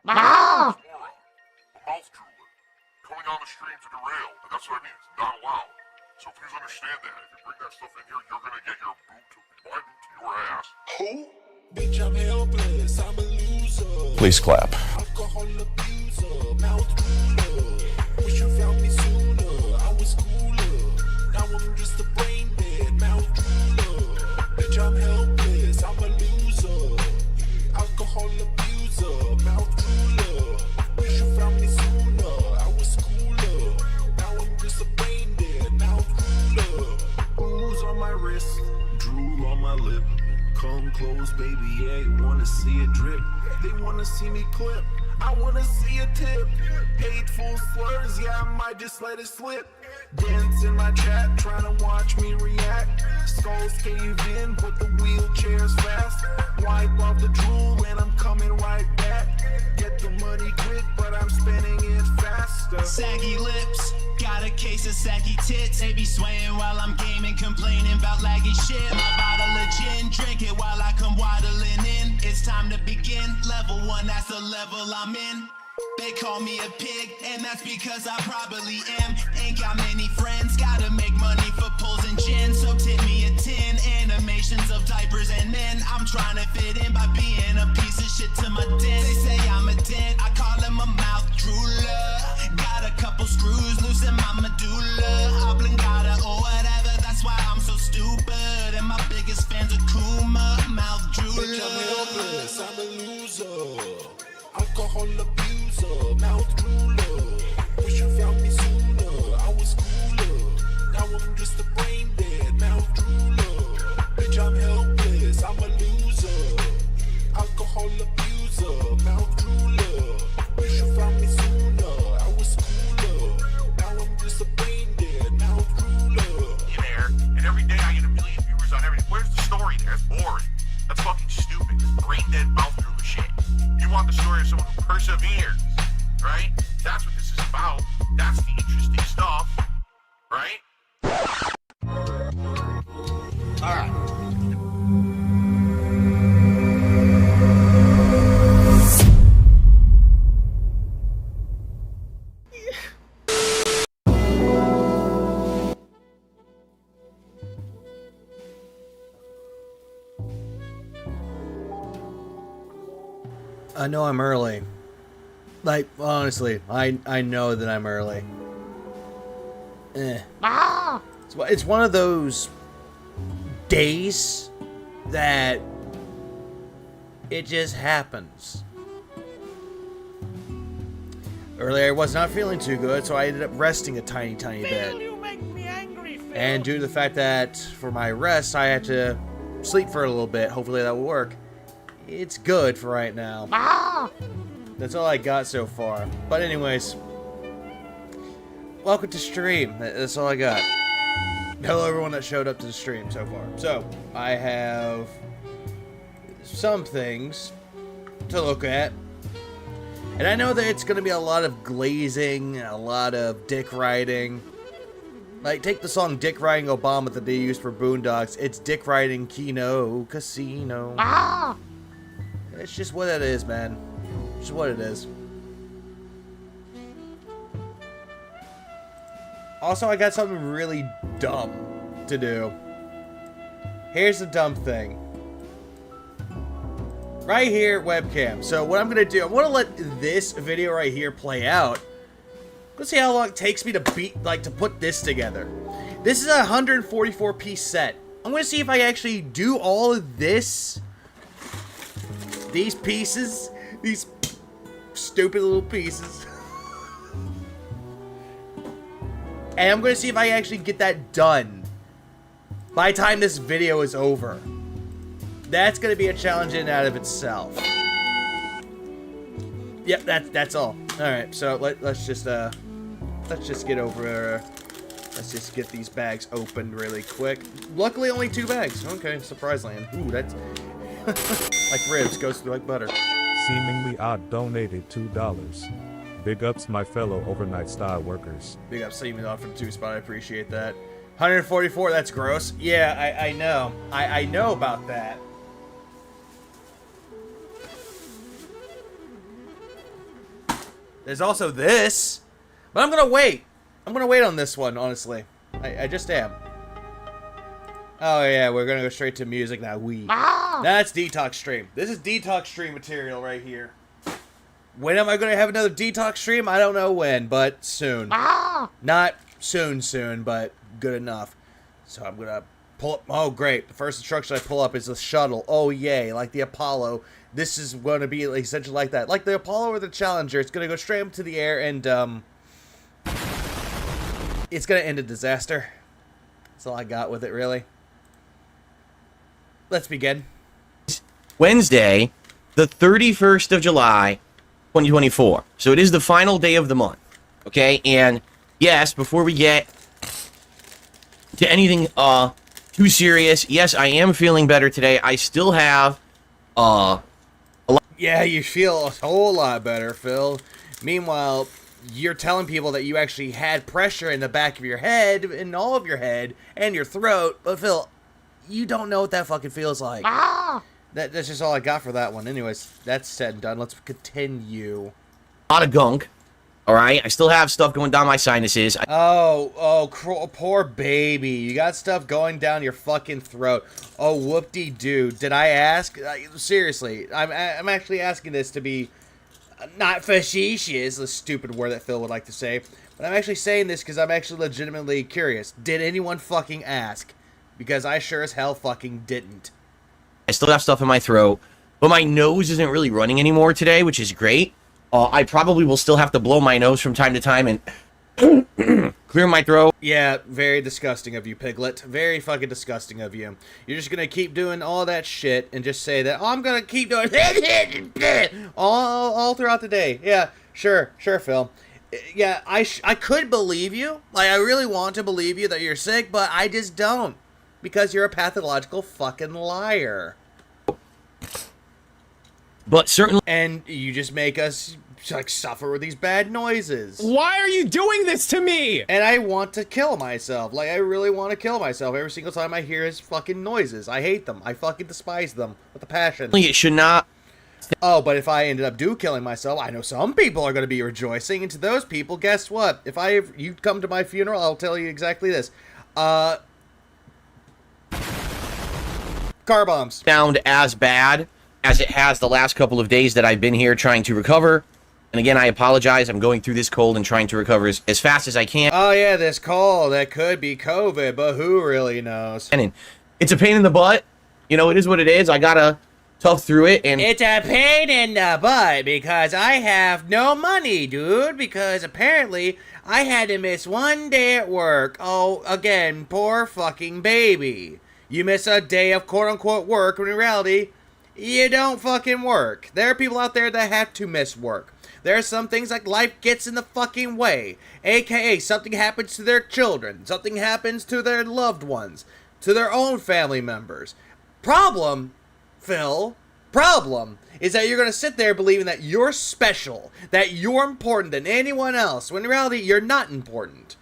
Aura, the mouth drooler, coming on the stream to derail, and that's what I mean, it's not allowed. So please understand that. If you bring that stuff in here, you're gonna get your boot to my boot to your ass. Who? Bitch, I'm helpless, I'm a loser. Please clap. Alcohol abuser, mouth drooler. Wish you found me sooner, I was cooler. Now I'm just a brain dead mouth drooler. Bitch, I'm helpless, I'm a loser. Alcohol abuser, mouth drooler. Wish you found me sooner, I was cooler. Now I'm just a brain dead mouth drooler. Booze on my wrist, drool on my lip. Come close, baby, yeah, wanna see it drip. They wanna see me clip, I wanna see a tip. Hateful slurs, yeah, I might just let it slip. Dance in my chat, trying to watch me react. Skulls cave in, but the wheelchair's fast. Wipe off the drool and I'm coming right back. Get the money quick, but I'm spending it faster. Saggy lips, got a case of saggy tits. They be swaying while I'm gaming, complaining about laggy shit. My bottle of gin, drink it while I come waddling in. It's time to begin, level 1, that's the level I'm in. They call me a pig, and that's because I probably am. Ain't got many friends, gotta make money for pulls and gin. So tip me a 10, animations of diapers and men. I'm trying to fit in by being a piece of shit to my dent. They say I'm a dent, I call him a mouth drooler. Got a couple screws loose in my medulla. Oblongata or whatever, that's why I'm so stupid. And my biggest fans are Kuma, mouth drooler. Bitch, I'm helpless, I'm a loser. Alcohol abuser, mouth drooler. Wish you found me sooner, I was cooler. Now I'm just a brain dead mouth drooler. Bitch, I'm helpless, I'm a loser. Alcohol abuser, mouth drooler. Wish you found me sooner, I was cooler. Now I'm just a brain dead mouth drooler. Hey there, and every day I get a million viewers on everything. Where's the story there? It's boring. That's fucking stupid. Brain dead mouth drooler shit. You want the story of someone who perseveres, right? That's what this is about. That's the interesting stuff, right? Alright. I know I'm early. Like, honestly, I know that I'm early. It's one of those days that it just happens. Earlier I was not feeling too good, so I ended up resting a tiny bit. You make me angry, Phil. And due to the fact that for my rest I had to sleep for a little bit, hopefully that will work. It's good for right now. That's all I got so far. But anyways, welcome to stream. That's all I got. Hello everyone that showed up to the stream so far. So, I have some things to look at. And I know that it's going to be a lot of glazing, a lot of dick riding. Like, take the song Dick Riding Obama that they used for Boondocks. It's Dick Riding Kino Casino. It's just what it is, man. It's just what it is. Also, I got something really dumb to do. Here's the dumb thing. Right here, webcam. So what I'm going to do, I'm going to let this video right here play out. Let's see how long it takes me to to put this together. This is a 144 piece set. I'm going to see if I actually do all of this. These pieces. These stupid little pieces. And I'm going to see if I actually get that done by the time this video is over. That's going to be a challenge in and out of itself. Yep, that's all. Alright, so let's just get over. Let's just get these bags opened really quick. Luckily, only 2 bags. Okay, surprise land. Ooh, that's like ribs, goes through like butter. Seemingly odd donated $2. Big ups my fellow overnight style workers. Big ups Seemingly odd for the 2 spot. I appreciate that. 144. That's gross. Yeah, I know. I know about that. There's also this. But I'm gonna wait. I'm gonna wait on this one, honestly. I just am. Oh yeah, we're gonna go straight to music now. That's detox stream. This is detox stream material right here. When am I gonna have another detox stream? I don't know when, but soon. Not soon, but good enough. So I'm gonna pull up. Oh great, the first instruction I pull up is the shuttle. Oh yay, like the Apollo. This is gonna be essentially like that. Like the Apollo or the Challenger, it's gonna go straight up to the air and it's gonna end a disaster. That's all I got with it, really. Let's begin. Wednesday, the 31st of July, 2024. So it is the final day of the month. Okay, and yes, before we get to anything too serious, yes, I am feeling better today. I still have Yeah, you feel a whole lot better, Phil. Meanwhile, you're telling people that you actually had pressure in the back of your head, in all of your head, and your throat. But Phil, you don't know what that fucking feels like. That's just all I got for that one. Anyways, that's said and done. Let's continue. a lot of gunk. All right, I still have stuff going down my sinuses. Poor baby. You got stuff going down your fucking throat. Oh, whoop-de-doo. Did I ask? Seriously, I'm actually asking this to be not facetious, the stupid word that Phil would like to say, but I'm actually saying this because I'm actually legitimately curious. Did anyone fucking ask? Because I sure as hell fucking didn't. I still have stuff in my throat, but my nose isn't really running anymore today, which is great. I probably will still have to blow my nose from time to time and clear my throat. Yeah, very disgusting of you, Piglet. Very fucking disgusting of you. You're just gonna keep doing all that shit and just say that, oh, I'm gonna keep doing all throughout the day. Yeah, sure, Phil. Yeah, I could believe you. Like, I really want to believe you that you're sick, but I just don't. Because you're a pathological fucking liar. But certainly... And you just make us, like, suffer with these bad noises. Why are you doing this to me? And I want to kill myself. Like, I really want to kill myself every single time I hear his fucking noises. I hate them. I fucking despise them with a passion. It should not... Oh, but if I ended up killing myself, I know some people are going to be rejoicing. And to those people, guess what? If you come to my funeral, I'll tell you exactly this. Car bombs. Sound as bad as it has the last couple of days that I've been here trying to recover. And again, I apologize. I'm going through this cold and trying to recover as fast as I can. Oh, yeah, this cold. That could be COVID, but who really knows? And it's a pain in the butt. You know, it is what it is. I gotta tough through it. And it's a pain in the butt because I have no money, dude. Because apparently I had to miss one day at work. Oh, again, poor fucking baby. You miss a day of quote-unquote work when in reality, you don't fucking work. There are people out there that have to miss work. There are some things like life gets in the fucking way. AKA something happens to their children. Something happens to their loved ones. To their own family members. Problem, Phil, is that you're going to sit there believing that you're special. That you're important than anyone else. When in reality, you're not important.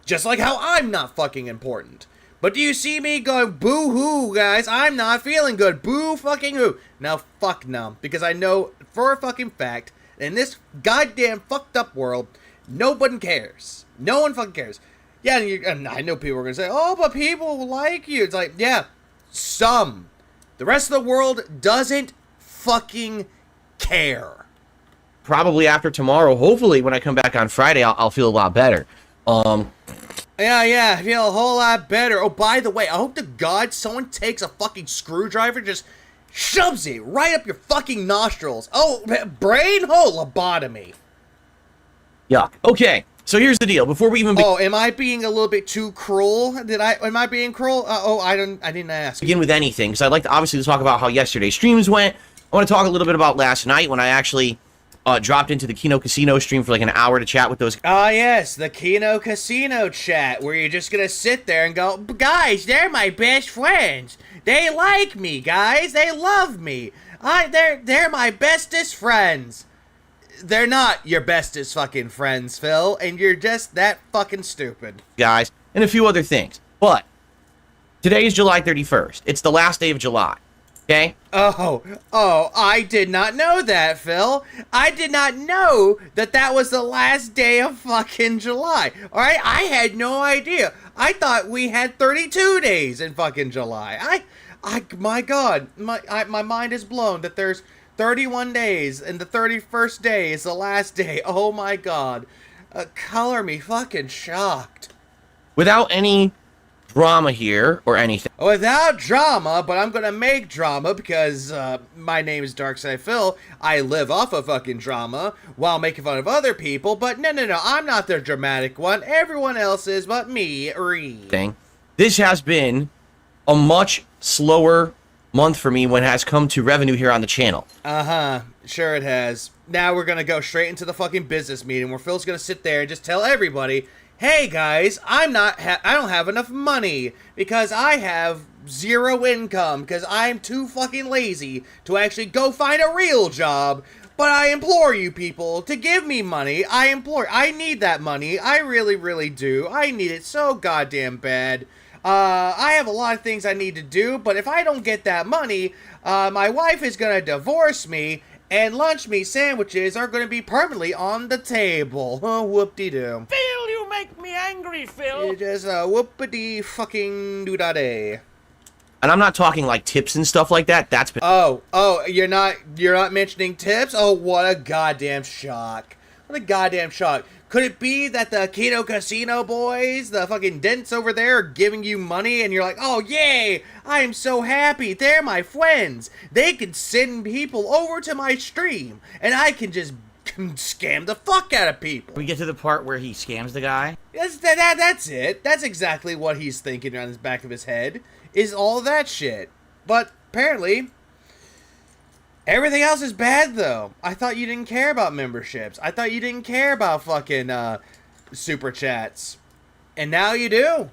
Just like how I'm not fucking important. But do you see me going, boo-hoo, guys? I'm not feeling good. Boo fucking hoo. Now, fuck no. Because I know for a fucking fact, in this goddamn fucked up world, nobody cares. No one fucking cares. Yeah, and I know people are going to say, oh, but people like you. It's like, yeah, some. The rest of the world doesn't fucking care. probably after tomorrow, hopefully when I come back on Friday, I'll feel a lot better. Yeah, I feel a whole lot better. Oh, by the way, I hope to God someone takes a fucking screwdriver and just shoves it right up your fucking nostrils. Oh, brain hole lobotomy. Yuck. Okay, so here's the deal. Before we even Oh, am I being a little bit too cruel? Am I being cruel? I didn't ask. begin with anything, because I'd like to obviously talk about how yesterday's streams went. I want to talk a little bit about last night when I actually dropped into the Kino Casino stream for like an hour to chat with those. Ah, yes, the Kino Casino chat, where you're just gonna sit there and go, guys, they're my best friends. They like me, guys. They love me. They're my bestest friends. They're not your bestest fucking friends, Phil, and you're just that fucking stupid. Guys, and a few other things. But today is July 31st. It's the last day of July. Okay? I did not know that, Phil. I did not know that that was the last day of fucking July. All right, I had no idea. I thought we had 32 days in fucking July. My God, my mind is blown that there's 31 days and the 31st day is the last day. Oh my God, color me fucking shocked. Without any drama here or anything. Without drama, but I'm gonna make drama because my name is Darkside Phil. I live off of fucking drama while making fun of other people, but no, I'm not the dramatic one. Everyone else is but me, Reed. This has been a much slower month for me when it has come to revenue here on the channel. Sure it has. Now we're gonna go straight into the fucking business meeting where Phil's gonna sit there and just tell everybody, hey guys, I don't have enough money because I have zero income because I'm too fucking lazy to actually go find a real job. But I implore you people to give me money. I need that money. I really, really do. I need it so goddamn bad. I have a lot of things I need to do, but if I don't get that money, my wife is gonna divorce me, and lunch meat sandwiches are gonna be permanently on the table. Oh, whoop-de-doo. Phil, you make me angry, Phil. It is a whoop-a-dee fucking doo-da-day. And I'm not talking like tips and stuff like that. That's been... Oh, you're not mentioning tips? Oh, what a goddamn shock. What a goddamn shock. Could it be that the Kino Casino boys, the fucking dents over there, are giving you money and you're like, oh, yay, I'm so happy, they're my friends. They can send people over to my stream and I can just scam the fuck out of people. We get to the part where he scams the guy. That's it. That's exactly what he's thinking around the back of his head, is all that shit. But apparently... everything else is bad, though. I thought you didn't care about memberships. I thought you didn't care about fucking super chats. And now you do.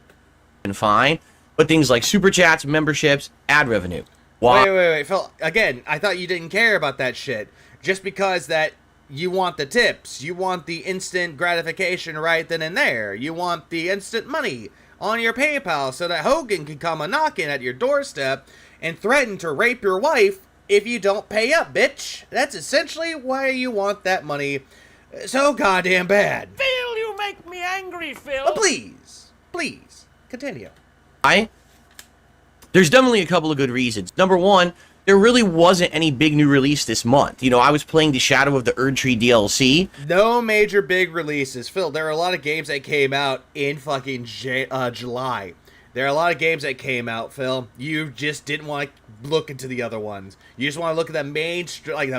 Been fine. But things like super chats, memberships, ad revenue. Why? Wait, Phil. Again, I thought you didn't care about that shit. Just because that you want the tips. You want the instant gratification right then and there. You want the instant money on your PayPal so that Hogan can come a-knocking at your doorstep and threaten to rape your wife if you don't pay up, bitch. That's essentially why you want that money so goddamn bad. Phil, you make me angry, Phil. But please, continue. There's definitely a couple of good reasons. Number one, there really wasn't any big new release this month. You know, I was playing the Shadow of the Erdtree DLC. No major big releases. Phil, there are a lot of games that came out in fucking July. There are a lot of games that came out, Phil. You just didn't want to look into the other ones. You just want to look at the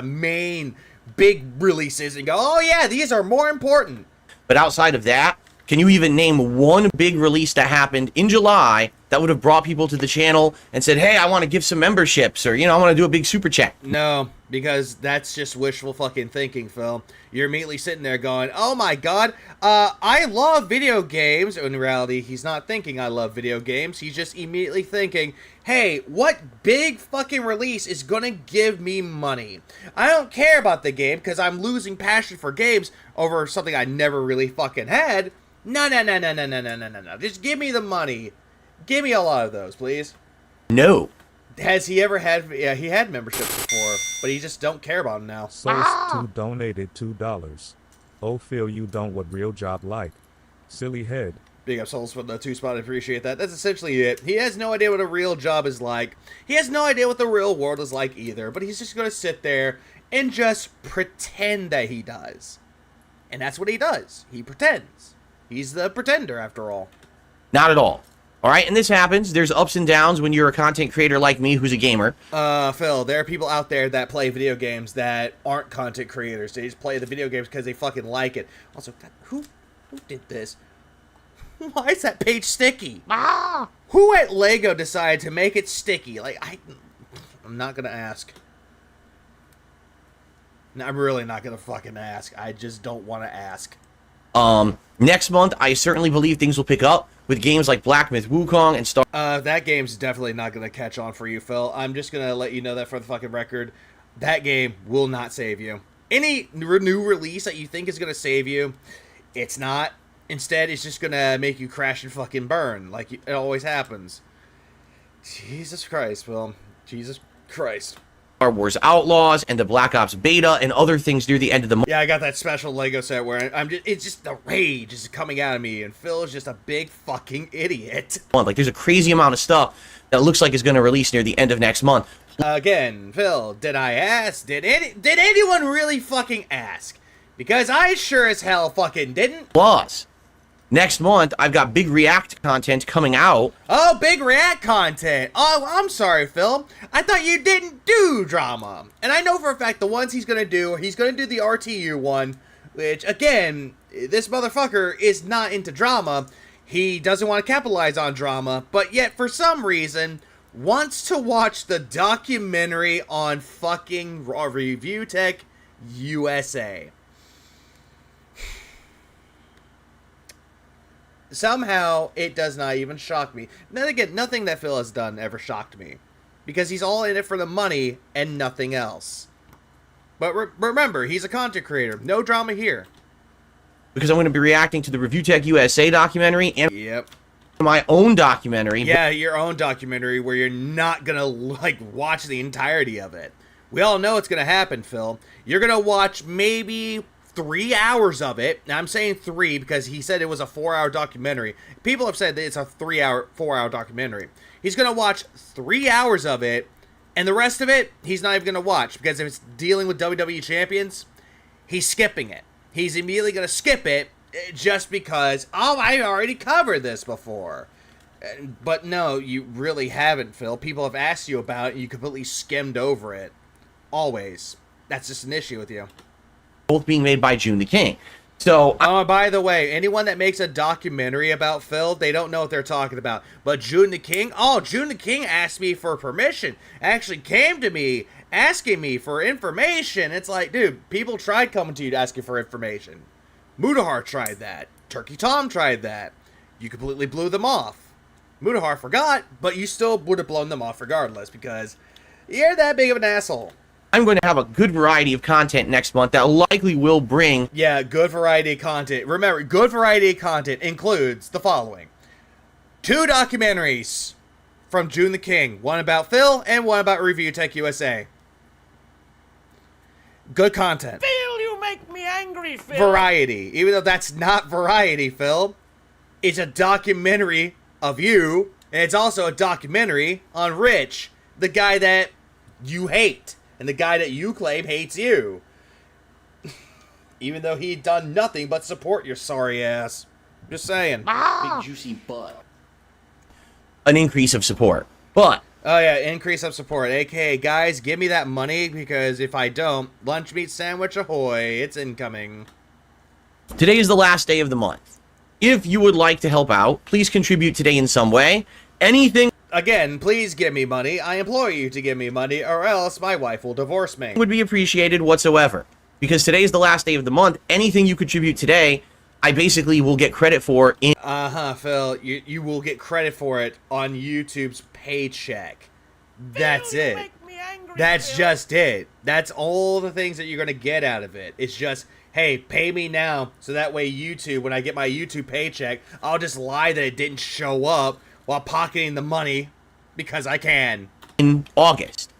main big releases and go, oh yeah, these are more important. But outside of that, can you even name one big release that happened in July that would have brought people to the channel and said, hey, I want to give some memberships, or, you know, I want to do a big super chat? No, because that's just wishful fucking thinking, Phil. You're immediately sitting there going, oh my god, I love video games. In reality, he's not thinking I love video games. He's just immediately thinking, hey, what big fucking release is gonna give me money? I don't care about the game because I'm losing passion for games over something I never really fucking had. No. Just give me the money. Give me a lot of those, please. No. Has he ever had... yeah, he had memberships before, but he just don't care about them now. Source2 donated $2. Oh, Phil, you don't what real job like. Silly head. Big up Souls for the 2-spot, I appreciate that. That's essentially it. He has no idea what a real job is like. He has no idea what the real world is like either, but he's just going to sit there and just pretend that he does. And that's what he does. He pretends. He's the pretender, after all. Not at all. All right, and this happens. There's ups and downs when you're a content creator like me who's a gamer. Phil, there are people out there that play video games that aren't content creators. They just play the video games because they fucking like it. Also, God, who did this? Why is that page sticky? Who at LEGO decided to make it sticky? Like, I'm not gonna ask. No, I'm really not gonna fucking ask. I just don't want to ask. Next month, I certainly believe things will pick up with games like Black Myth Wukong and Star... that game's definitely not going to catch on for you, Phil. I'm just going to let you know that for the fucking record. That game will not save you. Any new release that you think is going to save you, it's not. Instead, it's just going to make you crash and fucking burn, like it always happens. Jesus Christ, Phil. Jesus Christ. Star Wars Outlaws and the Black Ops beta and other things near the end of the month. Yeah, I got that special Lego set where it's just the rage is coming out of me, and Phil is just a big fucking idiot. Like, there's a crazy amount of stuff that looks like is going to release near the end of next month. Again, Phil, did I ask? Did anyone really fucking ask? Because I sure as hell fucking didn't. Plus, next month, I've got big React content coming out. Oh, big React content. Oh, I'm sorry, Phil. I thought you didn't do drama. And I know for a fact the ones he's going to do the RTU one, which, again, this motherfucker is not into drama. He doesn't want to capitalize on drama, but yet, for some reason, wants to watch the documentary on fucking Review Tech USA. Somehow, it does not even shock me. Then again, nothing that Phil has done ever shocked me. Because he's all in it for the money and nothing else. But remember, he's a content creator. No drama here. Because I'm going to be reacting to the Review Tech USA documentary and Yep. my own documentary. Yeah, your own documentary where you're not going to, like, watch the entirety of it. We all know it's going to happen, Phil. You're going to watch maybe 3 hours of it. Now, I'm saying 3 because he said it was a 4-hour documentary. People have said that it's a 4-hour documentary. He's going to watch 3 hours of it, and the rest of it, he's not even going to watch. Because if it's dealing with WWE champions, he's skipping it. He's immediately going to skip it just because, oh, I already covered this before. But no, you really haven't, Phil. People have asked you about it, and you completely skimmed over it. Always. That's just an issue with you. Both being made by June the King. So, oh, by the way, anyone that makes a documentary about Phil, they don't know what they're talking about. But June the King, June the King asked me for permission. Actually came to me asking me for information. It's like, dude, people tried coming to you to ask you for information. Mudahar tried that. Turkey Tom tried that. You completely blew them off. Mudahar forgot, but you still would have blown them off regardless because you're that big of an asshole. I'm going to have a good variety of content next month that likely will bring... Yeah, good variety of content. Remember, good variety of content includes the following. 2 documentaries from June the King. One about Phil and one about Review Tech USA. Good content. Phil, you make me angry, Phil. Variety. Even though that's not variety, Phil. It's a documentary of you, and it's also a documentary on Rich, the guy that you hate. And the guy that you claim hates you. Even though he'd done nothing but support your sorry ass. Just saying. Big juicy butt. An increase of support. But... oh yeah, increase of support. AKA, guys, give me that money, because if I don't, lunch meat sandwich ahoy, it's incoming. Today is the last day of the month. If you would like to help out, please contribute today in some way. Anything... again, please give me money. I implore you to give me money, or else my wife will divorce me. would be appreciated whatsoever. Because today is the last day of the month. Anything you contribute today, I basically will get credit for in... Phil. You will get credit for it on YouTube's paycheck. That's Phil, you it. make me angry, That's Phil. just it. That's all the things that you're going to get out of it. It's just, hey, pay me now, so that way YouTube, when I get my YouTube paycheck, I'll just lie that it didn't show up while pocketing the money because I can. in August.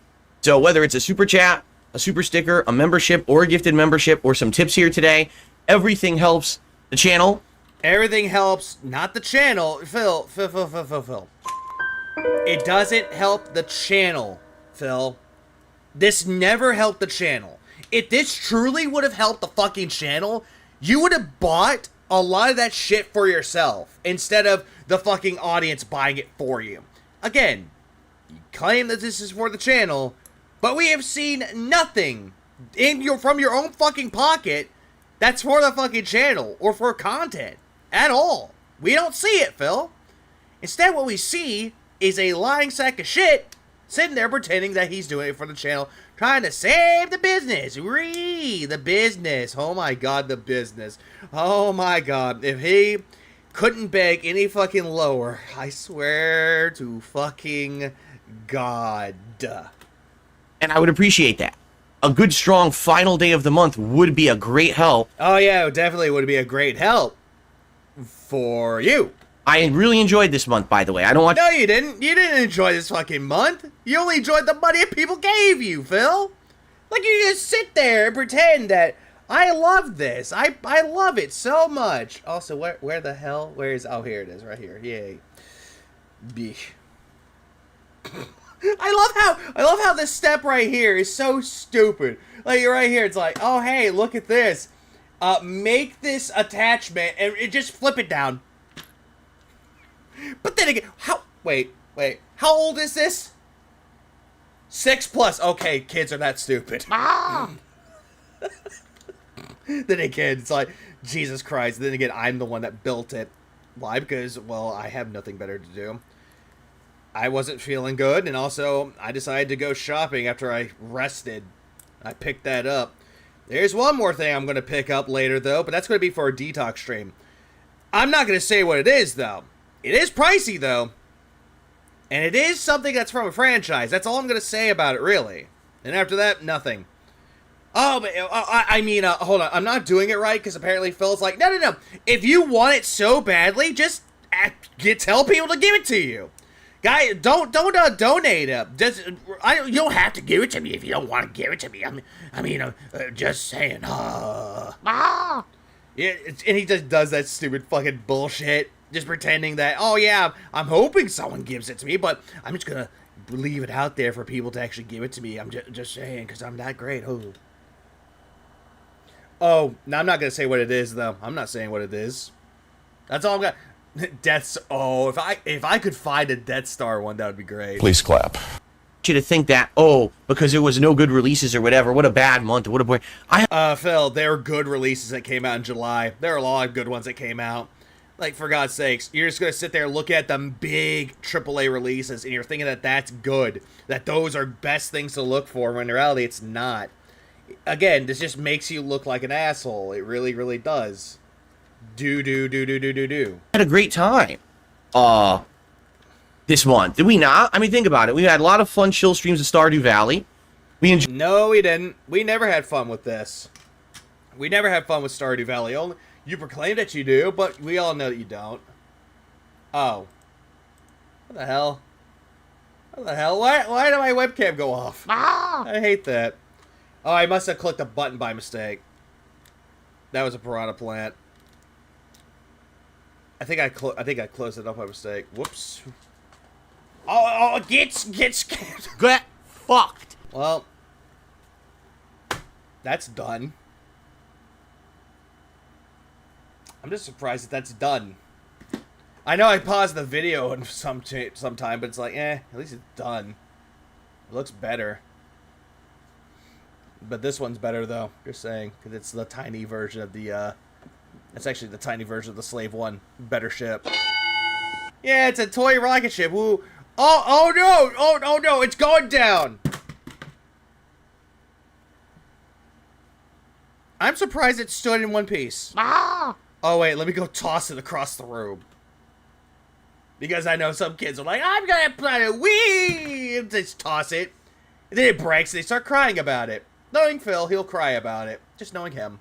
So whether it's a super chat, a super sticker, a membership, or a gifted membership, or some tips here today, everything helps the channel. Everything helps, not the channel. Phil. It doesn't help the channel, Phil. This never helped the channel. If this truly would have helped the fucking channel, you would have bought a lot of that shit for yourself instead of the fucking audience buying it for you. Again, you claim that this is for the channel, but we have seen nothing from your own fucking pocket that's for the fucking channel or for content at all. We don't see it, Phil. Instead, what we see is a lying sack of shit sitting there pretending that he's doing it for the channel, trying to save the business. The business. Oh my god, the business. Oh my god. If he couldn't beg any fucking lower, I swear to fucking God. And I would appreciate that. A good, strong final day of the month would be a great help. Oh yeah, it definitely would be a great help for you. I really enjoyed this month, by the way. I don't want... No, you didn't. You didn't enjoy this fucking month. You only enjoyed the money people gave you, Phil. Like, you just sit there and pretend that I love this. I love it so much. Also, where the hell? Where is... Oh, here it is, right here. Yay. Beesh. I love how this step right here is so stupid. Like, right here, it's like, oh, hey, look at this. Make this attachment and just flip it down. But then again, wait, how old is this? 6+. Okay, kids are that stupid. Then again, it's like, Jesus Christ. Then again, I'm the one that built it. Why? Because, well, I have nothing better to do. I wasn't feeling good, and also, I decided to go shopping after I rested. I picked that up. There's one more thing I'm going to pick up later, though, but that's going to be for a detox stream. I'm not going to say what it is, though. It is pricey, though. And it is something that's from a franchise. That's all I'm going to say about it, really. And after that, nothing. Oh, but, I mean, hold on. I'm not doing it right, because apparently Phil's like, no. If you want it so badly, just tell people to give it to you. Guy, don't donate. You don't have to give it to me if you don't want to give it to me. I mean, just saying. Yeah, and he just does that stupid fucking bullshit, just pretending that, oh yeah, I'm hoping someone gives it to me, but I'm just gonna leave it out there for people to actually give it to me. I'm just saying, because I'm that great. Oh, no, I'm not gonna say what it is though. I'm not saying what it is. That's all I'm gonna. Death's. Oh, if I could find a Death Star one, that would be great. Please clap. You to think that, oh, because there was no good releases or whatever, what a bad month, what a boy. Phil, there were good releases that came out in July. There are a lot of good ones that came out. Like, for God's sakes, you're just gonna sit there and look at them big AAA releases, and you're thinking that that's good, that those are best things to look for, when in reality, it's not. Again, this just makes you look like an asshole. It really, really does. Do. Had a great time. This month. Did we not? I mean, think about it. We had a lot of fun chill streams of Stardew Valley. No, we didn't. We never had fun with this. We never had fun with Stardew Valley. Only you proclaim that you do, but we all know that you don't. Oh. What the hell? What the hell? Why did my webcam go off? I hate that. Oh, I must have clicked a button by mistake. That was a piranha plant. I think I closed it up by mistake. Whoops. Oh, get scared. Get fucked. Well, that's done. I'm just surprised that that's done. I know I paused the video sometime, but it's like, at least it's done. It looks better. But this one's better, though. Just saying, because it's the tiny version of the, it's actually the tiny version of the Slave One. Better ship. Yeah, it's a toy rocket ship. Ooh. Oh no! Oh no! It's going down! I'm surprised it stood in one piece. Oh wait, let me go toss it across the room. Because I know some kids are like, I'm gonna play a Wii! And just toss it. And then it breaks and they start crying about it. Knowing Phil, he'll cry about it. Just knowing him.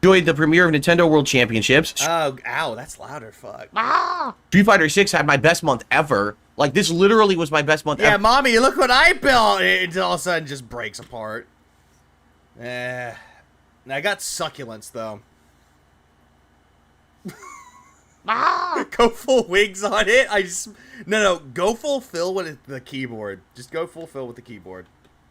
Enjoyed the premiere of Nintendo World Championships. Oh, ow, that's louder, fuck. Street Fighter 6 had my best month ever. Like, this literally was my best month ever. Yeah, mommy, look what I built! And all of a sudden just breaks apart. I got succulents, though. Go full wigs on it? No, go full fill with the keyboard. Just go full fill with the keyboard.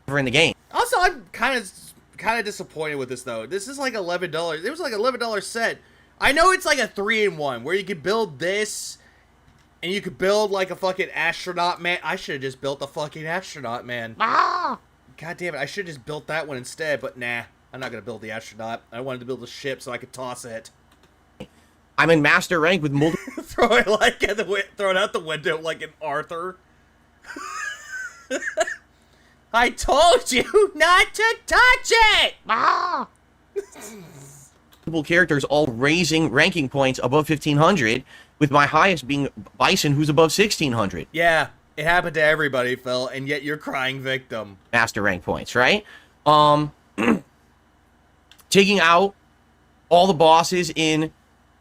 In the game. Also, I'm kind of disappointed with this, though. This is like $11. It was like an $11 set. I know it's like a 3-in-1 where you could build this and you could build like a fucking astronaut man. I should have just built the fucking astronaut man. God damn it. I should have just built that one instead, but nah. I'm not going to build the astronaut. I wanted to build a ship so I could toss it. I'm in master rank with multiple... throw it out the window like an Arthur. I told you not to touch it! multiple characters all raising ranking points above 1,500, with my highest being Bison, who's above 1,600. Yeah, it happened to everybody, Phil, and yet you're crying victim. Master rank points, right? Taking out all the bosses in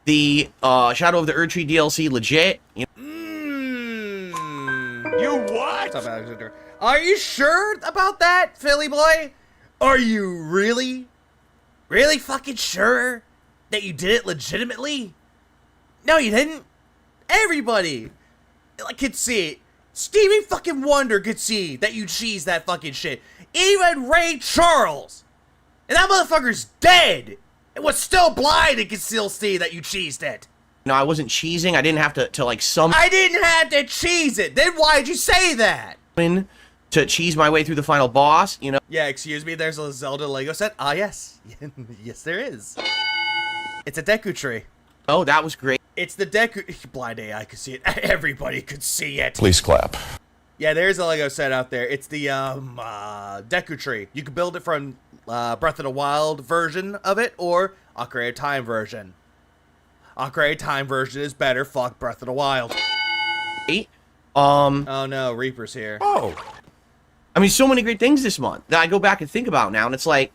the Shadow of the Erdtree DLC legit. You know, You what? What's up, Alexander? Are you sure about that, Philly boy? Are you really fucking sure that you did it legitimately? No, you didn't. Everybody could see it. Stevie fucking Wonder could see that you cheesed that fucking shit. Even Ray Charles. And that motherfucker's dead. And was still blind and could still see that you cheesed it. No, I wasn't cheesing. I didn't have to like I didn't have to cheese it. Then why'd you say that? to cheese my way through the final boss, you know. Yeah, excuse me, there's a Zelda Lego set? Ah, yes. Yes, there is. It's a Deku tree. Oh, that was great. It's the Deku... Blind AI could see it. Everybody could see it. Please clap. Yeah, there's a Lego set out there. It's the, Deku tree. You can build it from, Breath of the Wild version of it, or Ocarina of Time version. Ocarina of Time version is better. Fuck Breath of the Wild. Oh no, Reaper's here. Oh. I mean, so many great things this month that I go back and think about now, and it's like,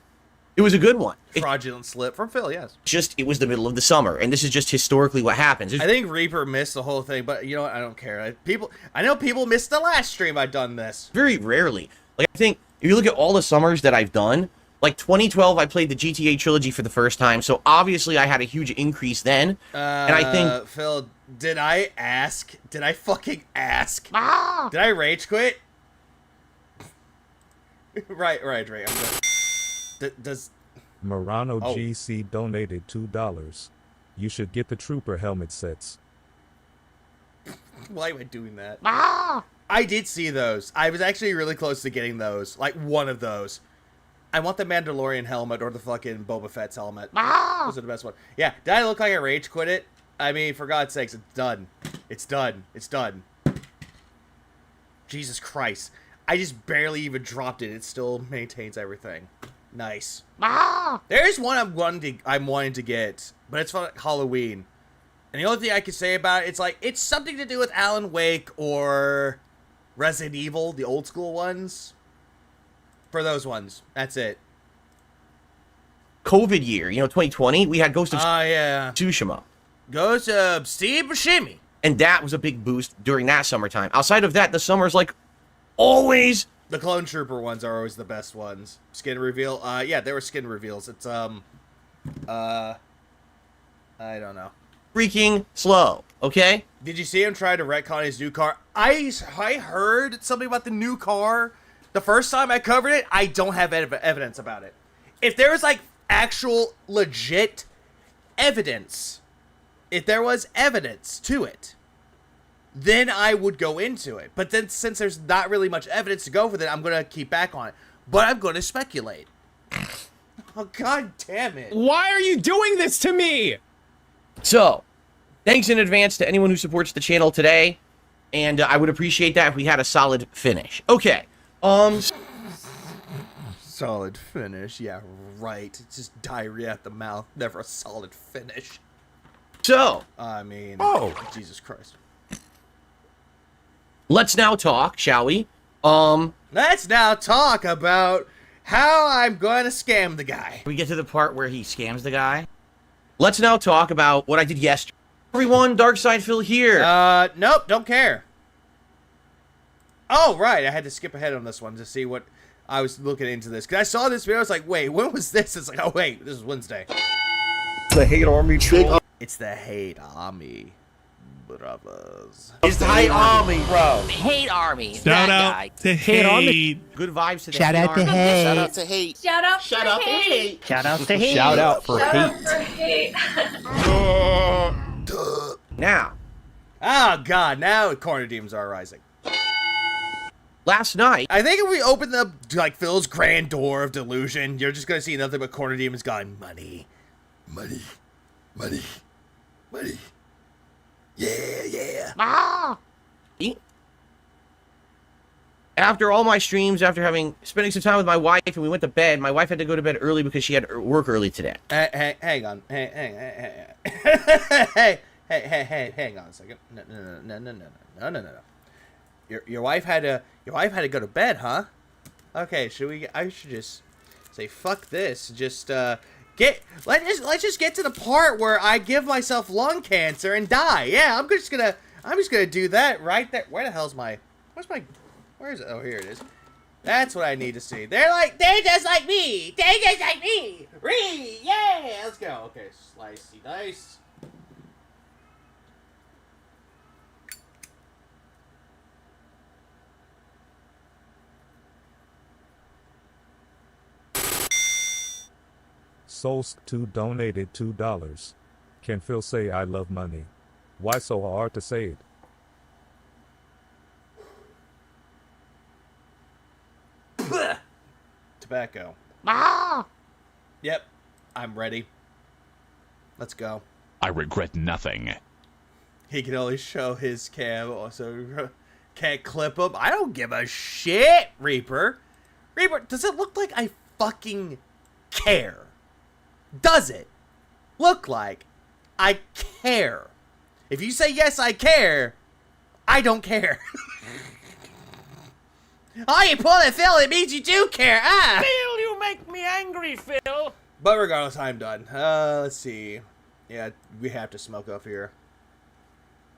it was a good one. Fraudulent slip from Phil, yes. It was the middle of the summer, and this is just historically what happens. I think Reaper missed the whole thing, but you know what? I don't care. I know people missed the last stream I've done this. Very rarely. Like, I think, if you look at all the summers that I've done, like 2012, I played the GTA trilogy for the first time, so obviously I had a huge increase then. And I think... Phil, did I ask? Did I fucking ask? Did I rage quit? right. I'm good. Does... Morano Oh. GC donated $2. You should get the trooper helmet sets. Why am I doing that? I did see those. I was actually really close to getting those. Like, one of those. I want the Mandalorian helmet or the fucking Boba Fett's helmet. Those are the best one. Yeah, did I look like I rage quit it? I mean, for God's sakes, it's done. It's done. It's done. Jesus Christ. I just barely even dropped it. It still maintains everything. Nice. There's one I'm wanting to get, but it's for like Halloween. And the only thing I can say about it, it's like, it's something to do with Alan Wake or Resident Evil, the old school ones. For those ones. That's it. COVID year, 2020, we had Ghost of Yeah. Tsushima. Ghost of Steve Buscemi. And that was a big boost during that summertime. Outside of that, the summer's like always... The Clone Trooper ones are always the best ones. Skin reveal. Yeah, there were skin reveals. It's, I don't know. freaking slow, okay? Did you see him try to retcon his new car? I heard something about the new car. The first time I covered it, I don't have evidence about it. If there was, like, actual, legit evidence, if there was evidence to it, then I would go into it. But then, since there's not really much evidence to go with it, I'm going to keep back on it. But I'm going to speculate. Oh, God damn it. Why are you doing this to me? So, thanks in advance to anyone who supports the channel today. And I would appreciate that if we had a solid finish. Okay. Solid finish. Yeah, right. It's just diarrhea at the mouth. Never a solid finish. So, I mean, Jesus Christ. let's now talk, shall we? Let's now talk about how I'm going to scam the guy. We get to the part where he scams the guy. Let's now talk about what I did yesterday. Everyone, Darkside Phil here. Nope, don't care. Oh, right, I had to skip ahead on this one to see what I was looking into this. Because I saw this video, I was like, wait, when was this? It's like, oh, wait, this is Wednesday. The hate army troll. It's the hate army, brothers. It's the hate army, bro. Hate Army. Shout that out guy. to hate. Good vibes to the Shout hate out to army. hate. Shout out to hate. Shout out for hate. Shout out to hate. Shout out for Shout out hate. for hate. Now, Oh, God, now corner demons are rising. last night, I think if we open up, like, Phil's grand door of delusion, you're just gonna see nothing but corner demons going, money, money, money, money. Yeah. after all my streams, after spending some time with my wife, and we went to bed, my wife had to go to bed early because she had work early today. Hang on. Hang on a second. No. Your wife had to go to bed, huh? Okay, I should just say fuck this. Just let's just get to the part where I give myself lung cancer and die. Yeah, I'm just gonna do that right there. Where the hell's my Where is it? Oh, here it is. That's what I need to see. They're just like me. They just like me. Yeah, let's go. Okay, slicey dice. Souls2 donated $2. Can Phil say I love money? Why so hard to say it? Tobacco. Yep, I'm ready. Let's go. I regret nothing. He can only show his cam, also can't clip him. I don't give a shit, Reaper. Reaper, does it look like I fucking care? Does it look like I care? If you say yes, I care, I don't care. Oh, you pull it, Phil, it means you do care. Phil, you make me angry, Phil. But regardless, I'm done. Let's see. Yeah, we have to smoke up here.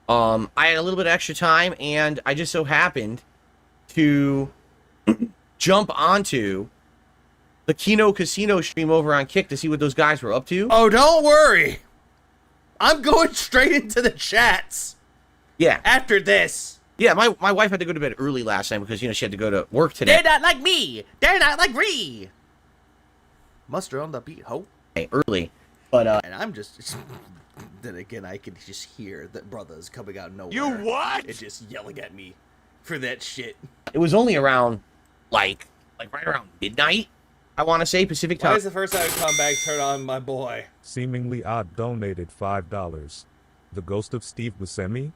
I had a little bit of extra time, and I just so happened to jump onto the Kino Casino stream over on Kick to see what those guys were up to. Oh, don't worry. I'm going straight into the chats. Yeah. After this. Yeah, my wife had to go to bed early last night because, you know, she had to go to work today. They're not like me. They're not like me. Mustard on the beat, ho. Early. But, And I'm just... Then again, I can just hear the brothers coming out of nowhere. You what? And just yelling at me for that shit. it was only around, like right around midnight, I want to say, Pacific time. Why is the first time I come back turn on my boy? Seemingly odd donated $5. The ghost of Steve Buscemi?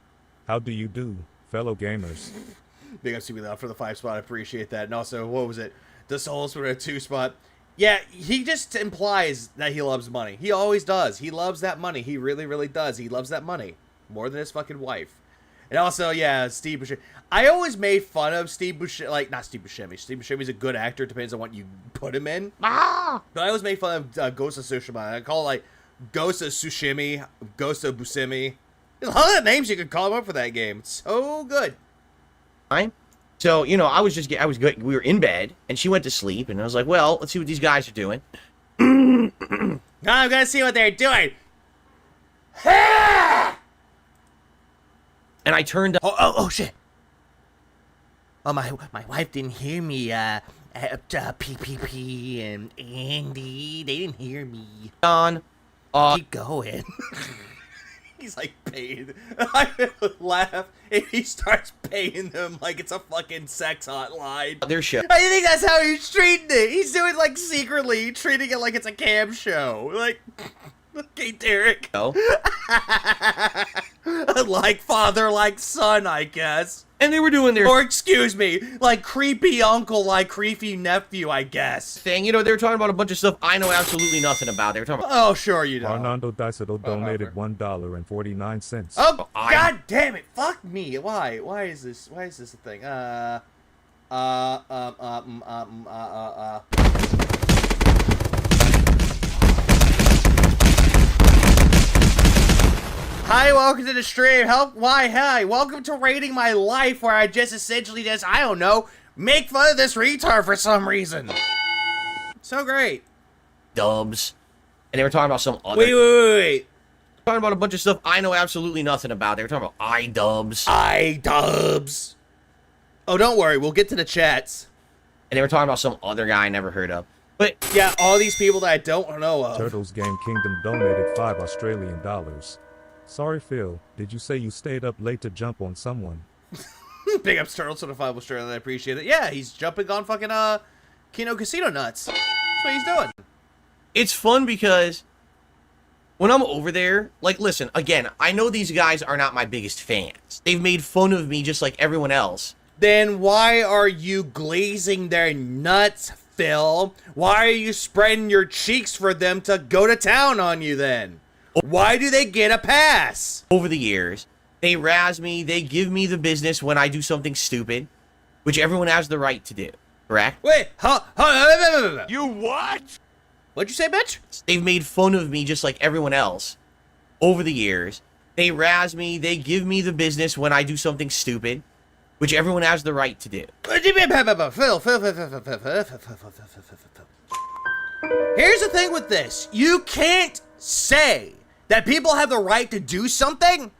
How do you do, fellow gamers? Big up CB Loud for the 5 spot. I appreciate that. And also, what was it? The Souls for a 2 spot. Yeah, he just implies that he loves money. He always does. He loves that money. He really, really does. He loves that money more than his fucking wife. And also, yeah, Steve Buscemi. I always made fun of Steve Buscemi. Like, not Steve Buscemi. Steve Buscemi's a good actor. Depends on what you put him in. But I always made fun of Ghost of Tsushima. I call it, like, Ghost of Tsushima, Ghost of Buscemi. There's a lot of names you could call him up for that game. It's so good. Time. So, you know, we were in bed, and she went to sleep, and I was like, well, let's see what these guys are doing. Now I'm gonna see what they're doing. And I turned up. Oh, shit. Oh, my wife didn't hear me, PPP and Andy, they didn't hear me. On. Keep going. He's like paying. I laugh and he starts paying them like it's a fucking sex hotline. Their show. I think that's how he's treating it. He's doing like secretly treating it like it's a cam show. Like, okay, Derek. Oh. Like father, like son, I guess. And they were doing their Or excuse me, like creepy uncle, like creepy nephew, I guess. thing. You know, they were talking about a bunch of stuff I know absolutely nothing about. They were talking about. Oh, sure you don't. Arnando Dicero donated $1.49. Oh, I- god damn it! Fuck me! Why? Why is this a thing? Hi, welcome to the stream. Hi, welcome to Rating My Life, where I just essentially just, I don't know, make fun of this retard for some reason. So great. Dubs. And they were talking about some other. Wait. Talking about a bunch of stuff I know absolutely nothing about. They were talking about iDubbbz. iDubbbz. Oh, don't worry, we'll get to the chats. And they were talking about some other guy I never heard of. But yeah, all these people that I don't know of. Turtles Game Kingdom donated $5 Australian. Sorry, Phil. Did you say you stayed up late to jump on someone? Big up Turtles to the 5 Australian, I appreciate it. Yeah, he's jumping on fucking Kino Casino nuts. That's what he's doing. it's fun because when I'm over there, like, listen, again, I know these guys are not my biggest fans. They've made fun of me just like everyone else. Then why are you glazing their nuts, Phil? Why are you spreading your cheeks for them to go to town on you then? Why do they get a pass? Over the years, they razz me, they give me the business when I do something stupid, which everyone has the right to do, correct? Wait, You what? What'd you say, bitch? They've made fun of me just like everyone else over the years. They razz me, they give me the business when I do something stupid, which everyone has the right to do. Here's the thing with this. You can't say that people have the right to do something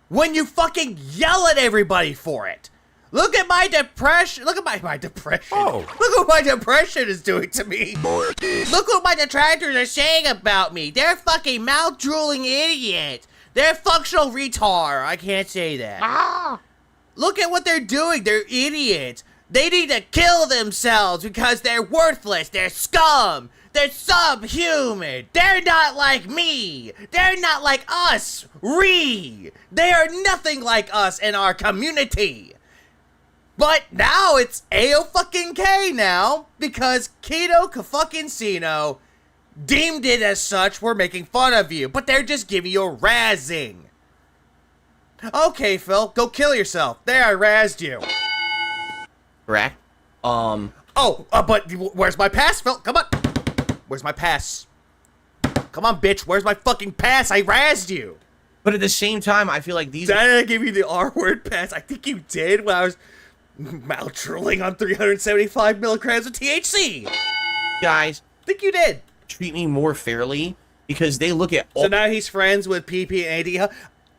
when you fucking yell at everybody for it. Look at my depression. Look at my depression. Oh. Look what my depression is doing to me. Look what my detractors are saying about me. They're fucking mouth-drooling idiots. They're functional retard. I can't say that. Look at what they're doing. They're idiots. They need to kill themselves because they're worthless. They're scum. They're subhuman. They're not like me. They're not like us. They are nothing like us in our community. But now it's A-O-fucking-K now because Kino Casino deemed it as such. We're making fun of you, but they're just giving you a razzing. Okay, Phil, go kill yourself. There, I razzed you. Correct? But where's my pass, Phil? Come on. Where's my pass? Come on, bitch. Where's my fucking pass? I razzed you. But at the same time, I feel like these... Did I give you the R-word pass? I think you did when I was mouth-drooling on 375 milligrams of THC. guys I think you did. treat me more fairly because they look at all... So now he's friends with PP and AD.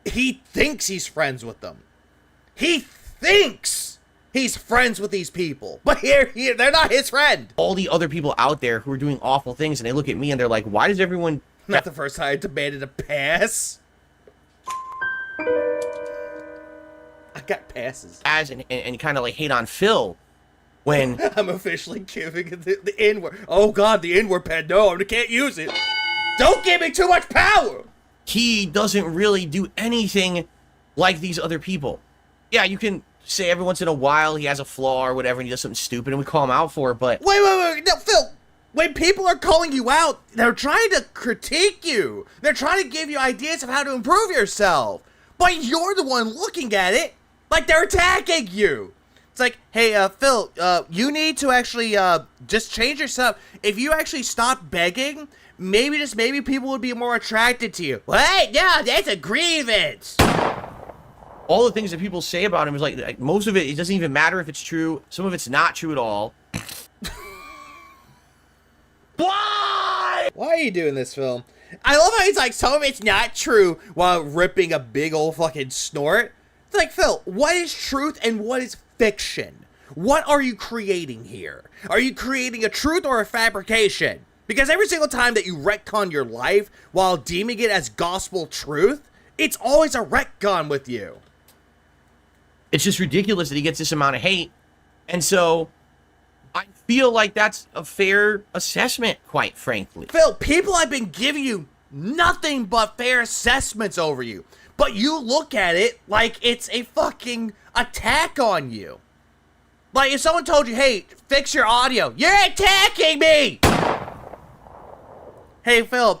He thinks he's friends with them. He thinks he's friends with these people. But here they're not his friend. all the other people out there who are doing awful things, and they look at me and they're like, why does everyone... Not the first time I demanded a pass. I got passes. as and kind of like hate on Phil when... I'm officially giving it the N-word. Oh God, the N-word pad. No, I can't use it. Don't give me too much power. he doesn't really do anything like these other people. Yeah, you can say every once in a while he has a flaw or whatever and he does something stupid and we call him out for it, but... Wait. No, Phil. When people are calling you out, they're trying to critique you. They're trying to give you ideas of how to improve yourself. But you're the one looking at it like they're attacking you. It's like, hey, Phil, you need to actually just change yourself. If you actually stop begging, maybe people would be more attracted to you. What? No, that's a grievance. all the things that people say about him is like most of it doesn't even matter if it's true. Some of it's not true at all. Why are you doing this, Phil? I love how he's like, some of it's not true while ripping a big old fucking snort. It's like, Phil, what is truth and what is fiction? What are you creating here? Are you creating a truth or a fabrication? Because every single time that you retcon your life while deeming it as gospel truth, it's always a retcon with you. It's just ridiculous that he gets this amount of hate. And so I feel like that's a fair assessment, quite frankly. Phil, people have been giving you nothing but fair assessments over you. But you look at it like it's a fucking attack on you. Like if someone told you, hey, fix your audio, you're attacking me! Hey, Phil,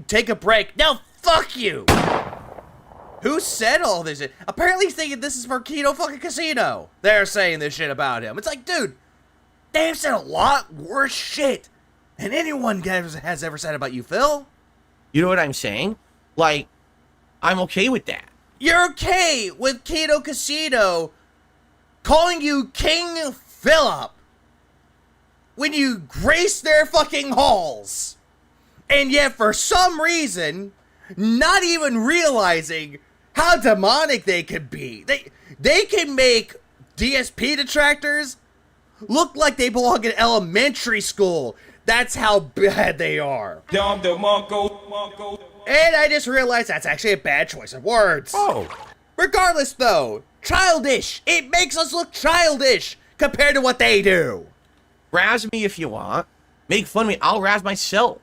take a break. No, fuck you! Who said all this shit? Apparently he's thinking this is for Kino fucking Casino. They're saying this shit about him. It's like, dude, they've said a lot worse shit than anyone has ever said about you, Phil. You know what I'm saying? Like, I'm okay with that. You're okay with Kino Casino calling you King Philip when you grace their fucking halls. And yet, for some reason, not even realizing how demonic they could be. They can make DSP detractors look like they belong in elementary school. That's how bad they are. And I just realized that's actually a bad choice of words. Oh. Regardless, though, childish. It makes us look childish compared to what they do. Razz me if you want. Make fun of me. I'll razz myself.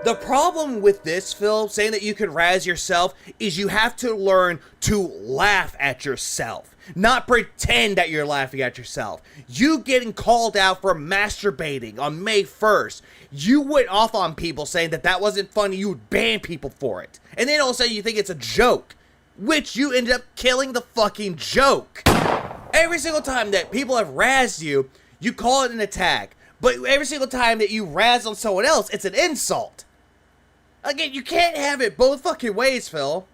The problem with this, Phil, saying that you can razz yourself, is you have to learn to laugh at yourself. Not pretend that you're laughing at yourself. You getting called out for masturbating on May 1st. You went off on people saying that that wasn't funny. You would ban people for it. And then all of a sudden you think it's a joke. Which you ended up killing the fucking joke. Every single time that people have razzed you, you call it an attack. But every single time that you razz on someone else, it's an insult. Again, you can't have it both fucking ways, Phil.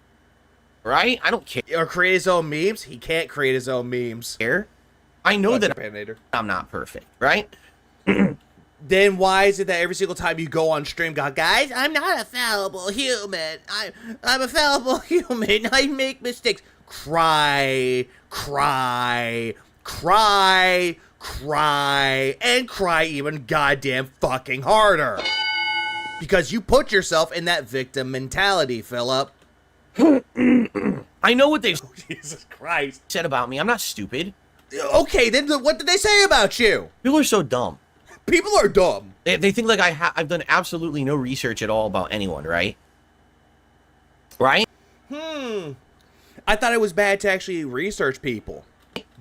right? I don't care. Or create his own memes? He can't create his own memes. I know that Panator. I'm not perfect, right? Then why is it that every single time you go on stream, go, guys, I'm not a fallible human. I'm a fallible human. I make mistakes. Cry, cry, cry, cry, and cry even goddamn fucking harder. Because you put yourself in that victim mentality, Philip. I know what they've Jesus Christ. said about me. I'm not stupid. Okay, then what did they say about you? People are so dumb. People are dumb. They think like I've done absolutely no research at all about anyone, right? Right? I thought it was bad to actually research people.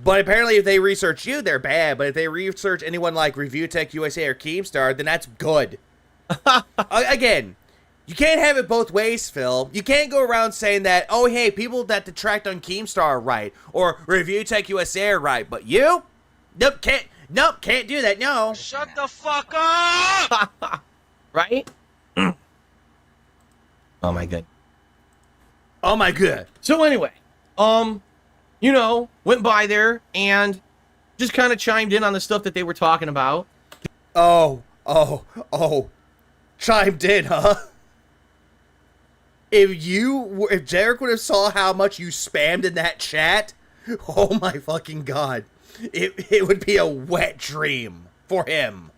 But apparently if they research you, they're bad. But if they research anyone like Review Tech USA or Keemstar, then that's good. Again, you can't have it both ways, Phil. You can't go around saying that, oh, hey, people that detract on Keemstar are right. Or Review Tech USA are right. But you? Nope, can't do that, no. Shut the fuck up! Right? Oh my god. Oh my god. So anyway, you know, went by there and just kind of chimed in on the stuff that they were talking about. Oh. Chimed in, huh? If Derek would have saw how much you spammed in that chat, oh my fucking god. It would be a wet dream for him.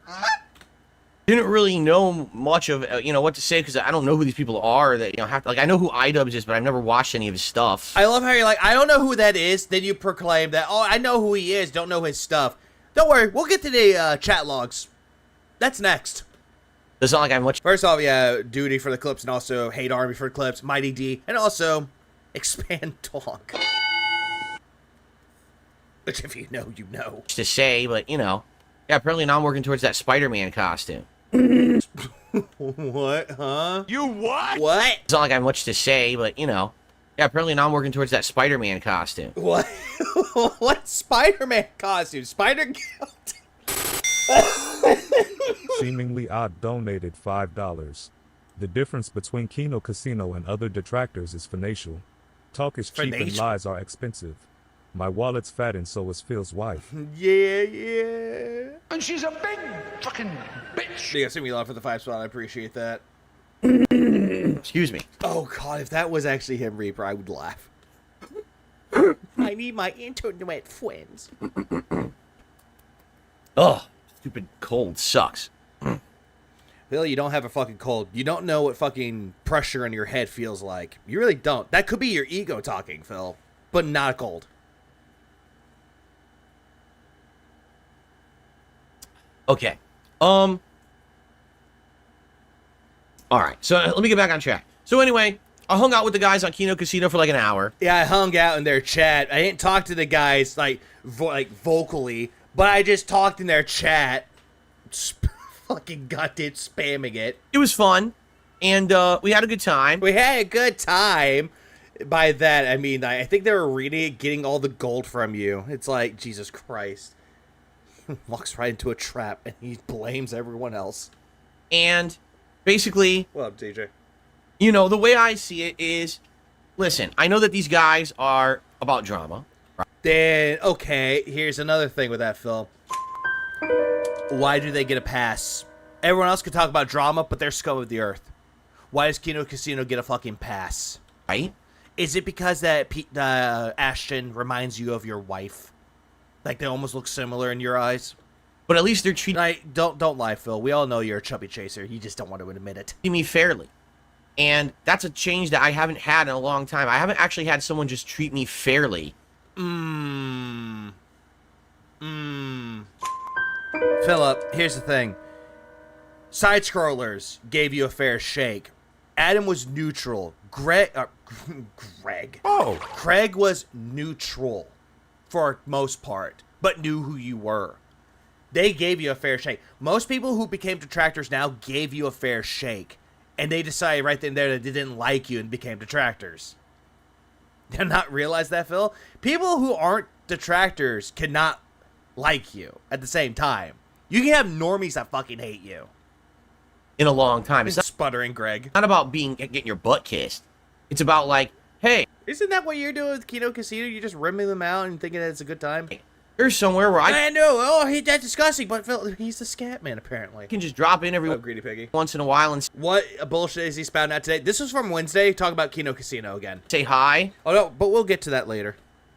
Didn't really know much of, what to say because I don't know who these people are that, have to, I know who iDubbbz is, but I've never watched any of his stuff. I love how you're like, I don't know who that is, then you proclaim that, oh, I know who he is, don't know his stuff. Don't worry, we'll get to the chat logs. That's next. It's not like I'm much. First off, yeah, Duty for the clips and also Hate Army for the clips, Mighty D, and also Expand Talk. Which if you know, you know. To say, but, yeah, apparently now I'm working towards that Spider-Man costume. What, huh? You what? What? It's not like I have much to say, but, yeah, apparently now I'm working towards that Spider-Man costume. What? What Spider-Man costume? Seemingly Odd donated $5. The difference between Kino Casino and other detractors is financial. Talk is cheap and Financial. lies are expensive. My wallet's fat and so is Phil's wife. Yeah. And she's a big fucking bitch. You guys send me a lot for the 5 spot. I appreciate that. Excuse me. Oh god, if that was actually him, Reaper, I would laugh. I need my internet friends. Ugh, stupid cold sucks. Phil, you don't have a fucking cold. You don't know what fucking pressure in your head feels like. You really don't. That could be your ego talking, Phil. But not a cold. Okay. All right. So let me get back on track. So anyway, I hung out with the guys on Kino Casino for like an hour. Yeah, I hung out in their chat. I didn't talk to the guys like vocally, but I just talked in their chat. Fucking goddamn spamming it. It was fun, and we had a good time. We had a good time. By that, I mean, I think they were reading it, getting all the gold from you. It's like, Jesus Christ. Walks right into a trap, and he blames everyone else. And basically, What up, DJ? the way I see it is, listen, I know that these guys are about drama. Then, okay, here's another thing with that, Phil. Why do they get a pass? Everyone else can talk about drama, but they're scum of the earth. Why does Kino Casino get a fucking pass? Right? Is it because that Ashton reminds you of your wife? Like they almost look similar in your eyes? But at least they're treating Don't lie, Phil. We all know you're a chubby chaser. You just don't want to admit it. me fairly. And that's a change that I haven't had in a long time. I haven't actually had someone just treat me fairly. Philip, here's the thing. Side scrollers gave you a fair shake. Adam was neutral. Greg. Craig was neutral for most part, but knew who you were. They gave you a fair shake. Most people who became detractors now gave you a fair shake, and they decided right then and there that they didn't like you and became detractors. Did not realize that, Phil? People who aren't detractors cannot like you at the same time. You can have normies that fucking hate you. In a long time. It's Sputtering Greg. not about getting your butt kissed. It's about like, hey, Isn't that what you're doing with Kino Casino? You're just rimming them out and thinking that it's a good time? There's somewhere where I know. Oh, that's disgusting. But Phil, he's the scat man, apparently. can just drop in every Greedy piggy. once in a while and What bullshit is he spouting out today? This was from Wednesday. Talk about Kino Casino again. say hi Oh, no, but we'll get to that later.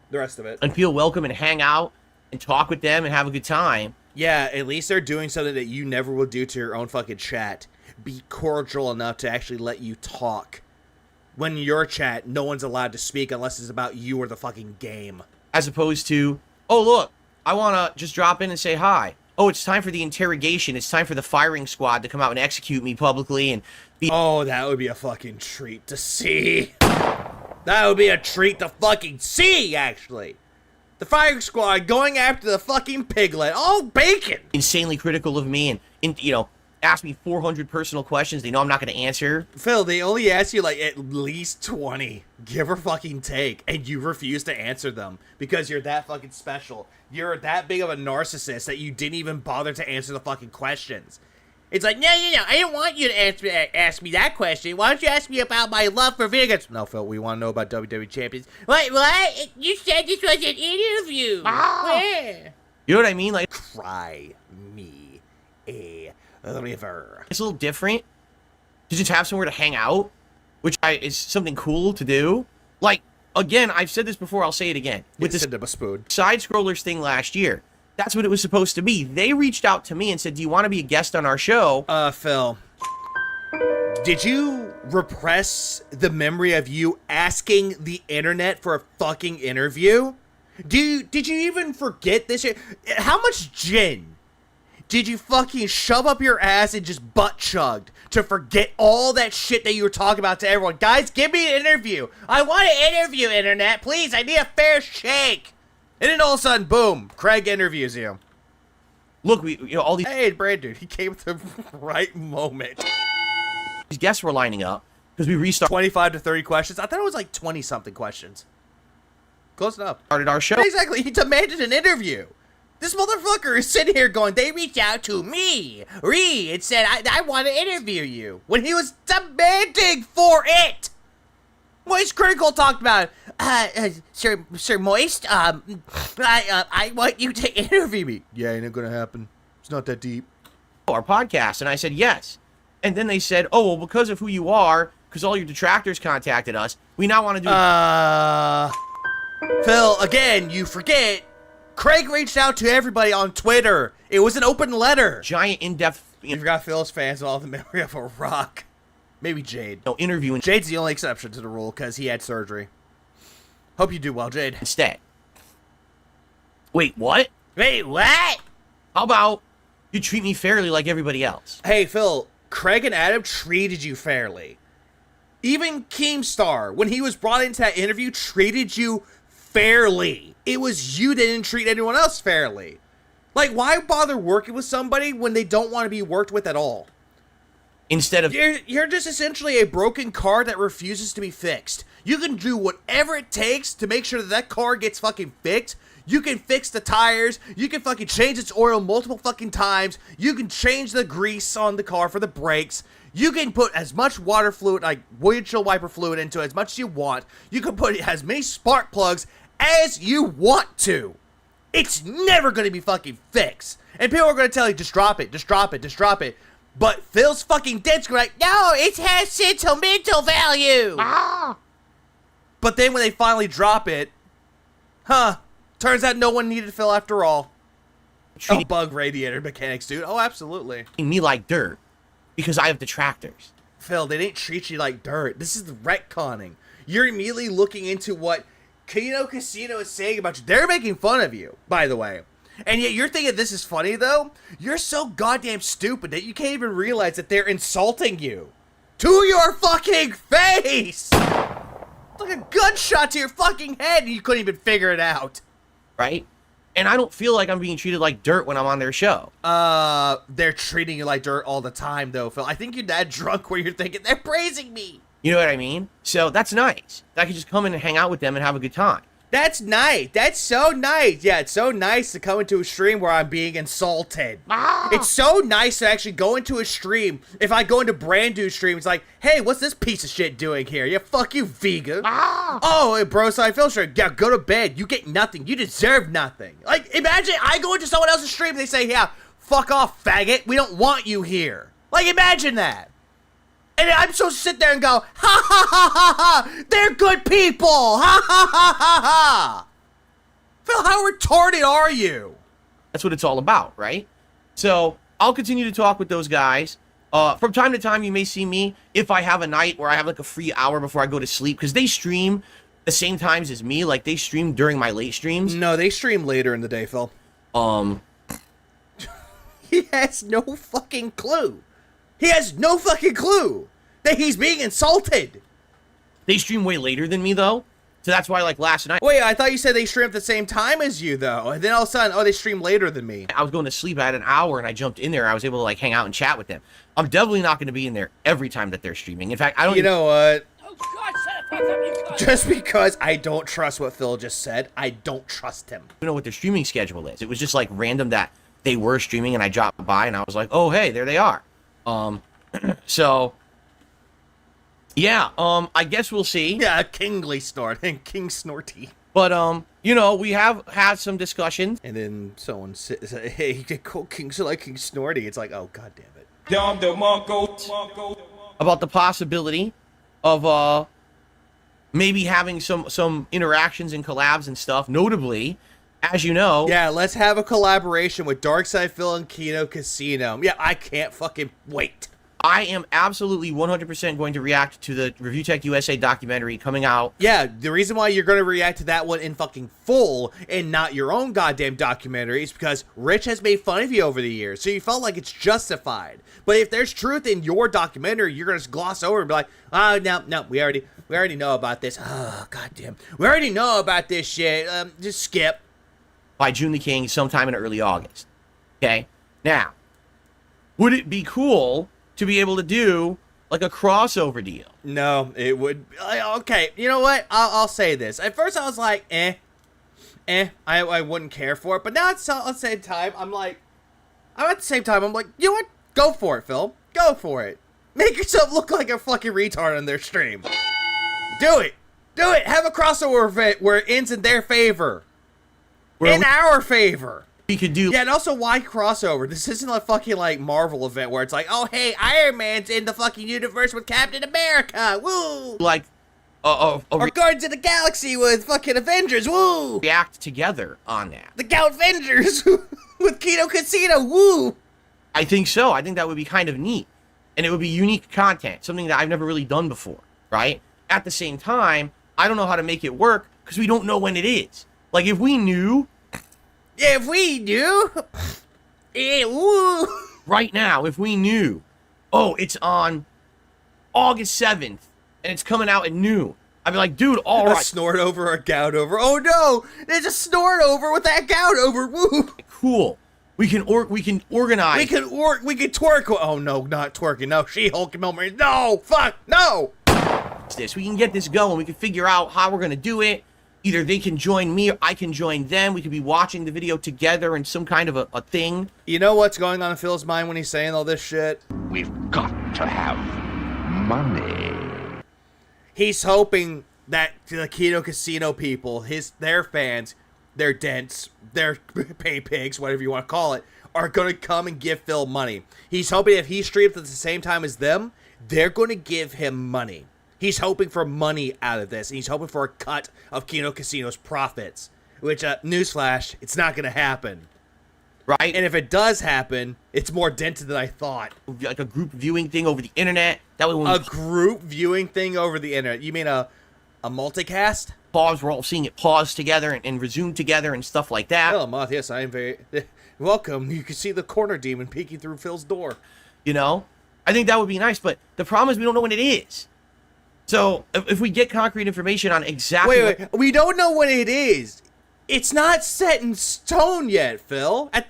The rest of it. and feel welcome and hang out and talk with them and have a good time. Yeah, at least they're doing something that you never will do to your own fucking chat. Be cordial enough to actually let you talk. When your chat, no one's allowed to speak unless it's about you or the fucking game. As opposed to, oh, look, I want to just drop in and say hi. Oh, it's time for the interrogation. It's time for the firing squad to come out and execute me publicly and be... Oh, that would be a fucking treat to see. That would be a treat to fucking see, actually. The firing squad going after the fucking piglet. Oh, bacon! insanely critical of me and you know, ask me 400 personal questions they know I'm not going to answer. Phil, they only ask you like at least 20, give or fucking take, and you refuse to answer them because you're that fucking special. You're that big of a narcissist that you didn't even bother to answer the fucking questions. It's like, no, I didn't want you to ask me that question. Why don't you ask me about my love for vegans? No, Phil, we want to know about WWE champions. What? You said this was an interview. Where? You know what I mean? Like, Cry me a river. it's a little different to just have somewhere to hang out, which is something cool to do. Like, again, I've said this before, I'll say it again. With this Send him a spoon. side scrollers thing last year, that's what it was supposed to be. They reached out to me and said, do you want to be a guest on our show? Phil, did you repress the memory of you asking the internet for a fucking interview? Did you even forget this shit? How much gin did you fucking shove up your ass and just butt chugged to forget all that shit that you were talking about to everyone? Guys, give me an interview. I want an interview, internet. Please, I need a fair shake. And then all of a sudden, boom, Craig interviews you. Look, all these Hey, Brandon, he came at the right moment. guests were lining up because we restarted 25 to 30 questions. I thought it was like 20-something questions. Close enough. our show. Exactly, he demanded an interview. This motherfucker is sitting here going, they reached out to me, and said, I want to interview you. When he was demanding for it. Moist Critical talked about, Sir Moist, I want you to interview me. Yeah, ain't it gonna happen. It's not that deep. Our podcast, and I said yes. And then they said, oh, well, because of who you are, because all your detractors contacted us, we now want to do... Phil, again, you forget, Craig reached out to everybody on Twitter. It was an open letter. giant in-depth You forgot Phil's fans all have the memory of a rock. Maybe Jade. interview Jade's the only exception to the rule because he had surgery. Hope you do well, Jade. instead. Wait, what? Wait, what? How about you treat me fairly like everybody else? Hey, Phil, Craig and Adam treated you fairly. Even Keemstar, when he was brought into that interview, treated you fairly. It was you that didn't treat anyone else fairly. Like, why bother working with somebody when they don't want to be worked with at all? Instead of... You're just essentially a broken car that refuses to be fixed. You can do whatever it takes to make sure that that car gets fucking fixed. You can fix the tires. You can fucking change its oil multiple fucking times. You can change the grease on the car for the brakes. You can put as much water fluid, like windshield wiper fluid, into as much as you want. You can put as many spark plugs as you want to. It's never going to be fucking fixed. And people are going to tell you, just drop it, just drop it, just drop it. But Phil's fucking dead's going to be like, no, it has sentimental value. But then when they finally drop it, turns out no one needed Phil after all. Oh, bug radiator mechanics, dude. Oh, absolutely. me like dirt because I have detractors. Phil, they didn't treat you like dirt. This is the retconning. You're immediately looking into what Kino Casino is saying about you. They're making fun of you, by the way. And yet you're thinking this is funny, though? You're so goddamn stupid that you can't even realize that they're insulting you. To your fucking face! It's like a gunshot to your fucking head and you couldn't even figure it out. Right? And I don't feel like I'm being treated like dirt when I'm on their show. They're treating you like dirt all the time, though, Phil. I think you're that drunk where you're thinking, they're praising me. You know what I mean? So that's nice. I can just come in and hang out with them and have a good time. That's nice. That's so nice. Yeah, it's so nice to come into a stream where I'm being insulted. It's so nice to actually go into a stream. If I go into brand new stream, it's like, hey, what's this piece of shit doing here? Yeah, fuck you, vegan. Oh, hey, bro, side filter. Yeah, go to bed. You get nothing. You deserve nothing. Like, imagine I go into someone else's stream and they say, yeah, fuck off, faggot. We don't want you here. Like, imagine that. And I'm supposed to sit there and go, ha ha ha ha ha, they're good people, ha ha ha ha ha. Phil, how retarded are you? That's what it's all about, right? So I'll continue to talk with those guys. From time to time, you may see me if I have a night where I have like a free hour before I go to sleep, because they stream the same times as me. Like they stream during my late streams. No, they stream later in the day, Phil. He has no fucking clue. He has no fucking clue that he's being insulted. They stream way later than me, though. So that's why, like, last night... Wait, I thought you said they stream at the same time as you, though. And then all of a sudden, oh, they stream later than me. I was going to sleep at an hour, and I jumped in there. I was able to, like, hang out and chat with them. I'm definitely not going to be in there every time that they're streaming. In fact, I don't... You know what? Oh, God, shut the fuck up, you guys. Just because I don't trust what Phil just said, I don't trust him. I don't know what their streaming schedule is. It was just, like, random that they were streaming, and I dropped by, and I was like, oh, hey, there they are. So... Yeah, I guess we'll see. Yeah, Kingly Snort and King Snorty. But, you know, we have had some discussions. And then someone says, hey, you can call King like King Snorty. It's like, oh, god damn it. About the possibility of, maybe having some interactions and collabs and stuff. Notably, as you know... Yeah, let's have a collaboration with Darkside Phil and Kino Casino. Yeah, I can't fucking wait. I am absolutely 100% going to react to the Review Tech USA documentary coming out. Yeah, the reason why you're going to react to that one in fucking full and not your own goddamn documentary is because Rich has made fun of you over the years, so you felt like it's justified. But if there's truth in your documentary, you're going to gloss over and be like, oh, no, we already know about this. Oh, goddamn. We already know about this shit. Just skip. By June the King sometime in early August. Okay? Now, would it be cool to be able to do like a crossover deal? No, it would. Okay, you know what? I'll say this. At first, I was like, I wouldn't care for it. But now at the same time, I'm like, you know what? Go for it, Phil. Go for it. Make yourself look like a fucking retard on their stream. Do it. Do it. Have a crossover event where it ends in their favor. In our favor. We could do... Yeah, and also, why crossover? This isn't a fucking, like, Marvel event where it's like, oh, hey, Iron Man's in the fucking universe with Captain America, woo! Like, or Guardians of the Galaxy with fucking Avengers, woo! React together on that. The Gout Avengers with Kino Casino, woo! I think so. I think that would be kind of neat. And it would be unique content, something that I've never really done before, right? At the same time, I don't know how to make it work because we don't know when it is. Like, if we knew... If we knew, woo. Right now, if we knew, oh, it's on August 7th, and it's coming out at noon, I'd be like, dude, all right. A snort over, a gout over. Oh no, there's a snort over with that gout over. Woo. Cool. We can organize. We can twerk. Oh no, not twerking. No, She-Hulk moment. No, fuck, no. We can get this going. We can figure out how we're gonna do it. Either they can join me or I can join them. We could be watching the video together in some kind of a thing. You know what's going on in Phil's mind when he's saying all this shit? We've got to have money. He's hoping that the Kino Casino people, their fans, their dents, their pay pigs, whatever you want to call it, are going to come and give Phil money. He's hoping if he streams at the same time as them, they're going to give him money. He's hoping for money out of this, and he's hoping for a cut of Kino Casino's profits. Which, newsflash, it's not going to happen. Right? And if it does happen, it's more dented than I thought. Like a group viewing thing over the internet. That way, a group viewing thing over the internet. You mean a multicast? Pause. We're all seeing it pause together and resume together and stuff like that. Hello, Moth. Yes, I am very welcome. You can see the corner demon peeking through Phil's door. You know, I think that would be nice, but the problem is we don't know when it is. So, if we get concrete information on exactly... Wait, we don't know when it is. It's not set in stone yet, Phil. At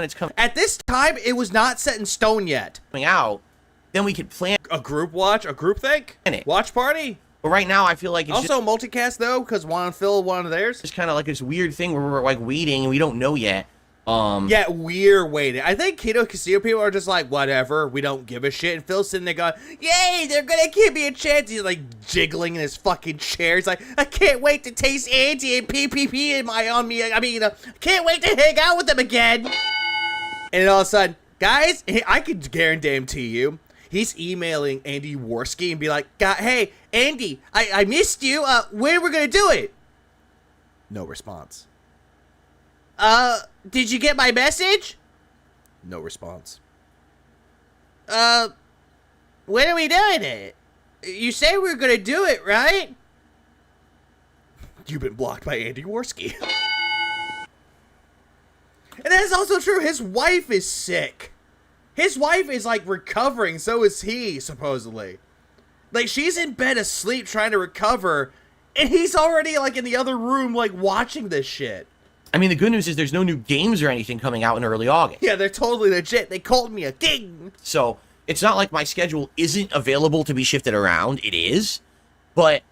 this time, it was not set in stone yet. Coming out, then we could plan... A group watch? A group think? Watch party? But right now, I feel like it's Also, multicast, though, because one on Phil, one on theirs. just kind of like this weird thing where we're, like, waiting and we don't know yet. Yeah, we're waiting. I think Kino Casino people are just like, whatever, we don't give a shit. And Phil's sitting there going, yay, they're gonna give me a chance. He's like jiggling in his fucking chair. He's like, I can't wait to taste Andy and PPP in my on me. I mean, can't wait to hang out with them again. And then all of a sudden, guys, I could guarantee you, he's emailing Andy Worski and be like, hey, Andy, I missed you. When are we gonna do it? No response. Did you get my message? No response. When are we doing it? You say we're gonna do it, right? You've been blocked by Andy Worski. And that is also true. His wife is sick. His wife is, like, recovering. So is he, supposedly. Like, she's in bed asleep trying to recover. And he's already, like, in the other room, like, watching this shit. I mean, the good news is there's no new games or anything coming out in early August. Yeah, they're totally legit. They called me a king. So it's not like my schedule isn't available to be shifted around. It is. But,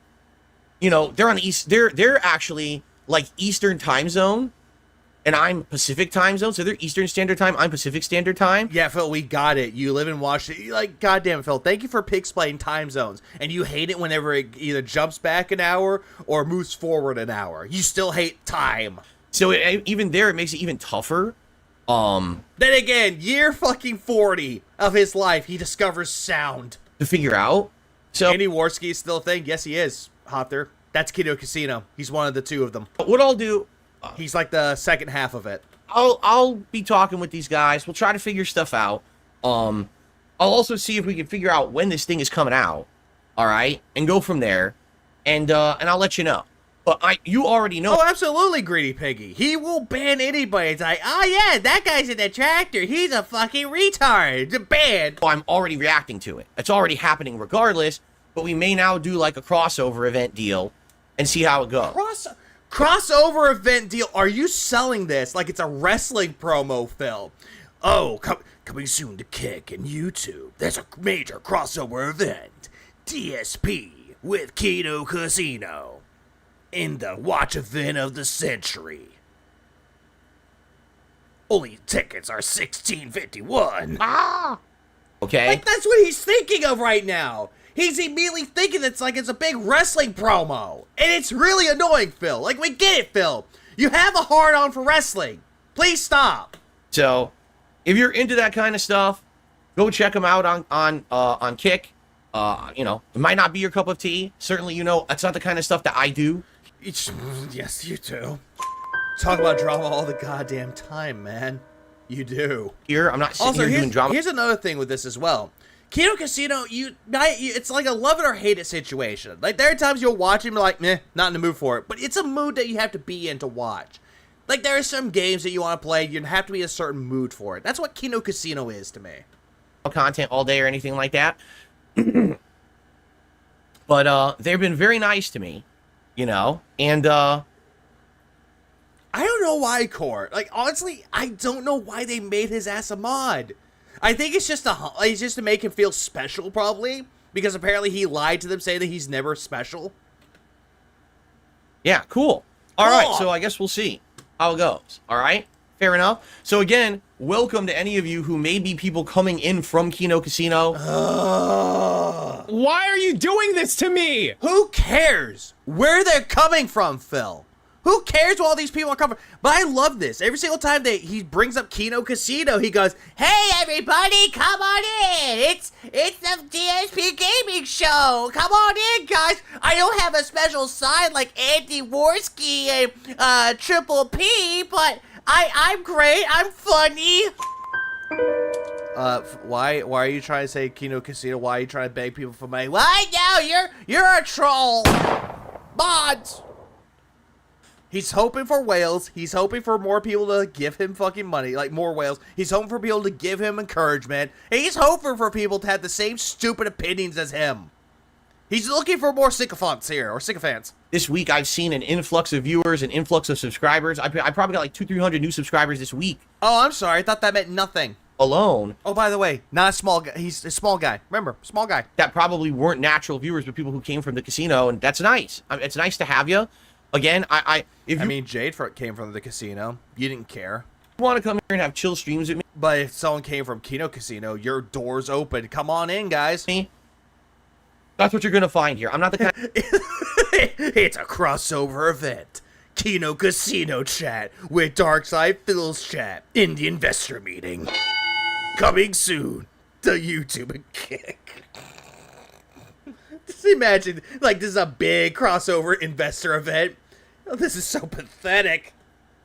you know, they're on the East. They're actually, like, Eastern time zone. And I'm Pacific time zone, so they're Eastern Standard Time. I'm Pacific Standard Time. Yeah, Phil, we got it. You live in Washington. You're like, goddamn, Phil, thank you for pixplaying time zones. And you hate it whenever it either jumps back an hour or moves forward an hour. You still hate time. So even there, it makes it even tougher. Then again, year fucking 40 of his life, he discovers sound. To figure out. So Andy Worski is still a thing. Yes, he is, Hopter. That's Kino Casino. He's one of the two of them. What I'll do... He's like the second half of it. I'll be talking with these guys. We'll try to figure stuff out. I'll also see if we can figure out when this thing is coming out. All right, and go from there. And I'll let you know. But you already know. Oh, absolutely, Greedy Piggy. He will ban anybody. It's like, oh yeah, that guy's a detractor. He's a fucking retard. Banned. I'm already reacting to it. It's already happening regardless. But we may now do like a crossover event deal and see how it goes. Crossover event deal. Are you selling this like it's a wrestling promo, Phil? Oh, coming soon to Kick and YouTube. There's a major crossover event. DSP with Kino Casino. In the watch event of the century. Only tickets are $16.51. Okay. Like, that's what he's thinking of right now. He's immediately thinking it's like it's a big wrestling promo. And it's really annoying, Phil. Like, we get it, Phil. You have a hard-on for wrestling. Please stop. So, if you're into that kind of stuff, go check them out on Kick. You know, it might not be your cup of tea. Certainly, you know, that's not the kind of stuff that I do. Yes, you do. Talk about drama all the goddamn time, man. You do. Here, I'm not sitting here doing drama. Here's another thing with this as well. Kino Casino, it's like a love it or hate it situation. Like, there are times you'll watch it and be like, meh, not in the mood for it. But it's a mood that you have to be in to watch. Like, there are some games that you want to play, you have to be in a certain mood for it. That's what Kino Casino is to me. Content all day or anything like that. But they've been very nice to me, you know, and I don't know why, Court. Like, honestly, I don't know why they made his ass a mod. I think it's just to make him feel special, probably, because apparently he lied to them saying that he's never special. Yeah, cool. All right, so I guess we'll see how it goes. All right, fair enough. So again, welcome to any of you who may be people coming in from Kino Casino. Why are you doing this to me? Who cares where they're coming from, Phil? Who cares where all these people are coming from? But I love this. Every single time he brings up Kino Casino, he goes, hey, everybody, come on in. It's the DSP Gaming Show. Come on in, guys. I don't have a special sign like Andy Worski and Triple P, but I'm great. I'm funny. Why are you trying to say Kino Casino? Why are you trying to beg people for money? Why now? You're a troll. Mods. He's hoping for whales. He's hoping for more people to give him fucking money, like more whales. He's hoping for people to give him encouragement. And he's hoping for people to have the same stupid opinions as him. He's looking for more sycophants here, or sycophants. This week, I've seen an influx of viewers, an influx of subscribers. I probably got like 200-300 new subscribers this week. Oh, I'm sorry. I thought that meant nothing. alone. Oh, by the way, not a small guy. He's a small guy. Remember, small guy. That probably weren't natural viewers, but people who came from the casino, and that's nice. It's nice to have you. Again, I mean, Jade came from the casino. You didn't care. want to come here and have chill streams with me, but if someone came from Kino Casino, your door's open. Come on in, guys. That's what you're gonna find here. I'm not the kind. It's a crossover event. Kino Casino chat with Darkside Phil's chat in the investor meeting. Coming soon to YouTube and Kick. Just imagine, like, this is a big crossover investor event. Oh, this is so pathetic.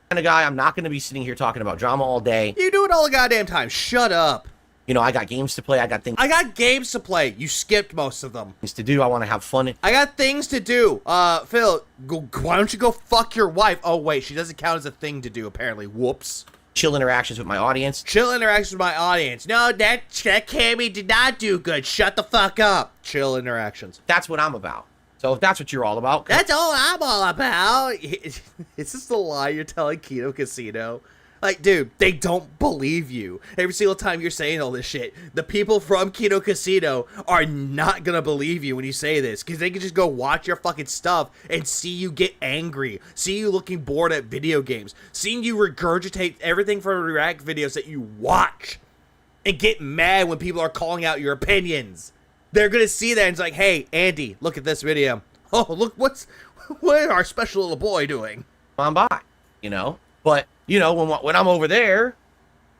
Kind of guy, I'm not going to be sitting here talking about drama all day. You do it all the goddamn time. Shut up. You know, I got games to play. I got games to play. You skipped most of them. Things to do. I want to have fun. I got things to do. Phil, why don't you go fuck your wife? Oh, wait, she doesn't count as a thing to do, apparently. Whoops. Chill interactions with my audience. Chill interactions with my audience. No, that Cammy did not do good. Shut the fuck up. Chill interactions. That's what I'm about. So if that's what you're all about. That's all I'm all about. Is this the lie you're telling Kino Casino? Like, dude, they don't believe you. Every single time you're saying all this shit, the people from Kino Casino are not gonna believe you when you say this, because they can just go watch your fucking stuff and see you get angry, see you looking bored at video games, seeing you regurgitate everything from React videos that you watch, and get mad when people are calling out your opinions. They're gonna see that and it's like, hey, Andy, look at this video. Oh, look, what is our special little boy doing? On by, you know? But, you know, when I'm over there,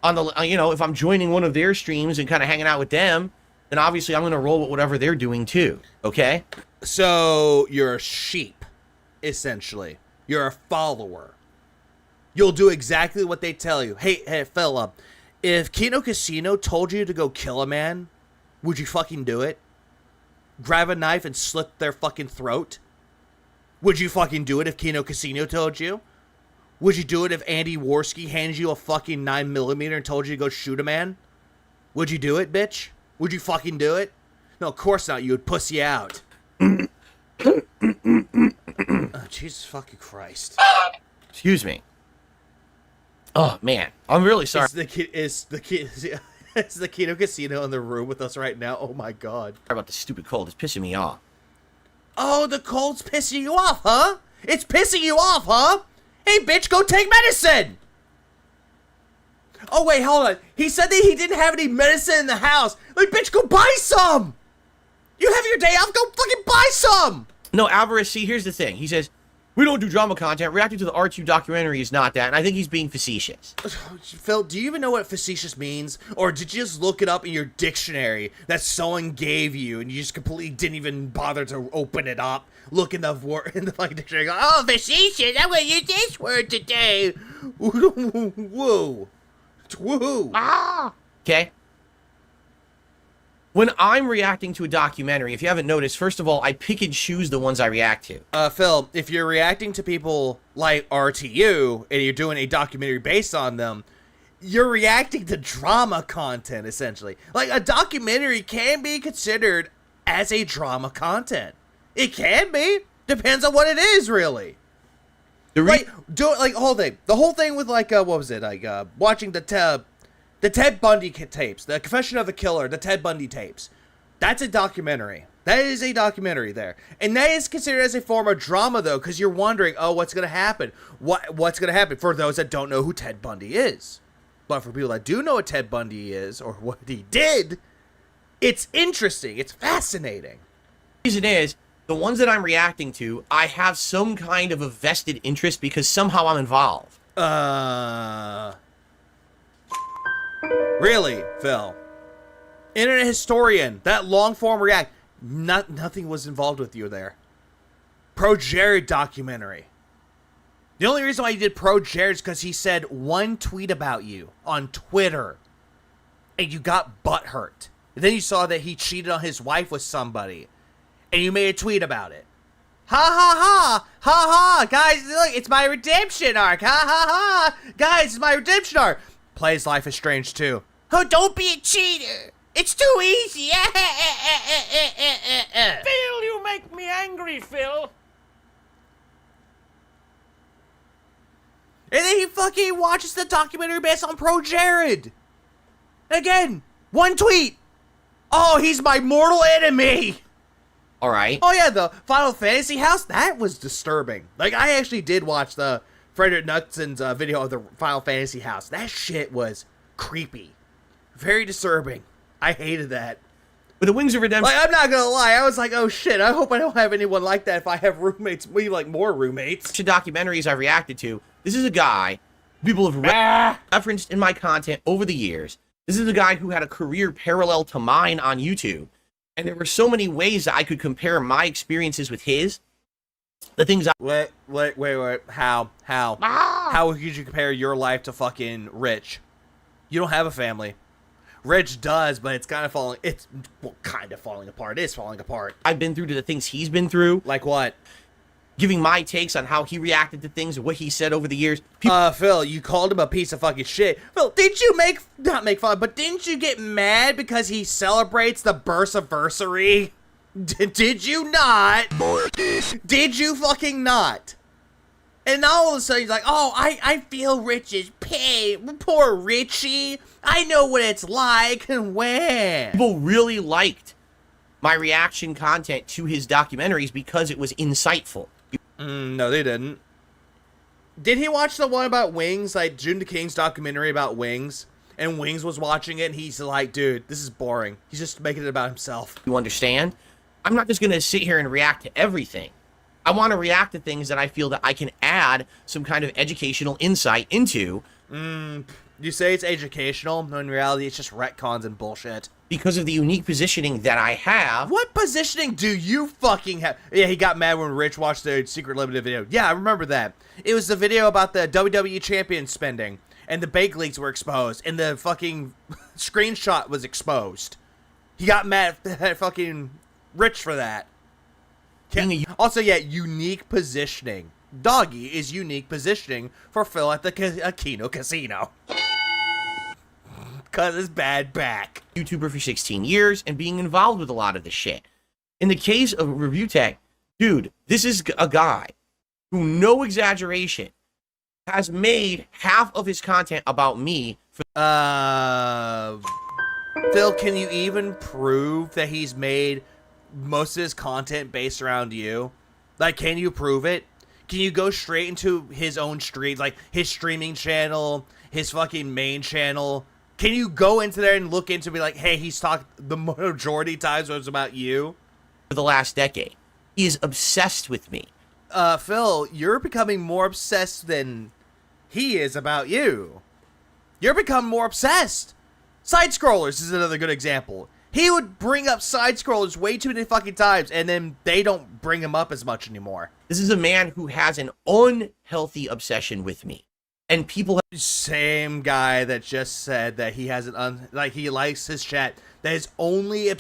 on the, you know, if I'm joining one of their streams and kind of hanging out with them, then obviously I'm going to roll with whatever they're doing too, okay? So, you're a sheep, essentially. You're a follower. You'll do exactly what they tell you. Hey, fella, if Kino Casino told you to go kill a man, would you fucking do it? Grab a knife and slit their fucking throat? Would you fucking do it if Kino Casino told you? Would you do it if Andy Worski hands you a fucking 9mm and told you to go shoot a man? Would you do it, bitch? Would you fucking do it? No, of course not. You would pussy out. Oh, Jesus fucking Christ. Excuse me. Oh, man. I'm really sorry. Is the Kino Casino in the room with us right now? Oh, my God. Sorry about the stupid cold. It's pissing me off. Oh, the cold's pissing you off, huh? It's pissing you off, huh? Hey, bitch, go take medicine! Oh, wait, hold on. He said that he didn't have any medicine in the house. Like, bitch, go buy some! You have your day off, go fucking buy some! No, Alvarez, see, here's the thing. He says, we don't do drama content. Reacting to the R2 documentary is not that. And I think he's being facetious. Phil, do you even know what facetious means? Or did you just look it up in your dictionary that someone gave you and you just completely didn't even bother to open it up? Look in the word in the fucking dictionary. Go, oh, facetious! I'm gonna use this word today. Woo, woo. Okay. When I'm reacting to a documentary, if you haven't noticed, first of all, I pick and choose the ones I react to. Phil, if you're reacting to people like RTU and you're doing a documentary based on them, you're reacting to drama content essentially. Like, a documentary can be considered as a drama content. It can be. Depends on what it is, really. The whole thing with, like, what was it? Like, watching the Ted Bundy tapes, the Confession of a Killer, the Ted Bundy tapes. That's a documentary. That is a documentary there. And that is considered as a form of drama, though, because you're wondering, oh, what's going to happen? What's going to happen for those that don't know who Ted Bundy is? But for people that do know what Ted Bundy is, or what he did, it's interesting. It's fascinating. The reason is, the ones that I'm reacting to, I have some kind of a vested interest because somehow I'm involved. Really, Phil? Internet historian, that long-form react, nothing was involved with you there. Pro Jared documentary. The only reason why you did Pro Jared is because he said one tweet about you on Twitter, and you got butthurt. And then you saw that he cheated on his wife with somebody, and you made a tweet about it. Ha ha ha! Ha ha! Guys, look, it's my redemption arc! Ha ha ha! Guys, it's my redemption arc! Plays Life is Strange too. Oh, don't be a cheater! It's too easy! Phil, you make me angry, Phil! And then he fucking watches the documentary based on Pro Jared! Again, one tweet. Oh, he's my mortal enemy. All right. Oh yeah, the Final Fantasy house, that was disturbing. Like, I actually did watch the Frederick Knutson's video of the Final Fantasy house. That shit was creepy. Very disturbing. I hated that. With the Wings of Redemption. Like, I'm not gonna lie, I was like, oh shit, I hope I don't have anyone like that if I have roommates. We like more roommates. Documentaries I reacted to. This is a guy people have referenced in my content over the years. This is a guy who had a career parallel to mine on YouTube. And there were so many ways that I could compare my experiences with his. The things I... Wait. How? How could you compare your life to fucking Rich? You don't have a family. Rich does, but it's kind of falling... It's kind of falling apart. It is falling apart. I've been through to the things he's been through. Like what? Giving my takes on how he reacted to things and what he said over the years. Phil, you called him a piece of fucking shit. Phil, didn't you not make fun, but didn't you get mad because he celebrates the birth-anniversary? Did you not? Did you fucking not? And all of a sudden he's like, oh, I feel Rich's pain. Poor Richie. I know what it's like and when. People really liked my reaction content to his documentaries because it was insightful. No, they didn't. Did he watch the one about Wings? Like, June the King's documentary about Wings? And Wings was watching it, and he's like, dude, this is boring. He's just making it about himself. You understand? I'm not just going to sit here and react to everything. I want to react to things that I feel that I can add some kind of educational insight into. You say it's educational, no, in reality, it's just retcons and bullshit. Because of the unique positioning that I have. What positioning do you fucking have? Yeah, he got mad when Rich watched the Secret Limited video. Yeah, I remember that. It was the video about the WWE champion spending, and the bank leaks were exposed, and the fucking screenshot was exposed. He got mad at fucking Rich for that. Also, yeah, unique positioning. Doggy is unique positioning for Phil at the Kino Casino. Because his bad back. YouTuber for 16 years and being involved with a lot of this shit. In the case of Review Tech, dude, this is a guy who, no exaggeration, has made half of his content about me. Phil, can you even prove that he's made most of his content based around you? Like, can you prove it? Can you go straight into his own streams, like his streaming channel, his fucking main channel? Can you go into there and look into, be like, hey, he's talked the majority times when it's about you? For the last decade. He is obsessed with me. Phil, you're becoming more obsessed than he is about you. You're becoming more obsessed. Side scrollers is another good example. He would bring up side scrollers way too many fucking times, and then they don't bring him up as much anymore. This is a man who has an unhealthy obsession with me. And people... Same guy that just said that he has he likes his chat. That his only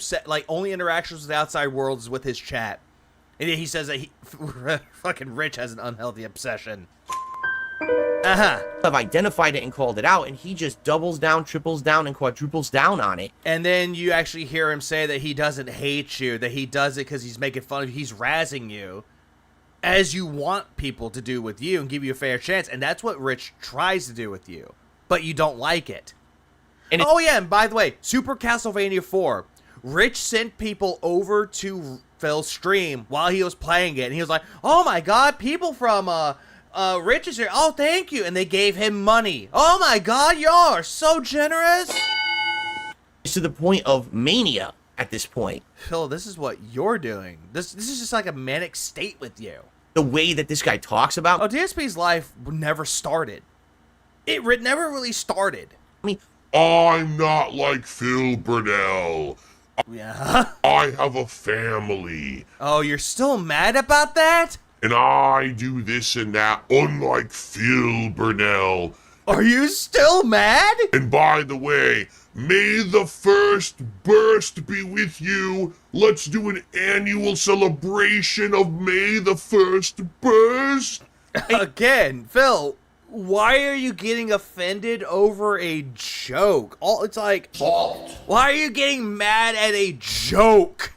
only interactions with the outside world is with his chat. And he says that fucking Rich has an unhealthy obsession. I've identified it and called it out, and he just doubles down, triples down, and quadruples down on it. And then you actually hear him say that he doesn't hate you, that he does it because he's making fun of you, he's razzing you, as you want people to do with you and give you a fair chance. And that's what Rich tries to do with you, but you don't like it. And oh yeah, and by the way, Super Castlevania 4, Rich sent people over to Phil's stream while he was playing it, and he was like, oh my god, people from Rich is here. Oh, thank you. And they gave him money. Oh my god, y'all are so generous. It's to the point of mania at this point. Phil, this is what you're doing. This is just like a manic state with you. The way that this guy talks about... Oh, DSP's life never started. It never really started. I mean... I'm not like Phil Burnell. Yeah? I have a family. Oh, you're still mad about that? And I do this and that, unlike Phil Burnell. Are you still mad? And by the way, may the first burst be with you. Let's do an annual celebration of May the First Burst. Again, Phil, why are you getting offended over a joke? It's like, why are you getting mad at a joke?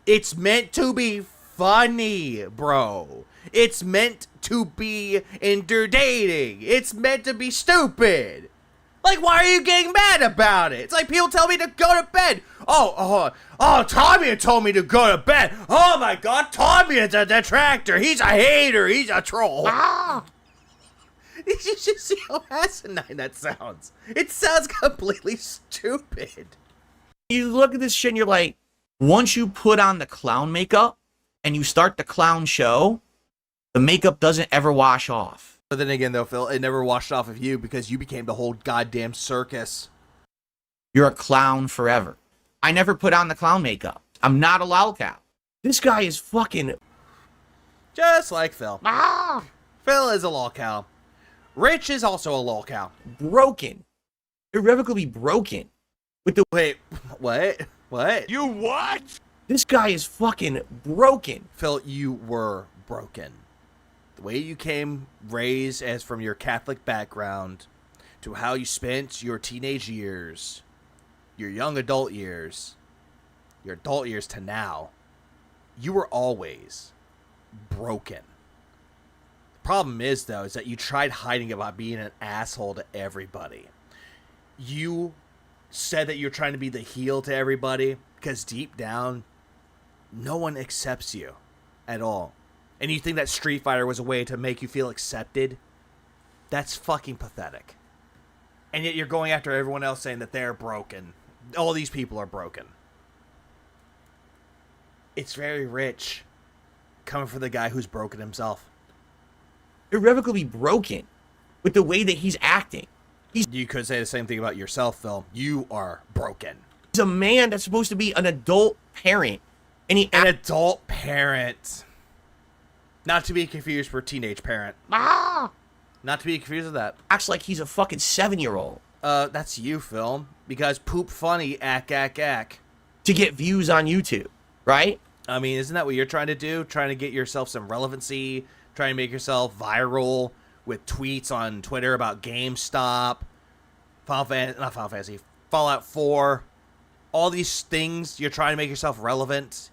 It's meant to be funny, bro. It's meant to be entertaining. It's meant to be stupid. Like, why are you getting mad about it? It's like people tell me to go to bed. Oh, Tommy told me to go to bed. Oh my God, Tommy is a detractor. He's a hater. He's a troll. You should see how asinine that sounds. It sounds completely stupid. You look at this shit and you're like, once you put on the clown makeup and you start the clown show, the makeup doesn't ever wash off. But then again, though, Phil, it never washed off of you because you became the whole goddamn circus. You're a clown forever. I never put on the clown makeup. I'm not a lolcow. This guy is fucking... Just like Phil. Phil is a lolcow. Rich is also a lolcow. broken. Irrevocably broken. With the... Wait, what? What? You what? This guy is fucking broken. Phil, you were broken. The way you came raised as from your Catholic background to how you spent your teenage years, your young adult years, your adult years to now, you were always broken. The problem is, though, is that you tried hiding it by being an asshole to everybody. You said that you're trying to be the heel to everybody because deep down, no one accepts you at all. And you think that Street Fighter was a way to make you feel accepted? That's fucking pathetic. And yet you're going after everyone else saying that they're broken. All these people are broken. It's very rich coming from the guy who's broken himself. Irrevocably broken. With the way that he's acting. You could say the same thing about yourself, Phil. You are broken. He's a man that's supposed to be an adult parent. And he... An adult parent. Not to be confused for teenage parent. Not to be confused with that. acts like he's a fucking 7-year-old. That's you, Phil. Because poop funny, ack. To get views on YouTube, right? I mean, isn't that what you're trying to do? Trying to get yourself some relevancy, trying to make yourself viral with tweets on Twitter about GameStop, Fallout 4, all these things. You're trying to make yourself relevant,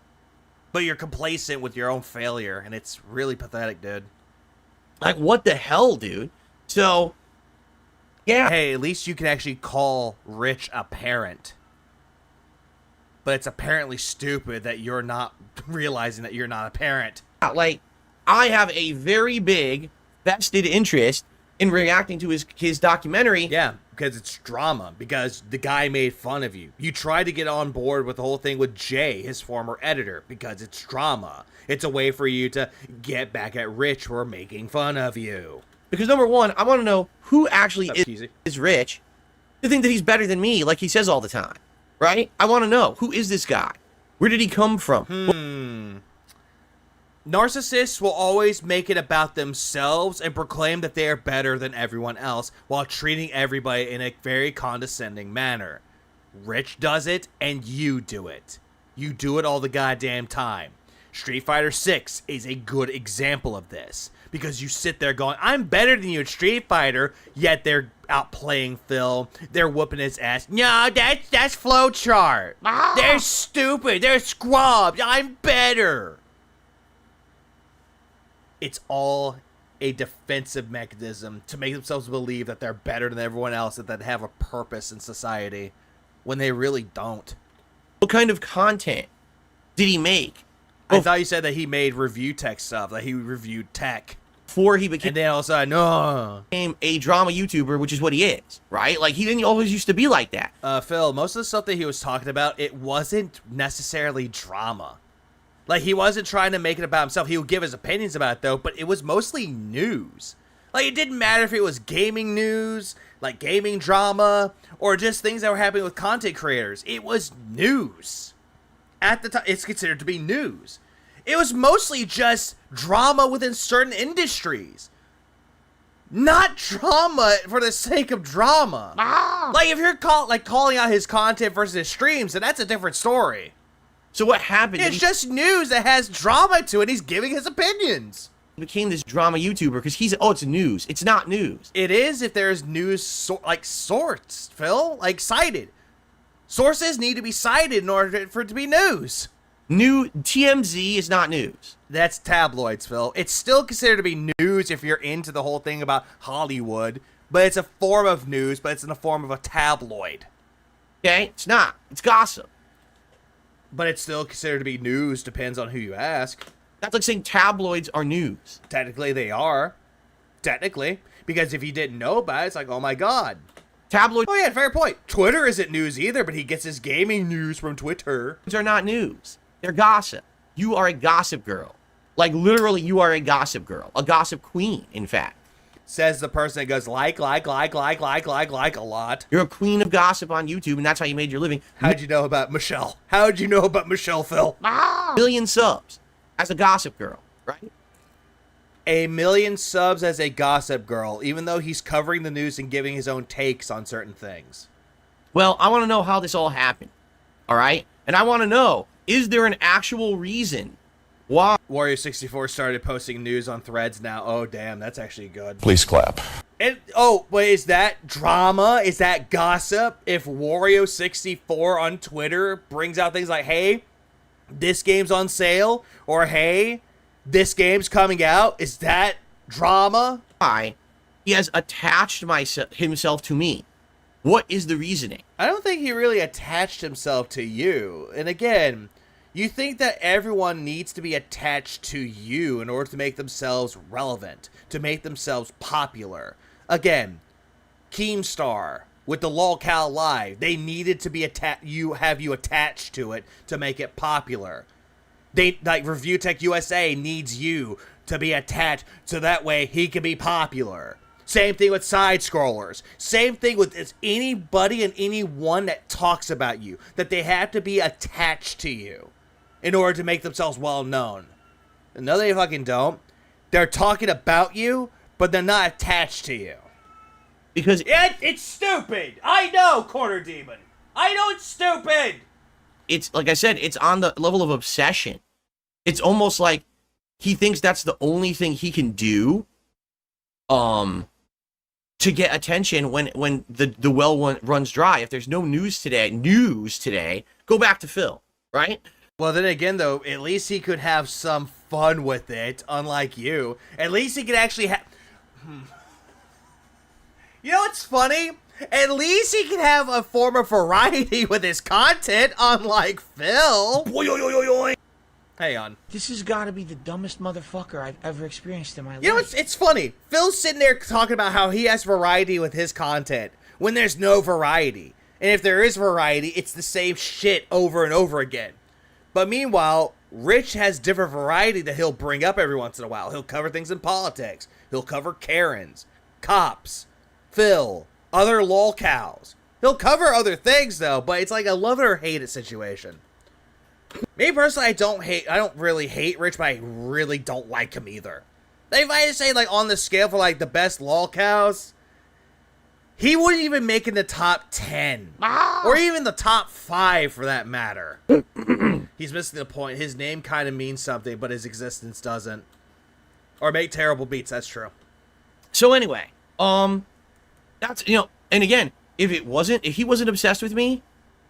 but you're complacent with your own failure, and it's really pathetic, dude. Like, what the hell, dude? So, yeah. Hey, at least you can actually call Rich a parent. But it's apparently stupid that you're not realizing that you're not a parent. Like, I have a very big vested interest in reacting to his documentary. Yeah, because it's drama. Because the guy made fun of you. You tried to get on board with the whole thing with Jay, his former editor, because it's drama. It's a way for you to get back at Rich for making fun of you. Because number one, I want to know who actually is Rich to think that he's better than me, like he says all the time. Right? I want to know, who is this guy? Where did he come from? Narcissists will always make it about themselves and proclaim that they are better than everyone else while treating everybody in a very condescending manner. Rich does it, and you do it. You do it all the goddamn time. Street Fighter 6 is a good example of this. Because you sit there going, I'm better than you at Street Fighter, yet they're outplaying Phil. They're whooping his ass. No, that's Flowchart. They're stupid. They're squabs. I'm better. It's all a defensive mechanism to make themselves believe that they're better than everyone else, that they have a purpose in society, when they really don't. What kind of content did he make? I thought you said that he made review tech stuff, that he reviewed tech. Before he became... And then all of a sudden, no. Became a drama YouTuber, which is what he is, right? Like, he didn't always used to be like that. Phil, most of the stuff that he was talking about, it wasn't necessarily drama. Like, he wasn't trying to make it about himself. He would give his opinions about it, though, but it was mostly news. Like, it didn't matter if it was gaming news, like gaming drama, or just things that were happening with content creators. It was news. At the time, it's considered to be news. It was mostly just drama within certain industries. Not drama for the sake of drama. Like, if you're calling out his content versus his streams, then that's a different story. So what happened? It's just news that has drama to it. He's giving his opinions. He became this drama YouTuber because he said, oh, it's news. It's not news. It is if there's news, sorts, Phil. Like, cited. Sources need to be cited in order for it to be news. New TMZ is not news. That's tabloids, Phil. It's still considered to be news if you're into the whole thing about Hollywood, but it's a form of news, but it's in the form of a tabloid. Okay? It's not. It's gossip. But it's still considered to be news, depends on who you ask. That's like saying tabloids are news. Technically, they are. Technically. Because if you didn't know about it, it's like, oh my god. Tabloids Oh yeah, fair point. Twitter isn't news either, but he gets his gaming news from Twitter. are not news. They're gossip. You are a gossip girl. Like, literally, you are a gossip girl. A gossip queen, in fact. Says the person that goes like a lot. You're a queen of gossip on YouTube, and that's how you made your living. How'd you know about Michelle? How'd you know about Michelle, Phil? Million subs as a gossip girl, right? 1 million subs as a gossip girl, even though he's covering the news and giving his own takes on certain things. Well, I want to know how this all happened, all right? And I want to know, is there an actual reason why Warrior64 started posting news on Threads now. Oh, damn, that's actually good. Please clap. And, oh, wait, is that drama? Is that gossip? If Wario64 on Twitter brings out things like, hey, this game's on sale, or hey, this game's coming out, is that drama? he has attached himself to me? What is the reasoning? I don't think he really attached himself to you. And again, you think that everyone needs to be attached to you in order to make themselves relevant, to make themselves popular. Again, Keemstar with the lolcow live, they needed to be have you attached to it to make it popular. They like Review Tech USA needs you to be attached so that way he can be popular. Same thing with side scrollers. Same thing with anybody and anyone that talks about you, that they have to be attached to you in order to make themselves well known. No, they fucking don't. They're talking about you, but they're not attached to you. Because it's stupid. I know, Corner Demon. I know it's stupid. it's, like I said, it's on the level of obsession. It's almost like he thinks that's the only thing he can do to get attention when the well runs dry. If there's no news today, go back to Phil, right? Well, then again, though, at least he could have some fun with it, unlike you. At least he could actually have... You know what's funny? At least he can have a form of variety with his content, unlike Phil. Hang on. This has got to be the dumbest motherfucker I've ever experienced in my life. You know, it's funny. Phil's sitting there talking about how he has variety with his content when there's no variety. And if there is variety, it's the same shit over and over again. But meanwhile, Rich has different variety that he'll bring up every once in a while. He'll cover things in politics. He'll cover Karens, cops, Phil, other lolcows. He'll cover other things, though, but it's like a love it or hate it situation. Me personally, I don't really hate Rich, but I really don't like him either. If I had to say, like, on the scale for, like, the best lolcows, he wouldn't even make in the top 10. Or even the top 5, for that matter. He's missing the point. His name kind of means something, but his existence doesn't. Or make terrible beats, that's true. So anyway, that's, you know, and again, if he wasn't obsessed with me,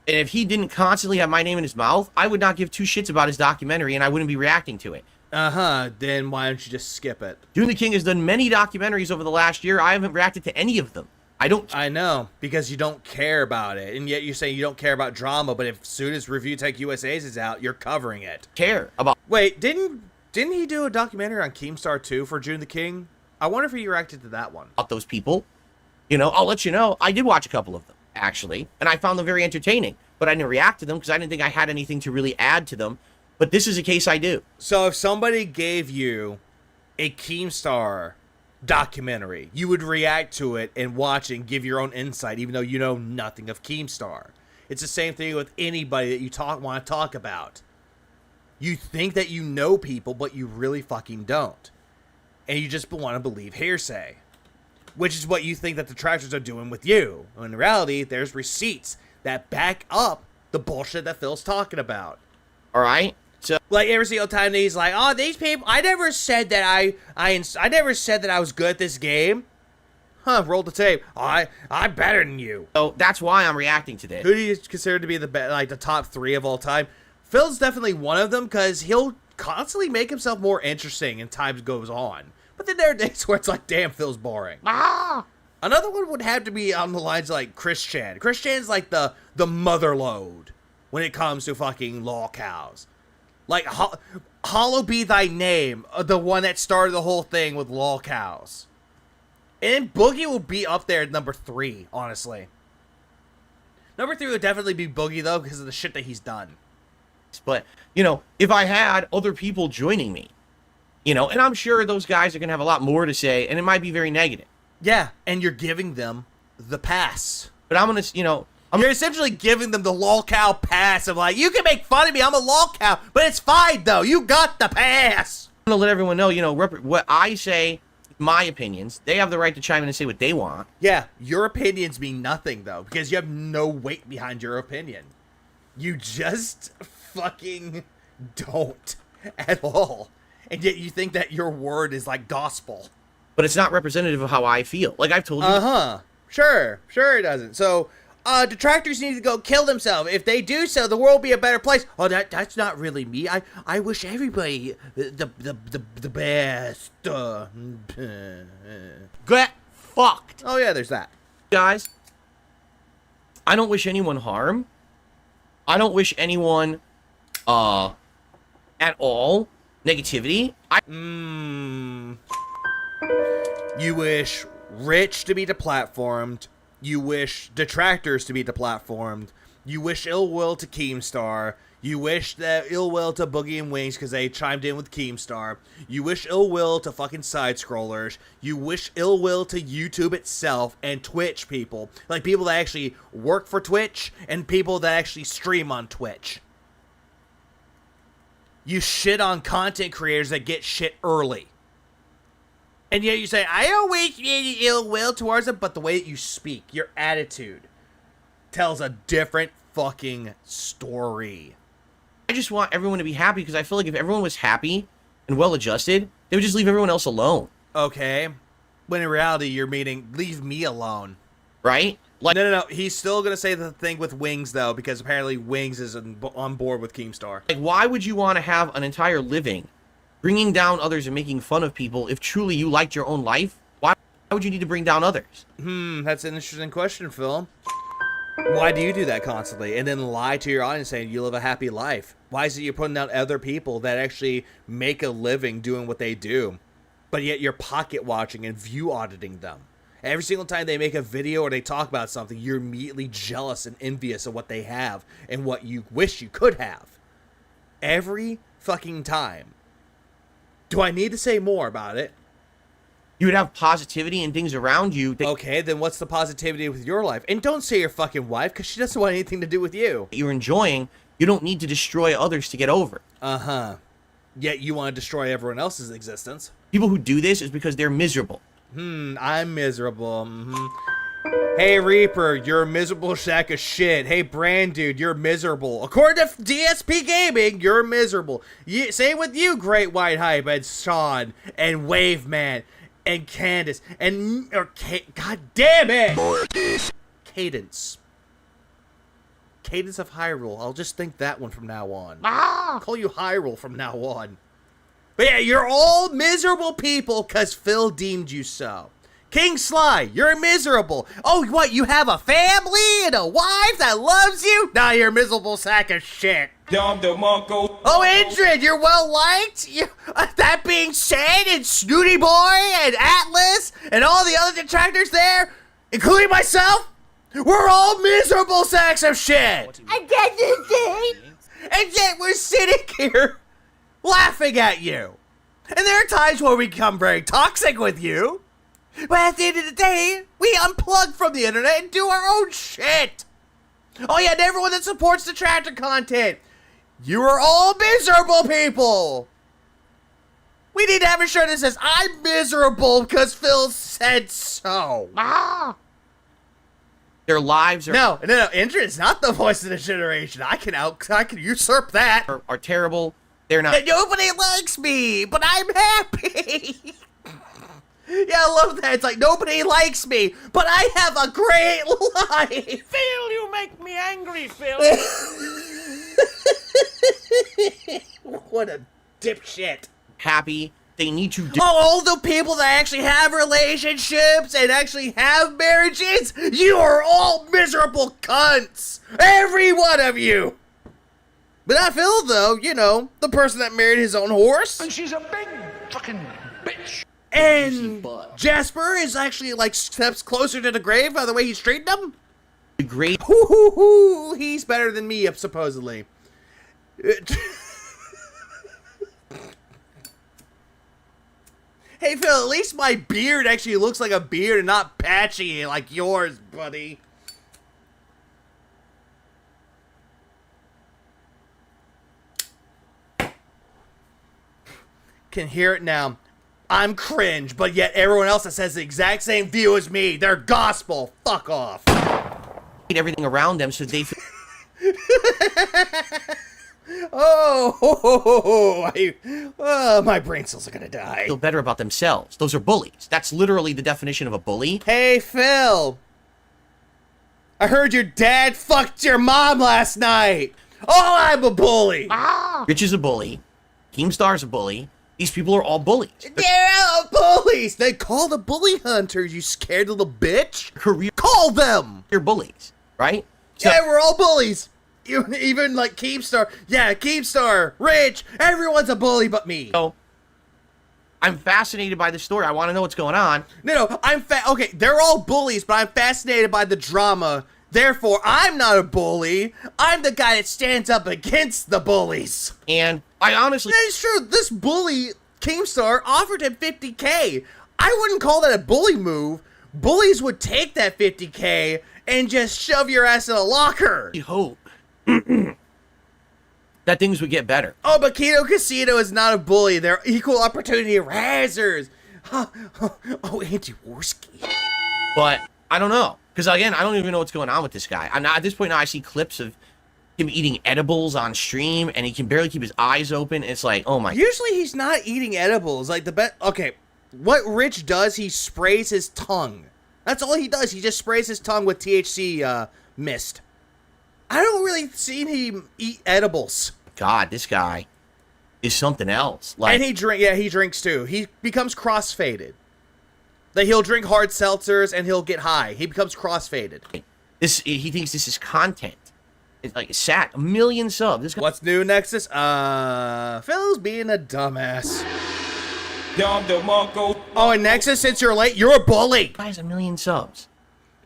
and if he didn't constantly have my name in his mouth, I would not give two shits about his documentary, and I wouldn't be reacting to it. Then why don't you just skip it? Dune the King has done many documentaries over the last year. I haven't reacted to any of them. I know, because you don't care about it, and yet you say you don't care about drama, but as soon as Review Tech USA's is out, you're covering it. Care about... Wait, didn't he do a documentary on Keemstar 2 for June the King? I wonder if he reacted to that one. About those people. You know, I'll let you know, I did watch a couple of them, actually, and I found them very entertaining, but I didn't react to them because I didn't think I had anything to really add to them, but this is a case I do. So if somebody gave you a Keemstar documentary, you would react to it and watch it and give your own insight, even though you know nothing of Keemstar. It's the same thing with anybody that you want to talk about. You think that you know people, but you really fucking don't. And you just want to believe hearsay. Which is what you think that the Detractors are doing with you. When in reality, there's receipts that back up the bullshit that Phil's talking about. Alright? So, like every single time that he's like, oh, these people, I never said that I never said that I was good at this game. Roll the tape. I'm better than you. So that's why I'm reacting to this. Who do you consider to be the top 3 of all time? Phil's definitely one of them because he'll constantly make himself more interesting as time goes on. But then there are days where it's like, damn, Phil's boring. Another one would have to be on the lines like Chris Chan. Chris Chan's like the mother lode when it comes to fucking lol cows. Like, hollow be thy name, the one that started the whole thing with lol cows. And Boogie will be up there at number 3, honestly. Number 3 would definitely be Boogie, though, because of the shit that he's done. But, you know, if I had other people joining me, you know, and I'm sure those guys are going to have a lot more to say, and it might be very negative. Yeah, and you're giving them the pass. But I'm going to, you know... You're essentially giving them the lol cow pass of like, you can make fun of me, I'm a lol cow, but it's fine, though. You got the pass. I'm going to let everyone know, you know, what I say, my opinions, they have the right to chime in and say what they want. Yeah, your opinions mean nothing, though, because you have no weight behind your opinion. You just fucking don't at all. And yet you think that your word is like gospel. But it's not representative of how I feel. Like I've told you. Uh-huh. Sure it doesn't. So, detractors need to go kill themselves. If they do so, the world will be a better place. Oh, that's not really me. I wish everybody the best. Get fucked. Oh, yeah, there's that. Guys, I don't wish anyone harm. I don't wish anyone, at all negativity. You wish Rich to be deplatformed. You wish detractors to be deplatformed. You wish ill will to Keemstar. You wish that ill will to Boogie and Wings because they chimed in with Keemstar. You wish ill will to fucking side scrollers. You wish ill will to YouTube itself and Twitch people. Like people that actually work for Twitch and people that actually stream on Twitch. You shit on content creators that get shit early. And yet you say, I don't wish any ill will towards them, but the way that you speak, your attitude, tells a different fucking story. I just want everyone to be happy because I feel like if everyone was happy and well-adjusted, they would just leave everyone else alone. Okay. When in reality, you're meaning, leave me alone. Right? Like, No. He's still going to say the thing with Wings, though, because apparently Wings is on board with Keemstar. Like, why would you want to have an entire living bringing down others and making fun of people if truly you liked your own life? Why would you need to bring down others? That's an interesting question, Phil. Why do you do that constantly and then lie to your audience saying you live a happy life? Why is it you're putting down other people that actually make a living doing what they do, but yet you're pocket watching and view auditing them? Every single time they make a video or they talk about something, you're immediately jealous and envious of what they have and what you wish you could have. Every fucking time. Do I need to say more about it? You would have positivity and things around you. Okay, then what's the positivity with your life? And don't say your fucking wife, because she doesn't want anything to do with you. You're enjoying. You don't need to destroy others to get over. Uh-huh. Yet you want to destroy everyone else's existence. People who do this is because they're miserable. I'm miserable. Hey, Reaper, you're a miserable sack of shit. Hey, Brand Dude, you're miserable. According to DSP Gaming, you're miserable. Same with you, Great White Hype, and Sean, and Wave Man, and Candace, and... God damn it! Cadence. Cadence of Hyrule. I'll just think that one from now on. I'll call you Hyrule from now on. But yeah, you're all miserable people because Phil deemed you so. King Sly, you're miserable. Oh, what, you have a family and a wife that loves you? Nah, you're a miserable sack of shit. Oh, Indrid, you're well liked. That being said, and Snooty Boy and Atlas and all the other detractors there, including myself, we're all miserable sacks of shit. And yet we're sitting here laughing at you. And there are times where we become very toxic with you. But at the end of the day, we unplug from the internet and do our own shit. Oh yeah, and everyone that supports Detractor content, you are all miserable people. We need to have a shirt that says, I'm miserable because Phil said so. Their lives are... No, Indra is not the voice of the generation. I can usurp that. Are terrible. They're not... Nobody likes me, but I'm happy. Yeah, I love that. It's like, nobody likes me, but I have a great life. Phil, you make me angry, Phil. What a dipshit. Happy they need to do. Oh, all the people that actually have relationships and actually have marriages, you are all miserable cunts. Every one of you. But not Phil, though. You know, the person that married his own horse. And she's a big fucking bitch. And Jasper is actually like steps closer to the grave by the way he straightened him. Great. He's better than me, supposedly. Hey, Phil, at least my beard actually looks like a beard and not patchy like yours, buddy. Can hear it now. I'm cringe, but yet everyone else that says the exact same view as me, they're gospel. Fuck off. Everything around them so they feel my brain cells are gonna die. better about themselves. Those are bullies. That's literally the definition of a bully. Hey, Phil. I heard your dad fucked your mom last night. Oh, I'm a bully. Rich is a bully. Keemstar's a bully. These people are all bullies. They're all bullies. They call the bully hunters, you scared little bitch. Career Call them. You're bullies, right? So, Yeah, we're all bullies. Even like Keemstar. Yeah, Keemstar, Rich, everyone's a bully but me. so I'm fascinated by the story. I want to know what's going on. No, okay, they're all bullies, but I'm fascinated by the drama. Therefore, I'm not a bully. I'm the guy that stands up against the bullies. And I honestly, That is true. This bully, Keemstar, offered him 50K. I wouldn't call that a bully move. Bullies would take that 50K and just shove your ass in a locker. hope that things would get better. Oh, but Kino Casino is not a bully. They're equal opportunity harassers. Oh, anti-Warski. But I don't know. Because again, I don't even know what's going on with this guy. At this point now, I see clips of him eating edibles on stream, and he can barely keep his eyes open. It's like, oh my. Usually he's not eating edibles. Like okay, what Rich does, he sprays his tongue. That's all he does. He just sprays his tongue with THC mist. I don't really see him eat edibles. God, this guy is something else. Like, And he drinks too. He becomes crossfaded. That he'll drink hard seltzers and he'll get high. He becomes crossfaded. he thinks this is content. It's like sad. 1 million subs. This guy, What's new, Nexus? Phil's being a dumbass. Oh, and Nexus, since you're late, you're a bully. guy has 1 million subs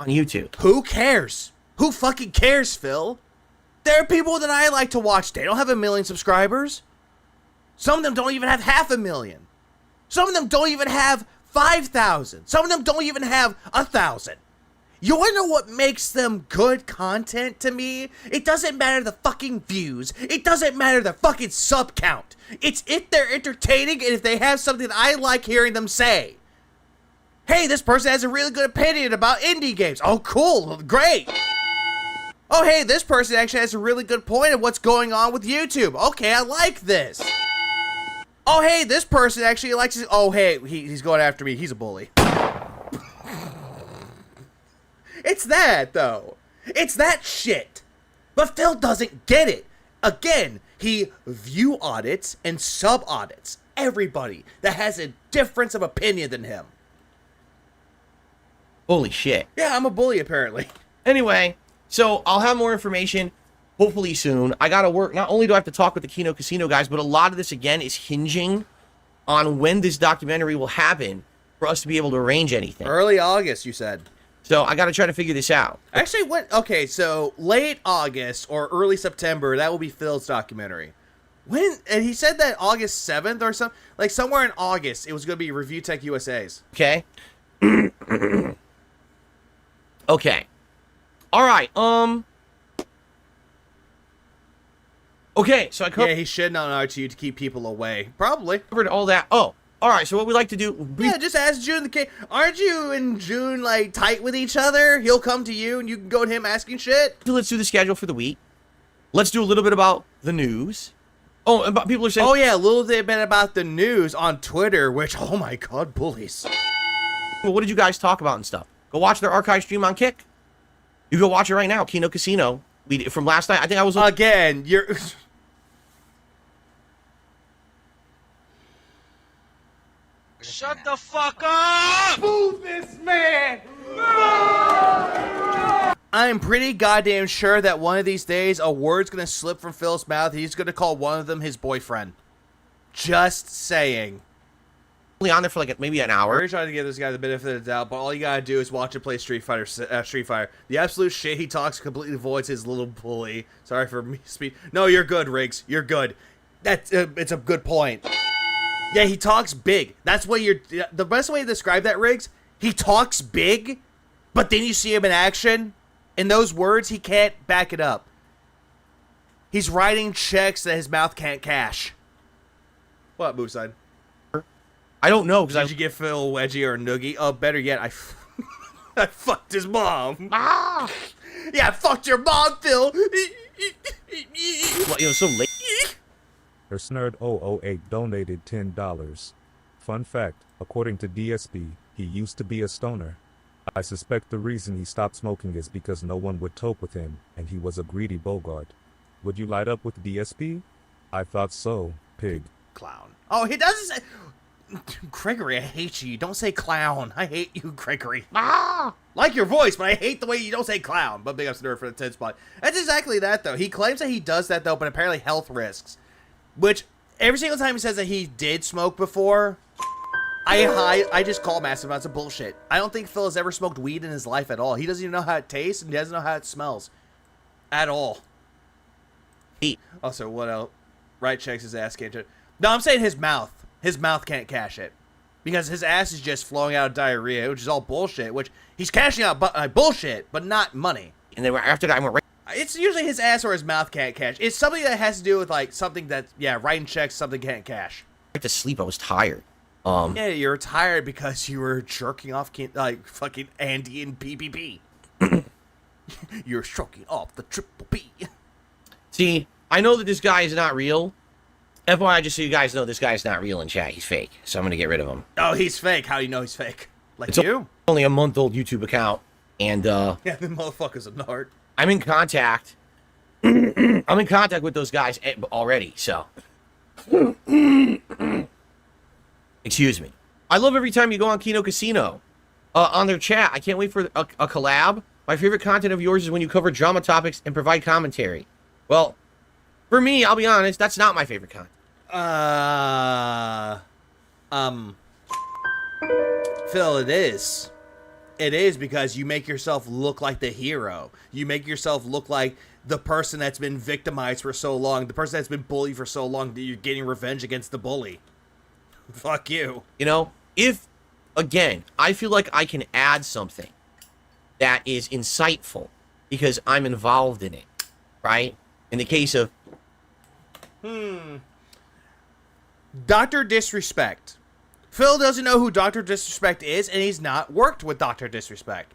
on YouTube. Who cares? Who fucking cares, Phil? There are people that I like to watch. They don't have 1 million subscribers. Some of them don't even have 500,000. Some of them don't even have 5,000. Some of them don't even have 1,000. You wanna know what makes them good content to me? It doesn't matter the fucking views. It doesn't matter the fucking sub count. It's if they're entertaining and if they have something that I like hearing them say. Hey, this person has a really good opinion about indie games. Oh, cool. Great. Oh, hey, this person actually has a really good point of what's going on with YouTube. Okay, I like this. Oh, hey, this person actually likes his... Oh, hey, he's going after me. He's a bully. It's that, though. It's that shit. But Phil doesn't get it. Again, he view audits and sub audits everybody that has a difference of opinion than him. Holy shit. Yeah, I'm a bully, apparently. Anyway, so I'll have more information hopefully soon. I gotta work. Not only do I have to talk with the Kino Casino guys, but a lot of this, again, is hinging on when this documentary will happen for us to be able to arrange anything. Early August, you said. So I gotta try to figure this out. Actually, okay, so late August or early September, that will be Phil's documentary. When, and he said that August 7th or something, like somewhere in August, it was going to be Review Tech USA's. Okay. Okay. All right. Okay, so I Yeah, he's shitting on R2 to keep people away. Probably. covered all that. Oh, all right. So what we like to do? Yeah, just ask June the King. Aren't you and June like tight with each other? He'll come to you and you can go to him asking shit. Let's do the schedule for the week. Let's do a little bit about the news. Oh, and people are saying. Oh yeah, a little bit about the news on Twitter, which, oh my god, bullies. Well, what did you guys talk about and stuff? Go watch their archive stream on Kick. You go watch it right now. Kino Casino. From last night. I think I was again. You're. Shut the fuck up! Move this man! I'm pretty goddamn sure that one of these days a word's gonna slip from Phil's mouth. He's gonna call one of them his boyfriend. Just saying. Only on there for like maybe an hour. We're trying to give this guy the benefit of the doubt, but all you gotta do is watch him play Street Fighter. The absolute shit he talks completely avoids his little bully. Sorry for me speak. No, you're good, Riggs. You're good. That's it's a good point. Yeah, he talks big. That's what you're. The best way to describe that, Riggs. He talks big, but then you see him in action, and those words he can't back it up. He's writing checks that his mouth can't cash. What, Mooside? I don't know because Did you give Phil a wedgie or a noogie? Oh, better yet, I fucked his mom. Ah! Yeah, I fucked your mom, Phil. Well, so late. Snerd008 donated $10. Fun fact, according to DSP, he used to be a stoner. I suspect the reason he stopped smoking is because no one would toke with him, and he was a greedy Bogart. Would you light up with DSP? I thought so, pig. Clown. Oh, he doesn't say... Gregory, I hate you. Don't say clown. I hate you, Gregory. Ah! Like your voice, but I hate the way you don't say clown. But big ups to Nerd for the 10 spot. That's exactly that, though. He claims that he does that, though, but apparently health risks. Which, every single time he says that he did smoke before, I just call massive amounts of bullshit. I don't think Phil has ever smoked weed in his life at all. He doesn't even know how it tastes, and he doesn't know how it smells. At all. Also, what else? Right checks his ass can't... No, I'm saying his mouth. His mouth can't cash it. Because his ass is just flowing out of diarrhea, which is all bullshit, which he's cashing out bullshit, but not money. And then after that, I went right. It's usually his ass or his mouth can't cash. It's something that has to do with, like, something that, yeah, writing checks, something can't cash. To sleep. I was tired. Yeah, you're tired because you were jerking off, like, fucking Andy and PPP. You're stroking off the triple P. See, I know that this guy is not real. FYI, just so you guys know, this guy's not real in chat. He's fake, so I'm gonna get rid of him. Oh, he's fake. How do you know he's fake? Like It's you? only a month-old YouTube account, and Yeah, the motherfucker's a nerd. I'm in contact. I'm in contact with those guys already, so. Excuse me. I love every time you go on Kino Casino. On their chat, I can't wait for a collab. My favorite content of yours is when you cover drama topics and provide commentary. Well, for me, I'll be honest, that's not my favorite content. Phil, it is. It is because you make yourself look like the hero. You make yourself look like the person that's been victimized for so long, the person that's been bullied for so long that you're getting revenge against the bully. Fuck you. You know, if, again, I feel like I can add something that is insightful because I'm involved in it, right? In the case of... Dr. Disrespect. Phil doesn't know who Dr. Disrespect is, and he's not worked with Dr. Disrespect.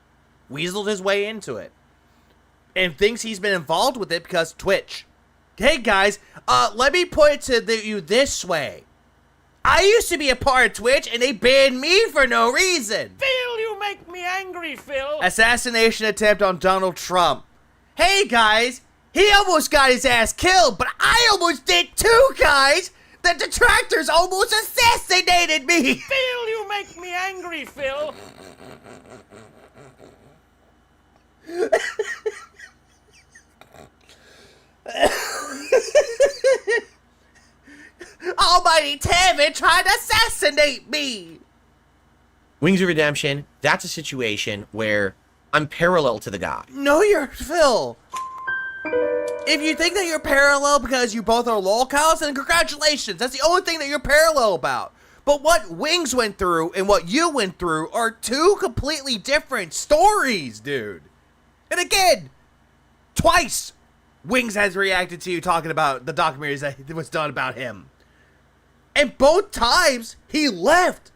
Weaseled his way into it. And thinks he's been involved with it because Twitch. Hey guys, let me put it to you this way. I used to be a part of Twitch, and they banned me for no reason. Phil, you make me angry, Phil. Assassination attempt on Donald Trump. Hey guys, he almost got his ass killed, but I almost did too, guys. The detractors almost assassinated me. Phil, you make me angry, Phil. Almighty Tammany tried to assassinate me. Wings of Redemption, that's a situation where I'm parallel to the guy. No, you're Phil. If you think that you're parallel because you both are lolcows, then congratulations. That's the only thing that you're parallel about. But what Wings went through and what you went through are two completely different stories, dude. And again, twice Wings has reacted to you talking about the documentaries that was done about him. And both times, he left.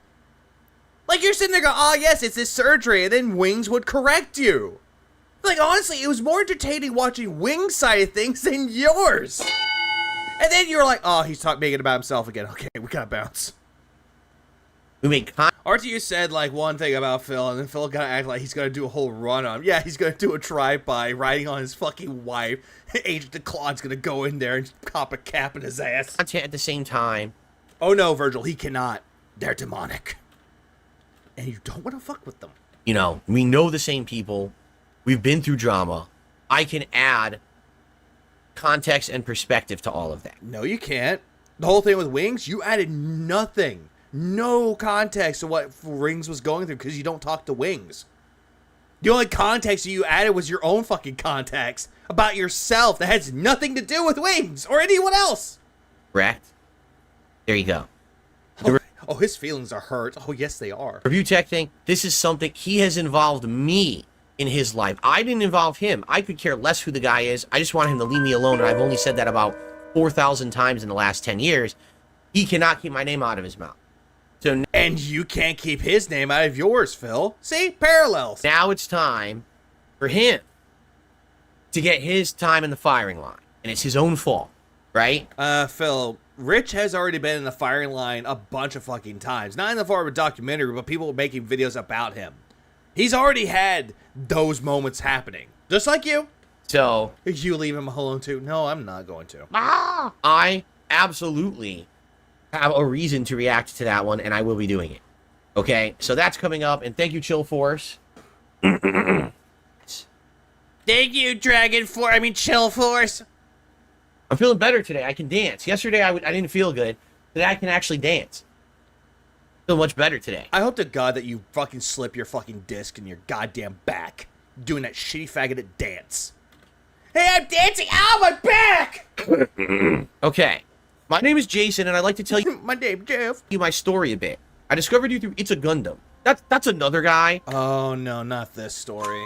Like, you're sitting there going, oh, yes, it's this surgery. And then Wings would correct you. Like, honestly, it was more entertaining watching Wings' side of things than yours. And then you're like, oh, he's making it about himself again. Okay, we gotta bounce. We made RTU said, like, one thing about Phil, and then Phil gotta act like he's gonna do a whole run on him. Yeah, he's gonna do a drive-by, riding on his fucking wife. Agent DeClaude's gonna go in there and cop a cap in his ass. content at the same time. Oh, no, Virgil, he cannot. they're demonic. And you don't want to fuck with them. You know, we know the same people. We've been through drama. I can add context and perspective to all of that. No, you can't. The whole thing with Wings, you added nothing. No context to what Rings was going through because you don't talk to Wings. The only context you added was your own fucking context about yourself that has nothing to do with Wings or anyone else. Correct? There you go. Oh, his feelings are hurt. Oh, yes, they are. Review tech thing, this is something, he has involved me in his life. I didn't involve him. I could care less who the guy is. I just want him to leave me alone, and I've only said that about 4,000 times in the last 10 years. He cannot keep my name out of his mouth. So and you can't keep his name out of yours, Phil. See? Parallels. Now it's time for him to get his time in the firing line. And it's his own fault, right? Phil, Rich has already been in the firing line a bunch of fucking times. Not in the form of a documentary, but people making videos about him. He's already had those moments happening. Just like you. So you leave him alone too? No, I'm not going to. I absolutely have a reason to react to that one, and I will be doing it. Okay, so that's coming up, and thank you, Chill Force. Thank you, Chill Force. I'm feeling better today. I can dance. Yesterday, I didn't feel good. Today, I can actually dance. Feel much better today. I hope to God that you fucking slip your fucking disc in your goddamn back doing that shitty faggot dance. Hey, I'm dancing. Ow, my back! Okay. My name is Jason, and I'd like to tell you my name, Jeff. My story a bit. I discovered you through It's a Gundam. That's another guy. Oh, no, not this story.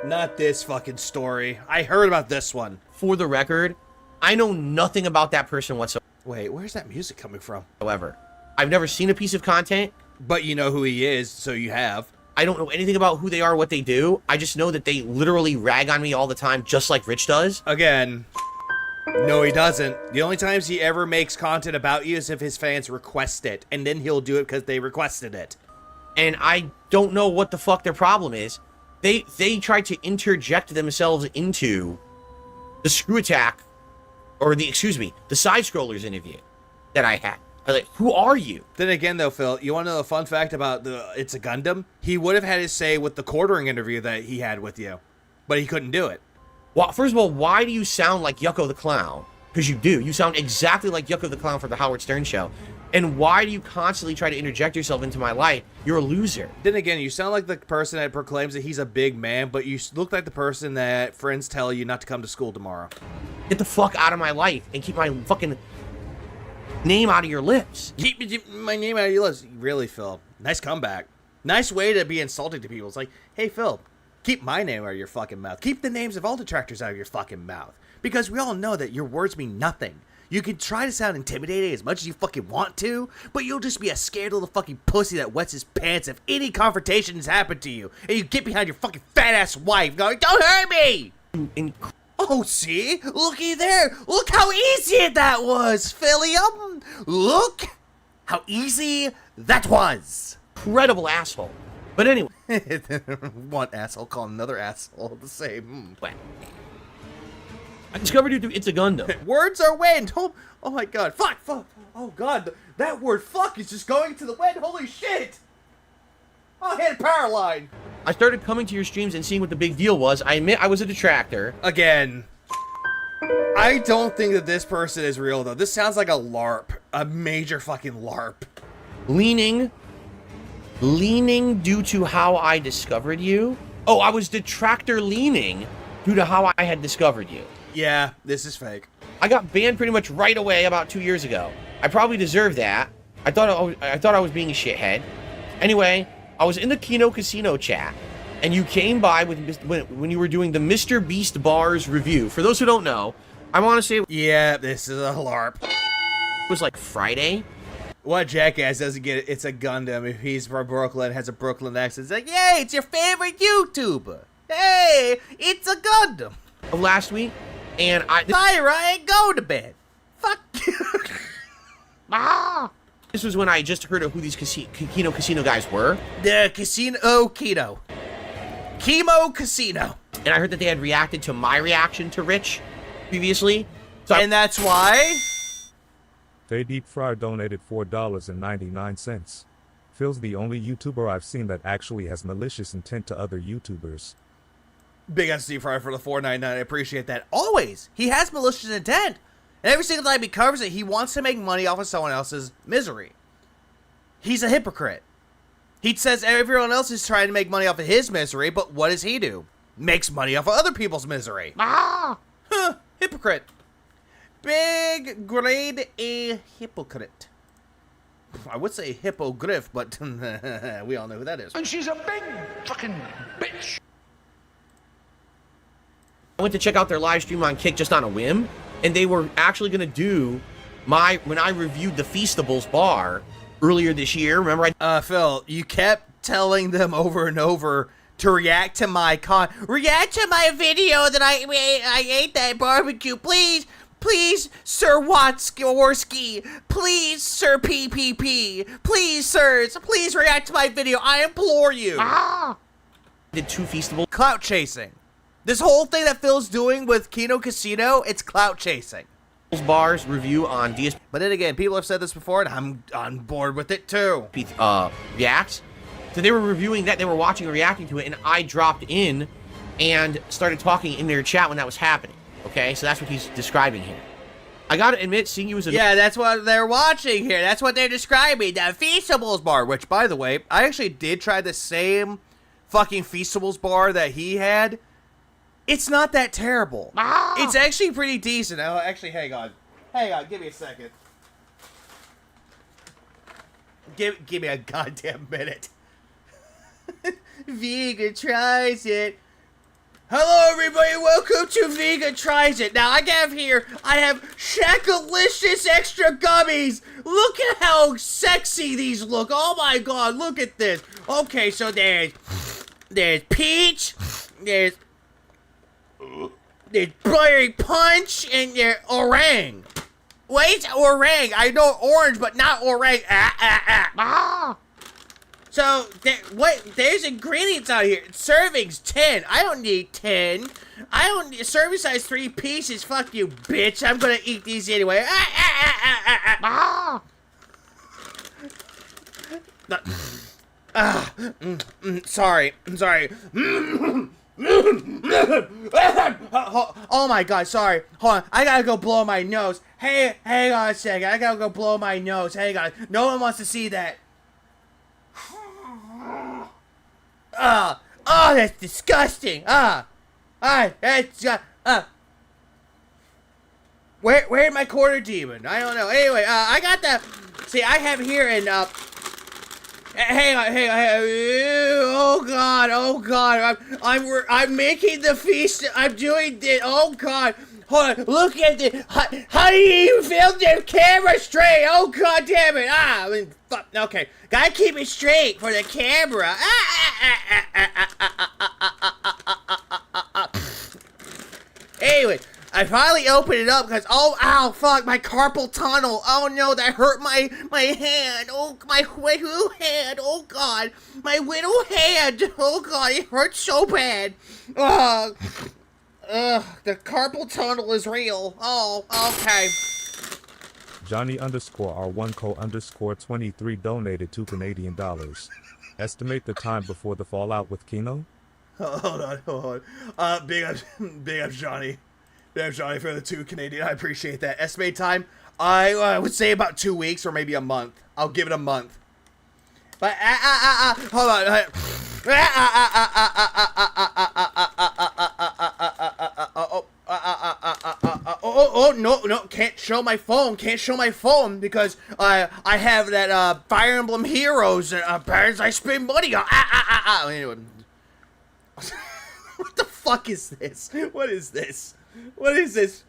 Not this fucking story. I heard about this one. For the record, I know nothing about that person whatsoever. Wait, where's that music coming from? However, I've never seen a piece of content. But you know who he is, so you have. I don't know anything about who they are, what they do. I just know that they literally rag on me all the time, just like Rich does. Again, no, he doesn't. The only times he ever makes content about you is if his fans request it, and then he'll do it because they requested it. And I don't know what the fuck their problem is. They try to interject themselves into the Screw Attack, or the Side Scrollers interview that I had. I'm like, who are you? Then again, though, Phil, you want to know a fun fact about It's a Gundam? He would have had his say with the quartering interview that he had with you, but he couldn't do it. Well, first of all, why do you sound like Yucko the Clown? Because you do. You sound exactly like Yucko the Clown for the Howard Stern Show. And why do you constantly try to interject yourself into my life? You're a loser. Then again, you sound like the person that proclaims that he's a big man, but you look like the person that friends tell you not to come to school tomorrow. Get the fuck out of my life and keep my fucking name out of your lips. Keep my name out of your lips. Really, Phil. Nice comeback. Nice way to be insulting to people. It's like, hey, Phil, keep my name out of your fucking mouth. Keep the names of all detractors out of your fucking mouth. Because we all know that your words mean nothing. You can try to sound intimidating as much as you fucking want to, but you'll just be a scared little fucking pussy that wets his pants if any confrontation has happened to you. And you get behind your fucking fat ass wife going, don't hurt me! Oh, see? Looky there. Look how easy that was, Philium. Look how easy that was. Incredible asshole. But anyway. One asshole calling another asshole the same. I discovered you through It's a Gundam. Words are wind. Oh my god. Fuck. Oh god. That word fuck is just going to the wind. Holy shit. I'll hit power line. I started coming to your streams and seeing what the big deal was. I admit I was a detractor. Again. I don't think that this person is real, though. This sounds like a LARP. A major fucking LARP. Leaning due to how I discovered you. Oh, I was detractor leaning due to how I had discovered you. Yeah, this is fake. I got banned pretty much right away about 2 years ago. I probably deserved that. I thought I was being a shithead. Anyway, I was in the Kino Casino chat, and you came by when you were doing the Mr. Beast Bars review. For those who don't know, I want to say... Yeah, this is a LARP. It was like Friday. What jackass doesn't get it? It's a Gundam. If he's from Brooklyn, has a Brooklyn accent, it's like, yay, it's your favorite YouTuber. Hey, it's a Gundam. Of last week, and Fire and go to bed. Fuck you. This was when I just heard of who these Kino Casino guys were. The Kino. Kimo Casino. And I heard that they had reacted to my reaction to Rich previously. So and that's why They Deep Fry donated $4.99. Phil's the only YouTuber I've seen that actually has malicious intent to other YouTubers. Big ass Deep Fry for the $4.99. I appreciate that. Always, he has malicious intent, and every single time he covers it, he wants to make money off of someone else's misery. He's a hypocrite. He says everyone else is trying to make money off of his misery, but what does he do? Makes money off of other people's misery. Huh, hypocrite. Big grade A hypocrite. I would say hippogriff, but we all know who that is. And she's a big fucking bitch. I went to check out their live stream on Kick just on a whim, and they were actually going to do when I reviewed the Feastables bar earlier this year. Remember Phil, you kept telling them over and over to react to my video that I ate that barbecue. Please, Sir Watski, please, Sir PPP, please, sirs, please react to my video. I implore you. did 2 Feastables. Clout chasing. This whole thing that Phil's doing with Kino Casino, it's clout chasing. Bars review on DSP. But then again, people have said this before, and I'm on board with it too. Reacts. So they were reviewing that, they were watching and reacting to it, and I dropped in and started talking in their chat when that was happening. Okay, so that's what he's describing here. I gotta admit, seeing you as a... Yeah, that's what they're watching here. That's what they're describing. The Feastables bar, which, by the way, I actually did try the same fucking Feastables bar that he had. It's not that terrible. It's actually pretty decent. Oh, actually, hang on. Give me a second. Give me a goddamn minute. Vega tries it. Hello, everybody. Welcome to Vega Tries It. Now, I have Shakalicious extra gummies. Look at how sexy these look. Oh, my God. Look at this. Okay, so there's peach. There's berry punch, and there's orang. Wait, orang. I know orange, but not orang. So, there's ingredients out here. Servings 10. I don't need 10. I don't need serving size 3 pieces. Fuck you, bitch. I'm gonna eat these anyway. Sorry. I'm sorry. Oh my God, sorry. Hold on. I gotta go blow my nose. Hey, hang on a second. I gotta go blow my nose. Hang on. No one wants to see that. Oh, that's disgusting. Where'd my quarter demon? I don't know. Anyway, I got the. See, I have here and hang on. Oh God. I'm making the feast. I'm doing this. Oh God. Hold on. Look at this. How do you even film the camera straight? Oh God damn it. Fuck. Okay. Gotta keep it straight for the camera. Anyway, I finally opened it up because, ow, fuck, my carpal tunnel. Oh no, that hurt my hand. Oh, my widow hand. Oh God, my widow hand. Oh God, it hurts so bad. The carpal tunnel is real. Oh, okay. Johnny_R1co_23 donated $2 Canadian. Estimate the time before the fallout with Kino? Hold on. Big up Johnny. Big up Johnny for the 2 Canadian. I appreciate that. Estimate time, I would say about 2 weeks or maybe a month. I'll give it a month. But hold on. No, can't show my phone because I have that Fire Emblem Heroes parents I spend money on. Anyway. What the fuck is this? What is this?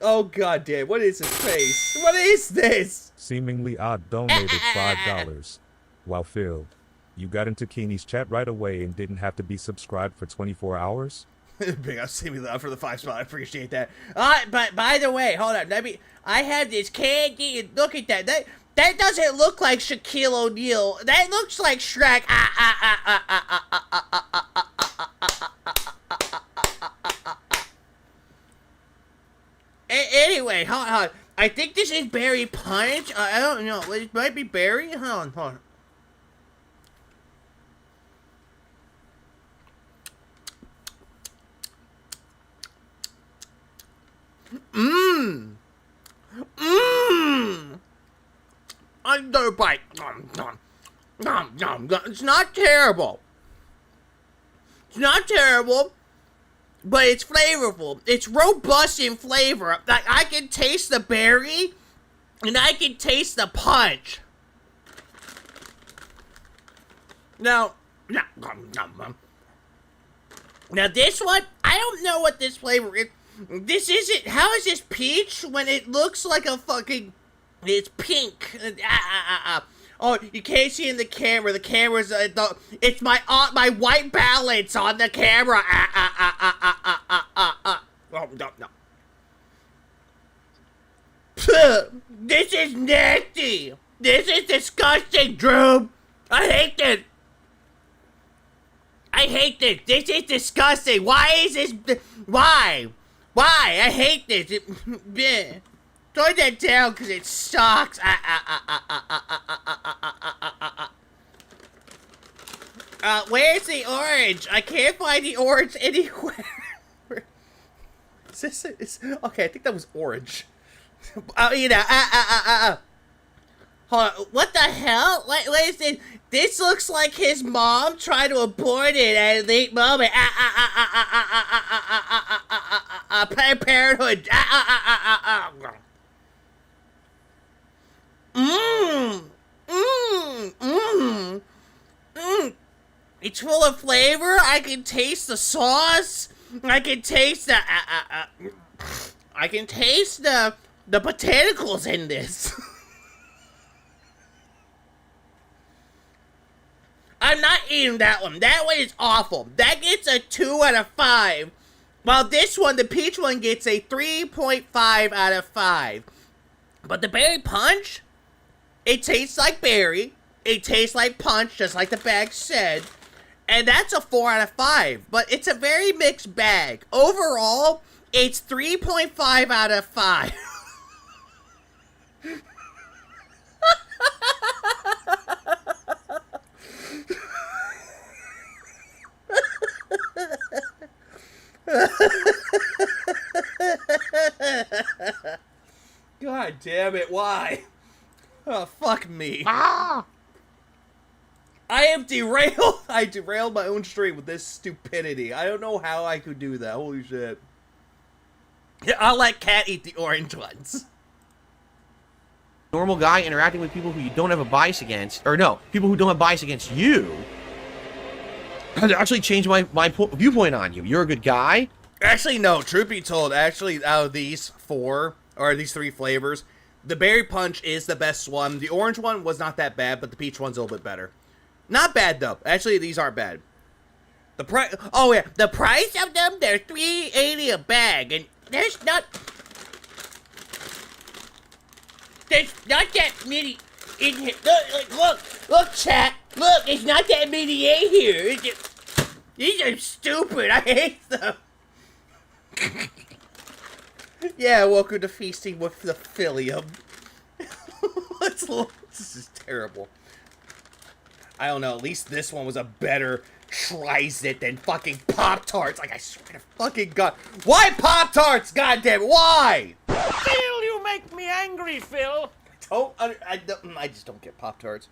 Oh God damn, what is this face? What is this? Seemingly Odd donated $5. Wow, Phil, you got into Keeney's chat right away and didn't have to be subscribed for 24 hours? Big up Seemingly Odd for the 5 spot. I appreciate that. But by the way, hold on. I have this candy and look at that. That doesn't look like Shaquille O'Neal. That looks like Shrek. Anyway, hold on. I think this is berry punch. I don't know. It might be berry. Hold on. Another bite. It's not terrible. It's not terrible, but it's flavorful. It's robust in flavor. Like, I can taste the berry, and I can taste the punch. Now this one, I don't know what this flavor is. This isn't. How is this peach when it looks like a fucking? It's pink. Oh, you can't see in the camera. The camera's it's my white balance on the camera. Oh no. This is nasty. This is disgusting, Drew. I hate this. This is disgusting. Why is this? Why? I hate this. Throw that down because it sucks. Where's the orange? I can't find the orange anywhere. Is this? Okay, I think that was orange. Hold on. What the hell? What is this? This looks like his mom tried to abort it at a late moment. Planned Parenthood. It's full of flavor. I can taste the sauce. I can taste the the botanicals in this. I'm not eating that one. That one is awful. That gets a 2 out of 5. While this one, the peach one, gets a 3.5 out of 5. But the berry punch, it tastes like berry. It tastes like punch, just like the bag said. And that's a 4 out of 5. But it's a very mixed bag. Overall, it's 3.5 out of 5. God damn it, why? Oh, fuck me. I am derailed. I derailed my own stream with this stupidity. I don't know how I could do that. Holy shit. Yeah, I'll let Cat eat the orange ones. Normal guy interacting with people who you don't have a bias against, or no, people who don't have bias against you, has actually changed my viewpoint on you. You're a good guy. Actually, no. Truth be told, actually, out of these 4, or these 3 flavors, the berry punch is the best one. The orange one was not that bad, but the peach one's a little bit better. Not bad, though. Actually, these aren't bad. The price... Oh, yeah. The price of them, they're $3.80 a bag, and there's not... There's not that many in here. Look, chat. Look, there's not that many in here. These are stupid. I hate them. Yeah, welcome to Feasting with the Philium. This is terrible. I don't know, at least this one was a better tries-it than fucking Pop-Tarts. Like, I swear to fucking God. Why Pop-Tarts, goddamn it? Why? Phil, you make me angry, Phil. I just don't get Pop-Tarts.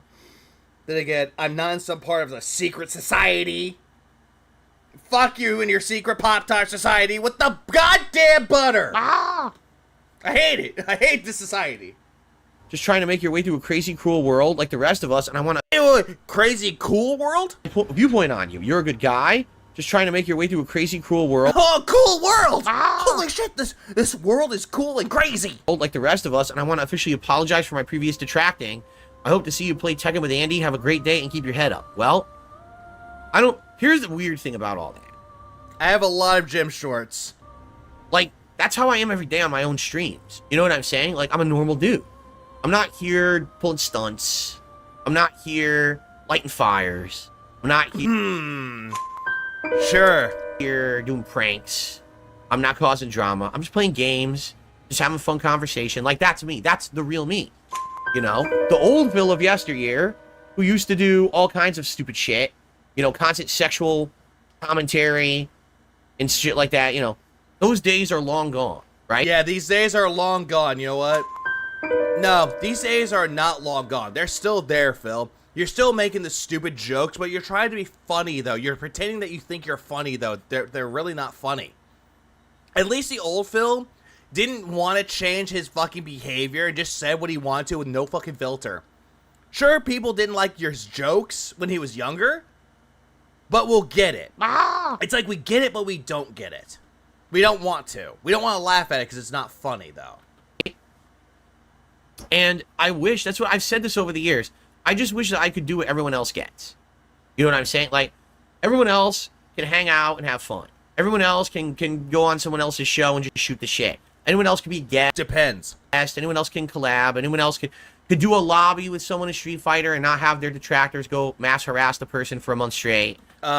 Then again, I'm not in some part of the secret society. Fuck you and your secret Pop-Tart society with the goddamn butter. I hate it. I hate this society. Just trying to make your way through a crazy, cruel world like the rest of us, and I want to... Crazy, cool world? Viewpoint on you. You're a good guy. Just trying to make your way through a crazy, cruel world. Oh, cool world! Holy shit, this world is cool and crazy. Like the rest of us, and I want to officially apologize for my previous detracting. I hope to see you play Tekken with Andy. Have a great day and keep your head up. Well, here's the weird thing about all that. I have a lot of gym shorts. Like, that's how I am every day on my own streams. You know what I'm saying? Like, I'm a normal dude. I'm not here pulling stunts. I'm not here lighting fires. I'm not here... Sure. Here doing pranks. I'm not causing drama. I'm just playing games, just having fun conversation. Like, that's me. That's the real me. You know, the old Phil of yesteryear, who used to do all kinds of stupid shit, you know, constant sexual commentary and shit like that, you know, those days are long gone, right? Yeah, these days are long gone. You know what? No, these days are not long gone. They're still there, Phil. You're still making the stupid jokes, but you're trying to be funny, though. You're pretending that you think you're funny, though. They're really not funny. At least the old Phil didn't want to change his fucking behavior and just said what he wanted to with no fucking filter. Sure, people didn't like your jokes when he was younger, but we'll get it. It's like we get it, but we don't get it. We don't want to. We don't want to laugh at it because it's not funny, though. And I wish, that's what I've said this over the years, I just wish that I could do what everyone else gets. You know what I'm saying? Like, everyone else can hang out and have fun. Everyone else can go on someone else's show and just shoot the shit. Anyone else can be guest. Depends. Anyone else can collab. Anyone else could do a lobby with someone in Street Fighter and not have their detractors go mass harass the person for a month straight. Phil,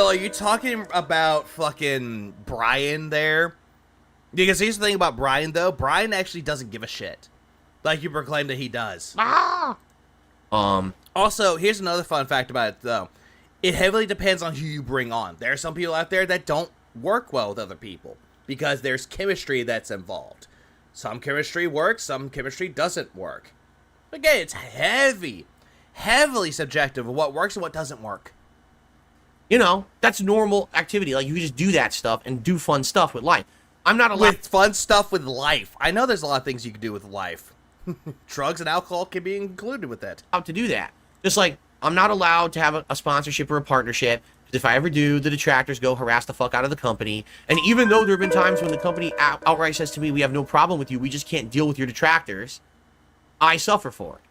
are you talking about fucking Brian there? Because here's the thing about Brian, though. Brian actually doesn't give a shit. Like you proclaim that he does. Also, here's another fun fact about it, though. It heavily depends on who you bring on. There are some people out there that don't work well with other people because there's chemistry that's involved. Some chemistry works, some chemistry doesn't work. Again, it's heavily subjective of what works and what doesn't work. You know, that's normal activity. Like, you just do that stuff and do fun stuff with life. I'm not allowed... With fun stuff with life. I know there's a lot of things you can do with life. Drugs and alcohol can be included with that. How to do that. Just like, I'm not allowed to have a sponsorship or a partnership. If I ever do, the detractors go harass the fuck out of the company. And even though there have been times when the company outright says to me, we have no problem with you, we just can't deal with your detractors, I suffer for it.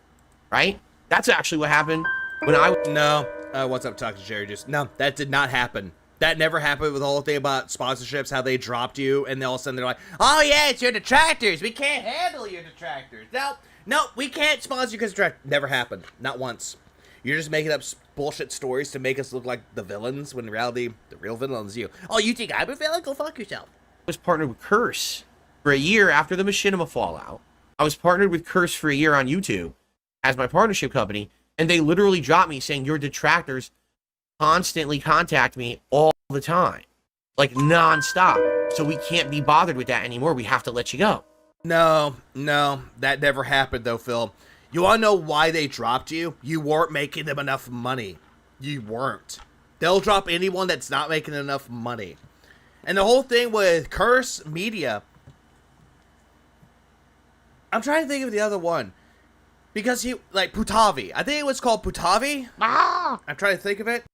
Right? That's actually what happened when I... No. What's up, Toxic Jerry? No, that did not happen. That never happened with the whole thing about sponsorships, how they dropped you, and then all of a sudden they're like, oh yeah, it's your detractors. We can't handle your detractors. No, we can't sponsor you because detractors. Never happened. Not once. You're just making up bullshit stories to make us look like the villains, when in reality, the real villain is you. Oh, you think I'm a villain? Go fuck yourself. I was partnered with Curse for a year after the Machinima fallout. I was partnered with Curse for a year on YouTube as my partnership company, and they literally dropped me saying, your detractors constantly contact me all the time. Like, non-stop. So we can't be bothered with that anymore. We have to let you go. No, that never happened, though, Phil. You want to know why they dropped you? You weren't making them enough money. You weren't. They'll drop anyone that's not making enough money. And the whole thing with Curse Media... I'm trying to think of the other one. Because he... Like, Putavi. I think it was called Putavi. I'm trying to think of it.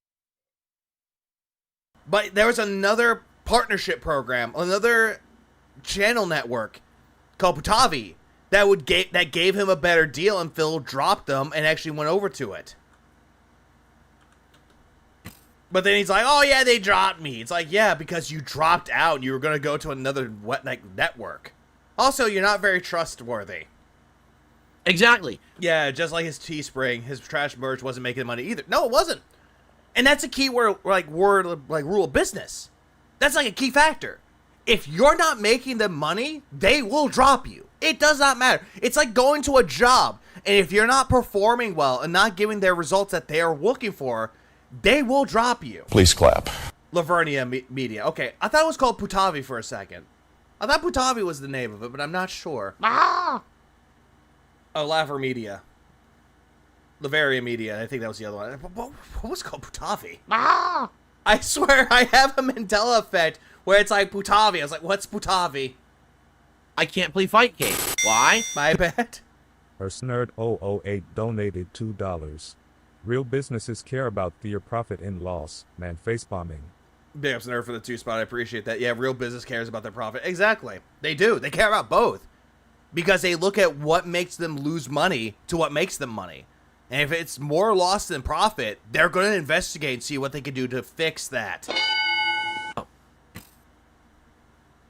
But there was another partnership program, another channel network called Putavi that gave him a better deal, and Phil dropped them and actually went over to it. But then he's like, oh yeah, they dropped me. It's like, yeah, because you dropped out and you were going to go to another network. Also, you're not very trustworthy. Exactly. Yeah, just like his Teespring, his trash merch wasn't making money either. No, it wasn't. And that's a key rule of business. That's like a key factor. If you're not making them money, they will drop you. It does not matter. It's like going to a job, and if you're not performing well and not giving their results that they are looking for, they will drop you. Please clap. Lavernia Media. Okay, I thought it was called Putavi for a second. I thought Putavi was the name of it, but I'm not sure. Oh, Laver Media. Lavaria Media, I think that was the other one. What was it called? Putavi? I swear I have a Mandela effect where it's like Putavi. I was like, what's Putavi? I can't play Fight Game. Why? My bad. Nerd008 donated $2. Real businesses care about your profit and loss. Man, face bombing. Big ups Nerd for the 2 spot. I appreciate that. Yeah, real business cares about their profit. Exactly. They do. They care about both. Because they look at what makes them lose money to what makes them money. And if it's more loss than profit, they're going to investigate and see what they can do to fix that.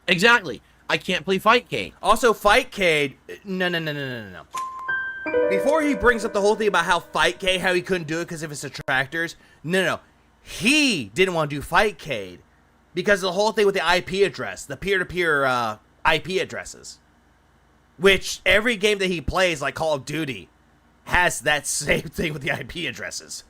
Exactly. I can't play Fightcade. Also, Fightcade... No. Before he brings up the whole thing about how Fightcade, how he couldn't do it because of his detractors, no. He didn't want to do Fightcade. Because of the whole thing with the IP address, the peer-to-peer IP addresses. Which every game that he plays, like Call of Duty, has that same thing with the IP addresses.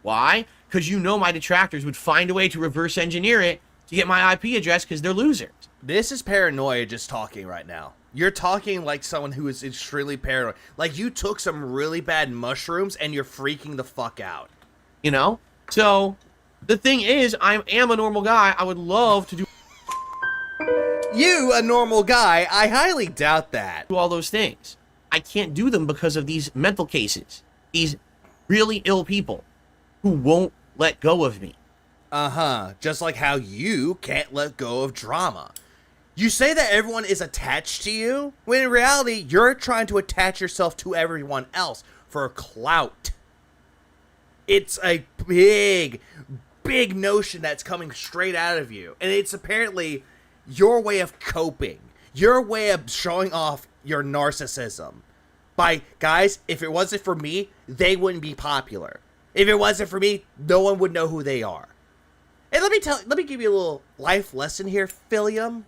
Why? Because you know my detractors would find a way to reverse engineer it to get my IP address because they're losers. This is paranoia just talking right now. You're talking like someone who is extremely paranoid. Like you took some really bad mushrooms and you're freaking the fuck out. You know? So, the thing is, I am a normal guy. I would love to do You, a normal guy, I highly doubt that. all those things. I can't do them because of these mental cases. These really ill people who won't let go of me. Uh-huh. Just like how you can't let go of drama. You say that everyone is attached to you, when in reality, you're trying to attach yourself to everyone else for clout. It's a big, big notion that's coming straight out of you. And it's apparently your way of coping. Your way of showing off your narcissism. By, guys, if it wasn't for me, they wouldn't be popular. If it wasn't for me, no one would know who they are. And let me give you a little life lesson here, Philium.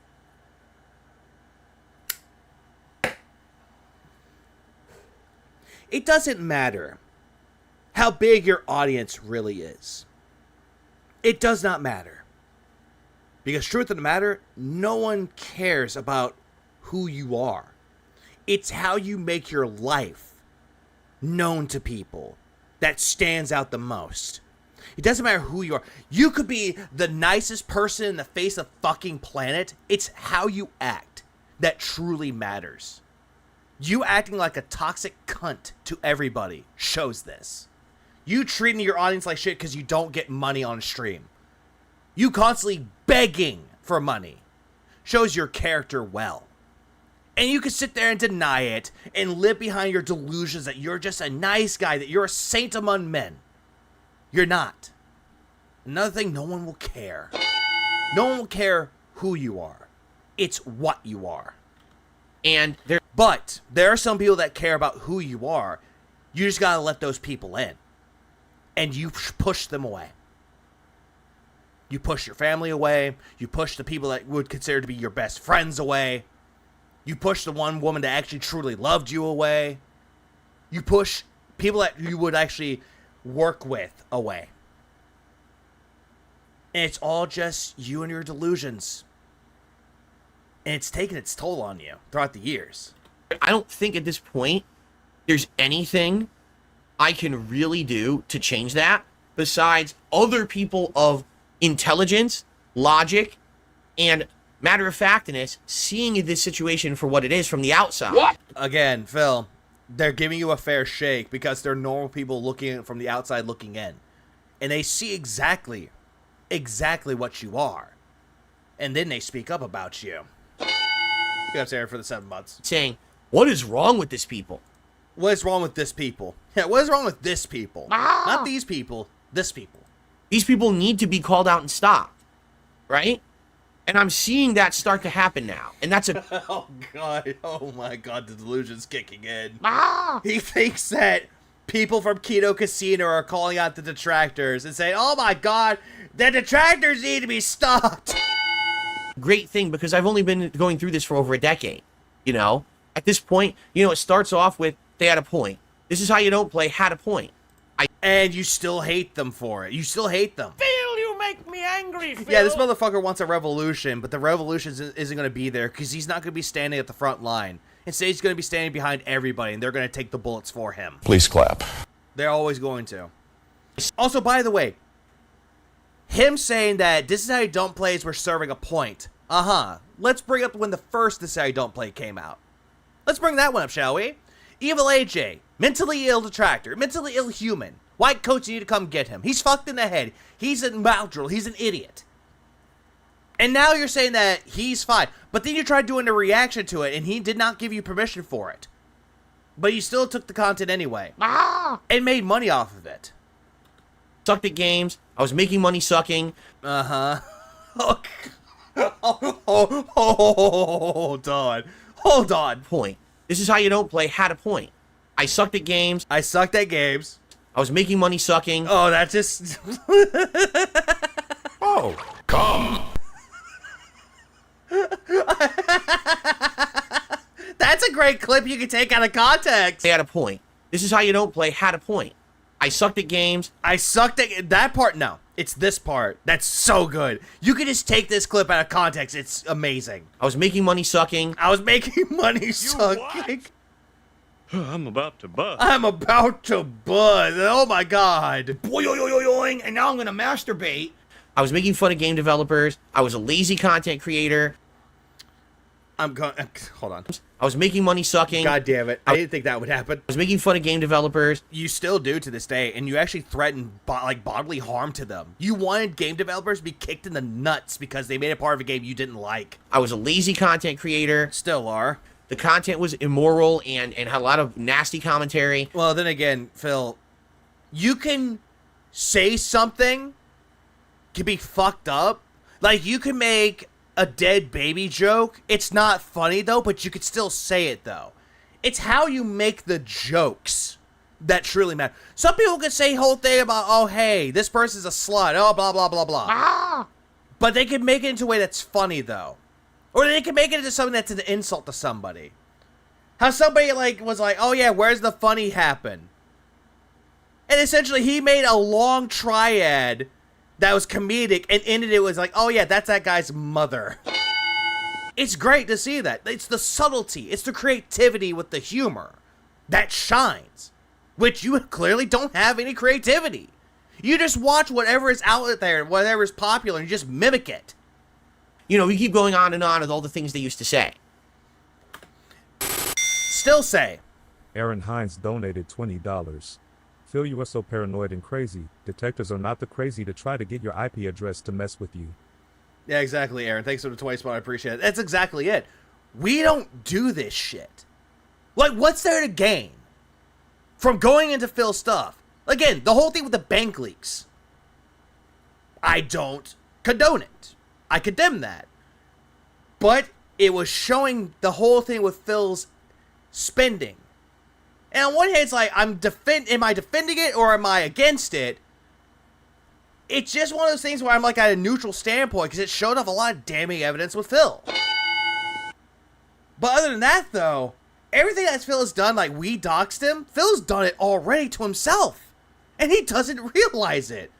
It doesn't matter how big your audience really is. It does not matter. Because truth of the matter, no one cares about who you are. It's how you make your life known to people that stands out the most. It doesn't matter who you are. You could be the nicest person in the face of fucking planet. It's how you act that truly matters. You acting like a toxic cunt to everybody shows this. You treating your audience like shit because you don't get money on stream. You constantly begging for money shows your character well. And you can sit there and deny it and live behind your delusions that you're just a nice guy, that you're a saint among men. You're not. Another thing, no one will care. No one will care who you are. It's what you are. And But there are some people that care about who you are. You just gotta let those people in. And you push them away. You push your family away. You push the people that would consider to be your best friends away. You push the one woman that actually truly loved you away. You push people that you would actually work with away. And it's all just you and your delusions. And it's taken its toll on you throughout the years. I don't think at this point there's anything I can really do to change that besides other people of intelligence, logic, and matter-of-factness seeing this situation for what it is from the outside. What? Again, Phil, they're giving you a fair shake because they're normal people looking from the outside looking in. And they see exactly what you are. And then they speak up about you. Good up, Sarah, for the 7 months. Saying, what is wrong with this people? What is wrong with this people? Yeah, what is wrong with this people? Not these people, this people. These people need to be called out and stopped. Right? And I'm seeing that start to happen now. And that's a... Oh, God. Oh, my God. The delusion's kicking in. He thinks that people from Kino Casino are calling out the detractors and saying, oh, my God, the detractors need to be stopped. Great thing, because I've only been going through this for over a decade. You know? At this point, you know, it starts off with, they had a point. This is how you don't play, had a point. And you still hate them for it. You still hate them. Phil, you make me angry, Phil. Yeah, this motherfucker wants a revolution, but the revolution isn't going to be there because he's not going to be standing at the front line. Instead, he's going to be standing behind everybody, and they're going to take the bullets for him. Please clap. They're always going to. Also, by the way, him saying that this is how you don't play is we're serving a point. Let's bring up when the first This Is How You Don't Play came out. Let's bring that one up, shall we? Evil AJ, mentally ill detractor, mentally ill human. White coats need to come get him. He's fucked in the head. He's a maldrall. He's an idiot. And now you're saying that he's fine. But then you tried doing a reaction to it, and he did not give you permission for it. But you still took the content anyway. And made money off of it. Sucked at games. I was making money sucking. Hold on. Point. This is how you don't play, had a point. I sucked at games. I sucked at games. I was making money sucking. Oh, that just... Oh, come. great clip you can take out of context. They had a point. This is how you don't play. Had a point. I sucked at games. I sucked at that part. No, it's this part. That's so good. You can just take this clip out of context. It's amazing. I was making money sucking. I was making money sucking. I'm about to bust. I'm about to buzz. Oh my god. Boing, and now I'm gonna masturbate. I was making fun of game developers. I was a lazy content creator. I'm going. Hold on. I was making money sucking. God damn it. I didn't think that would happen. I was making fun of game developers. You still do to this day, and you actually threaten bodily harm to them. You wanted game developers to be kicked in the nuts because they made a part of a game you didn't like. I was a lazy content creator. Still are. The content was immoral and had a lot of nasty commentary. Well, then again, Phil, you can say something can be fucked up. Like, you can make a dead baby joke. It's not funny, though, but you could still say it, though. It's how you make the jokes that truly matter. Some people could say whole thing about, oh, hey, this person's a slut, oh, blah, blah, blah, blah. But they can make it into a way that's funny, though. Or they can make it into something that's an insult to somebody. How somebody, was like, oh, yeah, where's the funny happen? And essentially, he made a long triad that was comedic and ended it was like, oh yeah, that's that guy's mother. It's great to see that. It's the subtlety. It's the creativity with the humor that shines, which you clearly don't have any creativity. You just watch whatever is out there, whatever is popular, and you just mimic it. You know, we keep going on and on with all the things they used to say. Still say. Aaron Hines donated $20. Phil, you are so paranoid and crazy. Detectives are not the crazy to try to get your IP address to mess with you. Yeah, exactly, Aaron. Thanks for the 20 spot. I appreciate it. That's exactly it. We don't do this shit. Like, what's there to gain from going into Phil's stuff? Again, the whole thing with the bank leaks. I don't condone it. I condemn that. But it was showing the whole thing with Phil's spending. And on one hand, it's like, am I defending it or am I against it? It's just one of those things where I'm like at a neutral standpoint because it showed off a lot of damning evidence with Phil. But other than that, though, everything that Phil has done, like we doxed him, Phil's done it already to himself. And he doesn't realize it.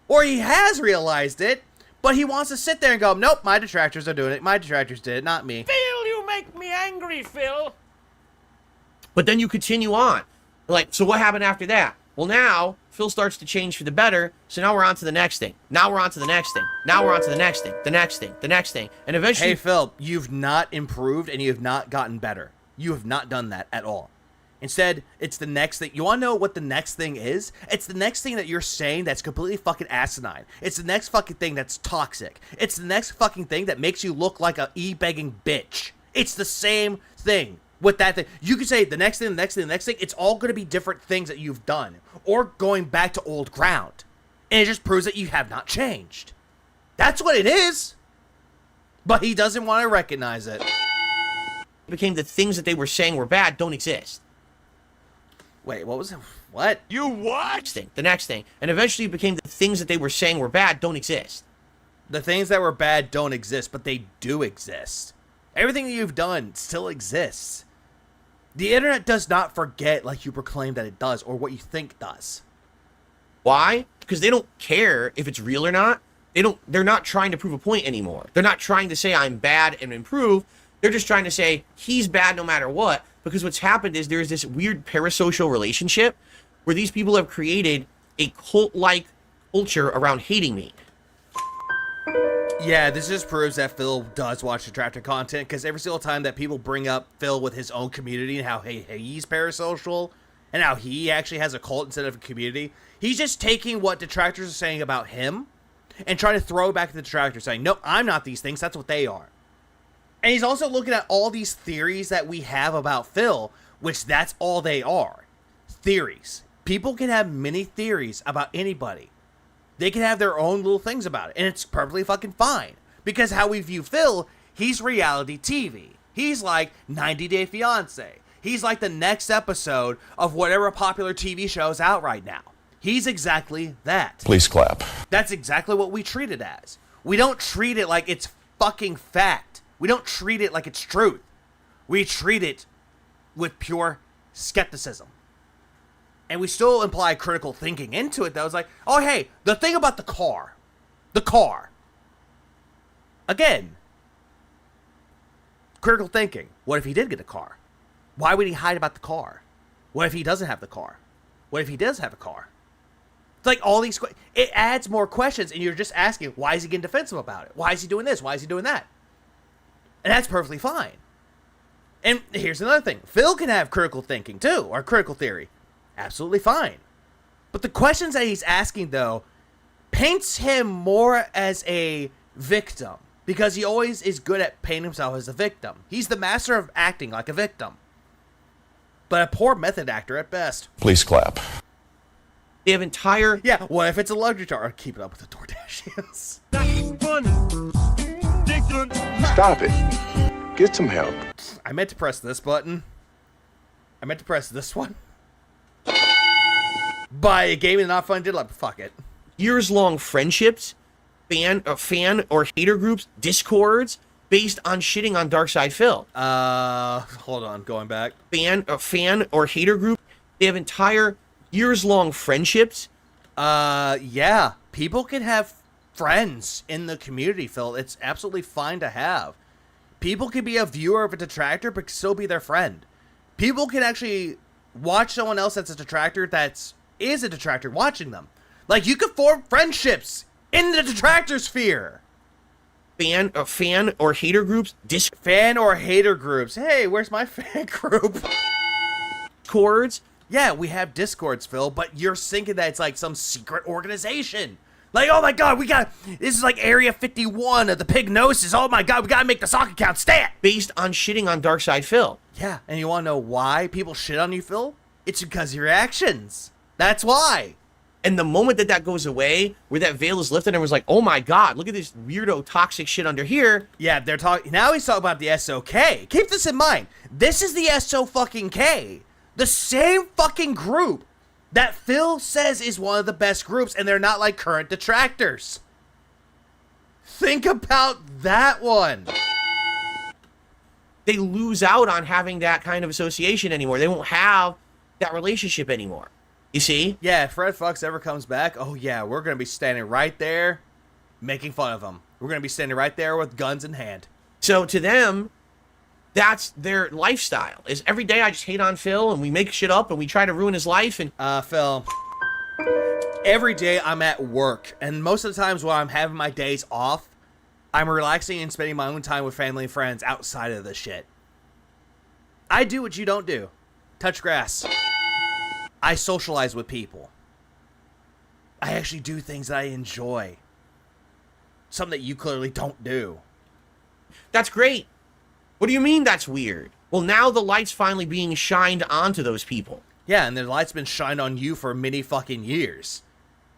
Or he has realized it, but he wants to sit there and go, nope, my detractors are doing it. My detractors did it, not me. Phil, you make me angry, Phil. But then you continue on. Like, so what happened after that? Well, now Phil starts to change for the better. So now we're on to the next thing. Now we're on to the next thing. Now we're on to the next thing. The next thing. The next thing. And eventually... Hey, Phil, you've not improved and you have not gotten better. You have not done that at all. Instead, it's the next thing. You want to know what the next thing is? It's the next thing that you're saying that's completely fucking asinine. It's the next fucking thing that's toxic. It's the next fucking thing that makes you look like a e-begging bitch. It's the same thing. With that thing, you could say the next thing, the next thing, the next thing. It's all going to be different things that you've done or going back to old ground. And it just proves that you have not changed. That's what it is. But he doesn't want to recognize it. It became the things that they were saying were bad don't exist. Wait, what was it? What? You what? The next thing. And eventually it became the things that they were saying were bad don't exist. The things that were bad don't exist, but they do exist. Everything that you've done still exists. The internet does not forget like you proclaim that it does or what you think it does. Why? Because they don't care if it's real or not. They're not trying to prove a point anymore. They're not trying to say I'm bad and improve. They're just trying to say he's bad no matter what. Because what's happened is there's this weird parasocial relationship where these people have created a cult-like culture around hating me. Yeah, this just proves that Phil does watch Detractor content, because every single time that people bring up Phil with his own community and how he's parasocial, and how he actually has a cult instead of a community, he's just taking what detractors are saying about him and trying to throw it back to the detractors, saying, no, I'm not these things, that's what they are. And he's also looking at all these theories that we have about Phil, which that's all they are. Theories. People can have many theories about anybody. They can have their own little things about it, and it's perfectly fucking fine. Because how we view Phil, he's reality TV. He's like 90 Day Fiancé. He's like the next episode of whatever popular TV show is out right now. He's exactly that. Please clap. That's exactly what we treat it as. We don't treat it like it's fucking fact. We don't treat it like it's truth. We treat it with pure skepticism. And we still imply critical thinking into it, though. It's like, oh, hey, the thing about the car. Again, critical thinking. What if he did get a car? Why would he hide about the car? What if he doesn't have the car? What if he does have a car? It's like all these, it adds more questions, and you're just asking, why is he getting defensive about it? Why is he doing this? Why is he doing that? And that's perfectly fine. And here's another thing. Phil can have critical thinking, too, or critical theory. Absolutely fine. But the questions that he's asking, though, paints him more as a victim. Because he always is good at painting himself as a victim. He's the master of acting like a victim. But a poor method actor at best. Please clap. They have entire... Yeah, what if it's a luxury car? Keep it up with the Kardashians. Stop it. Get some help. I meant to press this button. I meant to press this one. By a game and not fun, did like, fuck it. Years-long friendships, fan or hater groups, discords, based on shitting on Darkside Phil. Hold on, going back. Fan or hater group, they have entire years-long friendships. Yeah. People can have friends in the community, Phil. It's absolutely fine to have. People can be a viewer of a detractor, but still be their friend. People can actually watch someone else that's a detractor is a detractor watching them. Like, you could form friendships in the detractor sphere. Fan or hater groups. Fan or hater groups. Hey, where's my fan group? Discords. Yeah, we have Discords, Phil, but you're thinking that it's like some secret organization. Like, oh my god, this is like Area 51 of the Pignosis. Oh my god, we gotta make the sock account stat. Based on shitting on Darkside Phil. Yeah, and you wanna know why people shit on you, Phil? It's because of your actions. That's why. And the moment that goes away, where that veil is lifted and everyone's like, oh my god, look at this weirdo toxic shit under here. Yeah, they're talking, now he's talking about the SOK. Keep this in mind. This is the SO-fucking-K. The same fucking group that Phil says is one of the best groups, and they're not like current detractors. Think about that one. They lose out on having that kind of association anymore. They won't have that relationship anymore. You see? Yeah, if Fred Fox ever comes back, oh yeah, we're going to be standing right there making fun of him. We're going to be standing right there with guns in hand. So to them, that's their lifestyle. Is every day I just hate on Phil and we make shit up and we try to ruin his life. And Phil, every day I'm at work, and most of the times when I'm having my days off, I'm relaxing and spending my own time with family and friends outside of this shit. I do what you don't do. Touch grass. I socialize with people. I actually do things that I enjoy. Something that you clearly don't do. That's great. What do you mean that's weird? Well, now the light's finally being shined onto those people. Yeah, and the light's been shined on you for many fucking years.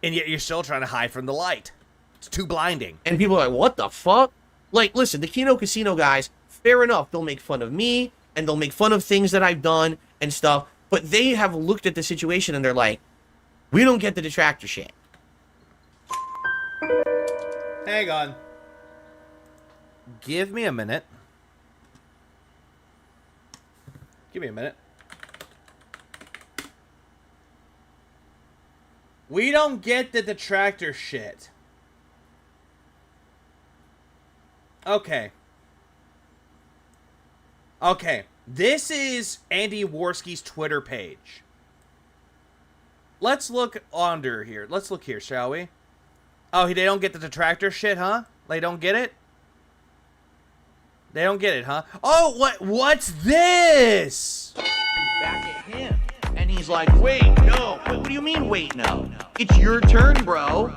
And yet you're still trying to hide from the light. It's too blinding. And people are like, what the fuck? Like, listen, the Kino Casino guys, fair enough, they'll make fun of me, and they'll make fun of things that I've done and stuff, but they have looked at the situation and they're like, we don't get the detractor shit. Hang on. Give me a minute. Give me a minute. We don't get the detractor shit. Okay. Okay. This is Andy Worski's Twitter page. Let's look under here. Let's look here, shall we? Oh, they don't get the detractor shit, huh? They don't get it? They don't get it, huh? Oh, what's this? Back at him. And he's like, wait, no. What do you mean, wait, no? It's your turn, bro.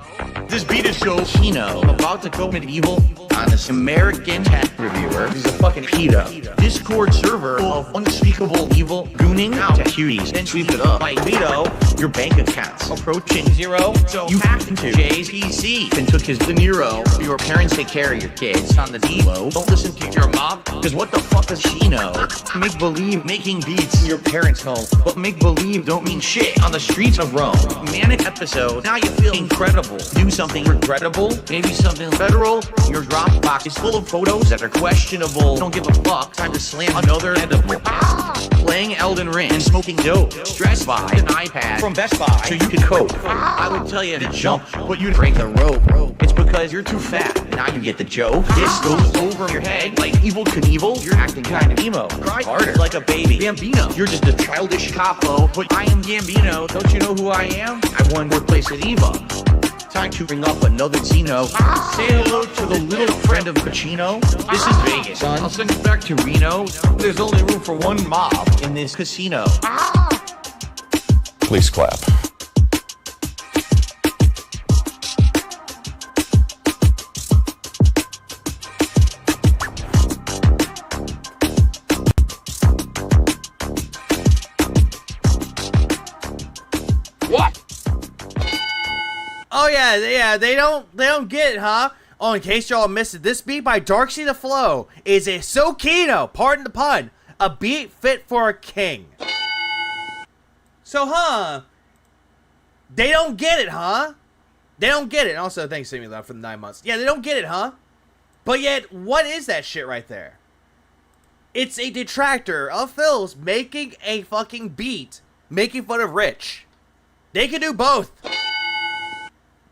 This beat is so Kino, about to go medieval, honest American tech reviewer. He's a fucking pedo. Discord server of unspeakable evil, gooning out to cuties, then sweep it up. Like Vito, your bank accounts approaching zero. So you hacked into Jay's PC and took his De Niro. Your parents take care of your kids on the D-Lo. Don't listen to your mom, because what the fuck does she know? Make believe making beats in your parents' home, but make believe don't mean shit on the streets of Rome. Manic episode, now you feel incredible. Do something regrettable, maybe something federal. You're dropping Box is full of photos that are questionable. Don't give a fuck. Time to slam another edible. Playing Elden Ring and smoking dope. Stressed by an iPad from Best Buy so you can cope. I would tell you to jump, but you'd break the rope. It's because you're too fat. Now you get the joke. This goes over your head like Evel Knievel. You're acting kind of emo. Cry harder like a baby. Gambino. You're just a childish capo, but I am Gambino. Don't you know who I am? I won fourth place at Eva. Time to bring up another Zeno. Say hello to the little friend of Pacino. This is Vegas, son. I'll send you back to Reno. There's only room for one mob in this casino. Please clap. What? Oh yeah, they don't get it, huh? Oh, in case y'all missed it, this beat by Darksea the Flow is a so Kino, pardon the pun, a beat fit for a king. So, they don't get it, huh? They don't get it. And also, thanks, Sammy Love, for the 9 months. Yeah, they don't get it, huh? But yet, what is that shit right there? It's a detractor of Phil's making a fucking beat, making fun of Rich. They can do both.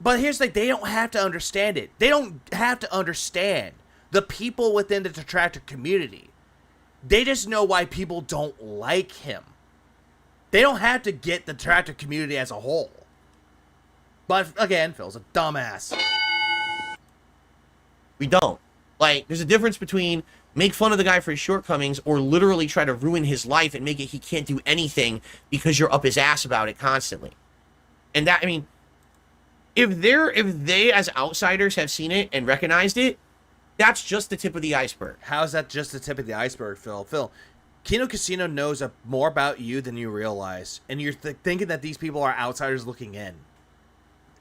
But here's the thing, they don't have to understand it. They don't have to understand the people within the detractor community. They just know why people don't like him. They don't have to get the detractor community as a whole. But again, Phil's a dumbass. We don't. Like, there's a difference between make fun of the guy for his shortcomings or literally try to ruin his life and make it he can't do anything because you're up his ass about it constantly. And that, I mean, if they as outsiders have seen it and recognized it, that's just the tip of the iceberg. How is that just the tip of the iceberg, Phil? Phil, Kino Casino knows more about you than you realize. And you're thinking that these people are outsiders looking in.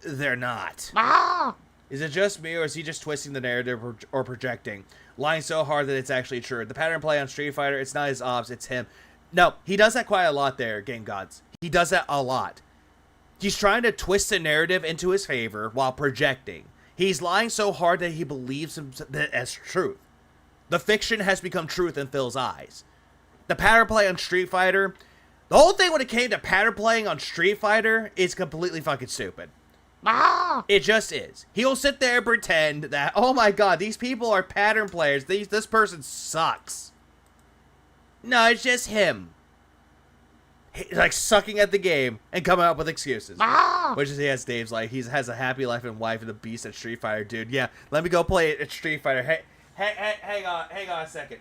They're not. Is it just me, or is he just twisting the narrative or projecting? Lying so hard that it's actually true. The pattern play on Street Fighter, it's not his ops, it's him. No, he does that quite a lot there, Game Gods. He does that a lot. He's trying to twist the narrative into his favor while projecting. He's lying so hard that he believes that as truth. The fiction has become truth in Phil's eyes. The pattern play on Street Fighter, the whole thing when it came to pattern playing on Street Fighter is completely fucking stupid. It just is. He'll sit there and pretend that, oh my god, these people are pattern players. This person sucks. No, it's just him. He's like sucking at the game and coming up with excuses. Which is, yes, Dave's like, he has a happy life and wife and a beast at Street Fighter, dude. Yeah, let me go play it at Street Fighter. Hey, hang on a second.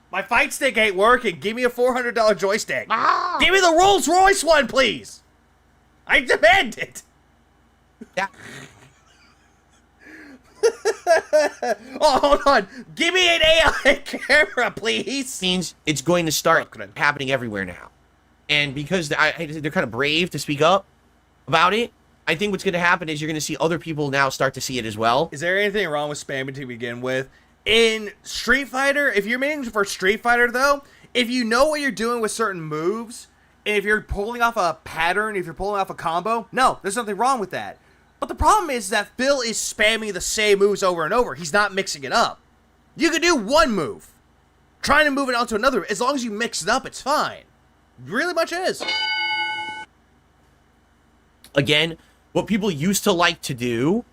My fight stick ain't working. Give me a $400 joystick. Give me the Rolls Royce one, please. I demand it. Yeah. Oh, hold on. Give me an AI camera, please. Means it's going to start happening everywhere now. And because they're kind of brave to speak up about it, I think what's going to happen is you're going to see other people now start to see it as well. Is there anything wrong with spamming to begin with? In Street Fighter, if you're making for Street Fighter, though, if you know what you're doing with certain moves, and if you're pulling off a pattern, if you're pulling off a combo, no, there's nothing wrong with that. But the problem is that Phil is spamming the same moves over and over. He's not mixing it up. You can do one move. Trying to move it onto another, as long as you mix it up, it's fine. Really much is. Again, what people used to like to do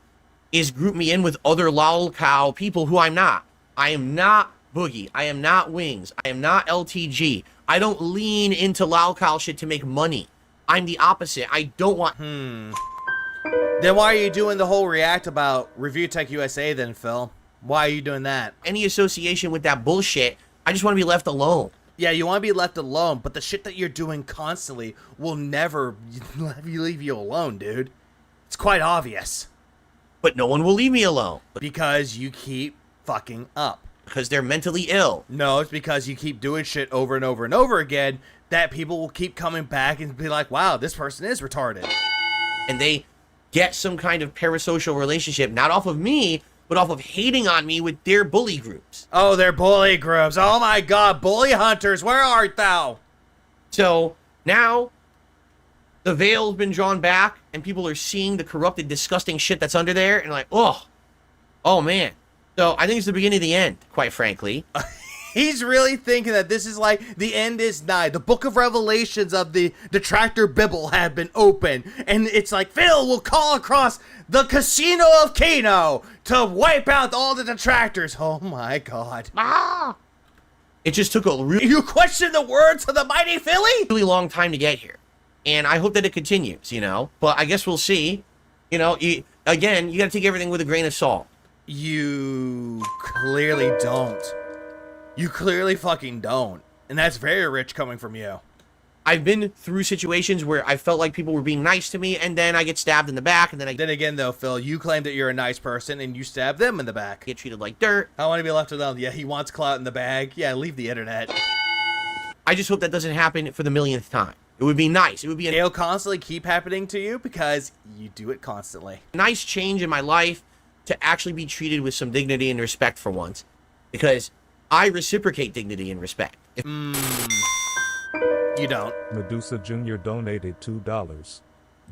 is group me in with other lolcow people who I'm not. I am not Boogie. I am not Wings. I am not LTG. I don't lean into lolcow shit to make money. I'm the opposite. I don't want... Then why are you doing the whole react about Review Tech USA then, Phil? Why are you doing that? Any association with that bullshit, I just want to be left alone. Yeah, you want to be left alone, but the shit that you're doing constantly will never leave you alone, dude. It's quite obvious. But no one will leave me alone. Because you keep fucking up. Because they're mentally ill. No, it's because you keep doing shit over and over and over again that people will keep coming back and be like, wow, this person is retarded. And they get some kind of parasocial relationship, not off of me, but off of hating on me with their bully groups. Oh, they're bully groups. Oh my god, bully hunters, where art thou? So now the veil's been drawn back and people are seeing the corrupted, disgusting shit that's under there and like, oh man, So I think it's the beginning of the end, quite frankly. He's really thinking that this is like the end is nigh. The book of revelations of the Detractor Bible have been opened. And it's like, Phil will call across the casino of Kino to wipe out all the detractors. Oh my god. Ah! It just took a really, You question the words of the mighty Philly? really long time to get here. And I hope that it continues, you know. But I guess we'll see. You know, again, you got to take everything with a grain of salt. You clearly don't. You clearly fucking don't. And that's very rich coming from you. I've been through situations where I felt like people were being nice to me, and then I get stabbed in the back, and then I Then again, though, Phil, you claim that you're a nice person, and you stab them in the back. get treated like dirt. I want to be left alone. Yeah, he wants clout in the bag. Yeah, leave the internet. I just hope that doesn't happen for the millionth time. It would be nice. It would be a It'll constantly keep happening to you because you do it constantly. nice change in my life to actually be treated with some dignity and respect for once. Because I reciprocate dignity and respect. If You don't. Medusa Jr. donated $2.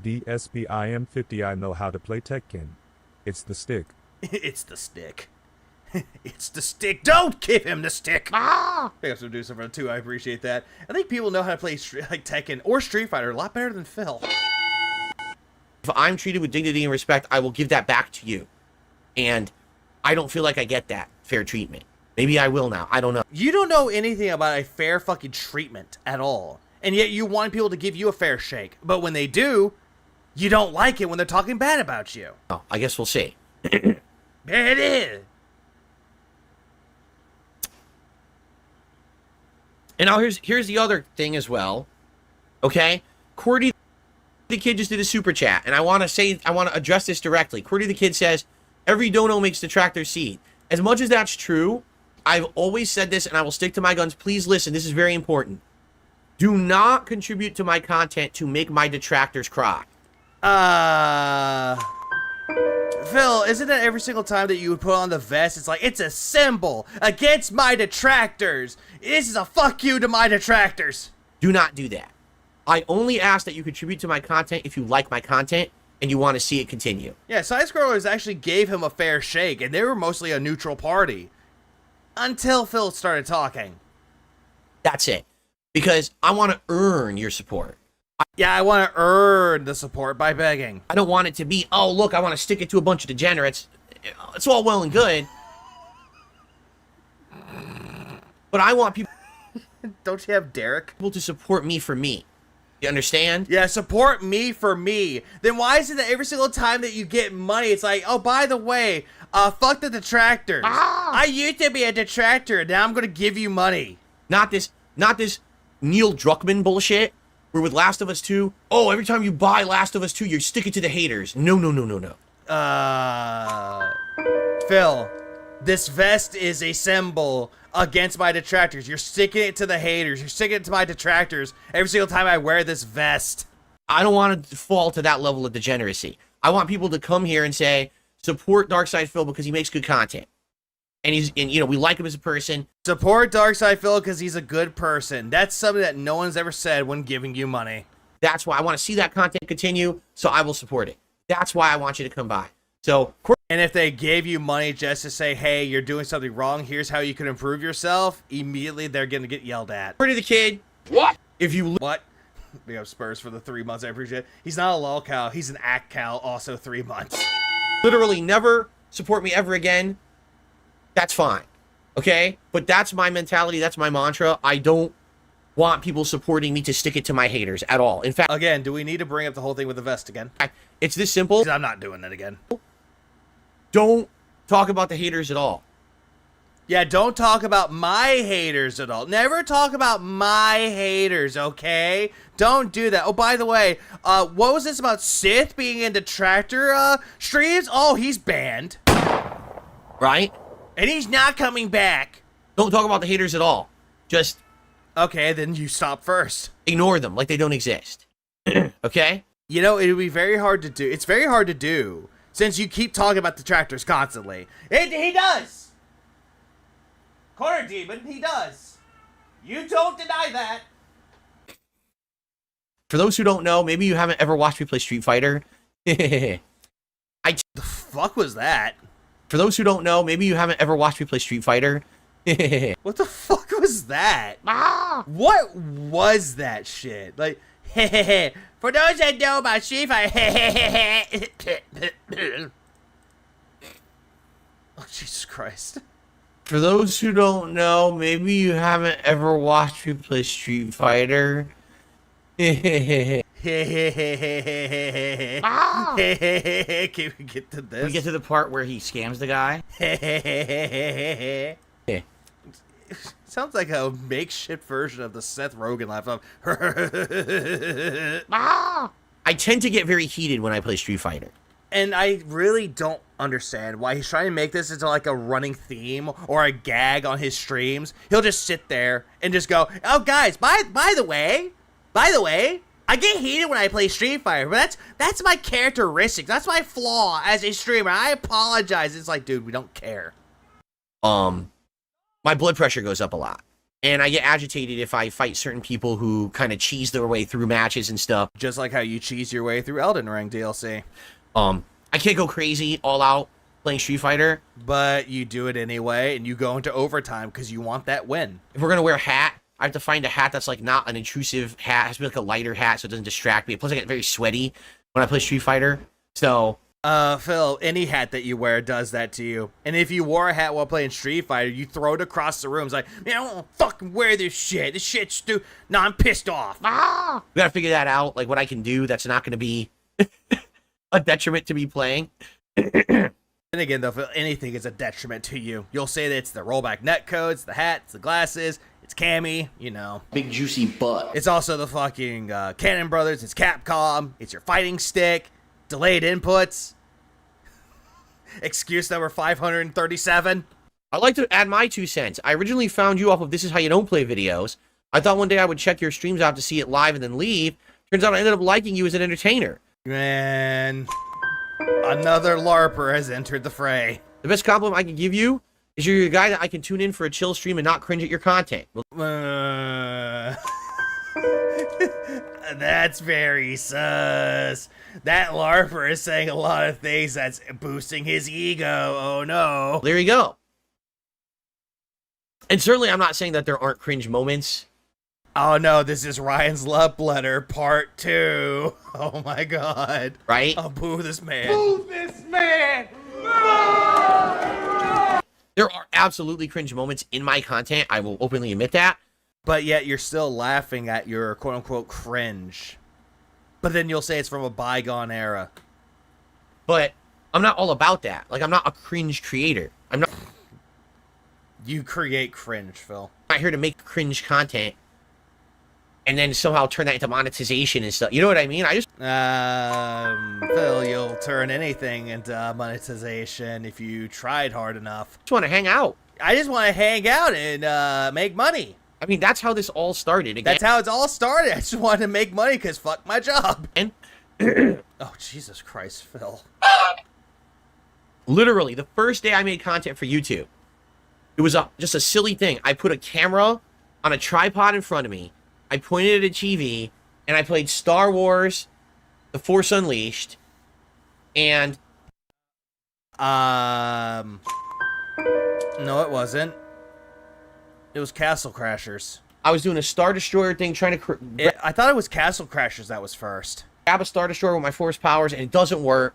DSP I am 50. I know how to play Tekken. It's the stick. It's the stick. It's the stick. Don't give him the stick. Ah! Pick up some Medusa for 2. I appreciate that. I think people know how to play like Tekken or Street Fighter a lot better than Phil. If I'm treated with dignity and respect, I will give that back to you. And I don't feel like I get that fair treatment. Maybe I will now. I don't know. You don't know anything about a fair fucking treatment at all. And yet you want people to give you a fair shake. But when they do, you don't like it when they're talking bad about you. Oh, I guess we'll see. There it is. And now here's the other thing as well. Okay? Cordy the Kid just did a super chat, and I want to address this directly. Cordy the Kid says, every dono makes Detractor seed. As much as that's true, I've always said this, and I will stick to my guns. Please listen. This is very important. Do not contribute to my content to make my detractors cry. Phil, isn't it every single time that you would put on the vest, it's like, it's a symbol against my detractors. This is a fuck you to my detractors. Do not do that. I only ask that you contribute to my content if you like my content and you want to see it continue. Yeah, Side Scrollers actually gave him a fair shake, and they were mostly a neutral party. Until Phil started talking. That's it. Because I want to earn your support. Yeah, I want to earn the support by begging. I don't want it to be, oh, look, I want to stick it to a bunch of degenerates. It's all well and good. But I want people Don't you have Derek? to support me for me. You understand? Yeah, support me for me. Then why is it that every single time that you get money, it's like, oh, by the way, fuck the detractors. I used to be a detractor, now I'm going to give you money. Not this Neil Druckmann bullshit. Where with Last of Us 2, oh, every time you buy Last of Us 2, you're sticking to the haters. No. Phil, this vest is a symbol against my detractors. You're sticking it to the haters. You're sticking it to my detractors every single time I wear this vest. I don't want to fall to that level of degeneracy. I want people to come here and say, support Darkside Phil because he makes good content. And we like him as a person. Support Darkside Phil because he's a good person. That's something that no one's ever said when giving you money. That's why I want to see that content continue, so I will support it. That's why I want you to come by. So, and if they gave you money just to say, hey, you're doing something wrong, here's how you can improve yourself, immediately they're going to get yelled at. Cordy the Kid. What? If you... What? We have Spurs for the 3 months, I appreciate it. He's not a lol cow, he's an act cow, also 3 months. Literally never support me ever again. That's fine, okay? But that's my mentality. That's my mantra. I don't want people supporting me to stick it to my haters at all. In fact, again, do we need to bring up the whole thing with the vest again? It's this simple. I'm not doing that again. Don't talk about the haters at all. Yeah, don't talk about my haters at all. Never talk about my haters, okay? Don't do that. Oh, by the way, what was this about Sith being in Detractor streams? Oh, he's banned. Right? And he's not coming back. Don't talk about the haters at all. Just... Okay, then you stop first. Ignore them like they don't exist. Okay? You know, it would be very hard to do. It's very hard to do since you keep talking about detractors constantly. He does. Corner Demon, he does. You don't deny that. For those who don't know, maybe you haven't ever watched me play Street Fighter. The fuck was that? For those who don't know, maybe you haven't ever watched me play Street Fighter. What the fuck was that? What was that shit? Like, for those that know about Street Fighter, oh, Jesus Christ. For those who don't know, maybe you haven't ever watched me play Street Fighter. Can we get to this? We get to the part where he scams the guy. Sounds like a makeshift version of the Seth Rogen laugh. I tend to get very heated when I play Street Fighter. And I really don't understand why he's trying to make this into like a running theme or a gag on his streams. He'll just sit there and just go, "Oh, guys, by the way, I get heated when I play Street Fighter, but that's my characteristic. That's my flaw as a streamer. I apologize." It's like, dude, we don't care. My blood pressure goes up a lot. And I get agitated if I fight certain people who kind of cheese their way through matches and stuff. Just like how you cheese your way through Elden Ring DLC. I can't go crazy all out playing Street Fighter. But you do it anyway, and you go into overtime because you want that win. If we're going to wear a hat, I have to find a hat that's like not an intrusive hat. It has to be like a lighter hat so it doesn't distract me. Plus I get very sweaty when I play Street Fighter. So... Phil, any hat that you wear does that to you. And if you wore a hat while playing Street Fighter, you throw it across the room. It's like, man, I don't want to fucking wear this shit. This shit's stupid. No, I'm pissed off. We gotta figure that out, like what I can do that's not gonna be a detriment to me playing. And again, though, Phil, anything is a detriment to you. You'll say that it's the rollback netcodes, the hats, the glasses, it's Cammy, you know. Big juicy butt. It's also the fucking Cannon Brothers, it's Capcom, it's your fighting stick, delayed inputs. Excuse number 537. I'd like to add my 2 cents. I originally found you off of This Is How You Don't Play videos. I thought one day I would check your streams out to see it live and then leave. Turns out I ended up liking you as an entertainer. Man, another LARPer has entered the fray. The best compliment I can give you is you're a guy that I can tune in for a chill stream and not cringe at your content. That's very sus. That LARPer is saying a lot of things that's boosting his ego. Oh no. There you go. And certainly I'm not saying that there aren't cringe moments. Oh no, this is Ryan's love letter part 2. Oh my god. Right? I'll boo this man. Move this man! There are absolutely cringe moments in my content. I will openly admit that. But yet you're still laughing at your quote-unquote cringe. But then you'll say it's from a bygone era. But I'm not all about that. Like, I'm not a cringe creator. I'm not... You create cringe, Phil. I'm not here to make cringe content and then somehow turn that into monetization and stuff. You know what I mean? I just... Phil, you'll turn anything into monetization if you tried hard enough. just want to hang out. I just want to hang out and make money. I mean, that's how this all started. Again. That's how it's all started. I just wanted to make money because fuck my job. And oh, Jesus Christ, Phil. Literally, the first day I made content for YouTube, it was just a silly thing. I put a camera on a tripod in front of me. I pointed at a TV, and I played Star Wars, The Force Unleashed, and... No, it wasn't. It was Castle Crashers. I was doing a Star Destroyer thing, trying to... I thought it was Castle Crashers that was first. Grab a Star Destroyer with my Force powers, and it doesn't work.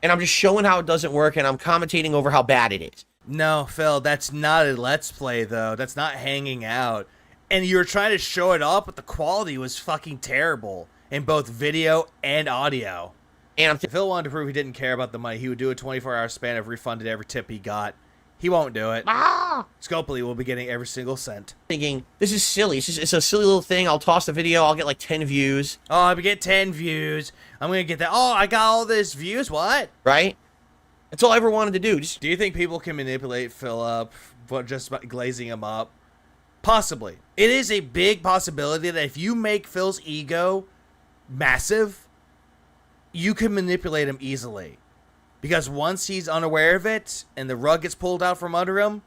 And I'm just showing how it doesn't work, and I'm commentating over how bad it is. No, Phil, that's not a Let's Play, though. That's not hanging out. And you were trying to show it off, but the quality was fucking terrible in both video and audio. And if Phil wanted to prove he didn't care about the money, he would do a 24-hour span of refunded every tip he got. He won't do it. Scopely will be getting every single cent. Thinking, this is silly. It's a silly little thing. I'll toss the video. I'll get like 10 views. Oh, I get 10 views. I'm going to get that. Oh, I got all this views. What? Right? That's all I ever wanted to do. Do you think people can manipulate Phil up just by glazing him up? Possibly. It is a big possibility that if you make Phil's ego massive, you can manipulate him easily. Because once he's unaware of it, and the rug gets pulled out from under him,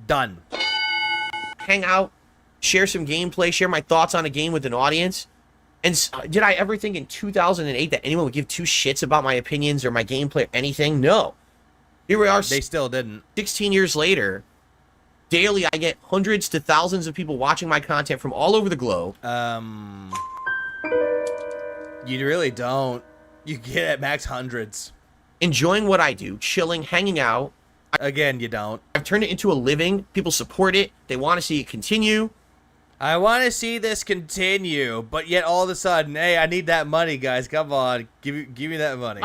done. Hang out, share some gameplay, share my thoughts on a game with an audience. And did I ever think in 2008 that anyone would give two shits about my opinions or my gameplay or anything? No. Here we are. They still didn't. 16 years later. Daily, I get hundreds to thousands of people watching my content from all over the globe. You really don't. You get at max hundreds. Enjoying what I do, chilling, hanging out. Again, you don't. I've turned it into a living. People support it. They want to see it continue. I want to see this continue, but yet all of a sudden, hey, I need that money, guys. Come on, give me that money.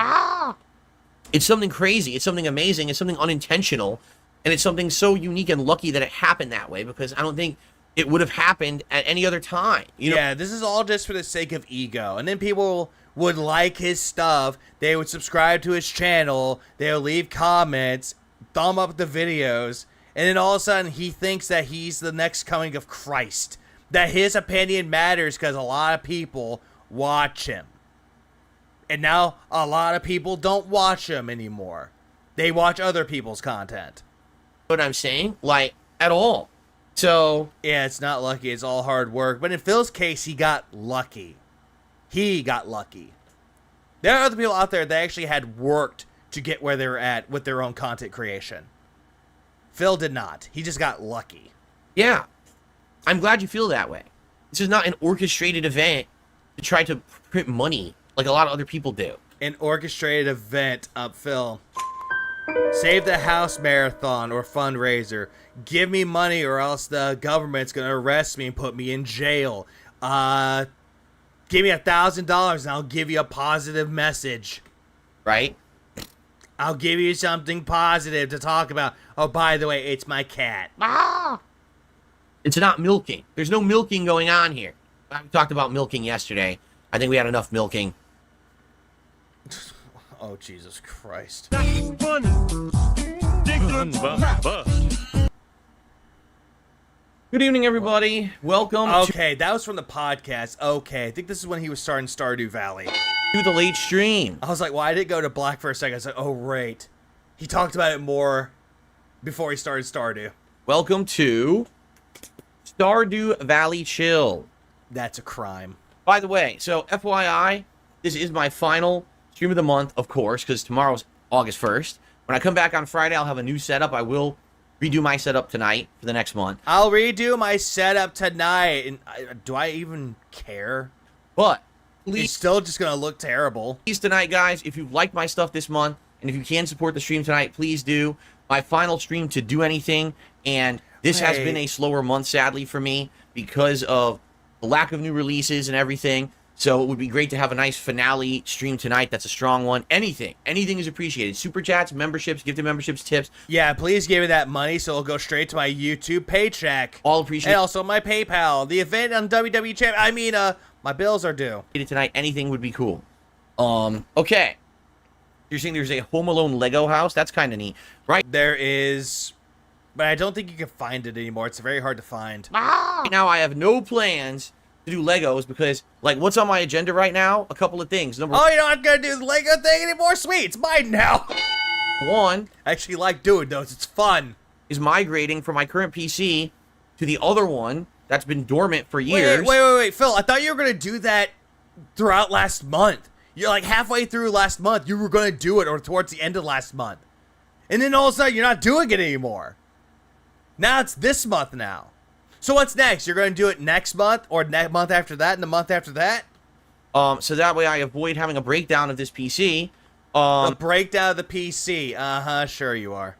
It's something crazy. It's something amazing. It's something unintentional. And it's something so unique and lucky that it happened that way, because I don't think it would have happened at any other time. You know? Yeah, this is all just for the sake of ego. And then people would like his stuff. They would subscribe to his channel. They would leave comments, thumb up the videos. And then all of a sudden, he thinks that he's the next coming of Christ. That his opinion matters because a lot of people watch him. And now a lot of people don't watch him anymore. They watch other people's content. What I'm saying? Like, at all. So, yeah, it's not lucky. It's all hard work. But in Phil's case, he got lucky. He got lucky. There are other people out there that actually had worked to get where they were at with their own content creation. Phil did not. He just got lucky. Yeah. I'm glad you feel that way. This is not an orchestrated event to try to print money like a lot of other people do. An orchestrated event, Phil. Save the House marathon or fundraiser. Give me money or else the government's going to arrest me and put me in jail. Give me $1,000 and I'll give you a positive message. Right? I'll give you something positive to talk about. Oh, by the way, it's my cat. It's not milking. There's no milking going on here. We talked about milking yesterday. I think we had enough milking. Oh, Jesus Christ. I'm about to bust. Good evening, everybody. Welcome Okay, that was from the podcast. Okay, I think this is when he was starting Stardew Valley. to the late stream. I was like, why did it go to black for a second? I was like, oh, right. He talked about it more before he started Stardew. Welcome to Stardew Valley Chill. That's a crime. By the way, so FYI, this is my final stream of the month, of course, because tomorrow's August 1st. When I come back on Friday, I'll have a new setup. I will redo my setup tonight for the next month. I'll redo my setup tonight. And do I even care? But It's please, still just going to look terrible. please tonight, guys, if you like my stuff this month, and if you can support the stream tonight, please do. My final stream to do anything, and this has been a slower month, sadly, for me, because of the lack of new releases and everything. So it would be great to have a nice finale stream tonight. That's a strong one. Anything is appreciated. Super chats, memberships, gifted memberships, tips. Yeah, please give me that money so it'll go straight to my YouTube paycheck. All appreciated. And also my PayPal. The event on WWE Champ. I mean, my bills are due. Tonight, anything would be cool. Okay. You're saying there's a Home Alone Lego house? That's kind of neat, right? There is, but I don't think you can find it anymore. It's very hard to find. Right now, I have no plans to do Legos because, like, what's on my agenda right now? A couple of things. Number Oh, you're not going to do the Lego thing anymore? Sweet, it's mine now. one I actually like doing those. It's fun. is migrating from my current PC to the other one that's been dormant for years. Wait, Phil. I thought you were going to do that throughout last month. You're like halfway through last month. You were going to do it or towards the end of last month. And then all of a sudden, you're not doing it anymore. Now it's this month now. So what's next? You're going to do it next month or next month after that and the month after that? So that way I avoid having a breakdown of this PC. A breakdown of the PC. Uh-huh, sure you are.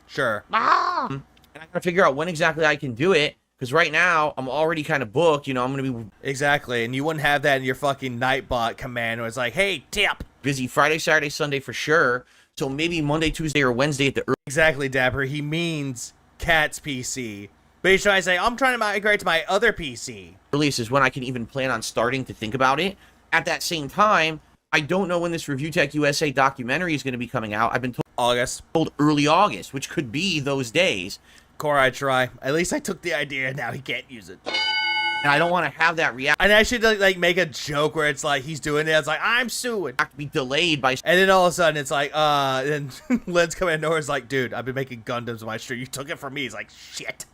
Sure. And I gotta figure out when exactly I can do it, because right now I'm already kind of booked. You know, I'm gonna be Exactly, and you wouldn't have that in your fucking Nightbot command where it's like, hey, tip. busy Friday, Saturday, Sunday for sure. So maybe Monday, Tuesday, or Wednesday at the early. Exactly, Dapper. He means Cat's PC. But he's trying to say, I'm trying to migrate to my other PC. Release is when I can even plan on starting to think about it. At that same time, I don't know when this Review Tech USA documentary is going to be coming out. I've been told early August, which could be those days. Core, I try. At least I took the idea, and now he can't use it. And I don't want to have that react. And I should like make a joke where it's like he's doing it. It's like, I'm suing. To be delayed by. And then all of a sudden it's like, and Lynn's coming in nowhere. Is like, dude, I've been making Gundams on my stream. You took it from me. He's like, shit.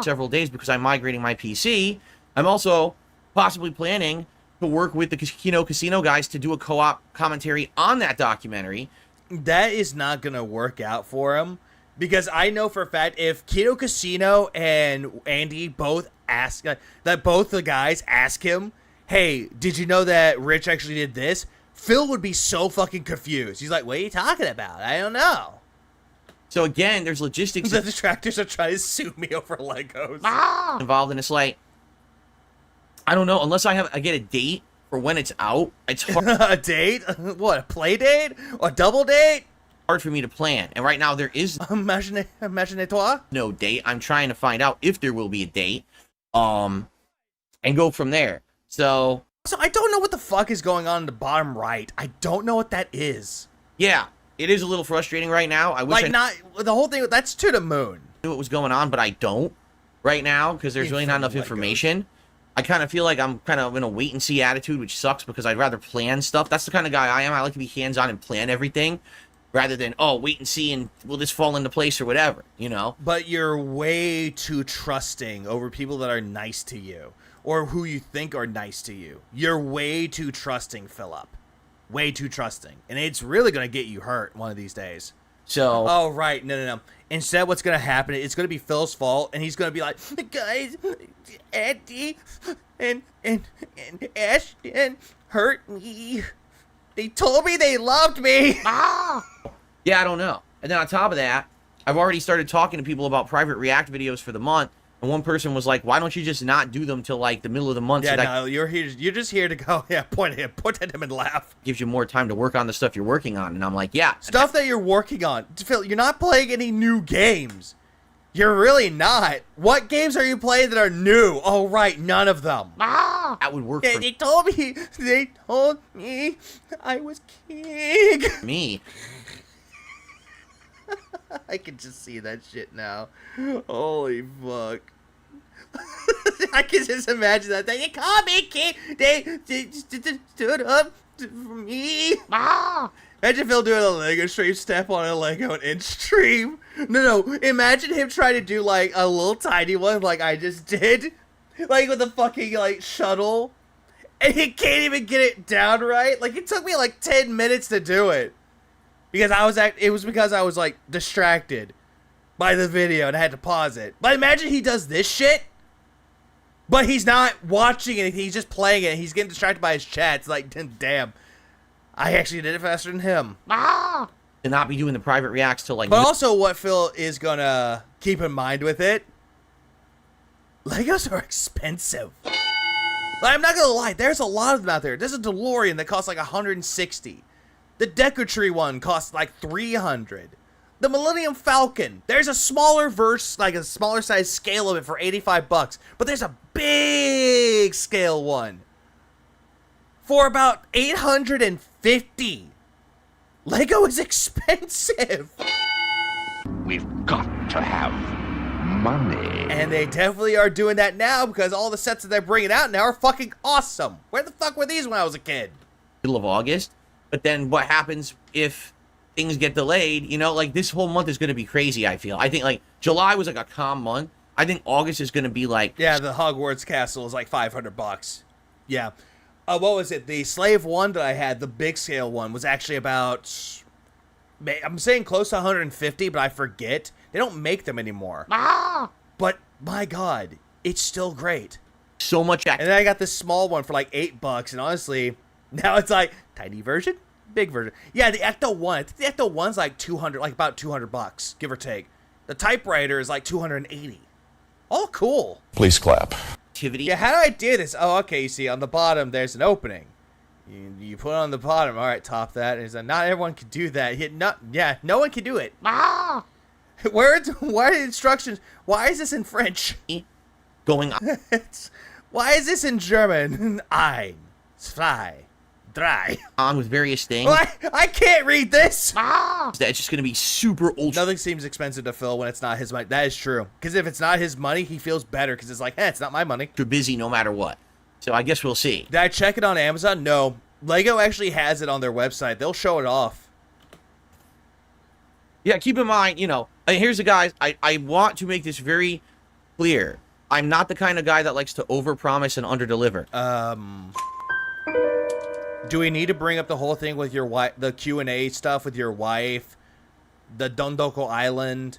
Several days because I'm migrating my PC. I'm also possibly planning to work with the Kino Casino guys to do a co-op commentary on that documentary. that is not going to work out for him. Because I know for a fact if Kino Casino and Andy both ask, that both the guys ask him, hey, did you know that Rich actually did this? Phil would be so fucking confused. He's like, what are you talking about? I don't know. So again, there's logistics. The detractors are trying to sue me over Legos. Involved in this, like, I don't know, unless I get a date for when it's out, it's hard. A date? What, a play date? Or a double date? Hard for me to plan, and right now there is Imagine-toi? no date. I'm trying to find out if there will be a date, and go from there. So I don't know what the fuck is going on in the bottom right. I don't know what that is. yeah, it is a little frustrating right now. I wish the whole thing, that's to the moon. knew what was going on, but I don't right now because there's really not enough information. I kind of feel like I'm kind of in a wait and see attitude, which sucks because I'd rather plan stuff. That's the kind of guy I am. I like to be hands on and plan everything, rather than, oh, wait and see and will this fall into place or whatever, you know? But you're way too trusting over people that are nice to you or who you think are nice to you. You're way too trusting, Philip. Way too trusting. And it's really going to get you hurt one of these days. So... Oh, right. No. Instead, what's going to happen, it's going to be Phil's fault, and he's going to be like, guys, Eddie and Ashton hurt me. They told me they loved me. Yeah, I don't know. And then on top of that, I've already started talking to people about private React videos for the month, and one person was like, why don't you just not do them till, like, the middle of the month? Yeah, so that no, you're just here to go, yeah, point at him and laugh. gives you more time to work on the stuff you're working on. And I'm like, yeah. Stuff that you're working on. Phil, you're not playing any new games. You're really not. What games are you playing that are new? Oh, right, none of them. That would work for They told me I was king. me. I can just see that shit now. Holy fuck. I can just imagine that. They called me king. They stood up for me. Imagine Phil doing a Lego stream, step on a Lego and stream. No. Imagine him trying to do like a little tiny one like I just did. Like with a fucking like shuttle. And he can't even get it down right. Like it took me like 10 minutes to do it. Because it was because I was like distracted by the video and I had to pause it. But imagine he does this shit, but he's not watching it. He's just playing it. He's getting distracted by his chat. It's like, damn, I actually did it faster than him. To not be doing the private reacts till like. But also, what Phil is gonna keep in mind with it, Legos are expensive. Like, I'm not gonna lie, there's a lot of them out there. There's a DeLorean that costs like $160. The Detractor one costs like $300. The Millennium Falcon, there's a smaller like a smaller size scale of it for $85, but there's a big scale one for about $850. Lego is expensive. We've got to have money. And they definitely are doing that now because all the sets that they're bringing out now are fucking awesome. Where the fuck were these when I was a kid? Middle of August. But then what happens if things get delayed? You know, like this whole month is going to be crazy, I feel. I think like July was like a calm month. I think August is going to be like... Yeah, the Hogwarts castle is like $500. Yeah. What was it? The Slave one that I had, the big scale one, was actually about... I'm saying close to 150, but I forget. They don't make them anymore. But, my God, it's still great. So much... And then I got this small one for like $8, and honestly, now it's like, tiny version, big version. Yeah, the Ecto 1, I think the Ecto 1's like 200, like about $200, give or take. The typewriter is like 280. All cool. Please clap. Activity. Yeah, how do I do this? Oh, okay, you see, on the bottom, there's an opening. You put it on the bottom. All right, top that. Is that not everyone can do that. No one can do it. Where are the instructions? Why is this in French? Going on. Why is this in German? Ein, zwei, drei. On with various things. I can't read this. That's just going to be super ultra. Nothing seems expensive to Phil when it's not his money. That is true. Because if it's not his money, he feels better because it's like, it's not my money. You're busy no matter what. So I guess we'll see. Did I check it on Amazon? No. Lego actually has it on their website. They'll show it off. Yeah, keep in mind, here's the guys. I want to make this very clear. I'm not the kind of guy that likes to overpromise and underdeliver. Do we need to bring up the whole thing with your wife, the Q&A stuff with your wife, the Dondoko Island,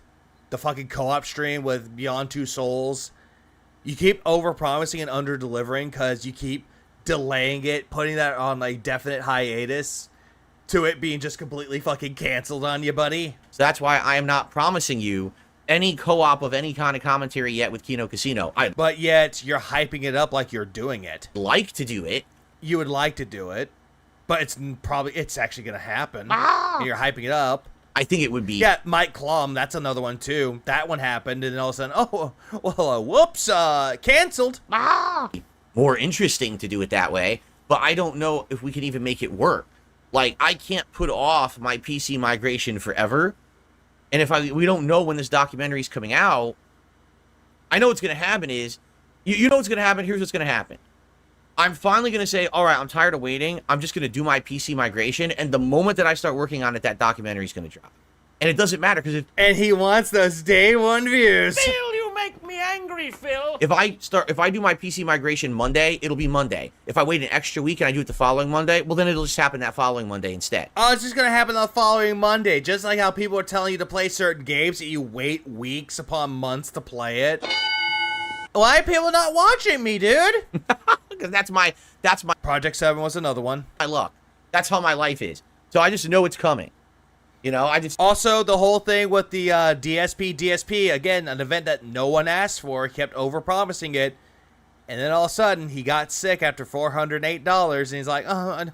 the fucking co-op stream with Beyond Two Souls? You keep over-promising and under-delivering because you keep delaying it, putting that on a definite hiatus to it being just completely fucking canceled on you, buddy. So that's why I am not promising you any co-op of any kind of commentary yet with Kino Casino. But yet, you're hyping it up like you're doing it. Like to do it. You would like to do it, but it's actually going to happen. And you're hyping it up. I think it would be. Yeah, Mike Klum, that's another one too. That one happened, and then all of a sudden, oh, well, whoops, canceled. More interesting to do it that way, but I don't know if we can even make it work. Like, I can't put off my PC migration forever, and if we don't know when this documentary is coming out, I know what's going to happen is, you know what's going to happen? Here's what's going to happen. I'm finally going to say, all right, I'm tired of waiting. I'm just going to do my PC migration. And the moment that I start working on it, that documentary is going to drop. And it doesn't matter because and he wants those day one views. Phil, you make me angry, Phil. If I do my PC migration Monday, it'll be Monday. If I wait an extra week and I do it the following Monday, well, then it'll just happen that following Monday instead. Oh, it's just going to happen the following Monday. Just like how people are telling you to play certain games that you wait weeks upon months to play it. Why are people not watching me, dude? Because that's my Project 7 was another one. My luck. That's how my life is. So I just know it's coming. You know, I just... Also, the whole thing with the DSP, again, an event that no one asked for, kept over-promising it, and then all of a sudden, he got sick after $408, and he's like, oh, I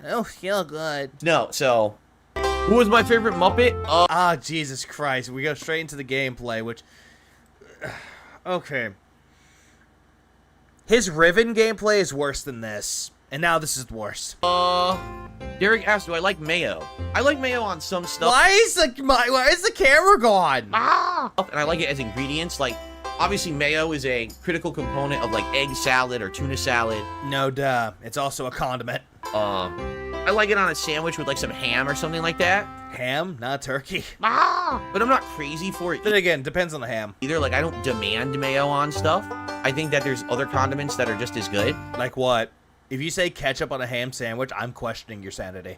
don't feel good. No, so... Who was my favorite Muppet? Jesus Christ. We go straight into the gameplay, which... Okay. His Riven gameplay is worse than this. And now this is worse. Derek asked, do I like mayo? I like mayo on some stuff. Why is the camera gone? And I like it as ingredients. Like, obviously mayo is a critical component of like egg salad or tuna salad. No duh. It's also a condiment. I like it on a sandwich with like some ham or something like that. Ham, not turkey. But I'm not crazy for it. Then again, depends on the ham. Either, like, I don't demand mayo on stuff. I think that there's other condiments that are just as good. Like what? If you say ketchup on a ham sandwich, I'm questioning your sanity.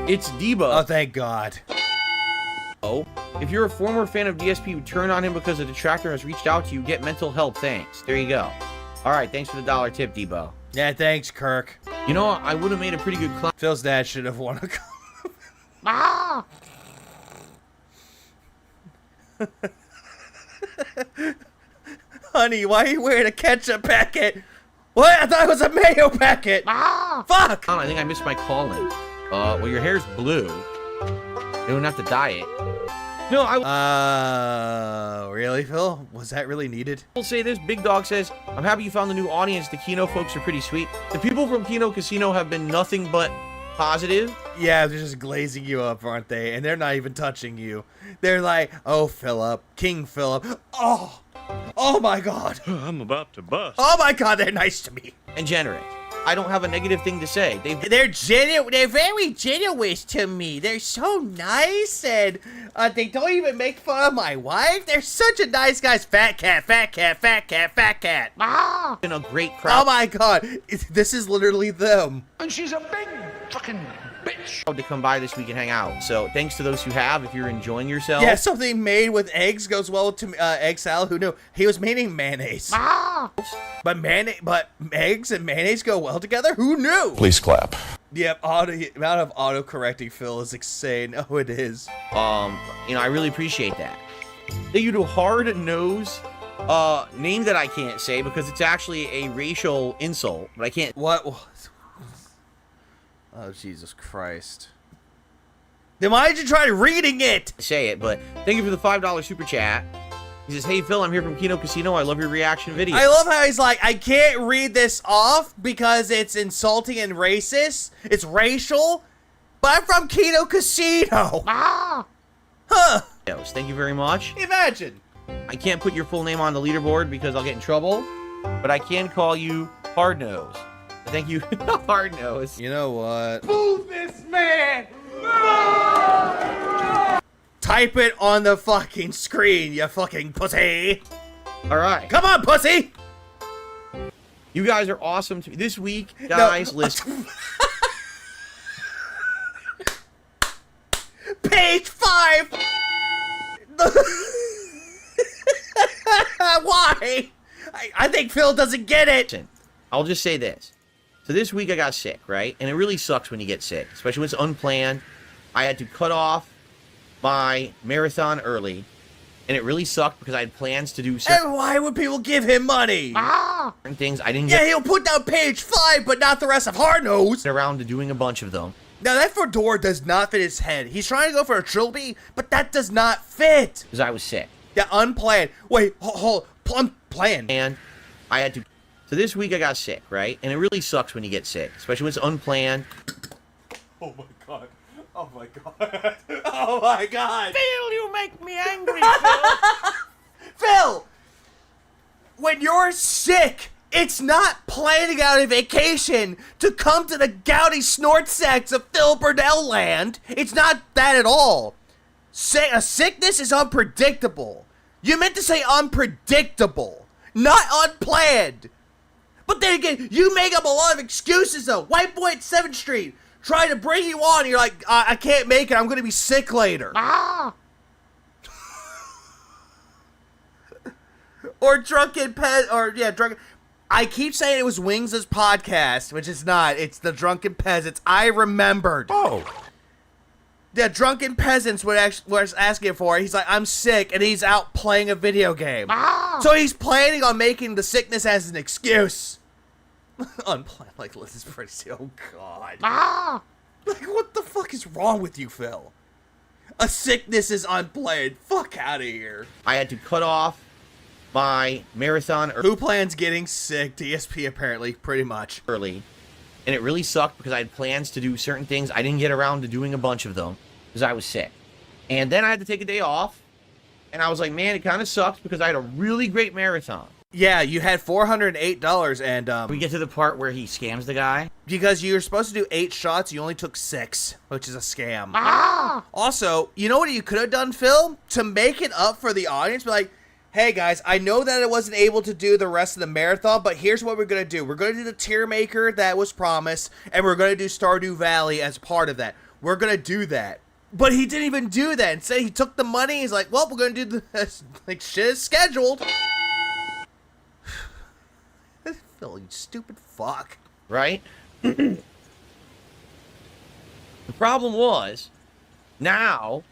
It's Debo. Oh, thank God. Oh, if you're a former fan of DSP, turn on him because the Detractor has reached out to you. Get mental help. Thanks. There you go. All right, thanks for the $1 tip, Debo. Yeah, thanks, Kirk. You know, I would have made a pretty good clown. Phil's dad should have won a Honey, why are you wearing a ketchup packet? What? I thought it was a mayo packet. Fuck! I think I missed my calling. Well, your hair's blue. You don't have to dye it. No, really, Phil? Was that really needed? I'll say this. Big Dog says, I'm happy you found the new audience. The Kino folks are pretty sweet. The people from Kino Casino have been nothing but positive. Yeah, they're just glazing you up, aren't they? And they're not even touching you. They're like, oh, Philip, King Philip. Oh my God. I'm about to bust. Oh my God, they're nice to me. And generous. I don't have a negative thing to say. They're very generous to me. They're so nice, and they don't even make fun of my wife. They're such a nice guys. Fat cat, fat cat, fat cat, fat cat. Been a great crowd. Oh my God, this is literally them. And she's a big fucking bitch. To come by this week and hang out. So thanks to those who have. If you're enjoying yourself. Yeah, something made with eggs goes well with egg salad. Who knew? He was meaning mayonnaise. But eggs and mayonnaise go well together? Who knew? Please clap. Yep, the amount of auto-correcting Phil is insane. Oh, it is. You know, I really appreciate that. Thank you to Hard Nose, name that I can't say because it's actually a racial insult, but I can't. What? Oh, Jesus Christ. Then why did you try reading it? Say it, but thank you for the $5 super chat. He says, hey, Phil, I'm here from Kino Casino. I love your reaction video. I love how he's like, I can't read this off because it's insulting and racist. It's racial. But I'm from Kino Casino. Huh. Thank you very much. Imagine. I can't put your full name on the leaderboard because I'll get in trouble, but I can call you Hard Nose. Thank you, Hard Nose. You know what? Move this man! Type it on the fucking screen, you fucking pussy. All right. Come on, pussy. You guys are awesome to me. This week, guys, listen. Page 5! Why? I think Phil doesn't get it. Listen, I'll just say this. So this week I got sick, right? And it really sucks when you get sick, especially when it's unplanned. I had to cut off my marathon early, and it really sucked because I had plans to do certain And why would people give him money? things. I didn't Yeah, get he'll put down page 5, but not the rest of Hard Nose. around to doing a bunch of them. Now, that fedora does not fit his head. He's trying to go for a trilby, but that does not fit. Because I was sick. Yeah, unplanned. Wait, hold. Unplanned. And I had to... So this week I got sick, right? And it really sucks when you get sick, especially when it's unplanned. Oh my god. Oh my god. Oh my god. Phil, you make me angry, Phil. Phil! When you're sick, it's not planning out a vacation to come to the gouty snort sacks of Phil Burdell land. It's not that at all. A sickness is unpredictable. You meant to say unpredictable, not unplanned. But then again, you make up a lot of excuses though. White boy at 7th Street trying to bring you on. You're like, I can't make it. I'm going to be sick later. Or drunken pet, or yeah, drunken. I keep saying it was Wings' podcast, which is not. It's the Drunken Peasants. I remembered. Oh, The Drunken Peasants was asking for it. He's like, I'm sick, and he's out playing a video game. So he's planning on making the sickness as an excuse. Unplanned, like, this is pretty. Oh god. Like, what the fuck is wrong with you, Phil? A sickness is unplanned. Fuck out of here. I had to cut off my marathon Who plans getting sick? DSP apparently, pretty much. early. And it really sucked because I had plans to do certain things. I didn't get around to doing a bunch of them because I was sick. And then I had to take a day off. And I was like, man, it kind of sucks because I had a really great marathon. Yeah, you had $408, and We get to the part where he scams the guy. because you were supposed to do 8 shots, you only took 6, which is a scam. Also, you know what you could have done, Phil? To make it up for the audience, be like, hey guys, I know that I wasn't able to do the rest of the marathon, but here's what we're going to do. We're going to do the tier maker that was promised, and we're going to do Stardew Valley as part of that. We're going to do that. But he didn't even do that. Instead, he took the money, he's like, well, we're going to do this. Like, shit is scheduled. Phil, you stupid fuck. Right? The problem was, now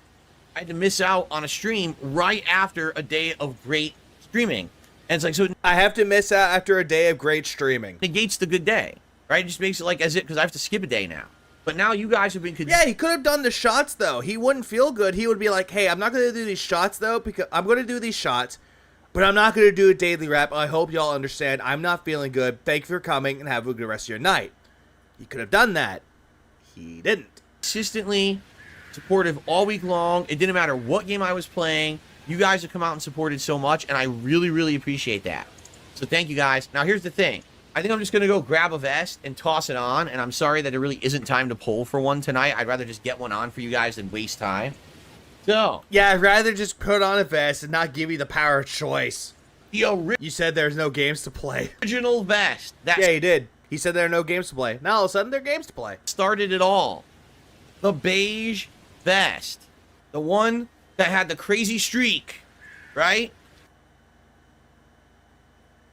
I had to miss out on a stream right after a day of great streaming. And it's like, so it I have to miss out after a day of great streaming. negates the good day, right? It just makes it like as if, because I have to skip a day now. But now you guys have been... Yeah, he could have done the shots, though. He wouldn't feel good. He would be like, hey, I'm not going to do these shots, though, because I'm going to do these shots, but I'm not going to do a daily wrap. I hope y'all understand. I'm not feeling good. Thank you for coming, and have a good rest of your night. He could have done that. He didn't. consistently supportive all week long. It didn't matter what game I was playing. You guys have come out and supported so much, and I really, really appreciate that. So thank you guys. Now, here's the thing. I think I'm just going to go grab a vest and toss it on, and I'm sorry that it really isn't time to pull for one tonight. I'd rather just get one on for you guys than waste time. So, Yeah, I'd rather just put on a vest and not give you the power of choice. the You said there's no games to play. original vest. That Yeah, he did. He said there are no games to play. Now all of a sudden there are games to play. started it all. The beige vest. The one that had the crazy streak, right?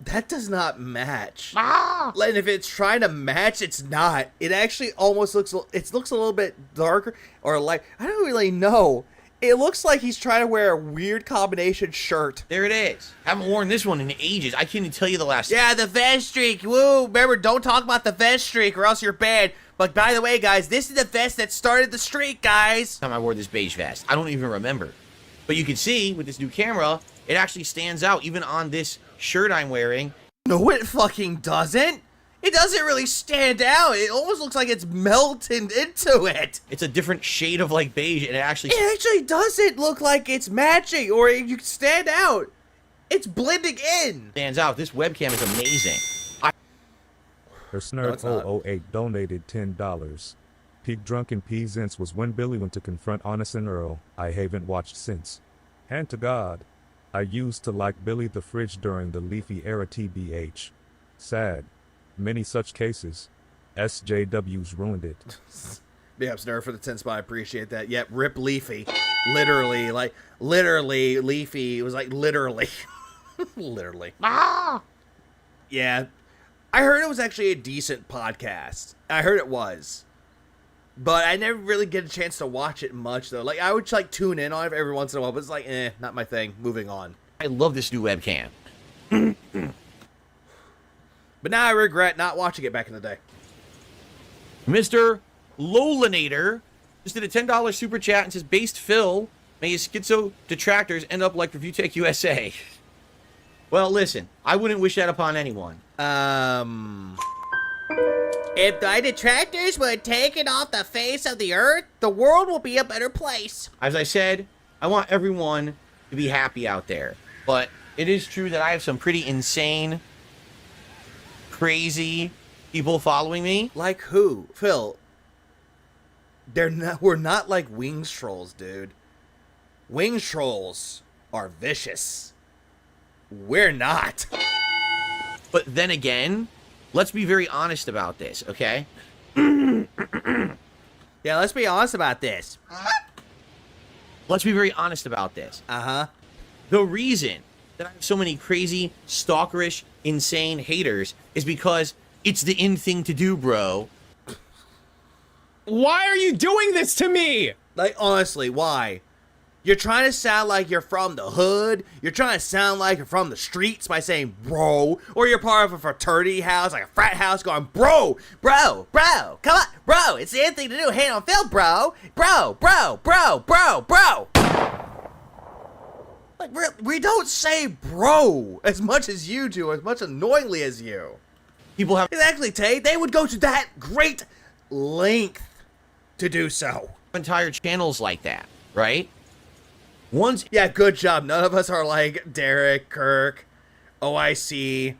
That does not match. And if it's trying to match, it's not. It actually almost looks, it looks a little bit darker or light. I don't really know. It looks like he's trying to wear a weird combination shirt. There it is. Haven't worn this one in ages. I can't even tell you the last Yeah, the vest streak. Woo. Remember, don't talk about the vest streak or else you're banned. But by the way, guys, this is the vest that started the streak, guys. time I wore this beige vest. I don't even remember. But you can see with this new camera, it actually stands out even on this shirt I'm wearing. No, it fucking doesn't. It doesn't really stand out. It almost looks like it's melted into it. It's a different shade of like beige, and it actually It actually doesn't look like it's matching or you can stand out. It's blending in. stands out. This webcam is amazing. There's No, it's not. Nerd 008 donated $10. Peak Drunken Peasants was when Billy went to confront Honest and Earl. I haven't watched since. Hand to God. I used to like Billy the Fridge during the Leafy era TBH. Sad. Many such cases. SJWs ruined it. Big ups, Nerf, for the 10 spot. I appreciate that. Yep, rip Leafy. Literally, Leafy. It was like literally. Literally. Yeah. I heard it was actually a decent podcast. I heard it was. But I never really get a chance to watch it much, though. Like, I would, like, tune in on it every once in a while, but it's like, not my thing. Moving on. I love this new webcam. But now I regret not watching it back in the day. Mr. Lolinator just did a $10 super chat and says, Based Phil, may his schizo detractors end up like Review Tech USA. Well, listen, I wouldn't wish that upon anyone. If the detractors were taken off the face of the earth, the world will be a better place. As I said, I want everyone to be happy out there. But it is true that I have some pretty insane, crazy people following me. Like who? Phil, we're not like Wings Trolls, dude. Wings Trolls are vicious. We're not. But then again, let's be very honest about this, okay? Yeah, let's be honest about this. Let's be very honest about this. Uh-huh. The reason that I have so many crazy, stalkerish, insane haters is because it's the in thing to do, bro. Why are you doing this to me? Like, honestly, why? You're trying to sound like you're from the hood. You're trying to sound like you're from the streets by saying bro. Or you're part of a fraternity house, like a frat house, going bro, come on, bro. It's the end thing to do. Hate on Phil, bro. Like, we don't say bro as much as you do, as much annoyingly as you. People have Exactly, Tay. They would go to that great length to do so. entire channels like that, right? Yeah, good job. None of us are like Derek, Kirk, OIC,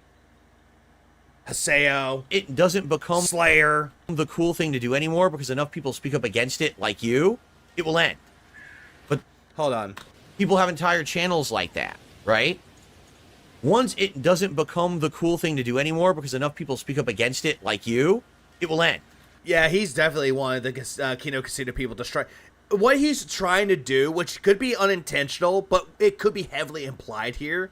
Haseo. It doesn't become Slayer. the cool thing to do anymore because enough people speak up against it like you, it will end. But Hold on. people have entire channels like that, right? Once it doesn't become the cool thing to do anymore because enough people speak up against it like you, it will end. Yeah, he's definitely one of the Kino Casino people to strike. What he's trying to do, which could be unintentional, but it could be heavily implied here.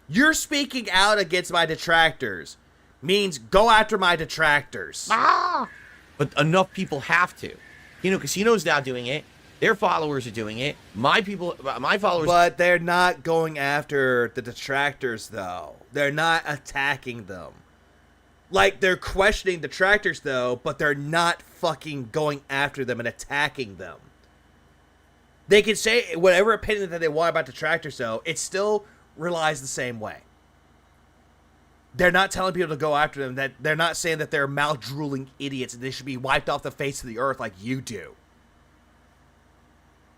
You're speaking out against my detractors. Means go after my detractors. But enough people have to. Kino Casino's now doing it. Their followers are doing it. My followers... But they're not going after the detractors, though. They're not attacking them. Like, they're questioning detractors, though, but they're not fucking going after them and attacking them. They can say whatever opinion that they want about detractors, though. It still relies the same way. They're not telling people to go after them. That they're not saying that they're mouth-drooling idiots and they should be wiped off the face of the earth like you do.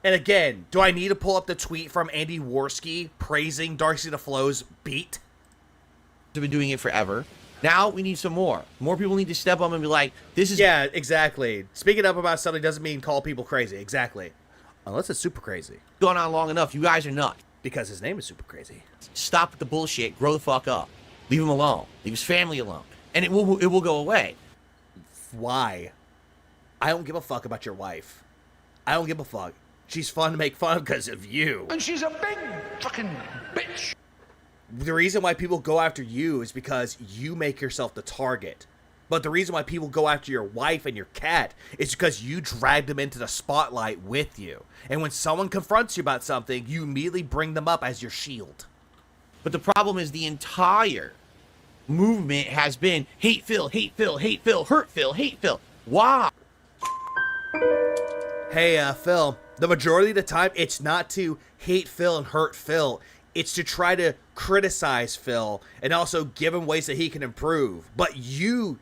And again, do I need to pull up the tweet from Andy Worski praising Darcy DeFlow's beat? They've been doing it forever. Now we need some more. More people need to step up and be like, this is... Yeah, exactly. Speaking up about something doesn't mean call people crazy. Exactly. Unless it's super crazy. Gone on long enough. You guys are nuts. Because his name is super crazy. Stop with the bullshit. Grow the fuck up. Leave him alone. Leave his family alone. And it will go away. Why? I don't give a fuck about your wife. I don't give a fuck. She's fun to make fun of because of you. And she's a big fucking bitch. The reason why people go after you is because you make yourself the target. But the reason why people go after your wife and your cat is because you drag them into the spotlight with you. And when someone confronts you about something, you immediately bring them up as your shield. But the problem is the entire movement has been hate Phil, hate Phil, hate Phil, hurt Phil, hate Phil. Why? Hey, Phil, the majority of the time, it's not to hate Phil and hurt Phil. It's to try to criticize Phil and also give him ways that he can improve. But you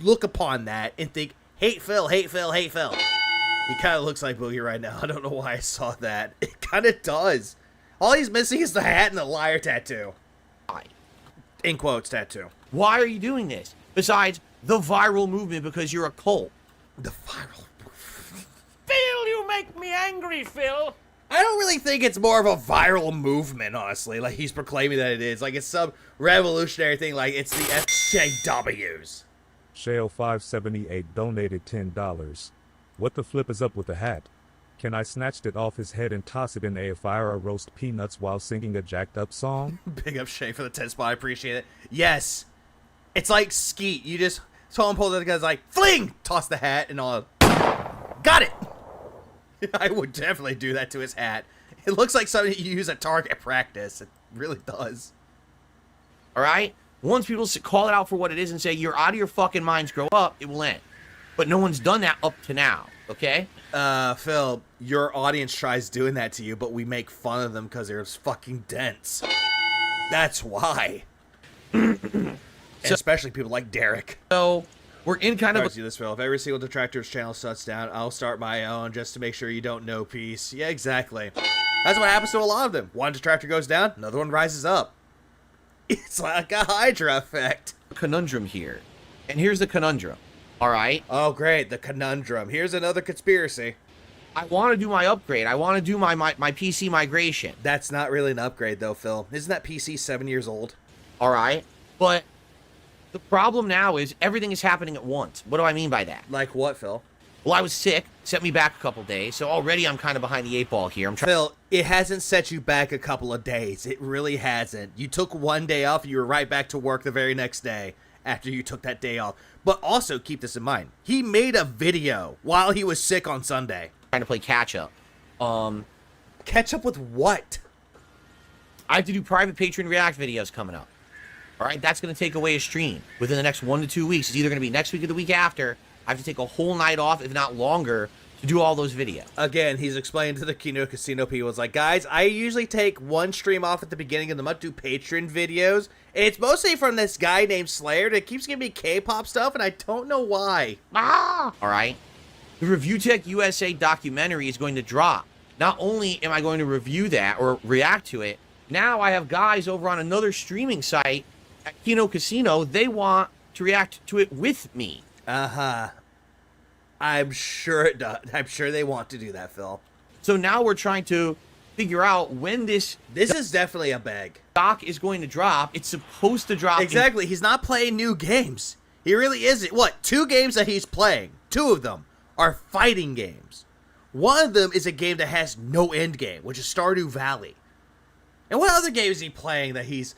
look upon that and think, hate Phil, hate Phil, hate Phil. He kind of looks like Boogie right now. I don't know why I saw that. It kind of does. All he's missing is the hat and the liar tattoo. Why? In quotes, tattoo. Why are you doing this? Besides the viral movement because you're a cult. The viral. Phil, you make me angry, Phil. I don't really think it's more of a viral movement, honestly. Like, he's proclaiming that it is. Like, it's some revolutionary thing. Like, it's the SJWs. Shale578 donated $10. What the flip is up with the hat? Can I snatch it off his head and toss it in a fire or roast peanuts while singing a jacked up song? Big up Shay for the 10 spot. I appreciate it. Yes. It's like Skeet. You just saw him pull the guy's like, fling! Toss the hat and all. Got it! I would definitely do that to his hat. It looks like something you use at target practice. It really does. All right? Once people call it out for what it is and say, you're out of your fucking minds, grow up, it will end. But no one's done that up to now, okay? Phil, your audience tries doing that to you, but we make fun of them because they're fucking dense. That's why. Especially people like Derek. So, we're in kind of a... See this, Phil. If every single Detractor's channel shuts down, I'll start my own just to make sure you don't know peace. Yeah, exactly. That's what happens to a lot of them. One Detractor goes down, another one rises up. It's like a Hydra effect. conundrum here. And here's the conundrum. All right? Oh, great. The conundrum. Here's another conspiracy. I want to do my upgrade. I want to do my PC migration. That's not really an upgrade, though, Phil. Isn't that PC 7 years old? All right. But the problem now is everything is happening at once. What do I mean by that? Like what, Phil? Well, I was sick. Sent me back a couple days. So already I'm kind of behind the 8 ball here. Phil, it hasn't set you back a couple of days. It really hasn't. You took one day off. You were right back to work the very next day after you took that day off. But also keep this in mind. He made a video while he was sick on Sunday. Trying to play catch up. Catch up with what? I have to do private Patreon React videos coming up. All right, that's going to take away a stream within the next 1 to 2 weeks. It's either going to be next week or the week after. I have to take a whole night off, if not longer, to do all those videos. Again, he's explained to the Kino Casino people. It's like, guys, I usually take one stream off at the beginning of the month, do Patreon videos. And it's mostly from this guy named Slayer that keeps giving me K-pop stuff, and I don't know why. All right. The Review Tech USA documentary is going to drop. Not only am I going to review that or react to it, now I have guys over on another streaming site at Kino Casino. They want to react to it with me. Uh-huh. I'm sure it does. I'm sure they want to do that, Phil. So now we're trying to figure out when this is definitely a beg. Doc is going to drop. It's supposed to drop. Exactly. He's not playing new games. He really isn't. What? 2 games that he's playing. 2 of them are fighting games. One of them is a game that has no end game, which is Stardew Valley. And what other game is he playing that he's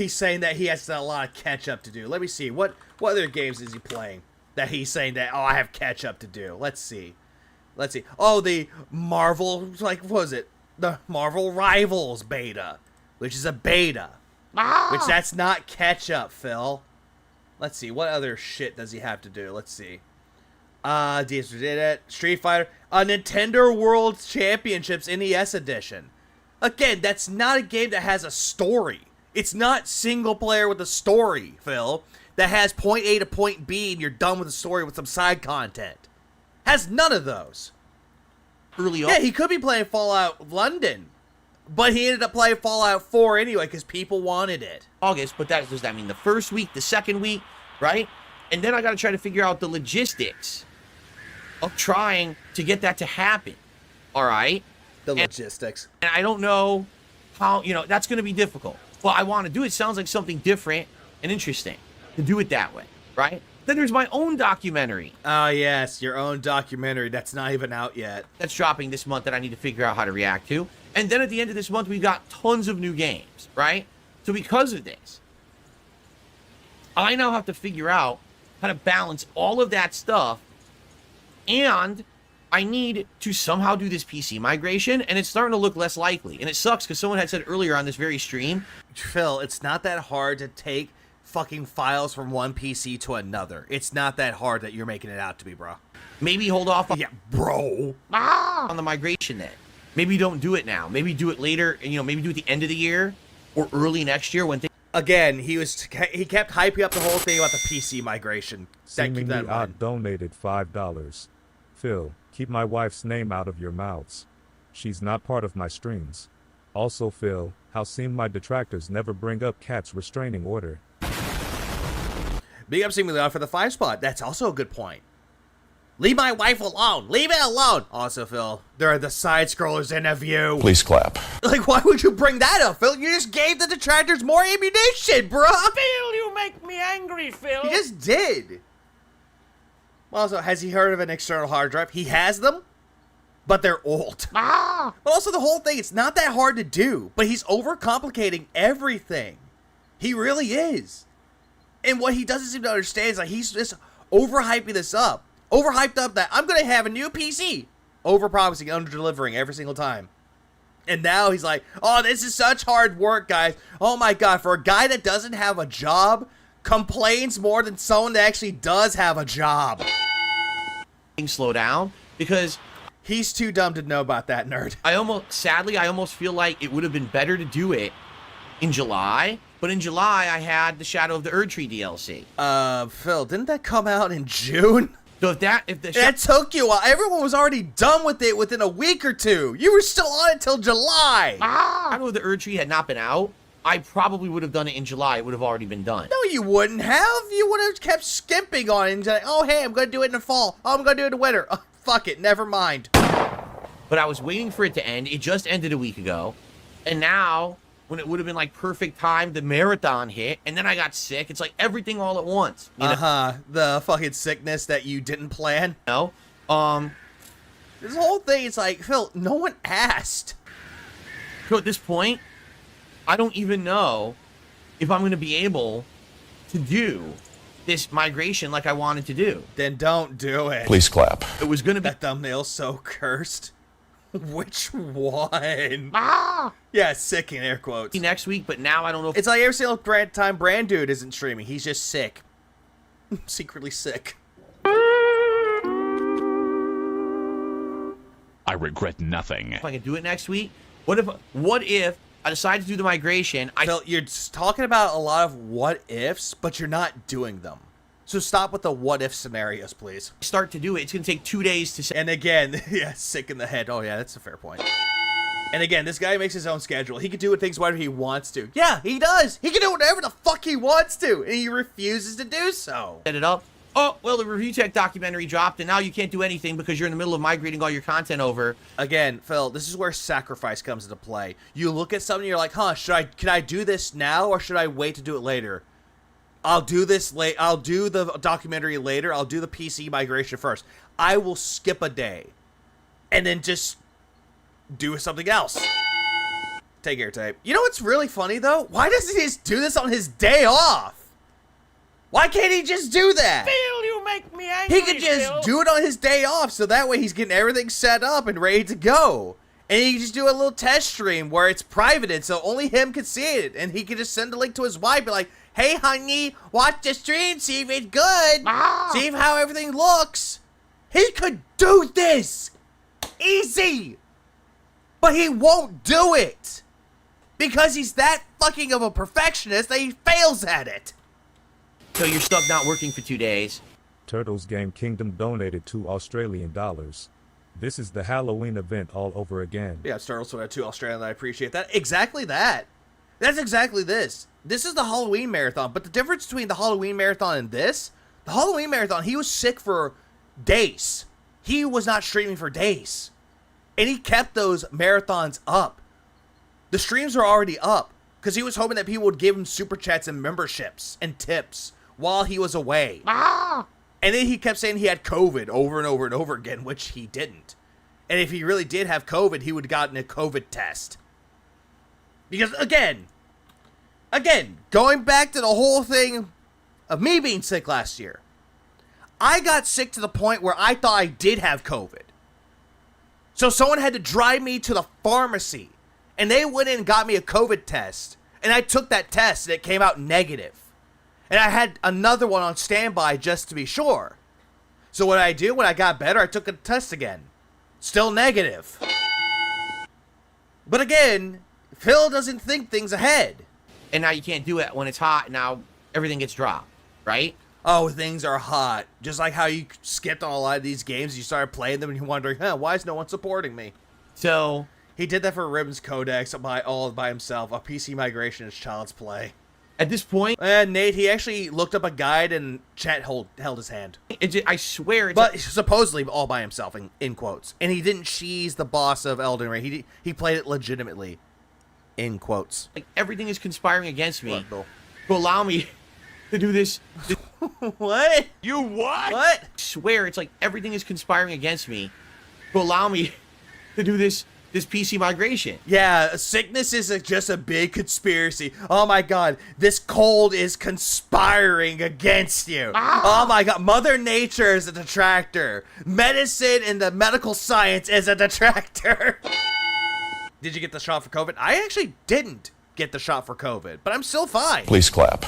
saying that he has a lot of catch up to do? Let me see. What other games is he playing that he's saying that, oh, I have catch up to do? Let's see. Oh, the Marvel, like, what was it? The Marvel Rivals beta, which is a beta. Which that's not catch up, Phil. Let's see. What other shit does he have to do? Let's see. Street Fighter, Nintendo World Championships NES Edition. Again, that's not a game that has a story. It's not single player with a story, Phil, that has point A to point B and you're done with the story with some side content. Has none of those. Early on. Yeah, he could be playing Fallout London, but he ended up playing Fallout 4 anyway because people wanted it. August, but does that mean the first week, the second week, right? And then I got to try to figure out the logistics of trying to get that to happen. All right? Logistics. And I don't know how, that's going to be difficult. Well, I want to do it. Sounds like something different and interesting to do it that way, right? Then there's my own documentary. Oh, yes, your own documentary that's not even out yet. That's dropping this month that I need to figure out how to react to. And then at the end of this month, we've got tons of new games, right? So because of this, I now have to figure out how to balance all of that stuff, and I need to somehow do this PC migration, and it's starting to look less likely. And it sucks because someone had said earlier on this very stream, Phil, it's not that hard to take fucking files from one PC to another. It's not that hard that you're making it out to be, bro. Maybe hold off on, bro. On the migration then. Maybe don't do it now. Maybe do it later, maybe do it at the end of the year or early next year when things... Again, he kept hyping up the whole thing about the PC migration. Seemingly Odd donated $5. Phil, keep my wife's name out of your mouths. She's not part of my streams. Also, Phil, how seem my detractors never bring up Cat's restraining order? Big up Seemingly Odd for the 5 spot. That's also a good point. Leave my wife alone. Leave it alone. Also, Phil, there are the side scrollers in a view. Please clap. Like, why would you bring that up, Phil? You just gave the detractors more ammunition, bro. Phil, you make me angry, Phil. He just did. Also, has he heard of an external hard drive? He has them, but they're old. But also, the whole thing, it's not that hard to do, but he's overcomplicating everything. He really is. And what he doesn't seem to understand is, like, he's just overhyping this up. Overhyped up that I'm going to have a new PC. Overpromising, under-delivering every single time. And now he's like, oh, this is such hard work, guys. Oh my god, for a guy that doesn't have a job, complains more than someone that actually does have a job. Slow down, because he's too dumb to know about that, nerd. I almost feel like it would have been better to do it in July. But in July, I had the Shadow of the Erdtree DLC. Phil, didn't that come out in June? So that took you a while. Everyone was already done with it within a week or two. You were still on it till July. Shadow of the Erdtree had not been out, I probably would have done it in July. It would have already been done. No, you wouldn't have. You would have kept skimping on it and like, oh, hey, I'm going to do it in the fall. Oh, I'm going to do it in the winter. Oh, fuck it. Never mind. But I was waiting for it to end. It just ended a week ago. And now, when it would have been like perfect time, the marathon hit. And then I got sick. It's like everything all at once. You know? The fucking sickness that you didn't plan. No. This whole thing is like, Phil, no one asked. So at this point, I don't even know if I'm going to be able to do this migration like I wanted to do. Then don't do it. Please clap. It was going to be... That thumbnail's so cursed. Which one? Ah! Yeah, sick in air quotes. Next week, but now I don't know if... It's like every single time Brand Dude isn't streaming. He's just sick. Secretly sick. I regret nothing. If I can do it next week, what if I decide to do the migration? Phil, you're just talking about a lot of what ifs, but you're not doing them. So stop with the what if scenarios, please. Start to do it. It's going to take 2 days to... And again, yeah, sick in the head. Oh, yeah, that's a fair point. And again, this guy makes his own schedule. He can do things whatever he wants to. Yeah, he does. He can do whatever the fuck he wants to, and he refuses to do so. Set it up. Oh, well, the Review Tech documentary dropped, and now you can't do anything because you're in the middle of migrating all your content over. Again, Phil, this is where sacrifice comes into play. You look at something, you're like, huh, can I do this now, or should I wait to do it later? I'll do this late. I'll do the documentary later. I'll do the PC migration first. I will skip a day, and then just do something else. Take care, tape. You know what's really funny though? Why doesn't he just do this on his day off? Why can't he just do that? Phil, you make me angry. He could just do it on his day off, so that way he's getting everything set up and ready to go. And he can just do a little test stream where it's privated, so only him can see it. And he can just send a link to his wife, be like, hey, honey, watch the stream, see if it's good. See how everything looks. He could do this. Easy. But he won't do it. Because he's that fucking of a perfectionist that he fails at it. So your stuff not working for 2 days. Turtles Game Kingdom donated $2 Australian. This is the Halloween event all over again. Yeah, Turtles donated $2 Australian. I appreciate that. Exactly that. That's exactly this. This is the Halloween marathon. But the difference between the Halloween marathon and this, the Halloween marathon, he was sick for days. He was not streaming for days. And he kept those marathons up. The streams are already up because he was hoping that people would give him super chats and memberships and tips while he was away. And then he kept saying he had COVID over and over and over again, which he didn't. And if he really did have COVID, he would have gotten a COVID test. Because again, going back to the whole thing of me being sick last year, I got sick to the point where I thought I did have COVID. So someone had to drive me to the pharmacy, and they went in and got me a COVID test, and I took that test, and it came out negative. And I had another one on standby just to be sure. So what I do when I got better, I took a test again. Still negative. But again, Phil doesn't think things ahead. And now you can't do it when it's hot. Now everything gets dropped, right? Oh, things are hot. Just like how you skipped on a lot of these games. You started playing them and you're wondering, why is no one supporting me? So he did that for Ribbons Codex all by himself. A PC migration is child's play. At this point, Nate, he actually looked up a guide and chat held his hand. I swear it's But supposedly all by himself, in quotes. And he didn't cheese the boss of Elden Ring. He played it legitimately, in quotes. like everything is conspiring against me What, Bill? to allow me to do this. What? You what? What? I swear it's like everything is conspiring against me to allow me to do this PC migration. Yeah, sickness is just a big conspiracy. Oh my god, this cold is conspiring against you. Oh my god, Mother Nature is a detractor. Medicine and the medical science is a detractor. Did you get the shot for COVID? I actually didn't get the shot for COVID, but I'm still fine. Please clap.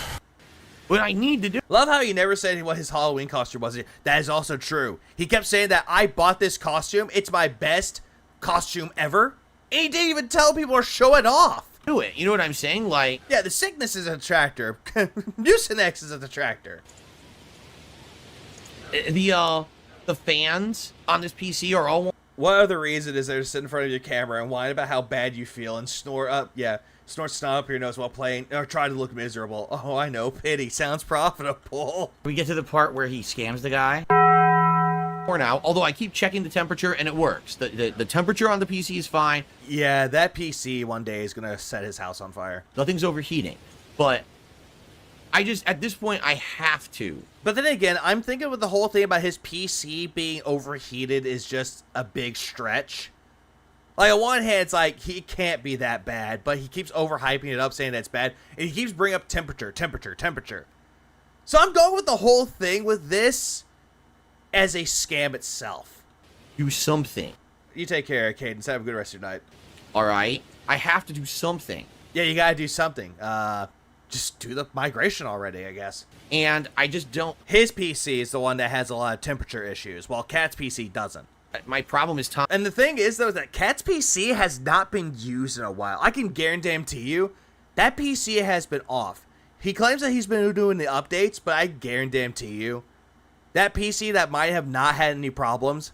What I need to do. Love how he never said what his Halloween costume was. That is also true. He kept saying that I bought this costume. It's my best costume ever. And he didn't even tell people or show it off. Do it. You know what I'm saying? Like, Yeah, the sickness is a detractor. Mucinex is a detractor. the fans on this PC are all. What other reason is there to sit in front of your camera and whine about how bad you feel and snort snot up your nose while playing or try to look miserable? Oh, I know. Pity sounds profitable. We get to the part where he scams the guy. For now, although I keep checking the temperature and it works. The temperature on the PC is fine. Yeah, that PC one day is gonna set his house on fire. Nothing's overheating. But I just, at this point, I have to. But then again, I'm thinking with the whole thing about his PC being overheated is just a big stretch. Like, on one hand, it's like, he can't be that bad, but he keeps overhyping it up, saying that's bad, and he keeps bringing up temperature. So I'm going with the whole thing with this as a scam itself. Do something. You take care, Cadence. Have a good rest of your night. All right? I have to do something. Yeah, you gotta do something. Just do the migration already, I guess. And I just don't. His PC is the one that has a lot of temperature issues, while Cat's PC doesn't. My problem is time. And the thing is, though, that Cat's PC has not been used in a while. I can guarantee you that PC has been off. He claims that he's been doing the updates, but I guarantee you that PC that might have not had any problems,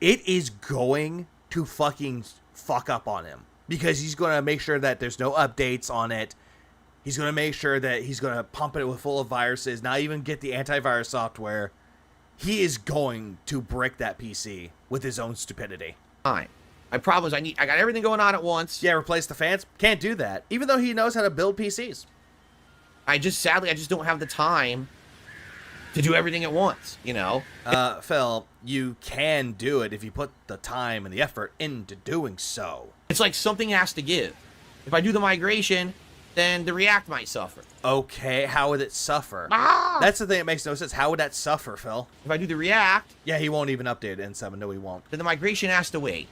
it is going to fucking fuck up on him. Because he's going to make sure that there's no updates on it. He's going to make sure that he's going to pump it with full of viruses, not even get the antivirus software. He is going to brick that PC with his own stupidity. Fine. My problem is I got everything going on at once. Yeah, replace the fans. Can't do that. Even though he knows how to build PCs. Sadly, I just don't have the time to do everything at once, you know? Phil, you can do it if you put the time and the effort into doing so. It's like something has to give. If I do the migration, then the React might suffer. Okay, how would it suffer? That's the thing that makes no sense. How would that suffer, Phil? If I do the React... Yeah, he won't even update N7. No, he won't. Then the migration has to wait.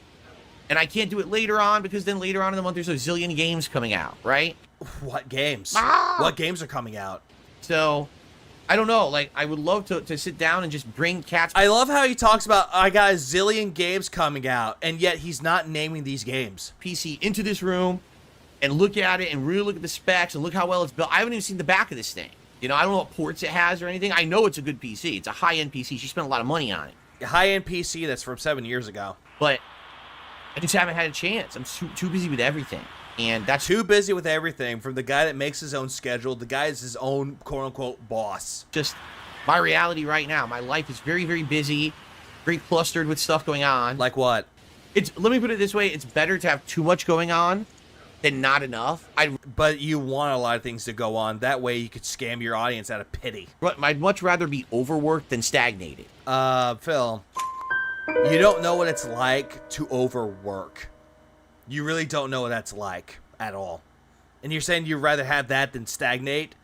And I can't do it later on because then later on in the month there's a zillion games coming out, right? What games? What games are coming out? So, I don't know. Like, I would love to sit down and just bring Cats... I love how he talks about, I got a zillion games coming out, and yet he's not naming these games. PC into this room and look at it and really look at the specs and look how well it's built. I haven't even seen the back of this thing. You know, I don't know what ports it has or anything. I know it's a good PC. It's a high-end PC. She spent a lot of money on it. A high-end PC that's from 7 years ago. But I just haven't had a chance. I'm too busy with everything. And that's too busy with everything from the guy that makes his own schedule. The guy is his own quote-unquote boss. Just my reality right now. My life is very, very busy, very clustered with stuff going on. Like what? Let me put it this way. It's better to have too much going on than not enough. But you want a lot of things to go on. That way you could scam your audience out of pity. I'd much rather be overworked than stagnated. Phil, you don't know what it's like to overwork. You really don't know what that's like at all. And you're saying you'd rather have that than stagnate?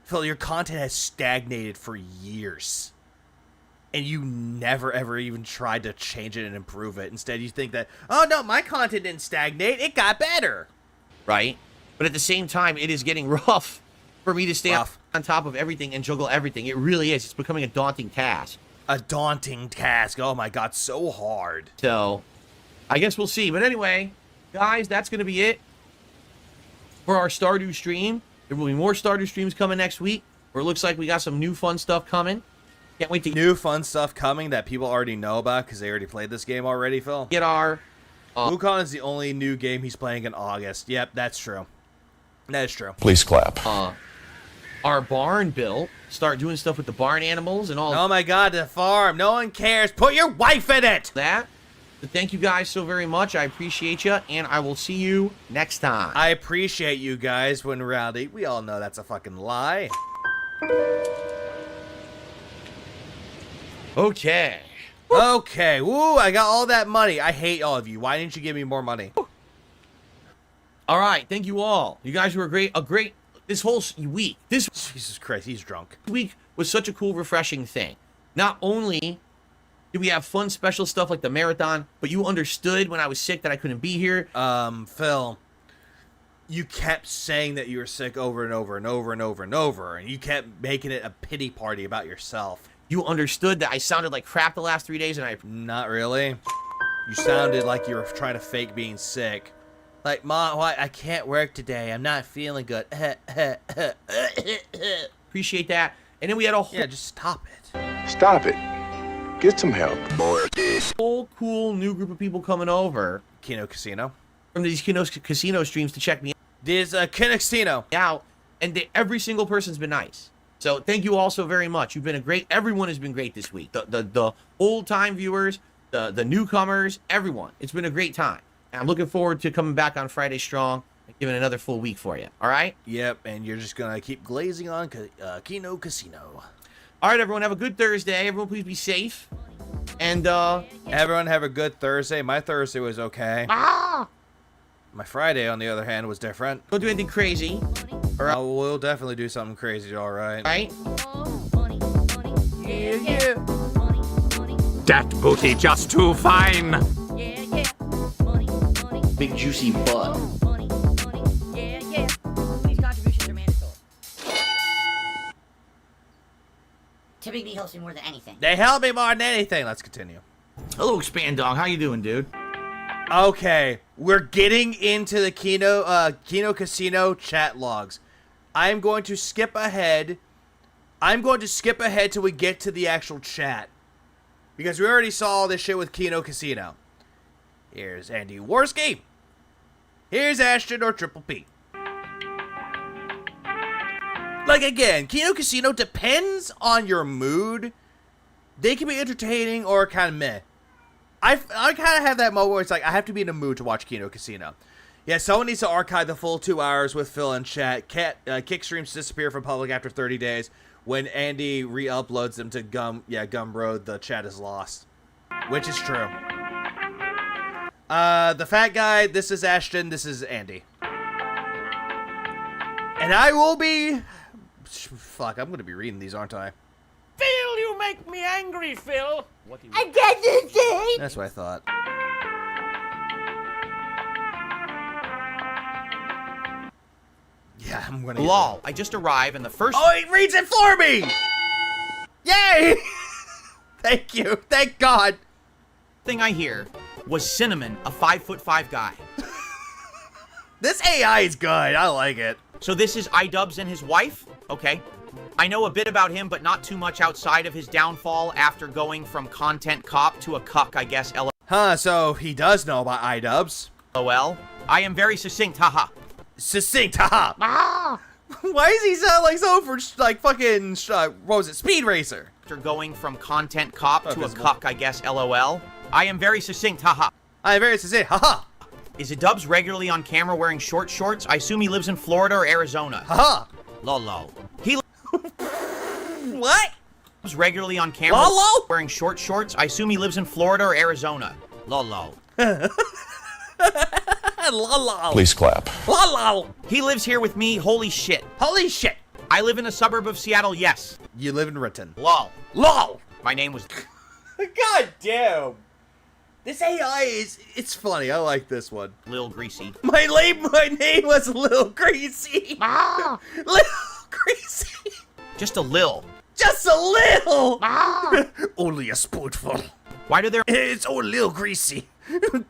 Phil, your content has stagnated for years. And you never, ever even tried to change it and improve it. Instead, you think that, oh, no, my content didn't stagnate. It got better. Right? But at the same time, it is getting rough for me to stay on top of everything and juggle everything. It really is. It's becoming a daunting task. A daunting task. Oh, my God, so hard. So, I guess we'll see. But anyway, guys, that's going to be it for our Stardew stream. There will be more Stardew streams coming next week. Where it looks like we got some new fun stuff coming. Can't wait to new fun stuff coming that people already know about because they already played this game already, Phil. Get our Wukong is the only new game he's playing in August. Yep, that's true. That is true. Please clap. our barn built, start doing stuff with the barn animals and all Oh my god, the farm. No one cares. Put your wife in it. that. But thank you guys so very much. I appreciate you, and I will see you next time. I appreciate you guys when rowdy. We all know that's a fucking lie. Okay. Okay. Woo, I got all that money. I hate all of you. Why didn't you give me more money? All right. Thank you all. You guys were this whole week. This Jesus Christ, he's drunk. week was such a cool, refreshing thing. Not only did we have fun, special stuff like the marathon, but you understood when I was sick that I couldn't be here. Phil, you kept saying that you were sick over and over and over and over and over, and you kept making it a pity party about yourself. You understood that I sounded like crap the last 3 days, and I... Not really. You sounded like you were trying to fake being sick. Like, Mom, why I can't work today. I'm not feeling good. appreciate that. And then we had a whole... Yeah, just stop it. Stop it. Get some help. whole cool new group of people coming over Kino Casino. from these Kino Casino streams to check me This Kino Casino. out, and every single person's been nice. So thank you all so very much. You've been everyone has been great this week. The old time viewers, the newcomers, everyone. It's been a great time. And I'm looking forward to coming back on Friday strong and giving another full week for you. All right? Yep, and you're just gonna keep glazing on Kino Casino. All right, everyone. Have a good Thursday. Everyone, please be safe. And Everyone have a good Thursday. My Thursday was okay. My Friday, on the other hand, was different. don't do anything crazy. We'll definitely do something crazy, all right? All right? Yeah. That booty just too fine. Big juicy butt. These contributions are mandatory. Typically helps me more than anything. They help me more than anything. Let's continue. Hello, Expand Dog. How you doing, dude? Okay, we're getting into the Kino Casino chat logs. I'm going to skip ahead. Till we get to the actual chat. Because we already saw all this shit with Kino Casino. Here's Andy Warski. Here's Ashton or Triple P. Like, again, Kino Casino depends on your mood. They can be entertaining or kind of meh. I kind of have that moment where it's like, I have to be in a mood to watch Kino Casino. Yeah, someone needs to archive the full 2 hours with Phil and chat. Kick streams disappear from public after 30 days. When Andy re-uploads them to Gumroad, the chat is lost. Which is true. The fat guy, this is Ashton, this is Andy. And I will be... Fuck, I'm gonna be reading these, aren't I? Phil, you make me angry, Phil. I get this thing! That's what I thought. Yeah, I'm gonna... Lol. I just arrived, and the first... Oh, he reads it for me! Yay! Thank you. Thank God. thing I hear was Cinnamon, a 5'5" guy. This AI is good. I like it. So this is iDubbbz and his wife? Okay. I know a bit about him, but not too much outside of his downfall after going from content cop to a cuck, I guess. Huh, so he does know about iDubbbz. LOL. I am very succinct, haha. Succinct, haha. Ah! Why does he sound like so for, like, fucking, what was it, Speed Racer? After going from content cop to a visible. cuck, I guess. LOL. I am very succinct, haha. I am very succinct, haha. Is Dubs regularly on camera wearing short shorts? I assume he lives in Florida or Arizona. Haha. Lolo. He What? lives regularly on camera Lolo? wearing short shorts. I assume he lives in Florida or Arizona. Lolo. Lolo. Please clap. Lolo. He lives here with me. Holy shit. Holy shit. I live in a suburb of Seattle. Yes. You live in Ritten. Lol. LOL. My name was... God damn. This AI it's funny. I like this one. Lil Greasy. My name was Lil Greasy. Ah. Lil Greasy. Just a Lil. Just a little. Ah. Only a spoonful. Why do their It's a little greasy.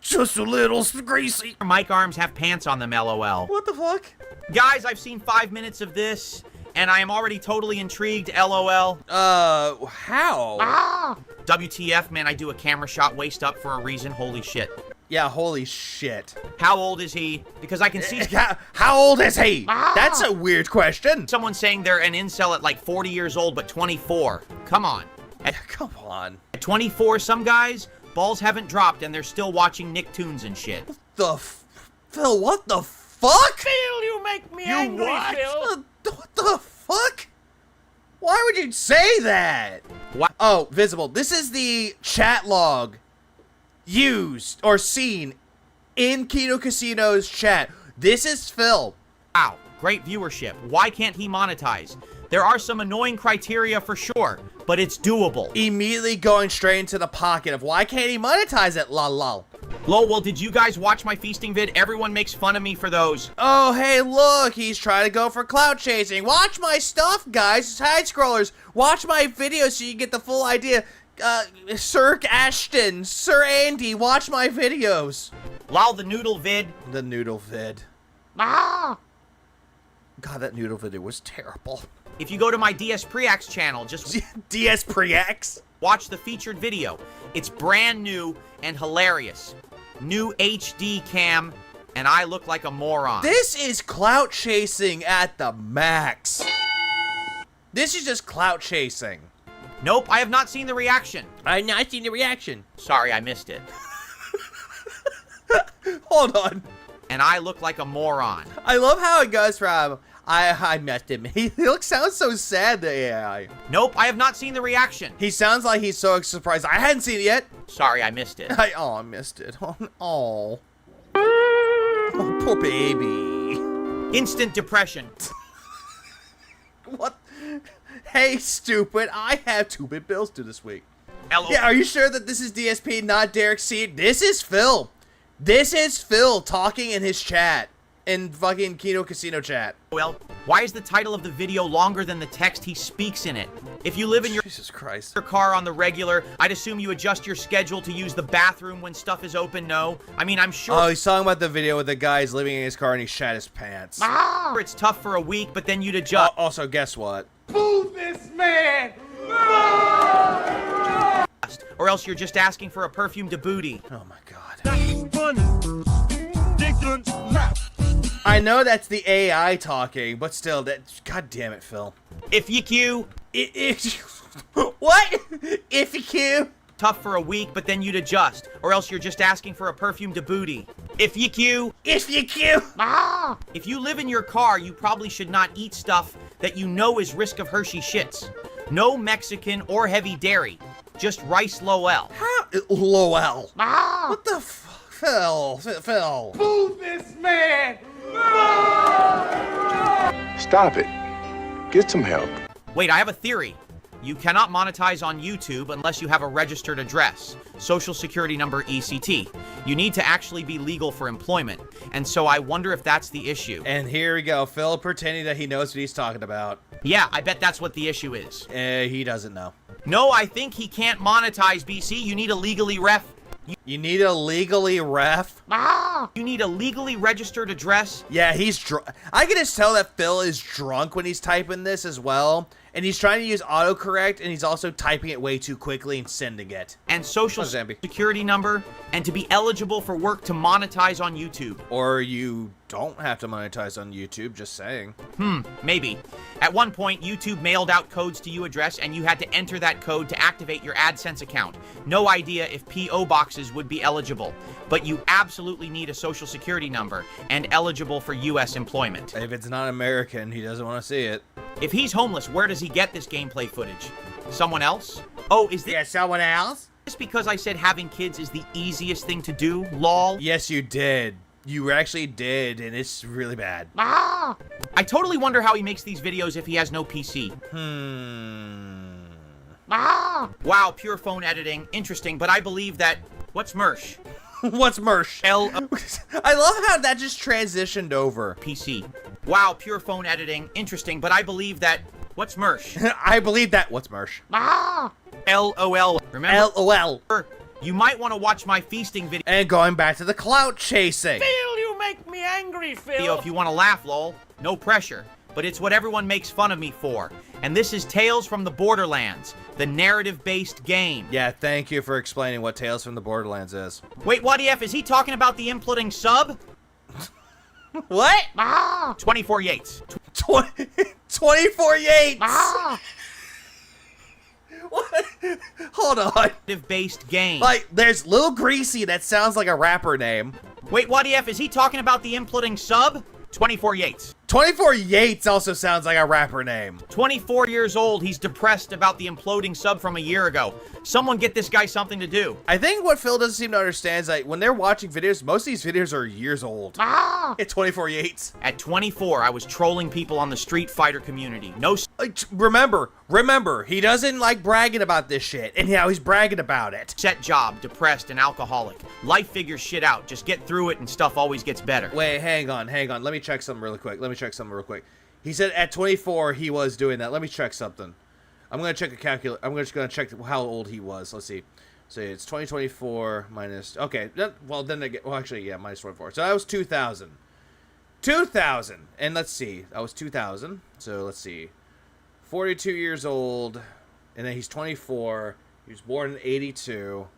Just a little greasy. mic arms have pants on them, LOL? What the fuck? Guys, I've seen 5 minutes of this, and I am already totally intrigued, LOL. How? WTF, man, I do a camera shot waist up for a reason. Holy shit. Yeah, holy shit. How old is he? Because I can see How old is he? That's a weird question. someone saying they're an incel at like 40 years old, but 24. Come on. Come on. At 24, some guys, balls haven't dropped and they're still watching Nicktoons and shit. Phil, what the fuck? Phil, you make me angry, Phil. What the fuck? Why would you say that? What? Oh, visible. This is the chat log used or seen in Kino Casino's chat. This is Phil. Wow, great viewership. Why can't he monetize? There are some annoying criteria for sure, but it's doable. Immediately going straight into the pocket of why can't he monetize it, lol lol. Lol, well, did you guys watch my feasting vid? Everyone makes fun of me for those. Oh, hey, look, he's trying to go for clout chasing. Watch my stuff, guys. Side scrollers. Watch my videos so you get the full idea. Sir Ashton, Sir Andy, watch my videos. Lol, the noodle vid. The noodle vid. Ah! God, that noodle video was terrible. If you go to my DSP channel, just DSP watch the featured video. It's brand new and hilarious. New HD cam, and I look like a moron. This is clout chasing at the max. This is just clout chasing. Nope, I have not seen the reaction. I have not seen the reaction. Sorry, I missed it. Hold on. And I look like a moron. I love how it goes from, I messed him. He sounds so sad, the AI. Nope, I have not seen the reaction. He sounds like he's so surprised. I hadn't seen it yet. Sorry, I missed it. I missed it. Oh, poor baby. Instant depression. What? Hey, stupid. I have 2-bit bills due this week. Hello. Yeah, are you sure that this is DSP, not Derek C? This is Phil. This is Phil talking in his chat. In fucking Kino Casino chat. Well, why is the title of the video longer than the text he speaks in it? If you live in your Jesus Christ. car on the regular, I'd assume you adjust your schedule to use the bathroom when stuff is open, no? I mean, I'm sure... Oh, he's talking about the video with the guy who's living in his car and he shat his pants. It's tough for a week, but then you'd adjust. Also, guess what? Move this man! Or else you're just asking for a perfume to booty. Oh my god. That's funny. Dickens lap. I know that's the AI talking, but still, that... God damn it, Phil. If you queue... What? If you queue? Tough for a week, but then you'd adjust. Or else you're just asking for a perfume to booty. If you queue... If you queue? If you live in your car, you probably should not eat stuff that you know is risk of Hershey shits. No Mexican or heavy dairy. Just rice Lowell. How? Lowell. What the fuck? Phil. Move this man! Stop it. Get some help. Wait, I have a theory. You cannot monetize on YouTube unless you have a registered address, social security number ECT. You need to actually be legal for employment. And so I wonder if that's the issue. And here we go, Phil pretending that he knows what he's talking about. Yeah, I bet that's what the issue is. He doesn't know. No, I think he can't monetize, BC. You need a legally You need a legally ref? You need a legally registered address. Yeah, he's drunk. I can just tell that Phil is drunk when he's typing this as well. And he's trying to use autocorrect, and he's also typing it way too quickly and sending it. And social security number, and to be eligible for work to monetize on YouTube. Or you don't have to monetize on YouTube, just saying. Maybe. At one point, YouTube mailed out codes to your address, and you had to enter that code to activate your AdSense account. No idea if P.O. boxes would be eligible, but you absolutely need a social security number and eligible for U.S. employment. If it's not American, he doesn't want to see it. If he's homeless, where does he get this gameplay footage? Someone else? Oh, is this... Yeah, someone else? Just because I said having kids is the easiest thing to do, lol? Yes, you did. You actually did, and it's really bad. I totally wonder how he makes these videos if he has no PC. Wow, pure phone editing. Interesting, but I believe that... What's Mersh? What's Mersh? I love how that just transitioned over. PC. Wow, pure phone editing. Interesting, but I believe that... What's Mersh? I believe that... What's Mersh? LOL. Remember? LOL. You might want to watch my feasting video. And going back to the clout chasing. Phil, you make me angry, Phil. If you want to laugh, lol. No pressure. But it's what everyone makes fun of me for. and this is Tales from the Borderlands, the narrative-based game. Yeah, thank you for explaining what Tales from the Borderlands is. Wait, what EF? Is he talking about the imploding sub? What? 24 Yates. 24 Yates! What? Hold on. Narrative-based game. Like, there's Lil Greasy that sounds like a rapper name. Wait, what EF? Is he talking about the imploding sub? 24 Yates. 24 Yates also sounds like a rapper name. 24 years old, he's depressed about the imploding sub from a year ago. Someone get this guy something to do. I think what Phil doesn't seem to understand is that when they're watching videos, most of these videos are years old. At 24 Yates. At 24, I was trolling people on the Street Fighter community. No. Remember, he doesn't like bragging about this shit, and now he's bragging about it. Set job, depressed, and alcoholic. Life figures shit out. Just get through it, and stuff always gets better. Wait, hang on. Let me check something really quick. He said at 24 he was doing that. Let me check something. I'm gonna check a calculator. I'm just gonna check how old he was. Let's see. So it's 2024 minus. Okay. Well, then actually, yeah, minus 24. So that was 2000. 2000. And let's see. That was 2000. So let's see. 42 years old, and then he's 24. He was born in 82.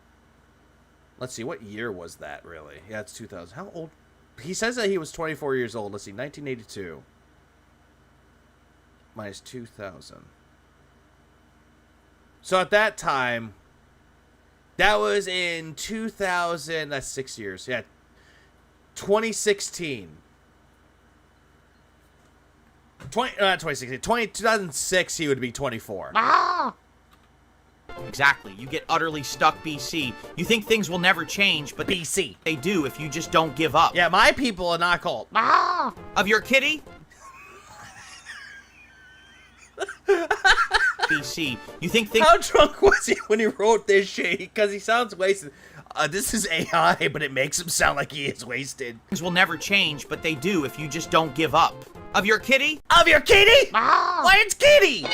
Let's see. What year was that really? Yeah, it's 2000. How old? He says that he was 24 years old. Let's see. 1982 minus 2000. So at that time, that was in 2000. That's 6 years. Yeah. 2016. 2006, he would be 24. Exactly. You get utterly stuck, BC. You think things will never change, but BC. They do if you just don't give up. Yeah, my people are not called. Of your kitty? BC. You think things... How drunk was he when he wrote this shit? Because he sounds wasted. This is AI, but it makes him sound like he is wasted. Things will never change, but they do if you just don't give up. Of your kitty? Of your kitty? Why, it's Kitty!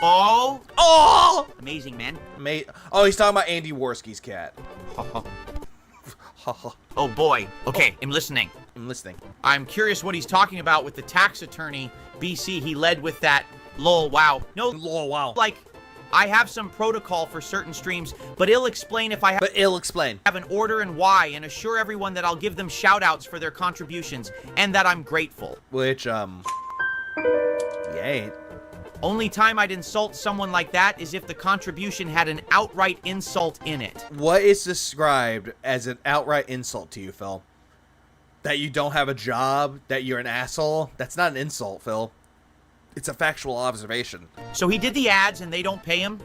Oh! Oh! Amazing, man. Oh, he's talking about Andy Worski's cat. Oh, boy. Okay, I'm listening. I'm curious what he's talking about with the tax attorney, BC. He led with that lol wow. No, lol wow. Like, I have some protocol for certain streams, but it'll explain if I have... have an order and why, and assure everyone that I'll give them shout-outs for their contributions, and that I'm grateful. Which, you ain't. Only time I'd insult someone like that is if the contribution had an outright insult in it. What is described as an outright insult to you, Phil? That you don't have a job? That you're an asshole? That's not an insult, Phil. It's a factual observation. So he did the ads and they don't pay him?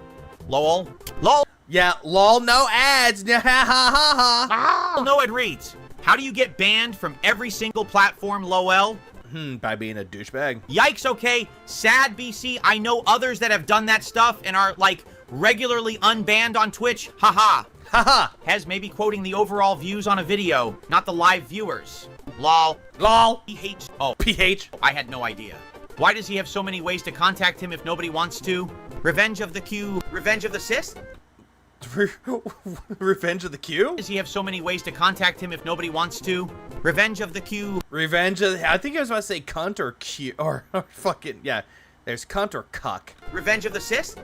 Lol. Lol. Yeah, lol, no ads. Ha ha ha. No, it reads. How do you get banned from every single platform, lol? By being a douchebag. Yikes, okay. Sad, BC. I know others that have done that stuff and are, like, regularly unbanned on Twitch. Haha. Haha. Hez maybe quoting the overall views on a video, not the live viewers. Lol. Lol. PH. Oh. PH. I had no idea. Why does he have so many ways to contact him if nobody wants to? Revenge of the Q. Revenge of the Sis? Revenge of the Q? Does he have so many ways to contact him if nobody wants to? Revenge of the Q. Revenge of... I think I was about to say cunt or Q. Or fucking... Yeah. There's cunt or cuck. Revenge of the Sis?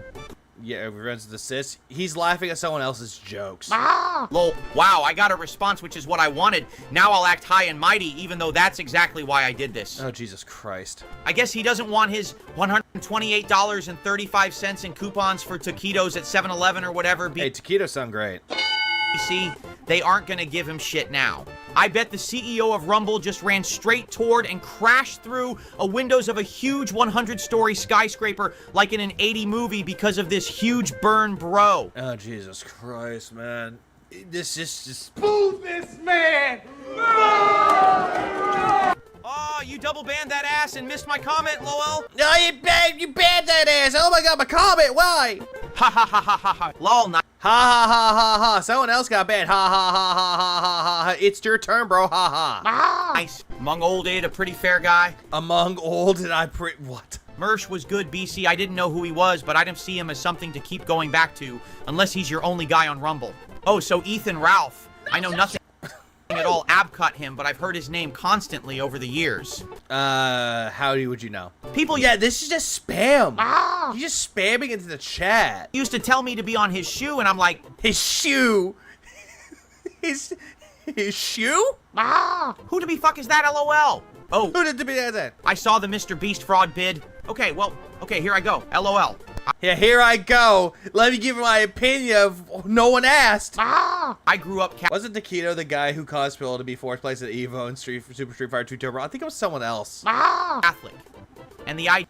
Yeah, Revenge of the Sis. He's laughing at someone else's jokes. Lol. Wow, I got a response, which is what I wanted. Now I'll act high and mighty, even though that's exactly why I did this. Oh, Jesus Christ. I guess he doesn't want his $128.35 in coupons for taquitos at 7-Eleven or whatever. Hey, taquitos sound great. You see, they aren't gonna give him shit now. I bet the CEO of Rumble just ran straight toward and crashed through a windows of a huge 100-story skyscraper like in an 80 movie because of this huge burn, bro. Oh, Jesus Christ, man. This is just... Move this man! Oh, you double banned that ass and missed my comment, lol. No, you banned that ass. Oh my God, my comment. Why? Ha ha ha ha ha ha. Lol, not. Ha ha ha ha ha. Someone else got banned. Ha ha ha ha ha ha ha. It's your turn, bro. Ha ha. Nice. Among old age, a pretty fair guy. Among old and what? Mersh was good, BC. I didn't know who he was, but I didn't see him as something to keep going back to, unless he's your only guy on Rumble. Oh, so Ethan Ralph. I know nothing at all. jab cut him, but I've heard his name constantly over the years. How would you know? People Yeah, this is just spam. He's just spamming into the chat. used to tell me to be on his shoe, and I'm like, His shoe. his shoe? who the fuck is that, LOL? Oh, Who did the be that? I saw the Mr. Beast fraud bid. Okay, well, okay, here I go. LOL. Yeah, here I go. Let me give my opinion of no one asked. I grew up Wasn't the Kino the guy who caused Phil to be fourth place at EVO and Super Street Fighter 2 Turbo? I think it was someone else. Catholic. And the idea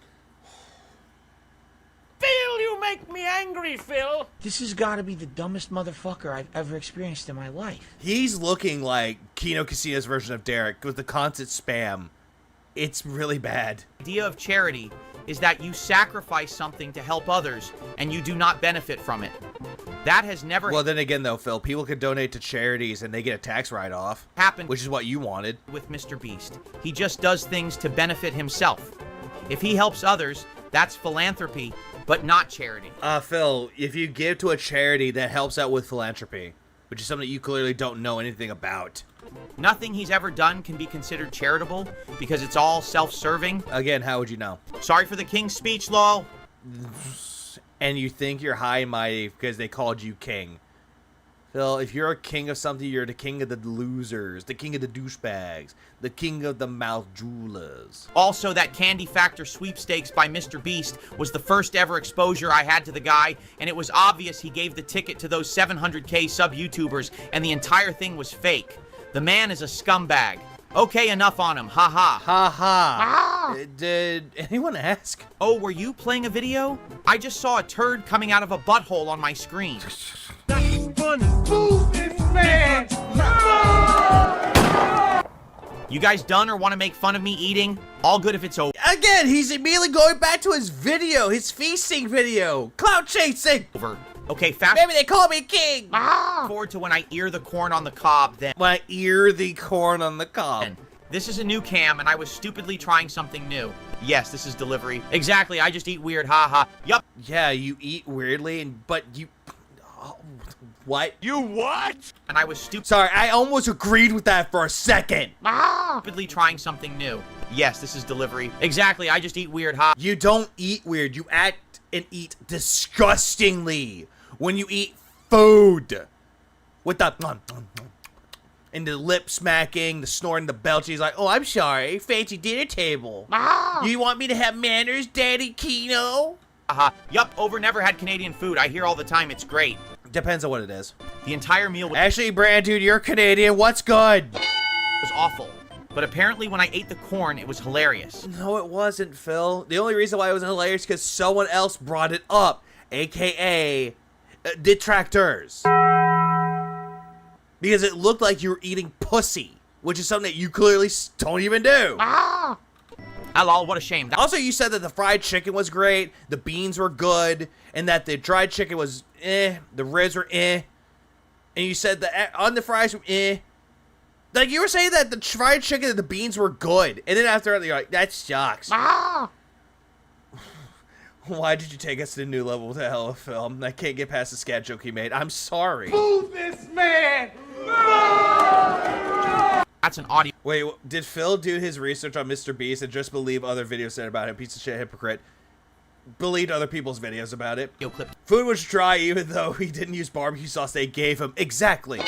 Phil, you make me angry, Phil. This has got to be the dumbest motherfucker I've ever experienced in my life. He's looking like Kino Casino's version of Derek with the constant spam. It's really bad. of charity is that you sacrifice something to help others, and you do not benefit from it. That has never Well, then again, though, Phil, people can donate to charities and they get a tax write-off, happened which is what you wanted. with Mr. Beast. He just does things to benefit himself. If he helps others, that's philanthropy, but not charity. Phil, if you give to a charity that helps out with philanthropy, which is something you clearly don't know anything about. Nothing he's ever done can be considered charitable because it's all self-serving. Again, how would you know? Sorry for the king's speech, lol. And you think you're high and mighty because they called you king. Phil, if you're a king of something, you're the king of the losers, the king of the douchebags, the king of the mouth droolers. Also, that Candy Factor sweepstakes by Mr. Beast was the first ever exposure I had to the guy, and it was obvious he gave the ticket to those 700k sub-YouTubers, and the entire thing was fake. The man is a scumbag. Okay, enough on him. Ha ha. Ha ha. Did anyone ask? Oh, were you playing a video? I just saw a turd coming out of a butthole on my screen. Move this man! You guys done or want to make fun of me eating? All good if it's over. Again, he's immediately going back to his video, his feasting video. Clout chasing. Okay, fast Maybe they call me king. forward to when I ear the corn on the cob, then. When I ear the corn on the cob. This is a new cam, and I was stupidly trying something new. Yes, this is delivery. Exactly, I just eat weird, haha. Yup. Yeah, you eat weirdly, but you... What? You what? And I was Sorry, I almost agreed with that for a second. Stupidly trying something new. Yes, this is delivery. Exactly, I just eat weird, ha. You don't eat weird. You act and eat disgustingly when you eat food. With the... And the lip smacking, the snorting, the belching. He's like, oh, I'm sorry. Fancy dinner table. You want me to have manners, Daddy Kino? Yup, over never had Canadian food. I hear all the time it's great. Depends on what it is. The entire meal was Actually, Brand, dude, you're Canadian. What's good? awful. But apparently when I ate the corn, it was hilarious. No, it wasn't, Phil. The only reason why it was hilarious is because someone else brought it up. A.K.A. Detractors. Because it looked like you were eating pussy. Which is something that you clearly don't even do. Lol, what a shame. Also, you said that the fried chicken was great, the beans were good, and that the dried chicken was the ribs were and you said that on the fries were Like, you were saying that the fried chicken and the beans were good, and then after that, you're like, that sucks. Why did you take us to a new level with the hell of a film? I can't get past the scat joke he made. I'm sorry. Move this man! That's an audio. Wait, did Phil do his research on Mr. Beast and just believe other videos said about him? Piece of shit hypocrite. Believed other people's videos about it. Clip. Food was dry even though he didn't use barbecue sauce they gave him. Exactly.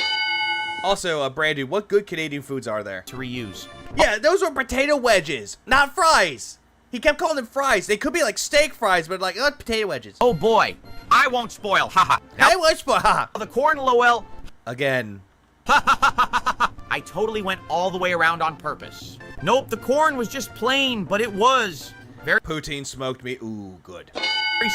Also, Brandon, what good Canadian foods are there? To reuse. Yeah, those were potato wedges, not fries. He kept calling them fries. They could be like steak fries, but like, potato wedges. Oh boy. I won't spoil. Haha. I won't spoil. Haha. The corn, lol. Again. I totally went all the way around on purpose. Nope, the corn was just plain, but it was very poutine smoked meat. Ooh, good. Very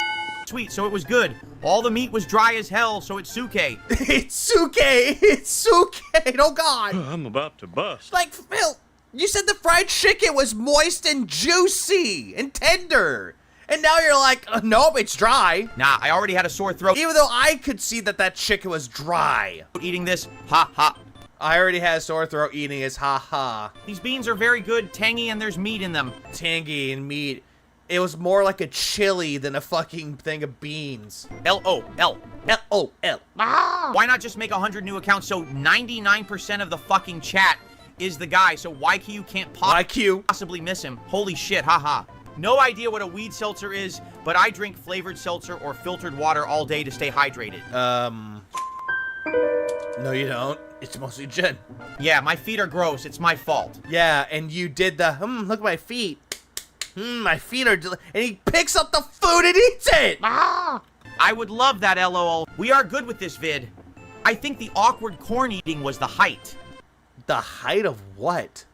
sweet, so it was good. All the meat was dry as hell, so it's suke. It's suke. It's suke. Oh God. I'm about to bust. Like, Phil, you said the fried chicken was moist and juicy and tender. And now you're like, nope, it's dry. Nah, I already had a sore throat. Even though I could see that that chicken was dry. Eating this, ha ha. I already had a sore throat eating this, ha ha. These beans are very good, tangy, and there's meat in them. Tangy and meat. It was more like a chili than a fucking thing of beans. L-O-L. L-O-L. Why not just make 100 new accounts so 99% of the fucking chat is the guy, so YQ can't possibly miss him. Holy shit, haha. No idea what a weed seltzer is, but I drink flavored seltzer or filtered water all day to stay hydrated. No, you don't. It's mostly gin. Yeah, my feet are gross. It's my fault. Yeah, and you did the, look at my feet. My feet are, and he picks up the food and eats it. I would love that, LOL. We are good with this vid. I think the awkward corn eating was the height. The height of what?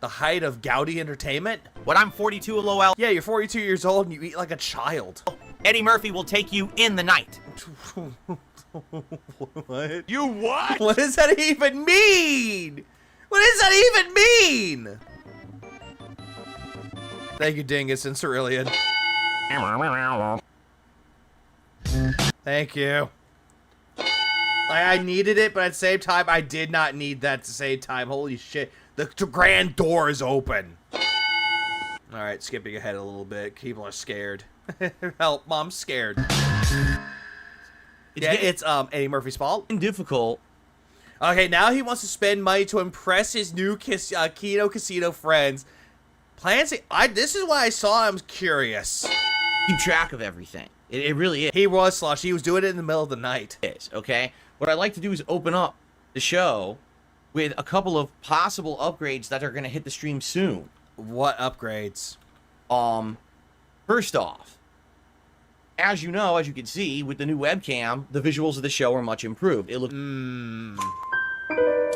The height of Gaudy entertainment? What, I'm 42, LOL? Yeah, you're 42 years old and you eat like a child. Eddie Murphy will take you in the night. What? You what? What does that even mean? What does that even mean? Thank you, Dingus and Cerulean. Thank you. I needed it, but at the same time, I did not need that at the same time. Holy shit. The grand door is open. Alright, skipping ahead a little bit. People are scared. Help, Mom's scared. It's Eddie Murphy's fault. Difficult. Okay, now he wants to spend money to impress his new Kino Casino friends. This is why I saw him curious. Keep track of everything. It really is. He was slush. He was doing it in the middle of the night. It is, okay? What I'd like to do is open up the show with a couple of possible upgrades that are going to hit the stream soon. What upgrades? First off, as you know, as you can see, with the new webcam, the visuals of the show are much improved. It looks...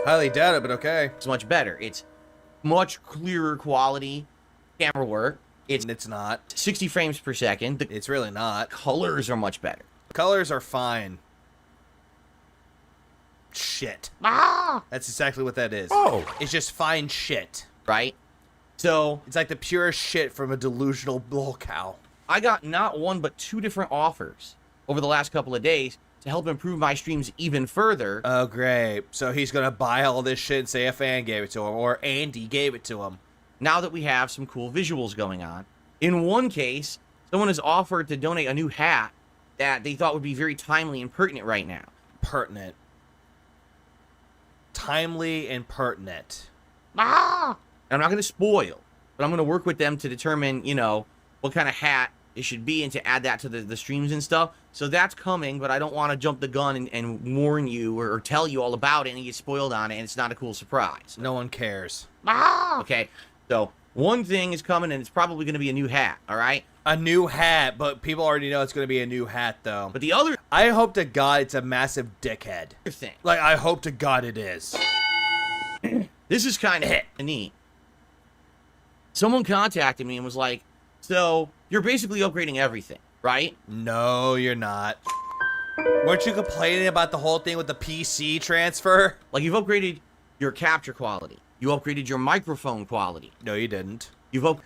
Highly doubt it, but okay. It's much better. It's much clearer quality camera work. It's not. 60 frames per second. It's really not. Colors are much better. Colors are fine. Shit. That's exactly what that is. Oh. It's just fine shit. Right? So... It's like the purest shit from a delusional bull cow. I got not one, but 2 different offers over the last couple of days to help improve my streams even further. Oh, great. So he's going to buy all this shit and say a fan gave it to him, or Andy gave it to him. Now that we have some cool visuals going on. In one case, someone has offered to donate a new hat that they thought would be very timely and pertinent right now. Pertinent. Timely and pertinent. I'm not going to spoil, but I'm going to work with them to determine, you know, what kind of hat it should be and to add that to the streams and stuff. So that's coming, but I don't want to jump the gun and warn you or tell you all about it and you get spoiled on it and it's not a cool surprise. No one cares. Okay, so one thing is coming and it's probably going to be a new hat, all right? A new hat, but people already know it's going to be a new hat, though. But the other... I hope to God it's a massive dickhead. thing. Like, I hope to God it is. This is kind of neat. Someone contacted me and was like, so, you're basically upgrading everything, right? No, you're not. Weren't you complaining about the whole thing with the PC transfer? Like, you've upgraded your capture quality. You upgraded your microphone quality. No, you didn't. You've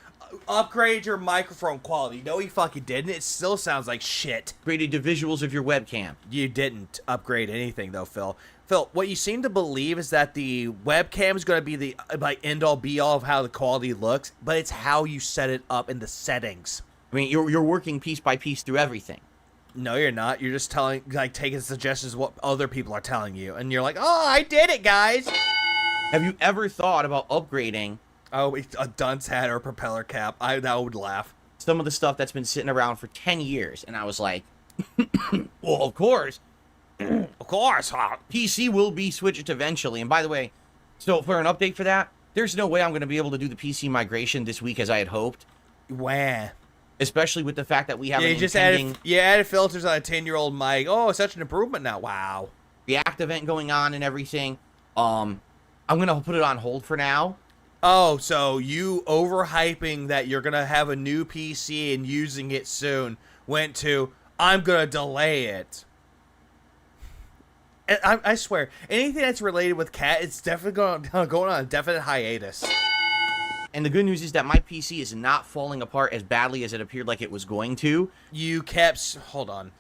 upgraded your microphone quality. No, you fucking didn't. It still sounds like shit. Upgraded the visuals of your webcam. You didn't upgrade anything, though, Phil. Phil, what you seem to believe is that the webcam is going to be the end-all, be-all of how the quality looks, but it's how you set it up in the settings. I mean, you're working piece by piece through everything. No, you're not. You're just taking suggestions of what other people are telling you, and you're like, oh, I did it, guys. Have you ever thought about upgrading? Oh, a dunce hat or a propeller cap. That would laugh. Some of the stuff that's been sitting around for 10 years, and I was like, well, of course. Of course, huh? PC will be switched eventually. And by the way, so for an update for that, there's no way I'm going to be able to do the PC migration this week as I had hoped. Wah. Especially with the fact that we have an added filters on a 10-year-old mic. Oh, such an improvement now. Wow. React event going on and everything. I'm going to put it on hold for now. Oh, so you overhyping that you're going to have a new PC and using it soon went to, I'm going to delay it. I swear, anything that's related with Cat, it's definitely going on a definite hiatus. And the good news is that my PC is not falling apart as badly as it appeared like it was going to. You kept... Hold on.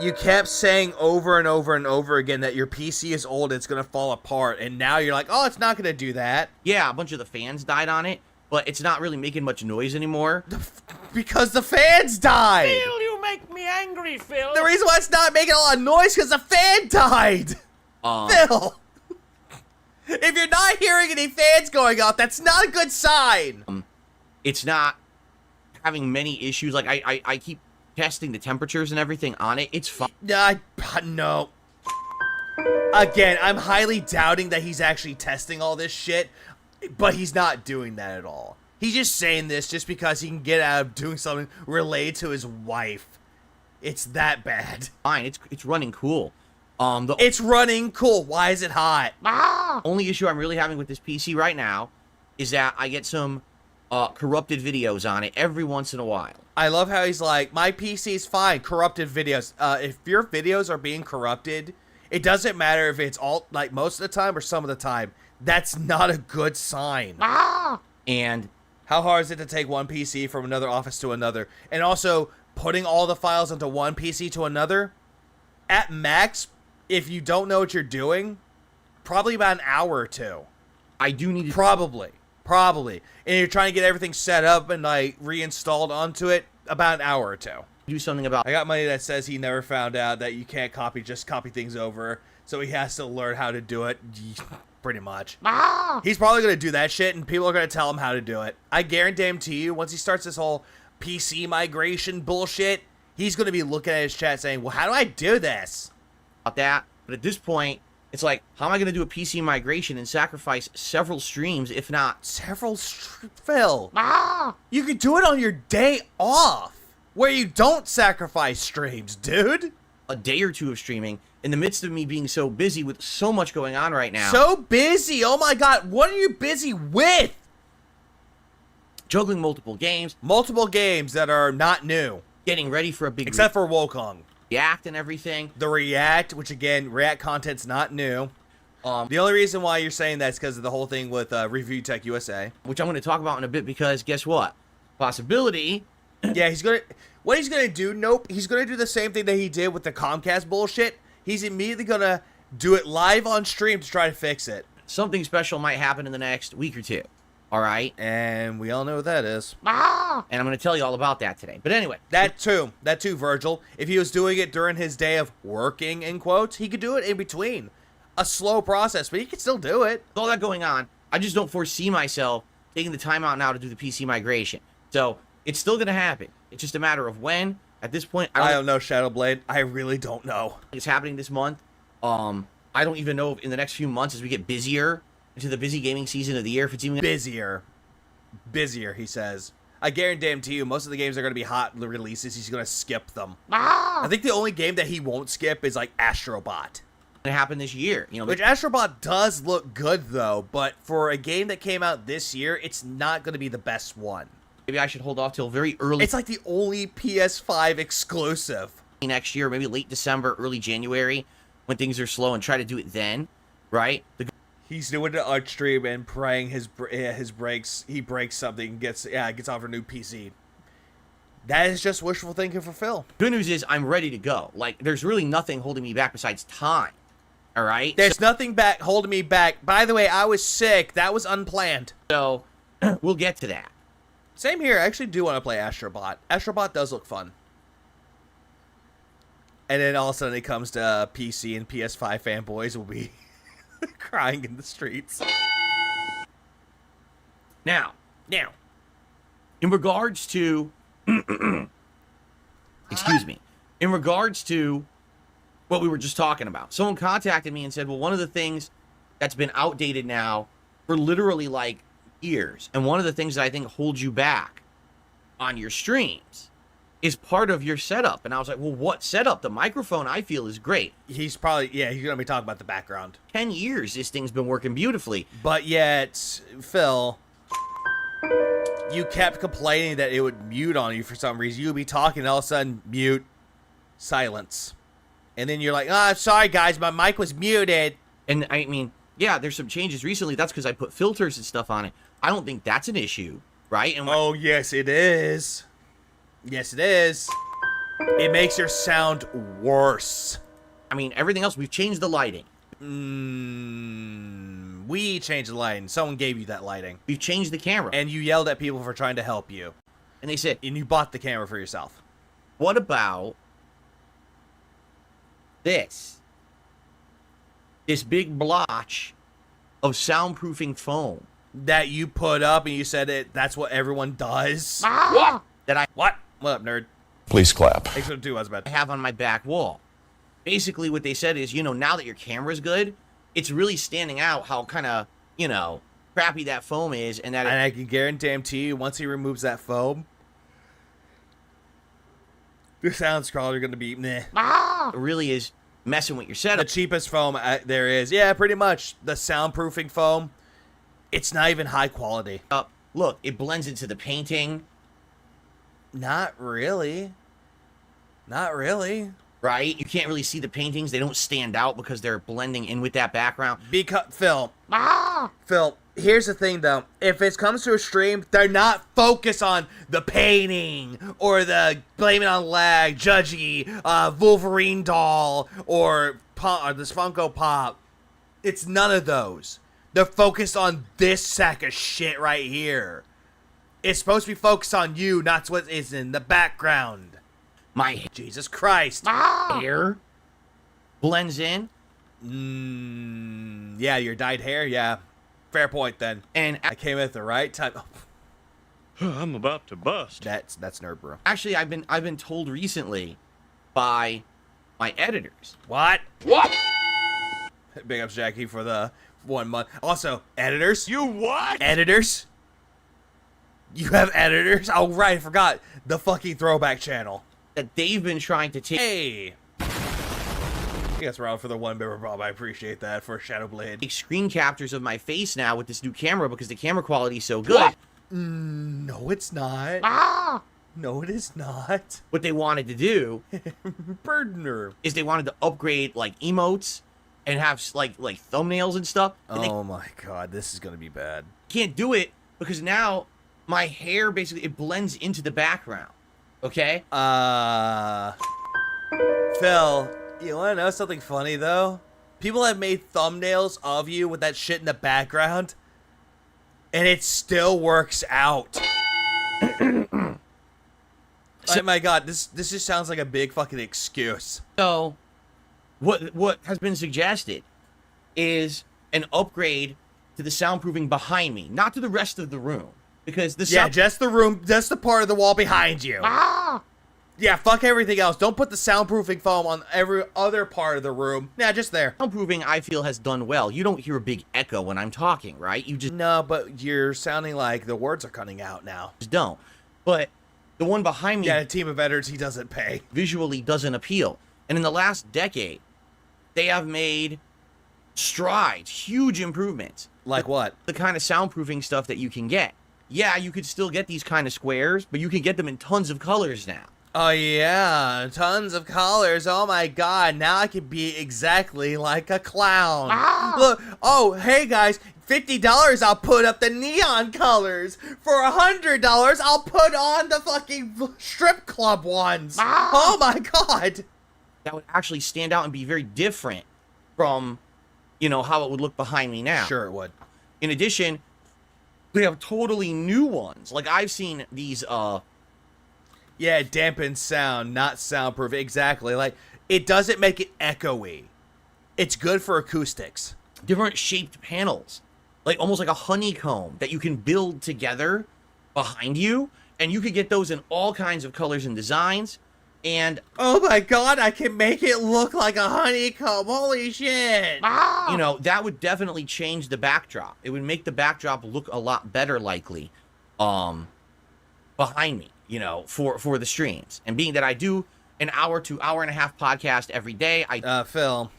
You kept saying over and over and over again that your PC is old, it's going to fall apart. And now you're like, oh, it's not going to do that. Yeah, a bunch of the fans died on it, but it's not really making much noise anymore. Because the fans died! Phil, you make me angry, Phil! The reason why it's not making a lot of noise because the fan died! Phil! If you're not hearing any fans going off, that's not a good sign. It's not having many issues. Like, I keep testing the temperatures and everything on it. It's fine. No. Again, I'm highly doubting that he's actually testing all this shit, but he's not doing that at all. He's just saying this just because he can get out of doing something related to his wife. It's that bad. Fine, it's running cool. It's running cool. Why is it hot? Only issue I'm really having with this PC right now is that I get some corrupted videos on it every once in a while. I love how he's like, my PC's fine, corrupted videos. If your videos are being corrupted, it doesn't matter if it's all, like, most of the time or some of the time. That's not a good sign. And how hard is it to take one PC from another office to another? And also, putting all the files onto one PC to another, at max, if you don't know what you're doing, probably about an hour or two. I do need to... Probably. And you're trying to get everything set up and, like, reinstalled onto it, about an hour or two. Do something about... I got money that says he never found out that you can't just copy things over, so he has to learn how to do it. Pretty much. He's probably going to do that shit, and people are going to tell him how to do it. I guarantee you, once he starts this whole PC migration bullshit, he's going to be looking at his chat saying, well, how do I do this? About that, but at this point, it's like, how am I going to do a PC migration and sacrifice several streams, if not... Phil. You could do it on your day off, where you don't sacrifice streams, dude. A day or two of streaming, in the midst of me being so busy with so much going on right now. So busy! Oh my god, what are you busy with? Juggling multiple games. Multiple games that are not new. Getting ready for a big... Except for Wukong. React and everything. The React, which again, React content's not new. The only reason why you're saying that is because of the whole thing with Review Tech USA. Which I'm going to talk about in a bit because guess what? Possibility... Yeah, what he's gonna do, he's gonna do the same thing that he did with the Comcast bullshit. He's immediately gonna do it live on stream to try to fix it. Something special might happen in the next week or two. All right? And we all know what that is. And I'm gonna tell you all about that today. But anyway. That too, Virgil. If he was doing it during his day of working, in quotes, he could do it in between. A slow process, but he could still do it. With all that going on, I just don't foresee myself taking the time out now to do the PC migration. So... it's still going to happen. It's just a matter of when. At this point, I don't know, Shadowblade. I really don't know. It's happening this month. I don't even know if in the next few months as we get busier into the busy gaming season of the year, if it's even... Busier, he says. I guarantee you, most of the games are going to be hot releases. He's going to skip them. I think the only game that he won't skip is, like, Astrobot. It happened this year. Which Astrobot does look good, though. But for a game that came out this year, it's not going to be the best one. Maybe I should hold off till very early. It's like the only PS5 exclusive. Next year, maybe late December, early January, when things are slow, and try to do it then, right? He's doing it on stream and praying his brakes. He breaks something, gets off a new PC. That is just wishful thinking for Phil. Good news is I'm ready to go. Like, there's really nothing holding me back besides time. All right? There's nothing holding me back. By the way, I was sick. That was unplanned. So, we'll get to that. Same here. I actually do want to play Astrobot. Astrobot does look fun. And then all of a sudden it comes to PC and PS5 fanboys will be crying in the streets. Now, in regards to... excuse me. In regards to what we were just talking about, someone contacted me and said, well, one of the things that's been outdated now for literally, like, years, and one of the things that I think holds you back on your streams is part of your setup. And I was like, well, what setup? The microphone I feel is great. He's probably, he's gonna be talking about the background. 10 years this thing's been working beautifully. But yet, Phil, you kept complaining that it would mute on you for some reason. You would be talking and all of a sudden mute, silence, and then you're like, oh, sorry guys, my mic was muted. And I mean, yeah, there's some changes recently. That's because I put filters and stuff on it. I don't think that's an issue, right? And oh, yes, it is. Yes, it is. It makes your sound worse. I mean, everything else, we've changed the lighting. We changed the lighting. Someone gave you that lighting. We've changed the camera. And you yelled at people for trying to help you. And they said... and you bought the camera for yourself. What about this? This big blotch of soundproofing foam that you put up and you said that's what everyone does. What? That I What up, nerd? Please clap. Thanks for the 2, I was about to. have on my back wall. Basically, what they said is, now that your camera's good, it's really standing out how kind of, crappy that foam is, and that And I can guarantee you, once he removes that foam, the sound scroller are going to be meh. it really is messing with your The setup. cheapest foam there is. Yeah, pretty much. The soundproofing foam, it's not even high quality. Look, it blends into the painting, Not really. Not really. right? You can't really see the paintings. They don't stand out because they're blending in with that background. Because Phil, here's the thing though. If it comes to a stream, they're not focused on the painting or the blame it on lag, judgy, Wolverine doll or this Funko Pop. It's none of those. They're focused on this sack of shit right here. It's supposed to be focused on you, not what is in the background. My Jesus Christ. hair blends in, Yeah, your dyed hair. Yeah, fair point then. and I came at the right time. I'm about to bust. That's nerd, bro. actually, I've been told recently by my editors. What? Big ups, Jackie, for the 1 month. Also, editors. You what? Editors. You have editors. Oh right, I forgot the fucking throwback channel. That they've been trying to take. Hey. I guess we're out for the 1 member, Bob. I appreciate that for Shadowblade. Take screen captures of my face now with this new camera because the camera quality is so good. No, it's not. No, it is not. What they wanted to do Burdener. is they wanted to upgrade like emotes and have like thumbnails and stuff. And they Oh my god, this is gonna be bad. can't do it because now my hair basically it blends into the background. Okay? Phil, you wanna know something funny though? People have made thumbnails of you with that shit in the background, and it still works out. Oh my god, this just sounds like a big fucking excuse. So what has been suggested is an upgrade to the soundproofing behind me, not to the rest of the room. Because the Yeah, sound just the room, just the part of the wall behind you. Yeah, fuck everything else. Don't put the soundproofing foam on every other part of the room. Yeah, just there. soundproofing I feel has done well. You don't hear a big echo when I'm talking, right? You just No, but you're sounding like the words are cutting out now. don't. But the one behind me Yeah, a team of editors he doesn't pay. visually doesn't appeal. And in the last decade, they have made strides, huge improvements. Like what? The kind of soundproofing stuff that you can get. Yeah, you could still get these kind of squares, but you can get them in tons of colors now. Oh yeah, tons of colors. Oh my god, now I can be exactly like a clown. Look, oh hey guys, $50 I'll put up the neon colors. For $100 I'll put on the fucking strip club ones. Oh my god. That would actually stand out and be very different from, how it would look behind me now. Sure it would. In addition, we have totally new ones. Like I've seen these Yeah, dampened sound, not soundproof. Exactly. Like, it doesn't make it echoey. It's good for acoustics. different shaped panels, like almost like a honeycomb that you can build together behind you, and you could get those in all kinds of colors and designs. And oh my god, I can make it look like a honeycomb. Holy shit. That would definitely change the backdrop. It would make the backdrop look a lot better, likely, behind me, for the streams. And being that I do an hour to hour and a half podcast every day, Phil,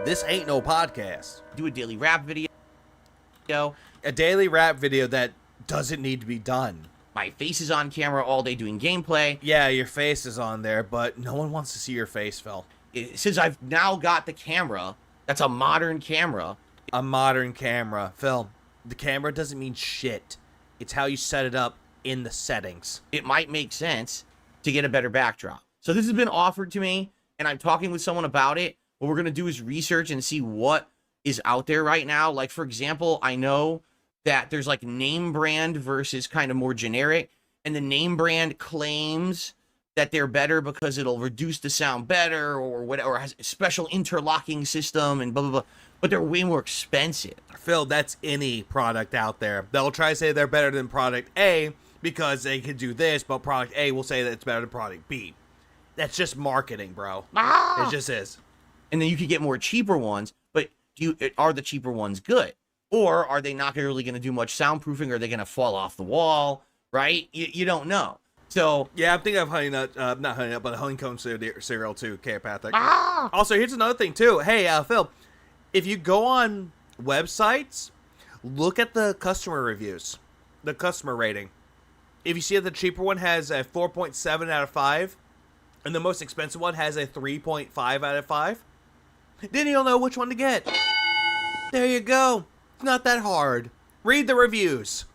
this ain't no podcast. Do a daily rap video. A daily rap video that doesn't need to be done. My face is on camera all day doing gameplay. Yeah, your face is on there, but no one wants to see your face, Phil. Since I've now got the camera, that's a modern camera. A modern camera. Phil, the camera doesn't mean shit. It's how you set it up in the settings. It might make sense to get a better backdrop. So this has been offered to me, and I'm talking with someone about it. What we're going to do is research and see what is out there right now. Like, for example, I know that there's like name brand versus kind of more generic, and the name brand claims that they're better because it'll reduce the sound better or whatever, or has a special interlocking system and blah, blah, blah. But they're way more expensive. Phil, that's any product out there. They'll try to say they're better than product A because they can do this, but product A will say that it's better than product B. That's just marketing, bro. It just is. And then you could get more cheaper ones, but are the cheaper ones good? Or are they not really going to do much soundproofing? Or are they going to fall off the wall, right? You don't know. So yeah, I'm thinking of honey nut, not honey nut, but a honeycomb cereal too, Chaopathic. Also, here's another thing too. Hey, Phil, if you go on websites, look at the customer reviews, the customer rating. If you see that the cheaper one has a 4.7 out of 5, and the most expensive one has a 3.5 out of 5, then you'll know which one to get. There you go. It's not that hard. Read the reviews.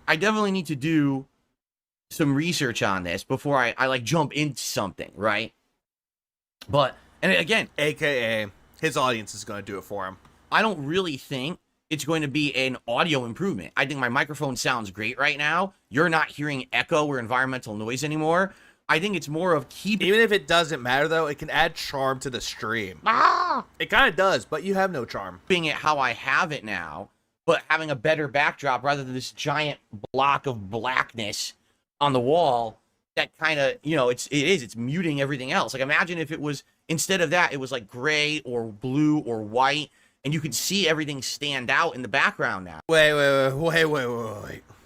I definitely need to do some research on this before I like jump into something, right? But, and again, AKA, his audience is going to do it for him. I don't really think it's going to be an audio improvement. I think my microphone sounds great right now. You're not hearing echo or environmental noise anymore. I think it's more of keeping... Even if it doesn't matter, though, it can add charm to the stream. It kind of does, but you have no charm. Being it how I have it now, but having a better backdrop rather than this giant block of blackness on the wall that kind of, you know, it's muting everything else. Like, imagine if it was, instead of that, it was like gray or blue or white, and you could see everything stand out in the background now. Wait.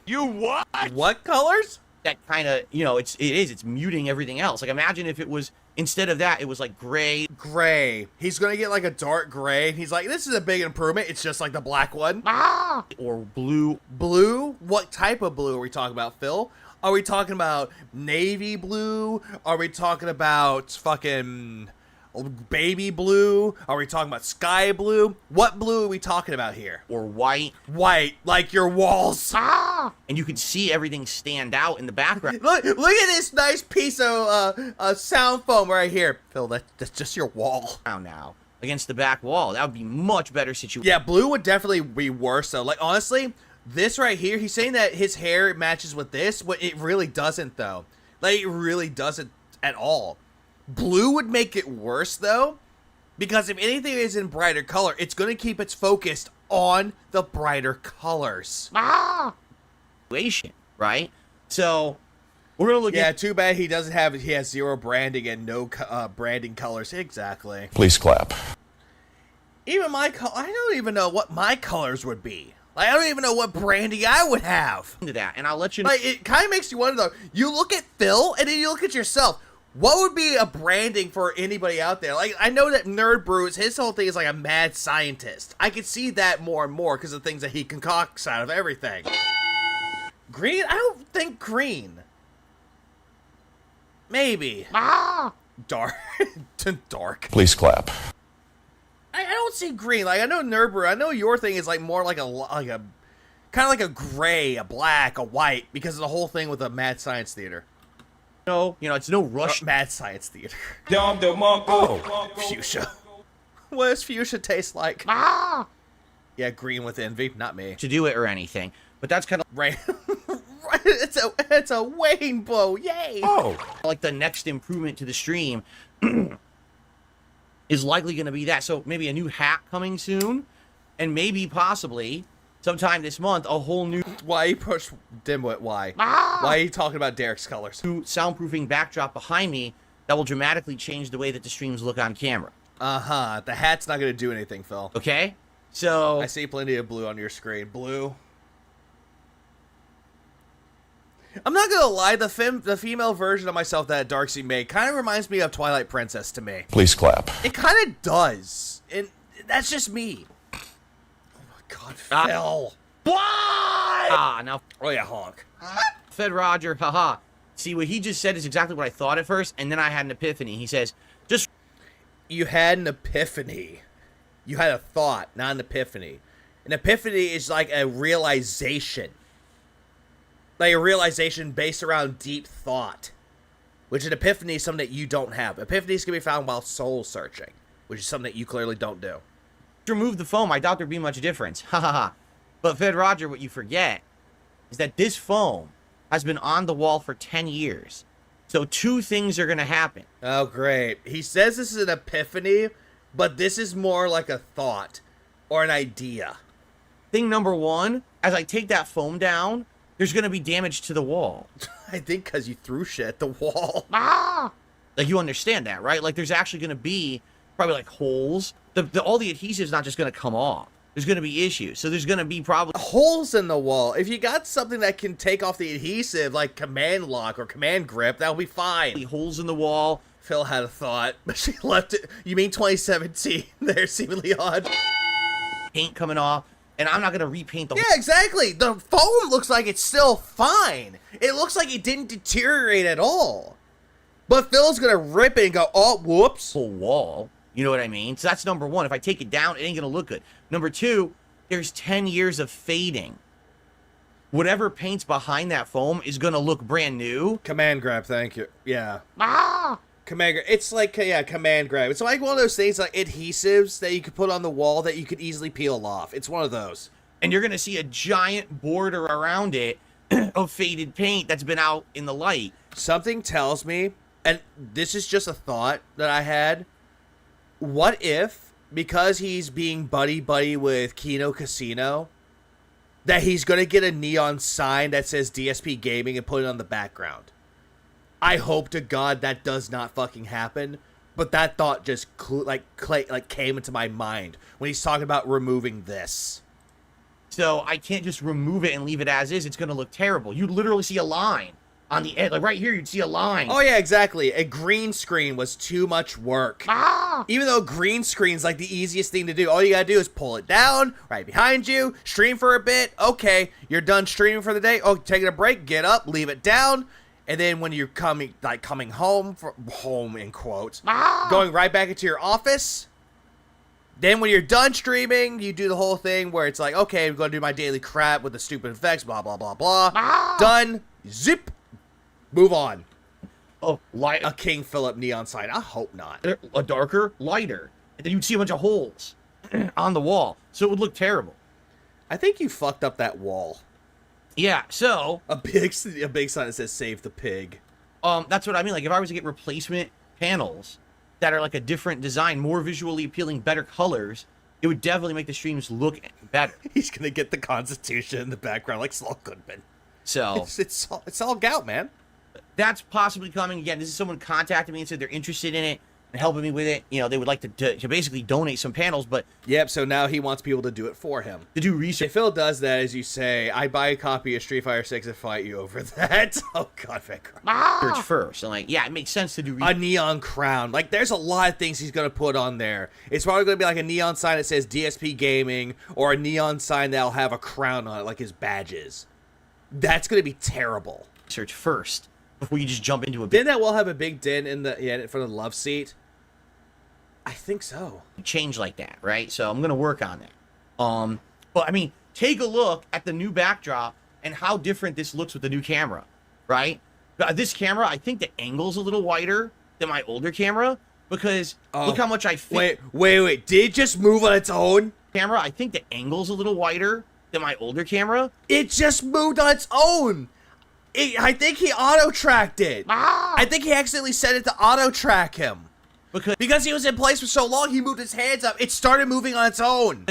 You what? What colors? That kind of, you know, it's muting everything else. Like, imagine if it was, instead of that, it was like gray. Gray. He's going to get like a dark gray. He's like, this is a big improvement. It's just like the black one. Or blue. Blue? What type of blue are we talking about, Phil? Are we talking about navy blue? Are we talking about fucking baby blue? Are we talking about sky blue? What blue are we talking about here? Or white. White, like your walls. And you could see everything stand out in the background. Look at this nice piece of sound foam right here. Phil, that's just your wall. Now, against the back wall. That would be much better situation. Yeah, blue would definitely be worse, though. Like, honestly, this right here, he's saying that his hair matches with this, but it really doesn't, though. Like, it really doesn't at all. Blue would make it worse, though, because if anything is in brighter color, it's going to keep its focused on the brighter colors. Right? So, we're going to look at... Yeah, too bad he has zero branding and no branding colors. Exactly. Please clap. Even my color, I don't even know what my colors would be. Like, I don't even know what branding I would have. Into that, and I'll let you know. Like, it kind of makes you wonder, though. You look at Phil, and then you look at yourself. What would be a branding for anybody out there? Like, I know that Nerd Brews, his whole thing is like a mad scientist. I can see that more and more because of the things that he concocts out of everything. Green? I don't think green. Maybe. Dark. Dark. Please clap. I don't see green. Like, I know Nerd Brew. I know your thing is like more like a kind of like a gray, a black, a white, because of the whole thing with the Mad Science Theater. No, you know, it's no rush. Mad Science Theater. Oh, fuchsia. What does fuchsia taste like? Yeah, green with envy, not me. To do it or anything, but that's kind of right. It's a rainbow, yay! Oh, like the next improvement to the stream is likely going to be that. So maybe a new hat coming soon, and maybe possibly sometime this month a whole new. Why you push Dimwit? Why? Why are you talking about Derek's colors? New soundproofing backdrop behind me that will dramatically change the way that the streams look on camera. The hat's not going to do anything, Phil. Okay, so I see plenty of blue on your screen. Blue. I'm not gonna lie, the female version of myself that Darksea made kind of reminds me of Twilight Princess to me. Please clap. It kind of does, and that's just me. Oh my God, Phil. Why? Now. Oh yeah, honk. Fed Roger, haha. See, what he just said is exactly what I thought at first, and then I had an epiphany. He says, just... You had an epiphany. You had a thought, not an epiphany. An epiphany is like a realization. Like a realization based around deep thought. Which an epiphany is something that you don't have. Epiphanies can be found while soul searching, which is something that you clearly don't do. Remove the foam, I doubt there'd be much difference. Ha ha ha. But Fed Roger, what you forget is that this foam has been on the wall for 10 years. So two things are going to happen. Oh, great. He says this is an epiphany, but this is more like a thought or an idea. Thing number one, as I take that foam down, there's going to be damage to the wall. I think because you threw shit at the wall. Like, you understand that, right? Like, there's actually going to be probably, like, holes. All the adhesive's not just going to come off. There's going to be issues. So there's going to be probably holes in the wall. If you got something that can take off the adhesive, like command lock or command grip, that'll be fine. holes in the wall. Phil had a thought, but she left it. You mean 2017? They're seemingly odd. Paint coming off. And I'm not going to repaint the whole... Yeah, exactly. The foam looks like it's still fine. It looks like it didn't deteriorate at all. But Phil's going to rip it and go, oh, whoops. Whole wall. You know what I mean? So that's number one. If I take it down, it ain't going to look good. Number two, there's 10 years of fading. Whatever paint's behind that foam is going to look brand new. Command grab, thank you. Yeah. Command grab. It's like, yeah, command grab. It's like one of those things, like adhesives that you could put on the wall that you could easily peel off. It's one of those. And you're going to see a giant border around it of faded paint that's been out in the light. Something tells me, and this is just a thought that I had, what if, because he's being buddy-buddy with Kino Casino, that he's going to get a neon sign that says DSP Gaming and put it on the background? I hope to God that does not fucking happen, but that thought just came into my mind when he's talking about removing this. So I can't just remove it and leave it as is. It's going to look terrible. You literally see a line on the edge. Like right here, you'd see a line. Oh, yeah, exactly. A green screen was too much work. Even though green screen's like the easiest thing to do. All you gotta do is pull it down right behind you, stream for a bit. Okay, you're done streaming for the day. Oh, taking a break, get up, leave it down. And then when you're coming home, home in quotes, going right back into your office. Then when you're done streaming, you do the whole thing where it's like, okay, I'm going to do my daily crap with the stupid effects, blah, blah, blah, blah. Done. Zip. Move on. Oh, light. A King Philip neon sign. I hope not. A darker, lighter. And then you'd see a bunch of holes on the wall. So it would look terrible. I think you fucked up that wall. Yeah, so... A big sign that says save the pig. That's what I mean. Like, if I was to get replacement panels that are like a different design, more visually appealing, better colors, it would definitely make the streams look better. He's gonna get the Constitution in the background like Saul Goodman. So... It's all gout, man. That's possibly coming. Again, this is someone contacted me and said they're interested in it and helping me with it. You know, they would like to basically donate some panels, but... Yep, so now he wants people to do it for him. To do research. If Phil does that, as you say, I buy a copy of Street Fighter 6 and fight you over that. Oh, God, Search first. And like, yeah, it makes sense to do research. A neon crown. Like, there's a lot of things he's going to put on there. It's probably going to be like a neon sign that says DSP Gaming, or a neon sign that'll have a crown on it, like his badges. That's going to be terrible. Search first. Before you just jump into a... Didn't that wall have a big dent in front of the love seat? I think so. Change like that, right? So I'm going to work on that. But I mean, take a look at the new backdrop and how different this looks with the new camera, right? This camera, I think the angle's a little wider than my older camera because look how much I fit. Wait. Did it just move on its own? Camera, I think the angle's a little wider than my older camera. It just moved on its own. I think he auto-tracked it. I think he accidentally set it to auto-track him. Because he was in place for so long, he moved his hands up. It started moving on its own.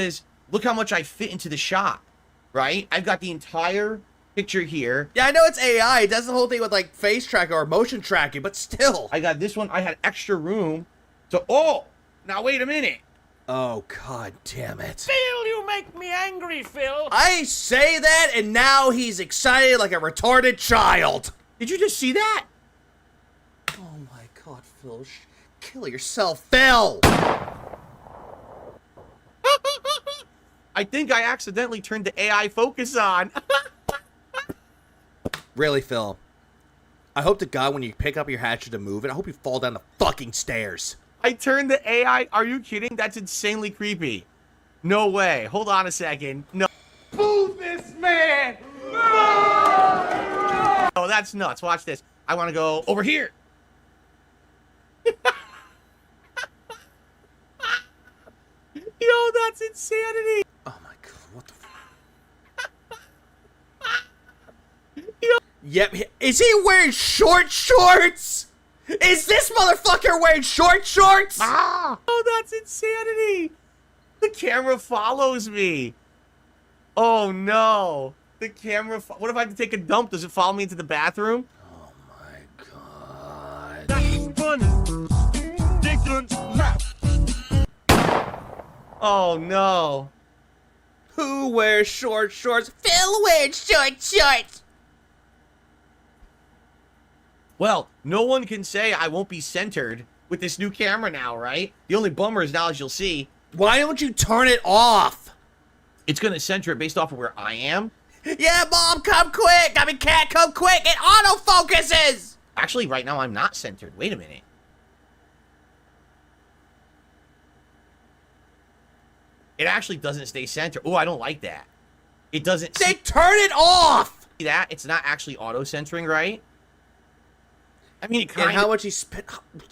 Look how much I fit into the shot, right? I've got the entire picture here. Yeah, I know it's AI. It does the whole thing with, like, face tracking or motion tracking, but still. I got this one. I had extra room. So, oh, now wait a minute. Oh, God damn it. Phil, you make me angry, Phil. I say that, and now he's excited like a retarded child. Did you just see that? Oh, my God, Phil. Kill yourself, Phil! I think I accidentally turned the AI focus on. Really, Phil? I hope to God when you pick up your hatchet to move it, I hope you fall down the fucking stairs. I turned the AI... Are you kidding? That's insanely creepy. No way. Hold on a second. No. Move this man! Oh, that's nuts. Watch this. I want to go over here. Yo, that's insanity. Oh my God, what the fuck? Yep. Is he wearing short shorts? Is this motherfucker wearing short shorts? Oh, that's insanity. The camera follows me. Oh, no. The camera... What if I have to take a dump? Does it follow me into the bathroom? Oh, my God. That's funny. Dickens left. Oh, no. Who wears short shorts? Phil wears short shorts. Well, no one can say I won't be centered with this new camera now, right? The only bummer is now, as you'll see, Why don't you turn it off? it's going to center it based off of where I am. Yeah, Mom, come quick. I mean, Cat, come quick. It autofocuses. Actually, right now, I'm not centered. Wait a minute. It actually doesn't stay centered. Oh, I don't like that. It doesn't... Say, turn it off. See that? It's not actually auto-centering, right? I mean, it kind And of... how much he spent?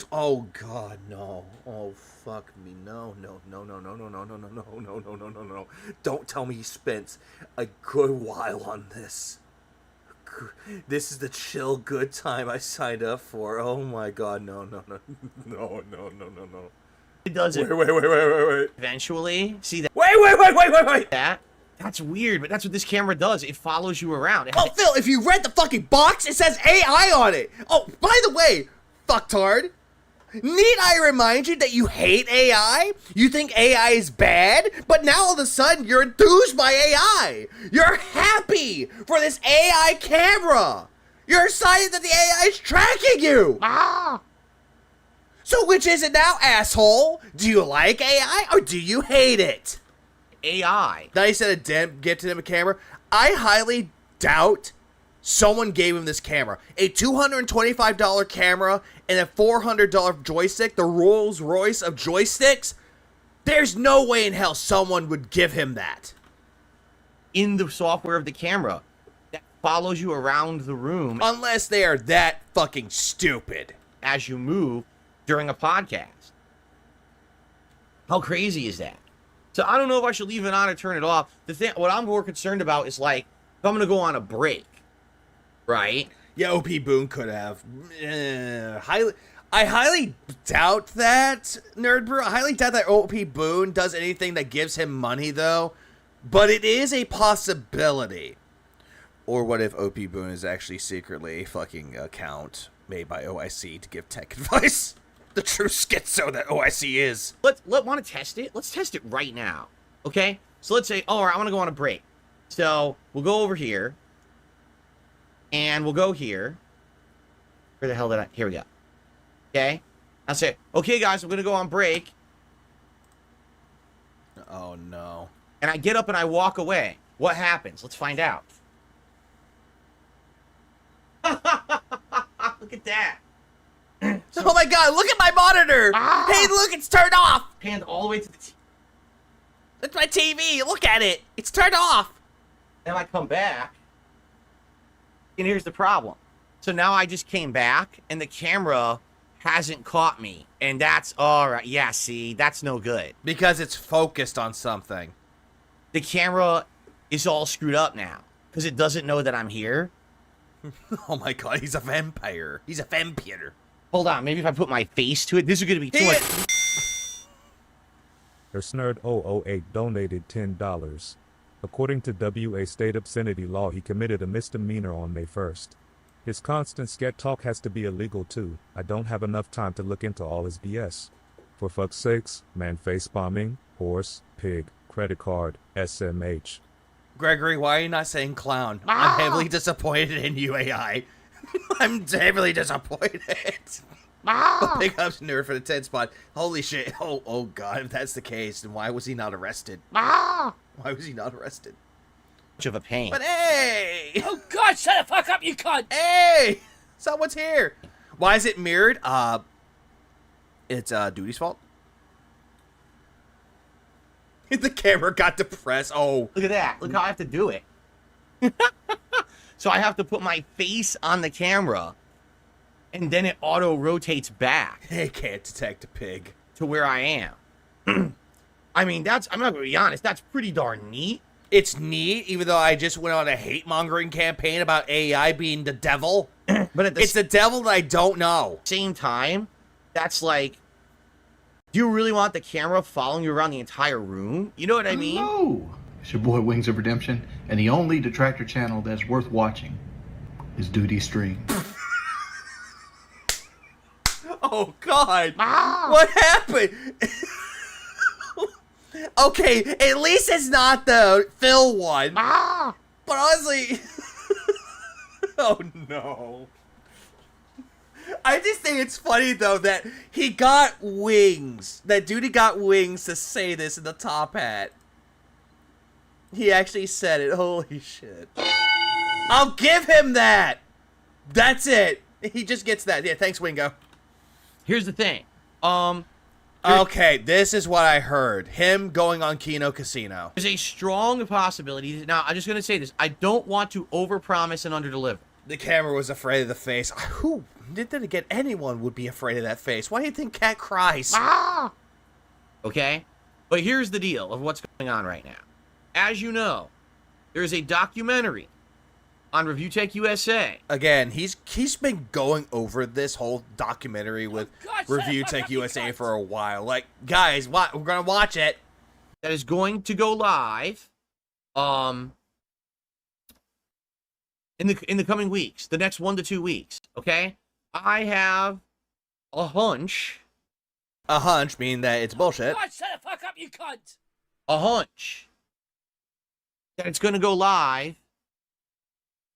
Oh God, no! Oh fuck me, no! Don't tell me he spent a good while on this. This is the chill good time I signed up for. Oh my God, no! It does it. Wait! Eventually, see that? Wait! That's weird, but that's what this camera does. It follows you around. Oh, Phil, if you read the fucking box, it says AI on it. Oh, by the way, fucktard, need I remind you that you hate AI? You think AI is bad? But now all of a sudden, you're enthused by AI. You're happy for this AI camera. You're excited that the AI is tracking you. So which is it now, asshole? Do you like AI or do you hate it? AI. Now you said get him a camera. I highly doubt someone gave him this camera. A $225 camera and a $400 joystick, the Rolls Royce of joysticks. There's no way in hell someone would give him that. In the software of the camera that follows you around the room Unless they are that fucking stupid. as you move during a podcast. How crazy is that? So I don't know if I should leave it on or turn it off. The thing, what I'm more concerned about is like, if I'm gonna go on a break, right? Yeah, OP Boone could have. I highly doubt that, Nerd Brew. I highly doubt that OP Boone does anything that gives him money, though. But it is a possibility. Or what if OP Boone is actually secretly a fucking account made by OIC to give tech advice? The true schizo that OIC is. Want to test it? Let's test it right now. Okay? So let's say, all right, I want to go on a break. So we'll go over here. And we'll go here. Where the hell did I? Here we go. Okay? I'll say, okay, guys, I'm going to go on break. Oh, no. And I get up and I walk away. What happens? Let's find out. Look at that. Oh my God, look at my monitor! Hey, look, it's turned off! Panned all the way to the TV. That's my TV, look at it! It's turned off! Then I come back. And here's the problem. So now I just came back, and the camera hasn't caught me. And that's, alright, yeah, see, that's no good. Because it's focused on something. The camera is all screwed up now. Because it doesn't know that I'm here. Oh my God, he's a vampire. He's a vampire. Hold on, maybe if I put my face to it, this is going to be too much. Snerd008 donated $10. According to WA state obscenity law, he committed a misdemeanor on May 1st. His constant scat talk has to be illegal too. I don't have enough time to look into all his BS. For fuck's sakes, man face bombing, horse, pig, credit card, SMH. Gregory, why are you not saying clown? I'm heavily disappointed in you, AI. I'm heavily disappointed. Big ups, Nerd, for the 10 spot. Holy shit. Oh God, if that's the case, then why was he not arrested? Why was he not arrested? Much of a pain. But hey! Oh God, shut the fuck up, you cunt! Hey! Someone's here. Why is it mirrored? It's Duty's fault. The camera got depressed. Oh. Look at that. Look how I have to do it. So I have to put my face on the camera, and then it auto-rotates back. It can't detect a pig. To where I am. I mean, I'm not going to be honest, that's pretty darn neat. It's neat, even though I just went on a hate-mongering campaign about AI being the devil. But at the It's the devil that I don't know. same time, that's like, do you really want the camera following you around the entire room? You know what I mean? No. It's your boy Wings of Redemption, and the only Detractor channel that's worth watching is Duty Stream. Oh, God. What happened? Okay, at least it's not the Phil one. But honestly... Oh, no. I just think it's funny, though, that he got wings. That Duty got wings to say this in the top hat. He actually said it. Holy shit. I'll give him that. That's it. He just gets that. Yeah, thanks, Wingo. Here's the thing. Okay, this is what I heard. Him going on Kino Casino. There's a strong possibility. Now, I'm just going to say this. I don't want to overpromise and underdeliver. The camera was afraid of the face. Who? Then again, anyone would be afraid of that face. Why do you think Cat cries? Okay? But here's the deal of what's going on right now. As you know, there is a documentary on Review Tech USA. Again, he's been going over this whole documentary with Review Tech USA for a while. Like, guys, what? We're gonna watch it. That is going to go live, in the coming weeks, the next 1 to 2 weeks. Okay, I have a hunch. A hunch, meaning that it's bullshit. God, shut the fuck up, you cunt! A hunch that it's going to go live.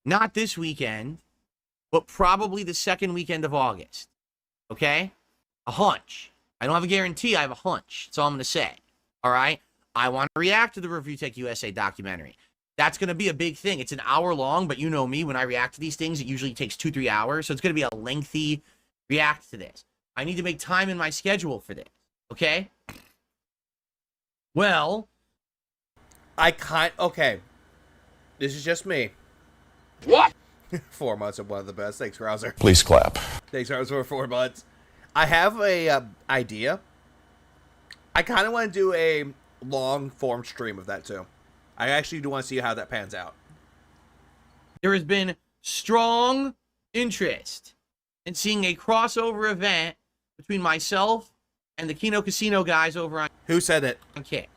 Not this weekend, but probably the second weekend of August. Okay? A hunch. I don't have a guarantee, I have a hunch. That's all I'm going to say. All right? I want to react to the Review Tech USA documentary. That's going to be a big thing. It's an hour long, but you know me, when I react to these things, it usually takes 2-3 hours. So it's going to be a lengthy react to this. I need to make time in my schedule for this. Okay? Well, okay. This is just me. What? 4 months of one of the best. Thanks, Rouser. Please clap. Thanks, Rouser, for 4 months. I have a idea. I kind of want to do a long-form stream of that, too. I actually do want to see how that pans out. there has been strong interest in seeing a crossover event between myself and the Kino Casino guys over on... Who said it? Okay.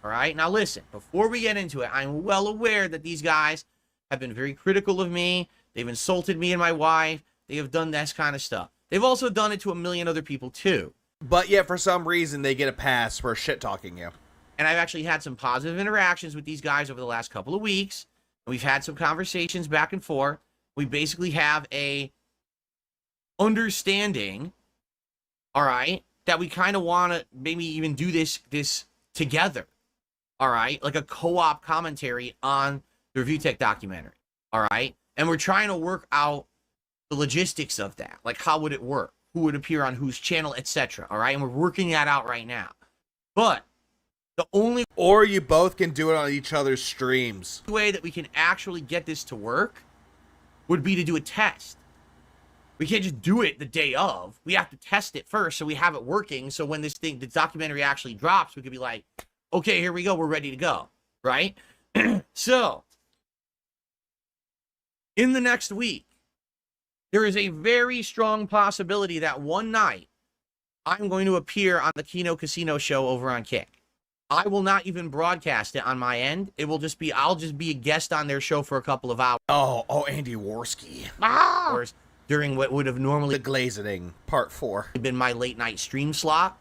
All right. Now, listen, before we get into it, I'm well aware that these guys have been very critical of me. They've insulted me and my wife. They have done this kind of stuff. They've also done it to a million other people, too. But yet, for some reason, they get a pass for shit-talking you. And I've actually had some positive interactions with these guys over the last couple of weeks. We've had some conversations back and forth. We basically have a understanding, all right, that we kind of want to maybe even do this together, all right, like a co-op commentary on the Review Tech documentary, all right, and we're trying to work out the logistics of that, like how would it work, who would appear on whose channel, etc., all right, and we're working that out right now. But the only... Or you both can do it on each other's streams. way that we can actually get this to work would be to do a test. We can't just do it the day of. We have to test it first so we have it working. So when the documentary actually drops, we could be like, okay, here we go. We're ready to go. Right? So, in the next week, there is a very strong possibility that one night I'm going to appear on the Kino Casino show over on Kick. I will not even broadcast it on my end. It will just be, I'll just be a guest on their show for a couple of hours. Oh, Andy Worski. Hours during what would have normally... The Glazening, part 4. ...been my late night stream slot.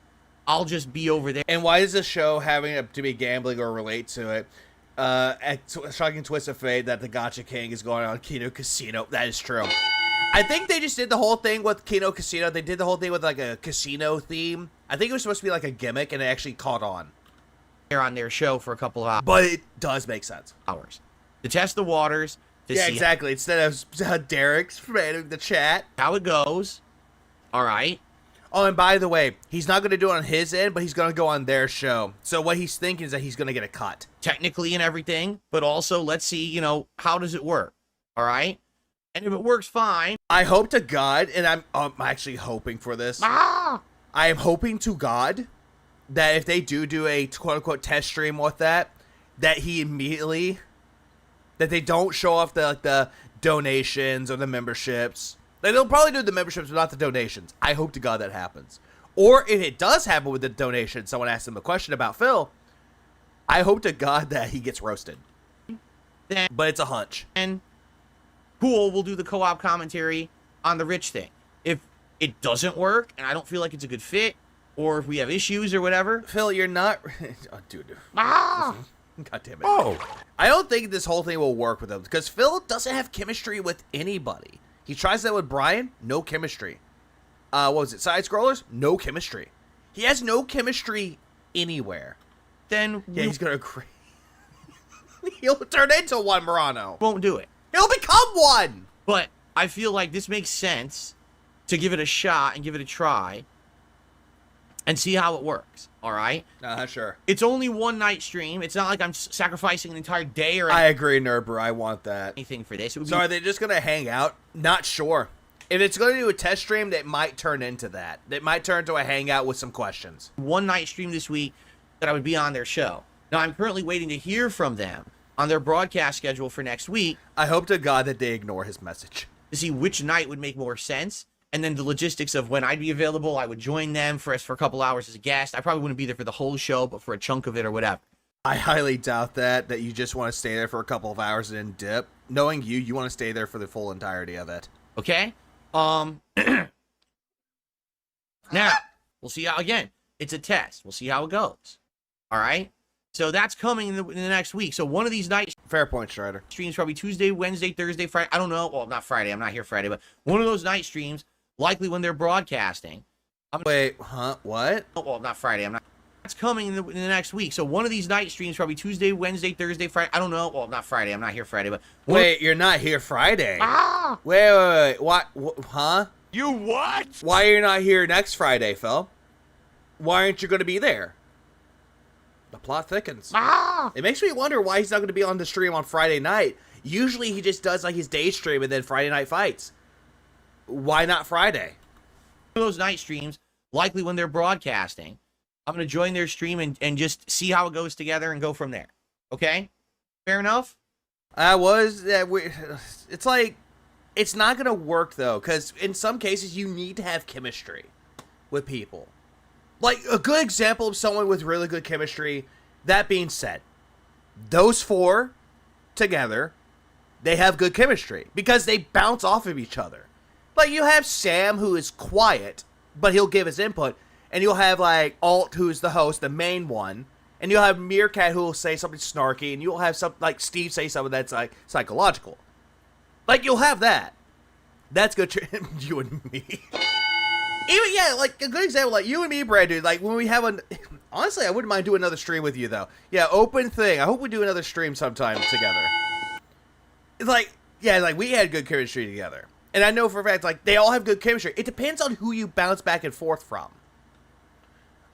I'll just be over there. And why is the show having to be gambling or relate to it? Shocking twist of fate that the Gacha King is going on Kino Casino. That is true. I think they just did the whole thing with Kino Casino. They did the whole thing with like a casino theme. I think it was supposed to be like a gimmick and it actually caught on. On their show for a couple of hours. But it does make sense. Hours. To test the waters. Yeah, exactly. Instead of Derek's spamming the chat. How it goes. All right. Oh, and by the way, he's not going to do it on his end, but he's going to go on their show. So what he's thinking is that he's going to get a cut. Technically and everything, but also let's see, you know, how does it work? All right? And if it works fine. I hope to God, and I'm actually hoping for this. I am hoping to God that if they do a quote-unquote test stream with that, that they don't show off the donations or the memberships. They'll probably do the memberships but not the donations. I hope to God that happens. Or if it does happen with the donation, someone asks him a question about Phil, I hope to God that he gets roasted. But it's a hunch. And cool, we'll do the co-op commentary on the Rich thing. If it doesn't work and I don't feel like it's a good fit, or if we have issues or whatever. Phil, you're not... Oh, dude. Ah! God damn it. Oh. I don't think this whole thing will work with him because Phil doesn't have chemistry with anybody. He tries that with Brian, no chemistry. What was it? Side scrollers? No chemistry. He has no chemistry anywhere. Then he's gonna he'll turn into one, Morano. Won't do it. He'll become one. But I feel like this makes sense to give it a shot and give it a try and see how it works. All right? Sure. It's only one night stream. It's not like I'm sacrificing an entire day or I agree, Nerber. I want that. Anything for this. So are they just gonna hang out? Not sure. If it's going to do a test stream, that might turn into that. That might turn into a hangout with some questions. One night stream this week that I would be on their show. Now, I'm currently waiting to hear from them on their broadcast schedule for next week. I hope to God that they ignore his message. To see which night would make more sense. And then the logistics of when I'd be available, I would join them for a couple hours as a guest. I probably wouldn't be there for the whole show, but for a chunk of it or whatever. I highly doubt that you just want to stay there for a couple of hours and then dip. Knowing you want to stay there for the full entirety of it. Okay? Now, we'll see how, again, it's a test. We'll see how it goes. All right? So that's coming in the next week. So one of these night... Fair point, Strider. Streams probably Tuesday, Wednesday, Thursday, Friday. I don't know. Well, not Friday. I'm not here Friday. But one of those night streams, likely when they're broadcasting. Wait, huh? What? Oh, well, not Friday. I'm not... That's coming in the next week. So one of these night streams probably Tuesday, Wednesday, Thursday, Friday. I don't know. Well, not Friday. I'm not here Friday. But wait, you're not here Friday? Ah! Wait. What? Huh? You what? Why are you not here next Friday, Phil? Why aren't you going to be there? The plot thickens. Ah! It makes me wonder why he's not going to be on the stream on Friday night. Usually he just does like his day stream and then Friday night fights. Why not Friday? One of those night streams, likely when they're broadcasting. I'm going to join their stream and just see how it goes together and go from there. Okay? Fair enough? It's like, it's not going to work, though, because in some cases, you need to have chemistry with people. Like, a good example of someone with really good chemistry, that being said, those four together, they have good chemistry because they bounce off of each other. Like, you have Sam, who is quiet, but he'll give his input. And you'll have, like, Alt, who's the host, the main one. And you'll have Meerkat, who will say something snarky. And you'll have something, like, Steve say something that's, like, psychological. Like, you'll have that. That's good. You and me. Even, yeah, like, a good example, like, you and me, Brad, dude. Like, when we have honestly, I wouldn't mind doing another stream with you, though. Yeah, open thing. I hope we do another stream sometime together. It's like, yeah, like, we had good chemistry together. And I know for a fact, like, they all have good chemistry. It depends on who you bounce back and forth from.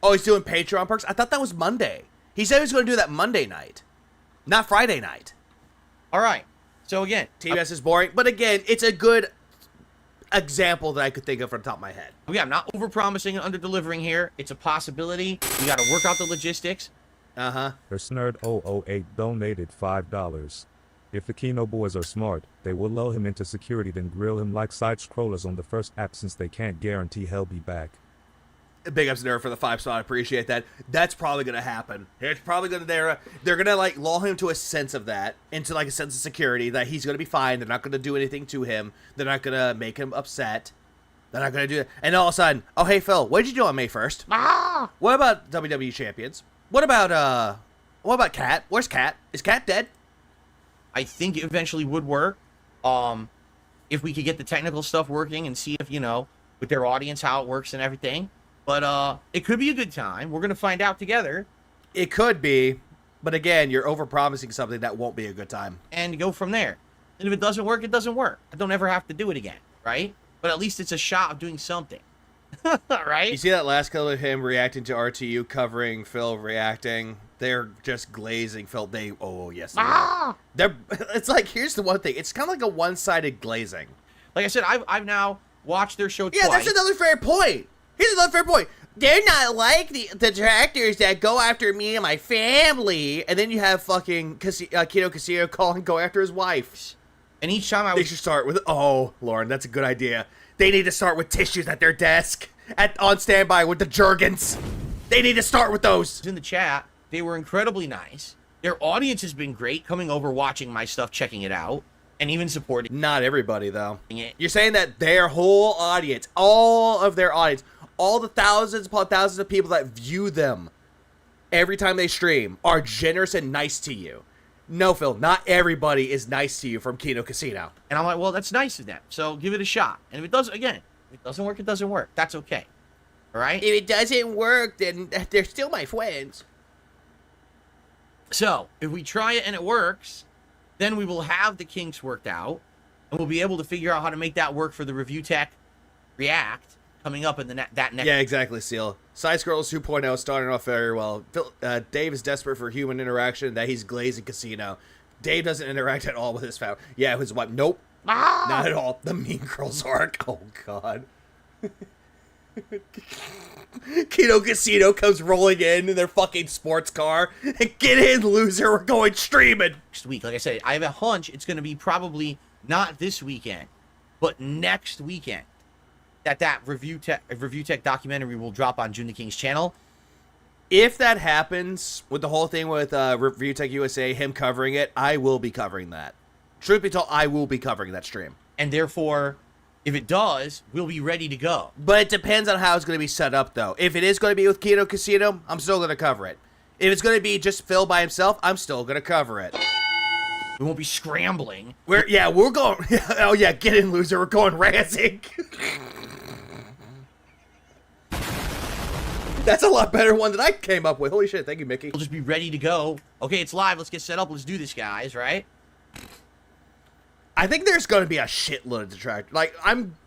Oh, he's doing Patreon perks? I thought that was Monday. He said he was going to do that Monday night, not Friday night. All right. So, again, TBS is boring. But, again, it's a good example that I could think of from the top of my head. Yeah, I'm not over-promising and under-delivering here. It's a possibility. We got to work out the logistics. Uh-huh. Their Snerd008 donated $5. If the Kino boys are smart, they will lull him into security, then grill him like side-scrollers on the first app since they can't guarantee he'll be back. Big ups to Nerf for the 5 spot. I appreciate that. That's probably going to happen. It's probably going to, they're going to, like, lull him to a sense of that, into, like, a sense of security, that he's going to be fine. They're not going to do anything to him. They're not going to make him upset. They're not going to do it. And all of a sudden, oh, hey, Phil, what did you do on May 1st? Ah! What about WWE Champions? What about Kat? Where's Kat? Is Kat dead? I think it eventually would work. If we could get the technical stuff working and see if, you know, with their audience, how it works and everything. But it could be a good time. We're going to find out together. It could be. But again, you're over-promising something that won't be a good time. And go from there. And if it doesn't work, it doesn't work. I don't ever have to do it again, right? But at least it's a shot of doing something. Right? You see that last clip of him reacting to RTU covering Phil reacting? They're just glazing Phil. Oh, yes. It's like, here's the one thing. It's kind of like a one-sided glazing. Like I said, I've now watched their show twice. Yeah, that's another fair point. Here's another fair point. they're not like the detractors that go after me and my family. And then you have fucking Kino Casino go after his wife. And each time They should start with, oh, Lauren, that's a good idea. They need to start with tissues at their desk, on standby with the Jergens. They need to start with those. In the chat, they were incredibly nice. Their audience has been great, coming over, watching my stuff, checking it out, and even supporting. Not everybody, though. It. You're saying that their whole audience, all of their audience, all the thousands upon thousands of people that view them every time they stream are generous and nice to you. No, Phil, not everybody is nice to you from Kino Casino. And I'm like, well, that's nice of them. So give it a shot. And if it doesn't, again, if it doesn't work, it doesn't work. That's okay. All right? If it doesn't work, then they're still my friends. So if we try it and it works, then we will have the kinks worked out, and we'll be able to figure out how to make that work for the Review Tech React coming up in the that next. Yeah, exactly, Seal. Side Scrolls 2.0 starting off very well. Dave is desperate for human interaction. That he's glazing Casino. Dave doesn't interact at all with his family. Yeah, his wife. Nope. Not at all. The Mean Girls arc. Oh, God. Kino Casino comes rolling in their fucking sports car. Get in, loser. We're going streaming. Next week, like I said, I have a hunch it's going to be probably not this weekend, but next weekend. That Review Tech documentary will drop on June the King's channel. If that happens, with the whole thing with Review Tech USA, him covering it, I will be covering that. Truth be told, I will be covering that stream. And therefore, if it does, we'll be ready to go. But it depends on how it's going to be set up, though. If it is going to be with Kino Casino, I'm still going to cover it. If it's going to be just Phil by himself, I'm still going to cover it. We won't be scrambling. We're going... Oh, yeah, get in, loser. We're going razzing. That's a lot better one than I came up with. Holy shit, thank you, Mickey. We'll just be ready to go. Okay, it's live. Let's get set up. Let's do this, guys, right? I think there's going to be a shitload of detractors. Like, I'm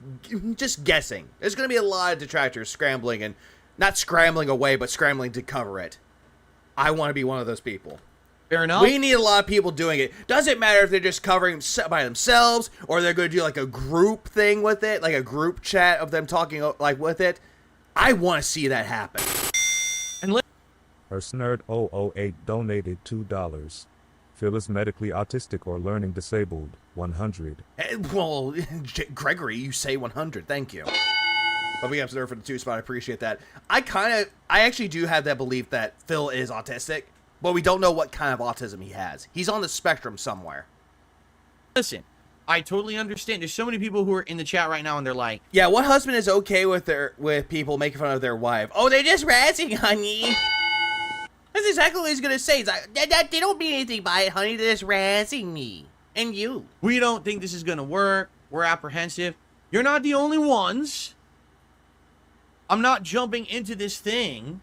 just guessing. There's going to be a lot of detractors scrambling, and not scrambling away, but scrambling to cover it. I want to be one of those people. Fair enough. We need a lot of people doing it. Doesn't matter if they're just covering by themselves, or they're going to do like a group thing with it, like a group chat of them talking like with it. I want to see that happen. And Snerd008 donated $2. Phil is medically autistic or learning disabled. 100. Well, Gregory, you say 100. Thank you. But we have Snerd for the 2 spot. I appreciate that. I actually do have that belief that Phil is autistic, but we don't know what kind of autism he has. He's on the spectrum somewhere. Listen, I totally understand. There's so many people who are in the chat right now, and they're like, yeah, what husband is okay with people making fun of their wife? Oh, they're just razzing, honey. That's exactly what he's going to say. He's like, they don't mean anything by it, honey. They're just razzing me. And you. We don't think this is going to work. We're apprehensive. You're not the only ones. I'm not jumping into this thing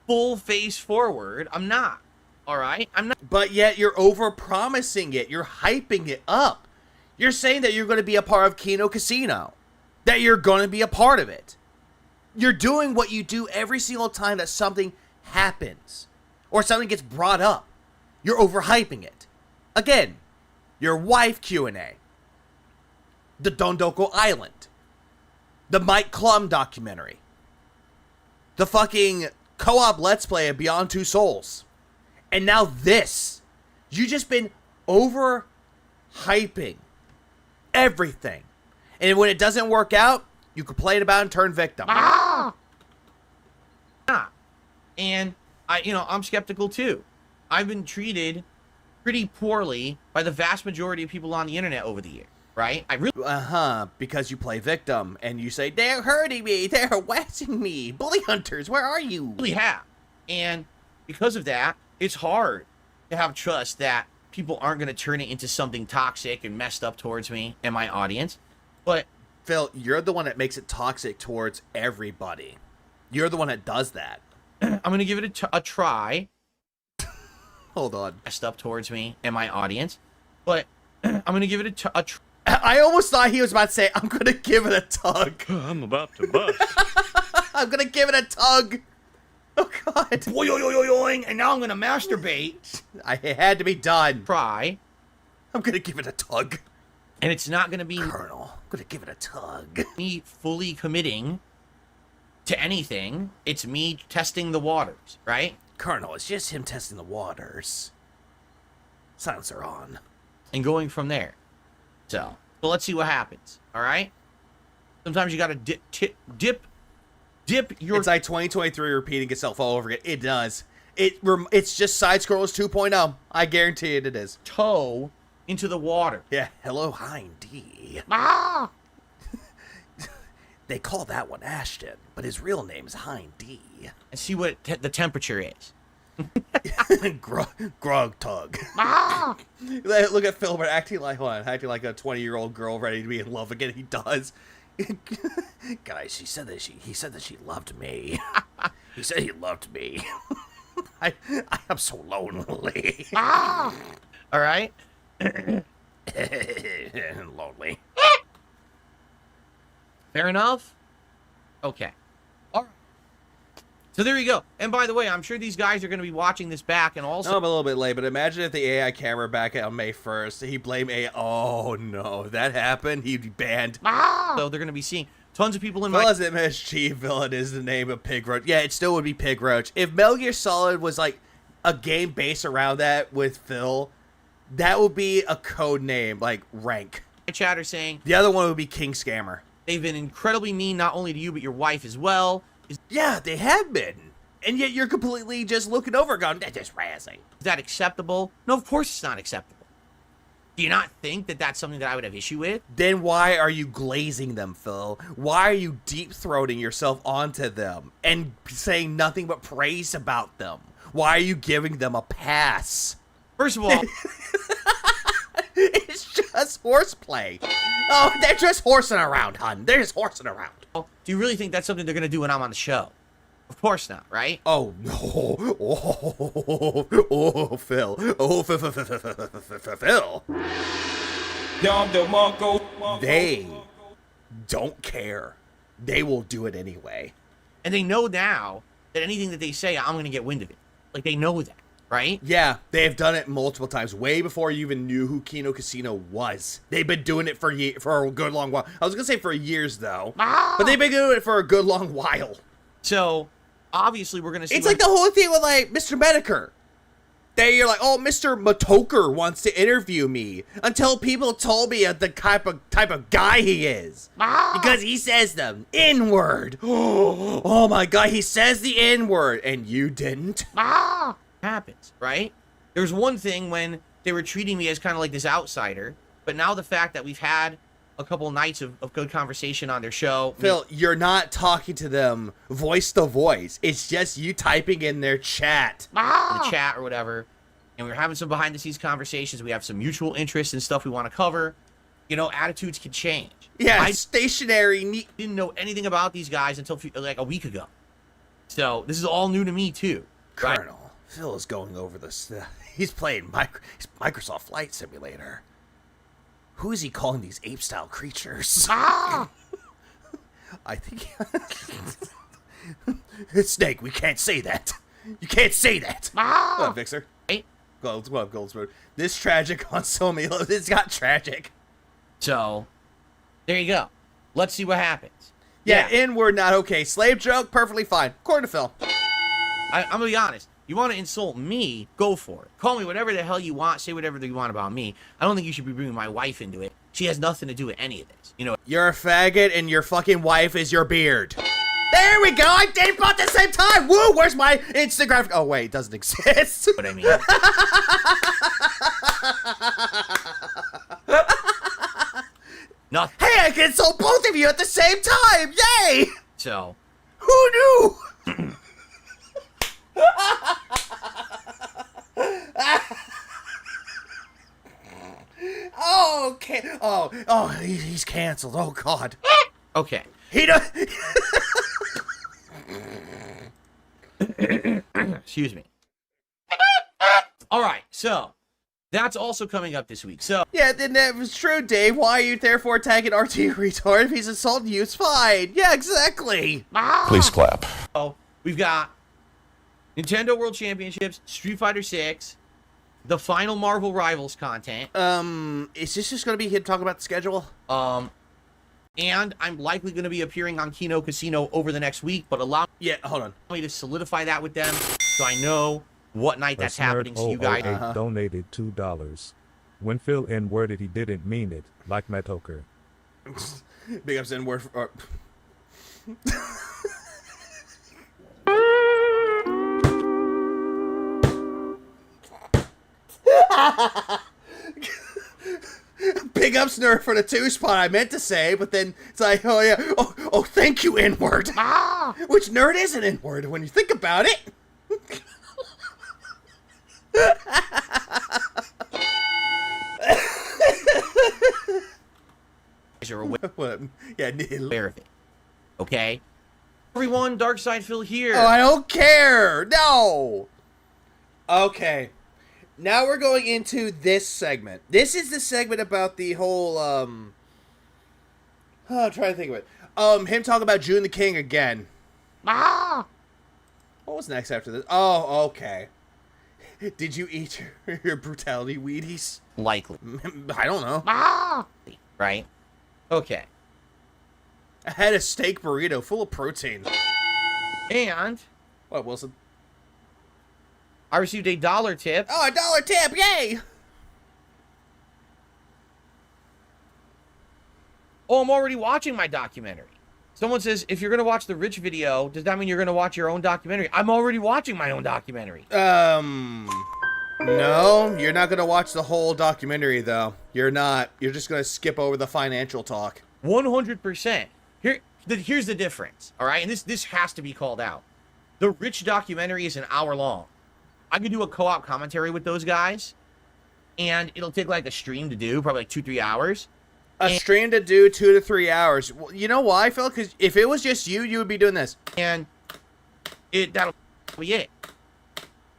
full face forward. I'm not. All right? I'm not. But yet you're over-promising it. You're hyping it up. You're saying that you're going to be a part of Kino Casino. That you're going to be a part of it. You're doing what you do every single time that something happens. Or something gets brought up. You're overhyping it. Again, your wife Q&A. The Dondoko Island. The Mike Klum documentary. The fucking co-op Let's Play of Beyond Two Souls. And now this. You just been over-hyping everything. And when it doesn't work out, you complain about it and turn victim. And I'm skeptical too. I've been treated pretty poorly by the vast majority of people on the internet over the year, right? Because you play victim and you say, they're hurting me, they're harassing me. Bully hunters, where are you? Really have. And because of that, it's hard to have trust that people aren't going to turn it into something toxic and messed up towards me and my audience. But Phil, you're the one that makes it toxic towards everybody. You're the one that does that. I'm going to give it a try. Hold on. Messed up towards me and my audience. But I'm going to give it a try. I almost thought he was about to say, I'm going to give it a tug. I'm about to bust. I'm going to give it a tug. Oh, God. Boing, and now I'm going to masturbate. It had to be done. Try. I'm going to give it a tug. And it's not going to be... Colonel, I'm going to give it a tug. Me fully committing to anything. It's me testing the waters, right? Colonel, it's just him testing the waters. Silencer on. And going from there. So let's see what happens, all right? Sometimes you got to dip your... It's like 2023 repeating itself all over again. It does. It's just Side Scrollers 2.0. I guarantee it is. Toe into the water. Yeah, hello, Hind D. Ah! They call that one Ashton, but his real name is Hind D. And see what the temperature is. Grog tug. Ah! Look at Phil, acting like a 20-year-old girl ready to be in love again. He does. Guys, he said that she loved me. He said he loved me. I am so lonely. Ah! All right. Lonely. Fair enough. Okay. All right. So there you go. And by the way, I'm sure these guys are going to be watching this back, and also... No, I'm a little bit late, but imagine if the AI camera back on May 1st, he blamed AI. Oh, no. That happened. He'd be banned. Ah! So they're going to be seeing tons of people in my... As MSG villain is the name of Pig Roach. Yeah, it still would be Pig Roach. If Metal Gear Solid was like a game based around that with Phil, that would be a code name, like Rank. My chatter saying... The other one would be King Scammer. They've been incredibly mean, not only to you, but your wife as well. Yeah, they have been. And yet you're completely just looking over going, they're just razzing. Is that acceptable? No, of course it's not acceptable. Do you not think that that's something that I would have issue with? Then why are you glazing them, Phil? Why are you deep-throating yourself onto them and saying nothing but praise about them? Why are you giving them a pass? First of all... It's just horseplay. Oh, they're just horsing around, hun. They're just horsing around. Do you really think that's something they're going to do when I'm on the show? Of course not, right? Oh, no. Oh, Phil. Oh, Phil. They don't care. They will do it anyway. And they know now that anything that they say, I'm going to get wind of it. Like, they know that. Right? Yeah, they've done it multiple times, way before you even knew who Kino Casino was. They've been doing it for a good long while. I was going to say for years, though. But they've been doing it for a good long while. So, obviously, we're going to see... It's like the whole thing with, like, Mr. Medicare. You're like, oh, Mr. Matoker wants to interview me. Until people told me the type of guy he is. Because he says the N-word. Oh, my God, he says the N-word, and you didn't. Happens, right? There's one thing when they were treating me as kind of like this outsider, but now the fact that we've had a couple nights of good conversation on their show... Phil, you're not talking to them voice to voice. It's just you typing in their chat. In the chat or whatever. And we're having some behind-the-scenes conversations. We have some mutual interests and stuff we want to cover. You know, attitudes can change. Yeah, stationary. Didn't know anything about these guys until like a week ago. So this is all new to me, too. Colonel. Right? Phil is going over this. He's playing Microsoft Flight Simulator. Who is he calling these ape-style creatures? I think... Snake, we can't say that. You can't say that. What up, Vixer? Hey. What up, Goldspoon? This tragic on so many levels. It's got tragic. So, there you go. Let's see what happens. Yeah, N-word not okay. Slave joke, perfectly fine. According to Phil. I'm going to be honest. You want to insult me, go for it. Call me whatever the hell you want. Say whatever you want about me. I don't think you should be bringing my wife into it. She has nothing to do with any of this. You know. You're a faggot and your fucking wife is your beard. There we go. I did both at the same time. Woo, where's my Instagram? Oh, wait, it doesn't exist. What I mean. Nothing. Hey, I can insult both of you at the same time. Yay. So. Who knew? Oh, okay. Oh, he's canceled. Oh, God. Okay. He does. Excuse me. All right, so that's also coming up this week. So yeah, then that was true, Dave. Why are you therefore attacking RT retard? If he's insulting you, it's fine. Yeah, exactly. Please clap. Oh, we've got Nintendo World Championships, Street Fighter 6, the final Marvel Rivals content. Is this just gonna be him talking about the schedule? And I'm likely going to be appearing on Kino Casino over the next week, but allow hold on. me to solidify that with them so I know what night that's happening, so you guys... donated $2. When Phil N-worded, he didn't mean it, like Matt Hoker. Big ups N-word. Big ups nerd for the 2 spot I meant to say, but then it's like, oh yeah, oh thank you N-word. Which nerd is an N-word when you think about it? are aware, aware of it. Okay? Everyone, Darkside Phil here. Oh, I don't care. No. Okay. Now we're going into this segment. This is the segment about the whole, I'm trying to think of it. Him talking about June the King again. What was next after this? Oh, okay. Did you eat your brutality Wheaties? Likely. I don't know. Right? Okay. I had a steak burrito full of protein. And... What, Wilson? I received a $1 tip. Oh, a $1 tip! Yay! Oh, I'm already watching my documentary. Someone says, if you're going to watch the Rich video, does that mean you're going to watch your own documentary? I'm already watching my own documentary. No, you're not going to watch the whole documentary, though. You're not. You're just going to skip over the financial talk. 100%. Here's the difference, all right? And this has to be called out. The Rich documentary is an hour long. I could do a co-op commentary with those guys, and it'll take like a stream to do, probably like 2-3 hours. A stream to do 2 to 3 hours. Well, you know why, Phil? Because if it was just you, you would be doing this. And that'll be it.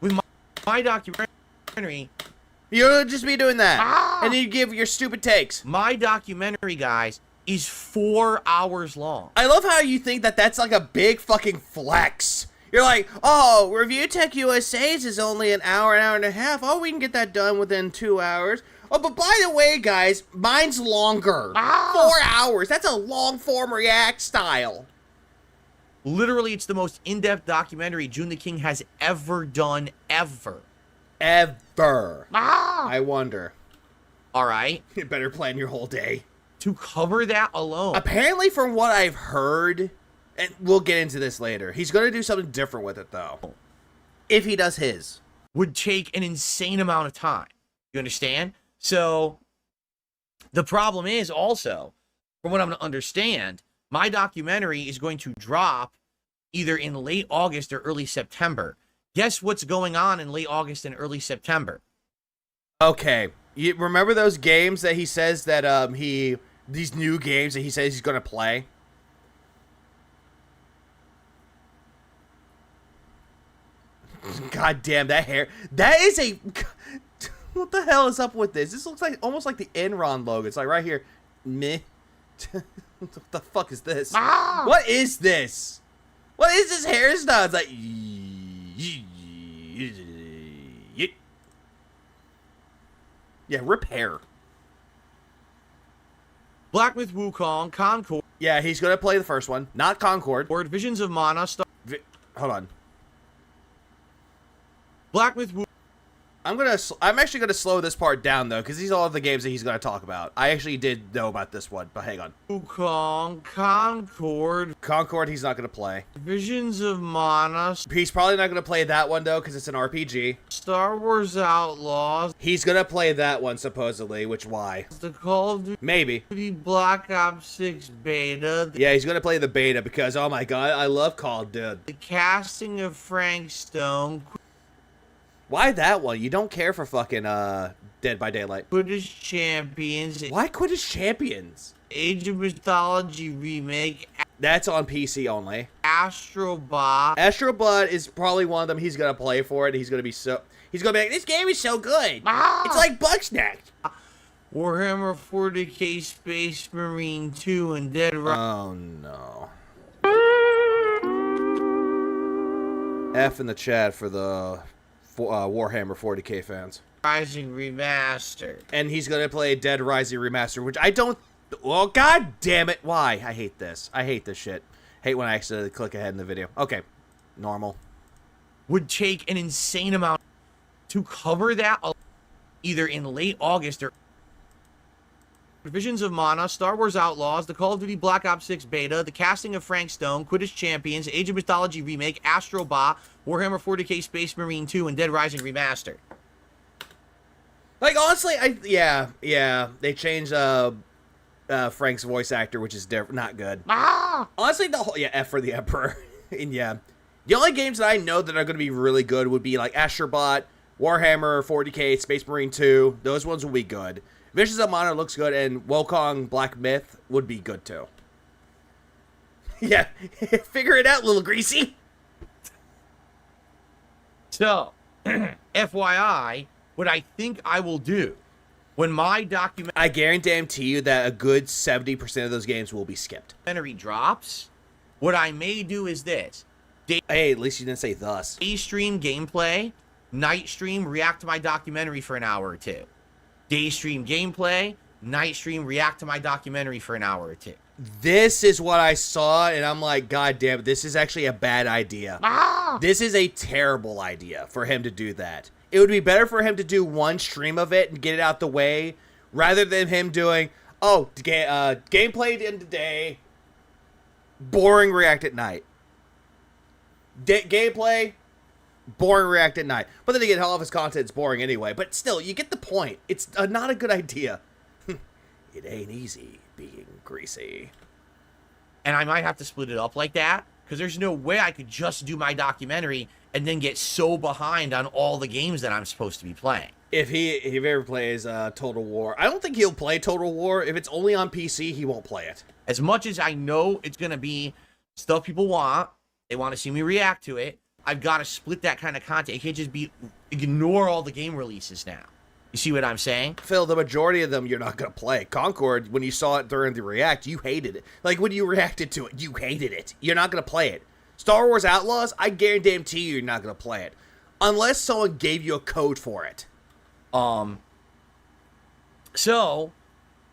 With my documentary, you'll just be doing that. And then you give your stupid takes. My documentary, guys, is 4 hours long. I love how you think that that's like a big fucking flex. You're like, oh, Review Tech USA's is only an hour and a half. Oh, we can get that done within 2 hours. Oh, but by the way, guys, mine's longer. 4 hours. That's a long form React style. Literally, it's the most in-depth documentary June the King has ever done, ever. Ever. I wonder. All right. You better plan your whole day. To cover that alone. Apparently, from what I've heard, and we'll get into this later, he's going to do something different with it, though. If he does his. Would take an insane amount of time. You understand? So, the problem is also, from what I'm going to understand, my documentary is going to drop either in late August or early September. Guess what's going on in late August and early September? Okay. You remember those games that he says that these new games that he says he's going to play? God damn, that hair. That is a... What the hell is up with this? This looks like almost like the Enron logo. It's like right here. Meh. What the fuck is this? What is this? What is this hairstyle? It's like... Yeah, rip hair. Black Myth Wukong, Concord. Yeah, he's going to play the first one. Not Concord. Or Visions of Mana. Hold on. Black Myth Wukong. I'm actually gonna slow this part down though, because these are all the games that he's gonna talk about. I actually did know about this one, but hang on. Wukong, Concord. He's not gonna play. Visions of Mana. He's probably not gonna play that one though, because it's an RPG. Star Wars Outlaws. He's gonna play that one supposedly, which why? The Call of Duty. Maybe. Black Ops 6 beta. Yeah, he's gonna play the beta because oh my god, I love Call of Duty. The casting of Frank Stone. Why that one? You don't care for fucking Dead by Daylight. Quidditch Champions. Why Quidditch Champions? Age of Mythology remake. That's on PC only. Astro Bot. Astro Blood is probably one of them he's gonna play for it. He's gonna be like, this game is so good. It's like Bugsnax. Warhammer 40k Space Marine 2 and Dead Oh no. F in the chat for the Warhammer 40k fans. Rising Remastered. And he's going to play Dead Rising Remastered, which I don't Well, god damn it. Why? I hate this. I hate this shit. Hate when I accidentally click ahead in the video. Okay. Normal. Would take an insane amount to cover that either in late August or Visions of Mana, Star Wars Outlaws, the Call of Duty Black Ops 6 beta, the casting of Frank Stone, Quidditch Champions, Age of Mythology remake, Astro Bot, Warhammer 40k Space Marine 2, and Dead Rising remastered. Like, honestly, yeah, they changed Frank's voice actor, which is not good. Honestly, the whole F for the Emperor, and yeah, the only games that I know that are going to be really good would be like Astrobot, Warhammer 40k, Space Marine 2. Those ones will be good. Visions of Mana looks good, and Wukong Black Myth would be good too. Yeah, figure it out, little greasy. So, FYI, what I think I will do when my I guarantee you that a good 70% of those games will be skipped. Documentary drops, what I may do is this. Hey, at least you didn't say thus. Day stream gameplay, night stream react to my documentary for an hour or two. Day stream gameplay, night stream react to my documentary for an hour or two. This is what I saw, and I'm like, God damn it, this is actually a bad idea. This is a terrible idea for him to do that. It would be better for him to do one stream of it and get it out the way, rather than him doing, gameplay in the day, boring react at night. Gameplay, boring react at night. But then again, all of his content's boring anyway. But still, you get the point. It's not a good idea. It ain't easy being greasy. And I might have to split it up like that, because there's no way I could just do my documentary and then get so behind on all the games that I'm supposed to be playing. If he ever plays Total War, I don't think he'll play Total War. If it's only on PC, he won't play it. As much as I know it's going to be stuff people want, they want to see me react to it, I've got to split that kind of content. It can't just be ignore all the game releases now. You see what I'm saying? Phil, the majority of them you're not going to play. Concord, when you saw it during the react, you hated it. Like, when you reacted to it, you hated it. You're not going to play it. Star Wars Outlaws, I guarantee you're not going to play it. Unless someone gave you a code for it. So,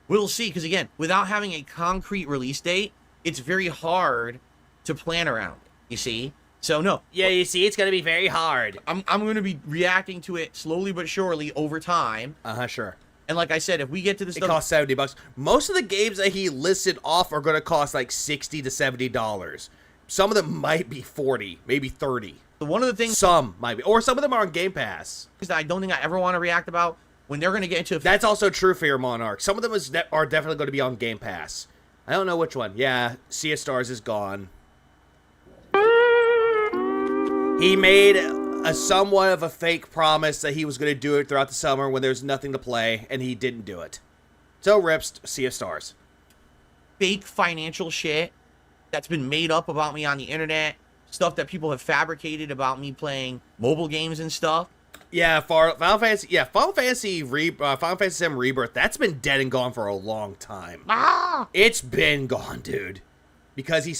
we'll see. Because, again, without having a concrete release date, it's very hard to plan around it. You see? So, no. Yeah, you see, it's going to be very hard. I'm going to be reacting to it slowly but surely over time. Sure. And like I said, if we get to the stuff... It costs $70. Most of the games that he listed off are going to cost like $60 to $70. Some of them might be 40, maybe 30. So one of the things... Some might be. Or some of them are on Game Pass. ...that I don't think I ever want to react about when they're going to get into... That's also true for your Monarch. Some of them are definitely going to be on Game Pass. I don't know which one. Yeah, Sea of Stars is gone. He made a somewhat of a fake promise that he was going to do it throughout the summer when there's nothing to play, and he didn't do it. So rips Sea of Stars. Fake financial shit that's been made up about me on the internet, stuff that people have fabricated about me playing mobile games and stuff. Yeah, Final Fantasy VII Rebirth, that's been dead and gone for a long time. It's been gone, dude. Because he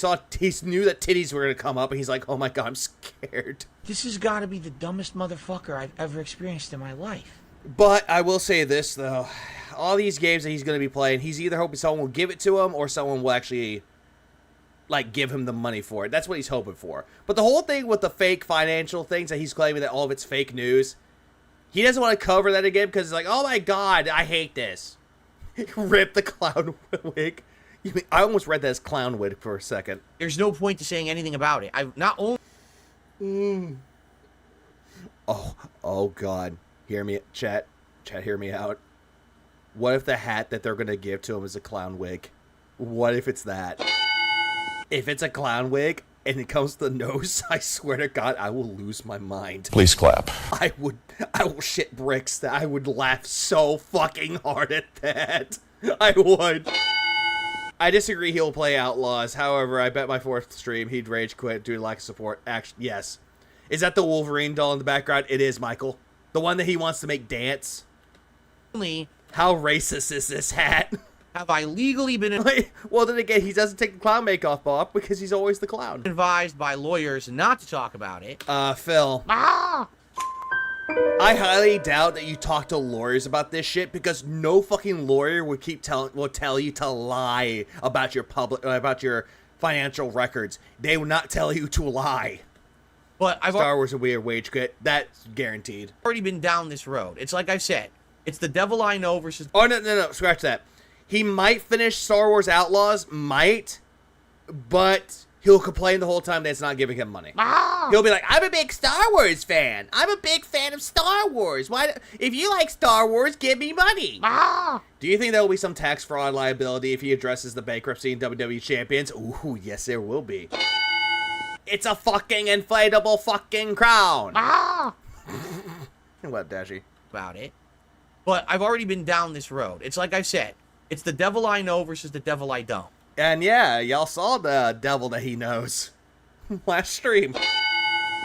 knew that titties were going to come up, and he's like, oh my god, I'm scared. This has got to be the dumbest motherfucker I've ever experienced in my life. But I will say this, though. All these games that he's going to be playing, he's either hoping someone will give it to him, or someone will actually, like, give him the money for it. That's what he's hoping for. But the whole thing with the fake financial things that he's claiming that all of it's fake news, he doesn't want to cover that again, because it's like, oh my god, I hate this. Rip the clown wig. I almost read that as clown wig for a second. There's no point to saying anything about it. I've not only... Oh god. Hear me, chat. Chat, hear me out. What if the hat that they're going to give to him is a clown wig? What if it's that? If it's a clown wig and it comes to the nose, I swear to god, I will lose my mind. Please clap. I will shit bricks. I would laugh so fucking hard at that. I would. I disagree he'll play Outlaws. However, I bet my fourth stream he'd rage quit due to lack of support. Actually, yes. Is that the Wolverine doll in the background? It is, Michael. The one that he wants to make dance. How racist is this hat? Have I legally been... Well, then again, he doesn't take the clown makeup off because he's always the clown. Advised by lawyers not to talk about it. Phil. I highly doubt that you talk to lawyers about this shit because no fucking lawyer will tell you to lie about your financial records. They will not tell you to lie. But Star Wars will be a wage quit. That's guaranteed. already been down this road. It's like I've said. It's the devil I know versus... Oh, no. Scratch that. He might finish Star Wars Outlaws. Might. But he'll complain the whole time that it's not giving him money. He'll be like, I'm a big Star Wars fan. I'm a big fan of Star Wars. If you like Star Wars, give me money. Do you think there will be some tax fraud liability if he addresses the bankruptcy in WWE Champions? Ooh, yes, there will be. It's a fucking inflatable fucking crown. What, Dashy? About it. But I've already been down this road. It's like I've said. It's the devil I know versus the devil I don't. And yeah, y'all saw the devil that he knows last stream.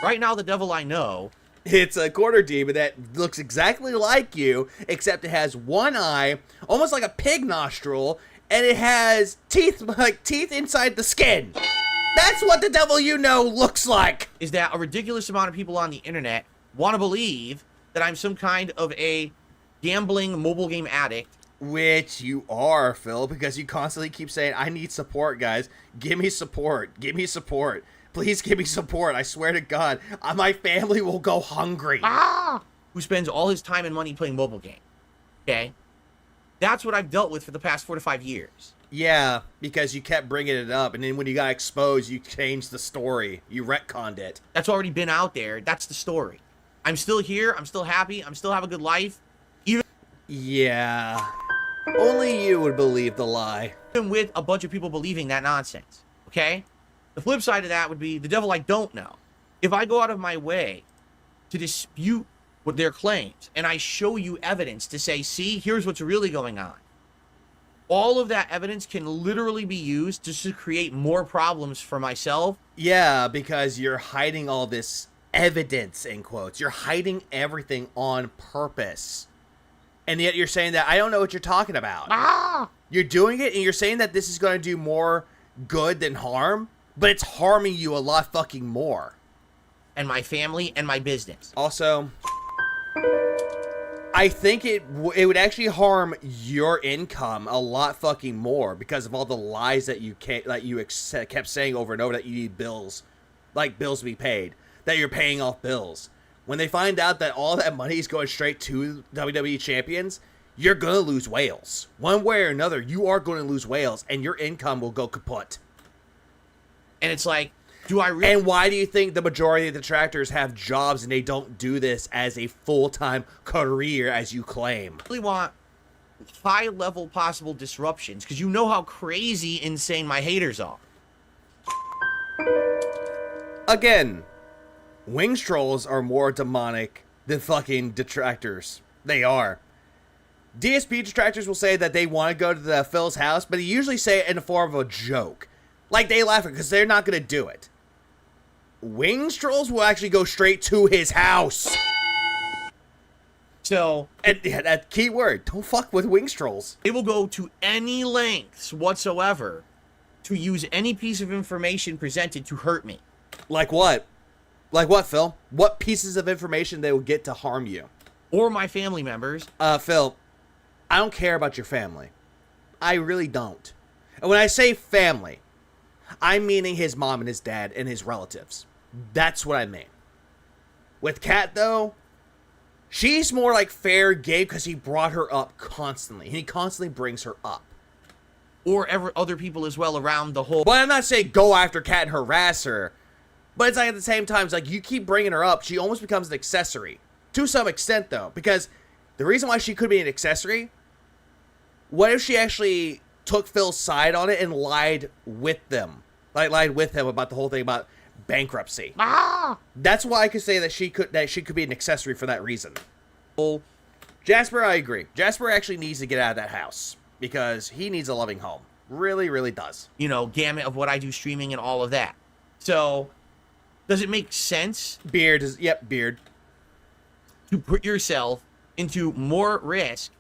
Right now, the devil I know... It's a quarter demon that looks exactly like you, except it has one eye, almost like a pig nostril, and it has teeth inside the skin. That's what the devil you know looks like. Is that a ridiculous amount of people on the internet want to believe that I'm some kind of a gambling mobile game addict. Which you are, Phil, because you constantly keep saying, I need support, guys. Give me support. Give me support. Please give me support. I swear to God, my family will go hungry. Who spends all his time and money playing mobile games. Okay? That's what I've dealt with for the past 4 to 5 years. Yeah, because you kept bringing it up, and then when you got exposed, you changed the story. You retconned it. That's already been out there. That's the story. I'm still here. I'm still happy. I'm still have a good life. Yeah. Only you would believe the lie. Even with a bunch of people believing that nonsense. Okay? The flip side of that would be the devil I don't know. If I go out of my way to dispute what their claims, and I show you evidence to say, see, here's what's really going on. All of that evidence can literally be used just to create more problems for myself. Yeah, because you're hiding all this evidence, in quotes. You're hiding everything on purpose. And yet you're saying that I don't know what you're talking about. You're doing it and you're saying that this is going to do more good than harm, but it's harming you a lot fucking more. And my family and my business. Also, I think it would actually harm your income a lot fucking more because of all the lies that you kept saying over and over that you need bills, like bills to be paid, that you're paying off bills. When they find out that all that money is going straight to WWE champions, you're going to lose whales. One way or another, you are going to lose whales, and your income will go kaput. And it's like, do I really... And why do you think the majority of the detractors have jobs and they don't do this as a full-time career as you claim? I really want high-level possible disruptions, because you know how crazy insane my haters are. Again... Wings trolls are more demonic than fucking detractors. They are. DSP detractors will say that they want to go to the Phil's house, but they usually say it in the form of a joke. Like they laugh because they're not going to do it. Wings trolls will actually go straight to his house. So, and yeah, that key word, don't fuck with wings trolls. They will go to any lengths whatsoever to use any piece of information presented to hurt me. Like what? Like what, Phil? What pieces of information they will get to harm you? Or my family members. Phil, I don't care about your family. I really don't. And when I say family, I'm meaning his mom and his dad and his relatives. That's what I mean. With Kat, though, she's more like fair game because he brought her up constantly. He constantly brings her up. Or other people as well around the whole... But I'm not saying go after Kat and harass her. But it's like at the same time, it's like you keep bringing her up, she almost becomes an accessory. To some extent, though. Because the reason why she could be an accessory, what if she actually took Phil's side on it and lied with them? Like, lied with him about the whole thing about bankruptcy. That's why I could say that she could be an accessory for that reason. Well, Jasper, I agree. Jasper actually needs to get out of that house. Because he needs a loving home. Really, really does. You know, gamut of what I do streaming and all of that. So... does it make sense? Beard. To put yourself into more risk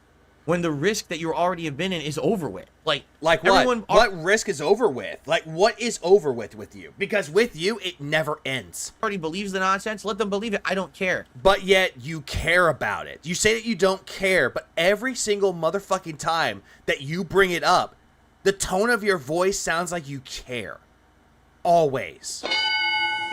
when the risk that you already have been in is over with. Like what? What risk is over with? Like, what is over with you? Because with you, it never ends. Already believes the nonsense. Let them believe it. I don't care. But yet, you care about it. You say that you don't care, but every single motherfucking time that you bring it up, the tone of your voice sounds like you care. Always.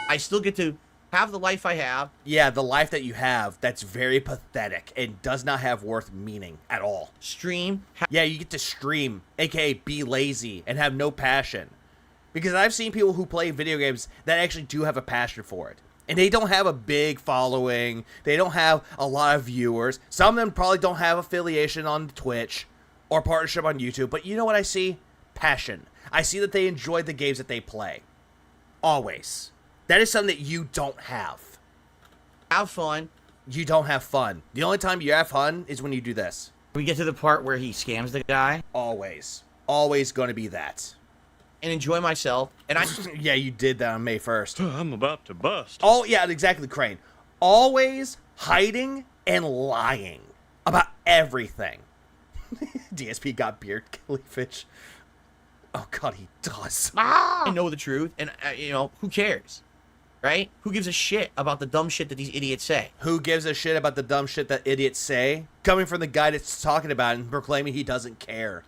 I still get to have the life I have. Yeah, the life that you have, that's very pathetic and does not have worth meaning at all. Stream. Yeah, you get to stream, aka be lazy and have no passion. Because I've seen people who play video games that actually do have a passion for it. And they don't have a big following. They don't have a lot of viewers. Some of them probably don't have affiliation on Twitch or partnership on YouTube. But you know what I see? Passion. I see that they enjoy the games that they play. Always. That is something that you don't have. Have fun. You don't have fun. The only time you have fun is when you do this. We get to the part where he scams the guy. Always. Always going to be that. And enjoy myself. And I yeah, you did that on May 1st. I'm about to bust. Oh, yeah, exactly, Crane. Always hiding and lying about everything. DSP got beard killifish. Oh, God, he does. I know the truth. And, who cares? Right? Who gives a shit about the dumb shit that these idiots say? Who gives a shit about the dumb shit that idiots say? Coming from the guy that's talking about it and proclaiming he doesn't care.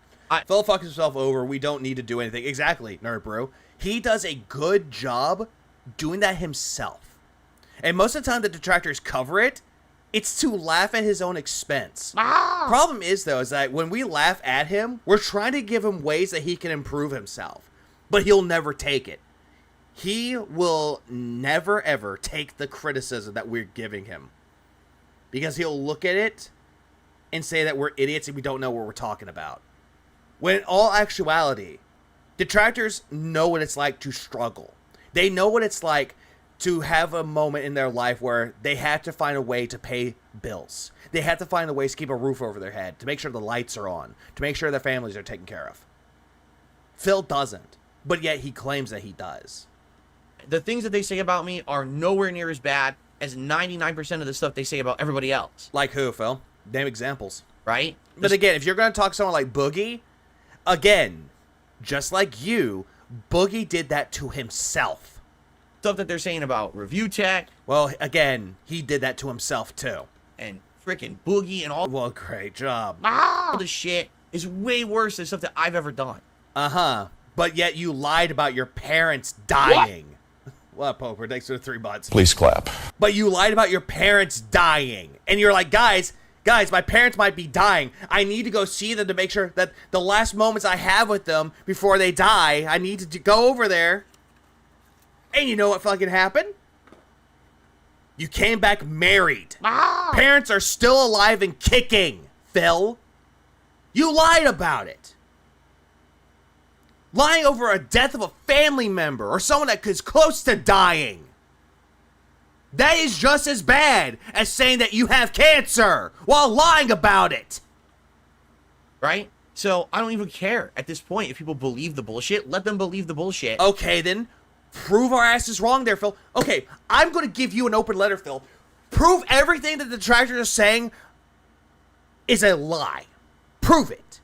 Phil fucks himself over. We don't need to do anything. Exactly, Nerd Bro. He does a good job doing that himself. And most of the time the detractors cover it, it's to laugh at his own expense. Problem is, though, is that when we laugh at him, we're trying to give him ways that he can improve himself. But he'll never take it. He will never, ever take the criticism that we're giving him. Because he'll look at it and say that we're idiots and we don't know what we're talking about. When in all actuality, detractors know what it's like to struggle. They know what it's like to have a moment in their life where they have to find a way to pay bills. They have to find a way to keep a roof over their head, to make sure the lights are on, to make sure their families are taken care of. Phil doesn't, but yet he claims that he does. The things that they say about me are nowhere near as bad as 99% of the stuff they say about everybody else. Like who, Phil? Name examples. Right? But again, if you're going to talk to someone like Boogie, again, just like you, Boogie did that to himself. Stuff that they're saying about review tech. Well, again, he did that to himself too. And freaking Boogie and all. Well, great job. All this shit is way worse than stuff that I've ever done. Uh-huh. But yet you lied about your parents dying. What, Poker? Thanks for the 3 months. Please clap. But you lied about your parents dying. And you're like, guys, my parents might be dying. I need to go see them to make sure that the last moments I have with them before they die, I need to go over there. And you know what fucking happened? You came back married. Parents are still alive and kicking, Phil. You lied about it. Lying over a death of a family member or someone that is close to dying. That is just as bad as saying that you have cancer while lying about it. Right? So I don't even care at this point if people believe the bullshit. Let them believe the bullshit. Okay, then. Prove our asses wrong there, Phil. Okay, I'm going to give you an open letter, Phil. Prove everything that the detractors are saying is a lie. Prove it.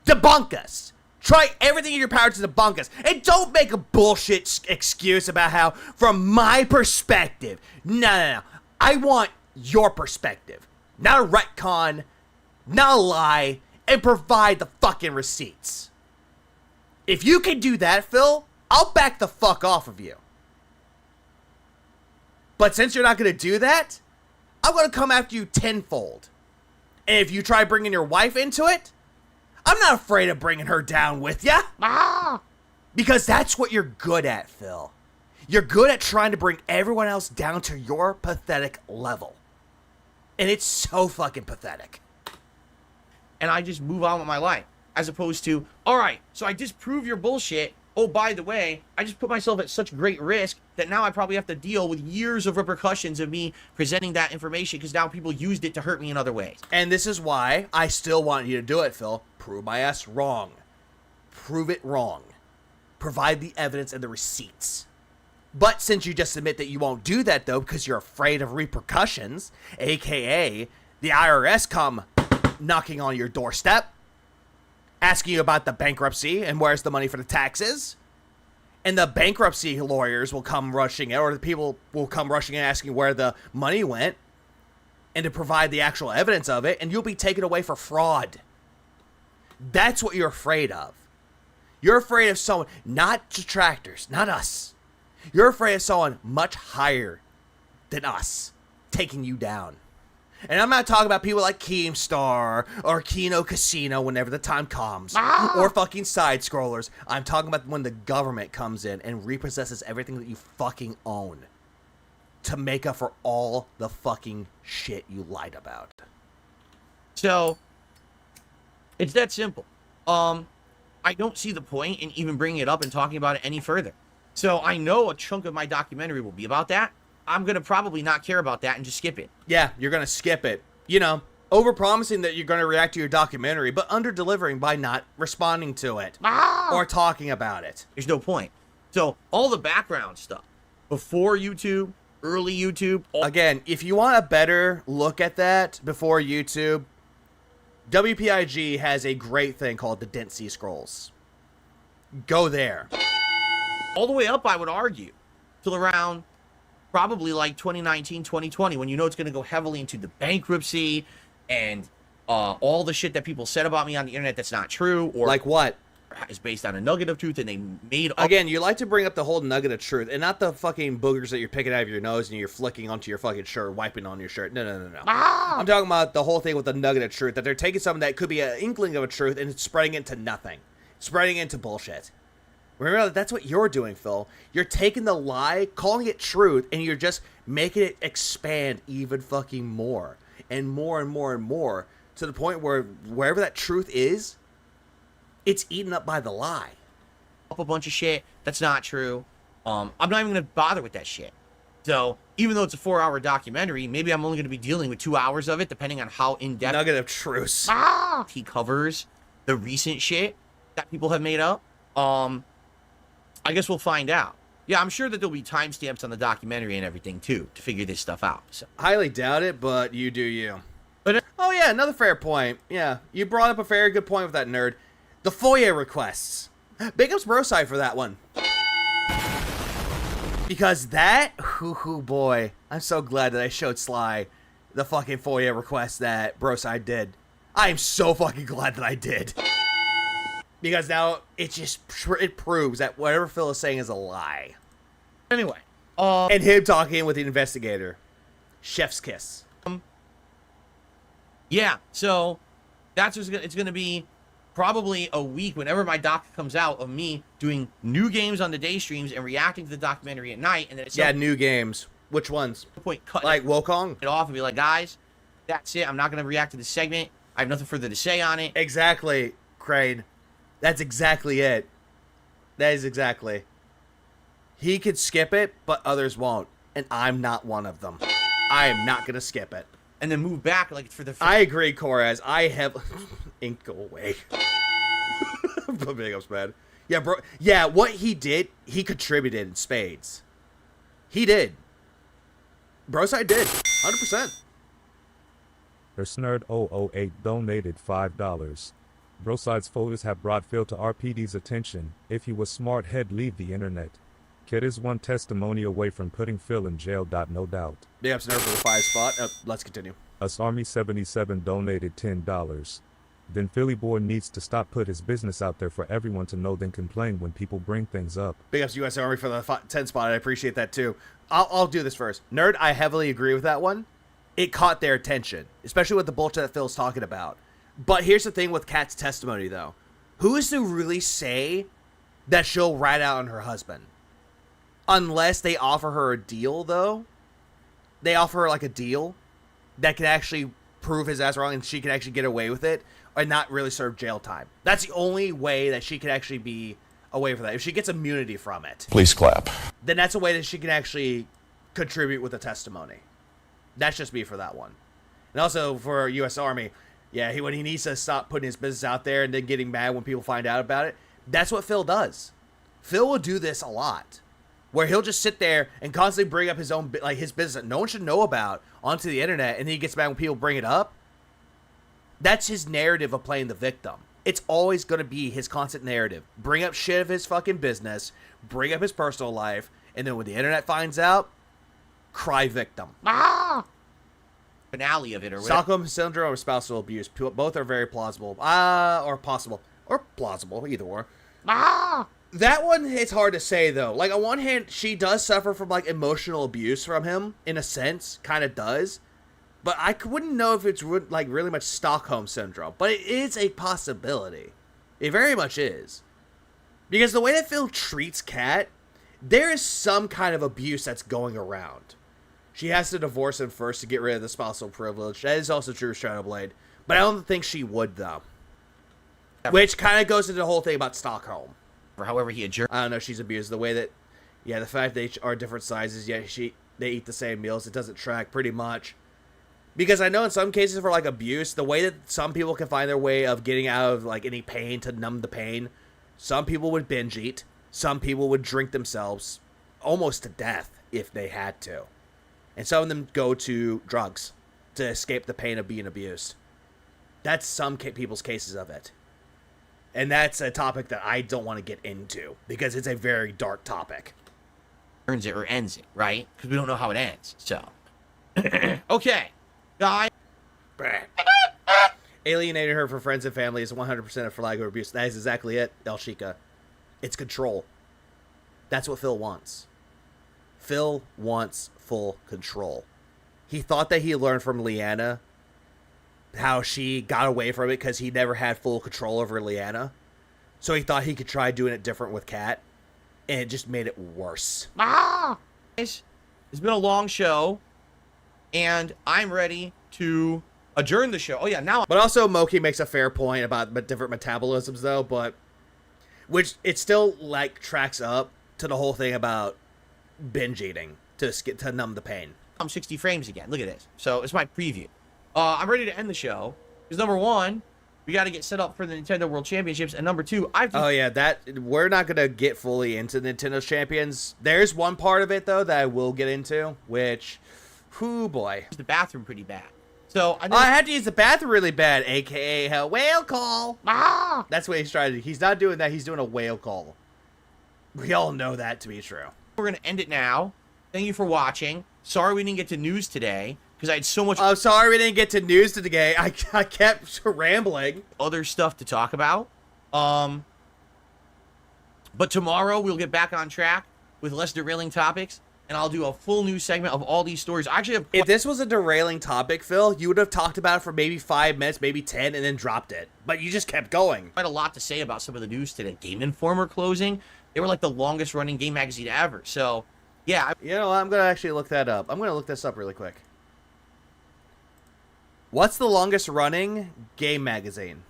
Debunk us. Try everything in your power to debunk us. And don't make a bullshit excuse about how, from my perspective. No. I want your perspective. Not a retcon, not a lie, and provide the fucking receipts. If you can do that, Phil, I'll back the fuck off of you. But since you're not going to do that, I'm going to come after you tenfold. And if you try bringing your wife into it, I'm not afraid of bringing her down with ya. Because that's what you're good at, Phil. You're good at trying to bring everyone else down to your pathetic level. And it's so fucking pathetic. And I just move on with my life. As opposed to, all right, so I disprove your bullshit. Oh, by the way, I just put myself at such great risk that now I probably have to deal with years of repercussions of me presenting that information because now people used it to hurt me in other ways. And this is why I still want you to do it, Phil. Prove my ass wrong. Prove it wrong. Provide the evidence and the receipts. But since you just admit that you won't do that, though, because you're afraid of repercussions, a.k.a. the IRS come knocking on your doorstep, asking you about the bankruptcy and where's the money for the taxes. And the bankruptcy lawyers will come rushing in, or the people will come rushing in asking where the money went and to provide the actual evidence of it, and you'll be taken away for fraud. That's what you're afraid of. You're afraid of someone, not detractors, not us. You're afraid of someone much higher than us taking you down. And I'm not talking about people like Keemstar or Kino Casino whenever the time comes, or fucking side scrollers. I'm talking about when the government comes in and repossesses everything that you fucking own to make up for all the fucking shit you lied about. So, it's that simple. I don't see the point in even bringing it up and talking about it any further. So I know a chunk of my documentary will be about that. I'm going to probably not care about that and just skip it. Yeah, you're going to skip it. You know, over-promising that you're going to react to your documentary, but under-delivering by not responding to it or talking about it. There's no point. So all the background stuff, before YouTube, early YouTube. Again, if you want a better look at that before YouTube, WPIG has a great thing called the Didn't See Scrolls. Go there. All the way up, I would argue, till around probably like 2019, 2020, when you know it's going to go heavily into the bankruptcy and all the shit that people said about me on the internet that's not true. Or like what? Is based on a nugget of truth and they made up. Again, you like to bring up the whole nugget of truth and not the fucking boogers that you're picking out of your nose and you're flicking onto your fucking shirt, wiping on your shirt. No. I'm talking about the whole thing with the nugget of truth, that they're taking something that could be an inkling of a truth and spreading it to nothing. Spreading it into bullshit. Remember, that's what you're doing, Phil. You're taking the lie, calling it truth, and you're just making it expand even fucking more. And more and more and more. To the point where wherever that truth is, it's eaten up by the lie. Up a bunch of shit that's not true. I'm not even going to bother with that shit. So, even though it's a 4-hour documentary, maybe I'm only going to be dealing with 2 hours of it, depending on how in-depth nugget of truth he covers the recent shit that people have made up. I guess we'll find out. Yeah, I'm sure that there'll be timestamps on the documentary and everything, too, to figure this stuff out. So. Highly doubt it, but you do you. But oh, yeah, another fair point. Yeah, you brought up a very good point with that, nerd. The FOIA requests. Big ups Broside for that one. Because that, hoo boy, I'm so glad that I showed Sly the fucking FOIA request that Broside did. I am so fucking glad that I did. Because now it proves that whatever Phil is saying is a lie. Anyway, and him talking with the investigator. Chef's kiss. Yeah, so that's what's it's going to be probably a week whenever my doc comes out of me doing new games on the day streams and reacting to the documentary at night. And then it's new games. Which ones? Point cut like Wokong? It off and be like, guys, that's it. I'm not going to react to this segment. I have nothing further to say on it. Exactly, Crane. That's exactly it. That is exactly. He could skip it, but others won't. And I'm not one of them. I am not going to skip it. And then move back like for the... I agree, Corraz. I have... Ink, go away. Big ups, man. Yeah, bro. Yeah, what he did, he contributed in spades. He did. Broside did. 100%. Nerd008 donated $5. Broside's photos have brought Phil to RPD's attention. If he was smart, he'd leave the internet. Kid is one testimony away from putting Phil in jail. No doubt. Big ups, Nerd, for the 5 spot. Let's continue. Us Army 77 donated $10. Then Philly boy needs to stop put his business out there for everyone to know, then complain when people bring things up. Big ups US Army for the 10 spot. I appreciate that too. I'll do this first. Nerd, I heavily agree with that one. It caught their attention, especially with the bullshit that Phil's talking about. But here's the thing with Kat's testimony, though. Who is to really say that she'll rat out on her husband? Unless they offer her a deal, though. They offer her, like, a deal that can actually prove his ass wrong and she can actually get away with it and not really serve jail time. That's the only way that she can actually be away from that. If she gets immunity from it. Please clap. Then that's a way that she can actually contribute with a testimony. That's just me for that one. And also for U.S. Army, yeah, when he needs to stop putting his business out there and then getting mad when people find out about it, that's what Phil does. Phil will do this a lot, where he'll just sit there and constantly bring up his own, like his business that no one should know about onto the internet, and then he gets mad when people bring it up. That's his narrative of playing the victim. It's always going to be his constant narrative. Bring up shit of his fucking business, bring up his personal life, and then when the internet finds out, cry victim. Finale of it or whatever. Stockholm Syndrome or spousal abuse. Both are very plausible. Or possible. Or plausible, either or. That one, it's hard to say, though. Like, on one hand, she does suffer from, like, emotional abuse from him, in a sense. Kind of does. But I wouldn't know if it's, like, really much Stockholm Syndrome. But it is a possibility. It very much is. Because the way that Phil treats Kat, there is some kind of abuse that's going around. She has to divorce him first to get rid of the spousal privilege. That is also true of Shadowblade. But I don't think she would, though. Which kind of goes into the whole thing about Stockholm. Or however he adjourned. I don't know, she's abused. The way that, yeah, the fact they are different sizes, yet they eat the same meals, it doesn't track pretty much. Because I know in some cases for, like, abuse, the way that some people can find their way of getting out of, like, any pain to numb the pain, some people would binge eat. Some people would drink themselves almost to death if they had to. And some of them go to drugs to escape the pain of being abused. That's some people's cases of it. And that's a topic that I don't want to get into because it's a very dark topic. Turns it or ends it, right? Because we don't know how it ends. So, okay, guy. Alienating her from friends and family is 100% of flag or abuse. That is exactly it, El Chica. It's control. That's what Phil wants. Phil wants full control. He thought that he learned from Leanna how she got away from it because he never had full control over Leanna. So he thought he could try doing it different with Kat, and it just made it worse. It's been a long show, and I'm ready to adjourn the show. Oh, yeah, now. But also, Moki makes a fair point about different metabolisms, though, but which it still, like, tracks up to the whole thing about binge eating to numb the pain. I'm 60 frames again. Look at this. So it's my preview. I'm ready to end the show because number one, we got to get set up for the Nintendo World Championships, and number two, oh yeah, that we're not gonna get fully into Nintendo's Champions. There's one part of it though that I will get into, which, whoo boy, the bathroom pretty bad. So I had to use the bathroom really bad, aka a whale call. That's what he's trying to do. He's not doing that. He's doing a whale call. We all know that to be true. We're gonna end it now. Thank you for watching. Sorry we didn't get to news today because I had so much. Oh, sorry we didn't get to news today. I kept rambling. Other stuff to talk about. But tomorrow we'll get back on track with less derailing topics, and I'll do a full news segment of all these stories. I actually have. If this was a derailing topic, Phil, you would have talked about it for maybe 5 minutes, maybe 10, and then dropped it. But you just kept going. I had a lot to say about some of the news today. Game Informer closing. They were like the longest running game magazine ever. So, yeah. You know, I'm going to actually look that up. I'm going to look this up really quick. What's the longest running game magazine?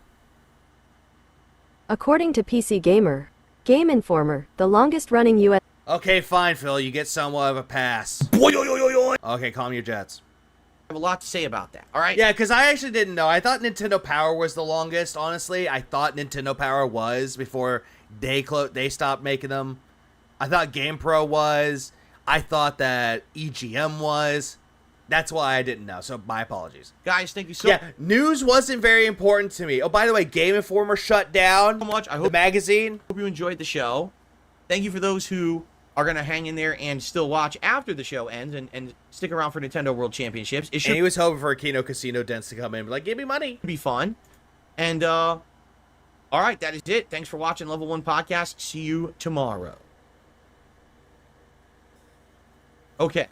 According to PC Gamer, Game Informer, the longest running US... Okay, fine, Phil. You get somewhat of a pass. Okay, calm your jets. I have a lot to say about that, all right? Yeah, because I actually didn't know. I thought Nintendo Power was the longest, honestly. I thought Nintendo Power was before they stopped making them. I thought GamePro was. I thought that EGM was. That's why I didn't know, so my apologies. Guys, thank you so much. Yeah, news wasn't very important to me. Oh, by the way, Game Informer shut down so much. I hope the magazine. Hope you enjoyed the show. Thank you for those who are going to hang in there and still watch after the show ends and stick around for Nintendo World Championships. And he was hoping for a Kino Casino dents to come in and be like, give me money. It'd be fun. And, all right, that is it. Thanks for watching Level 1 Podcast. See you tomorrow. Okay.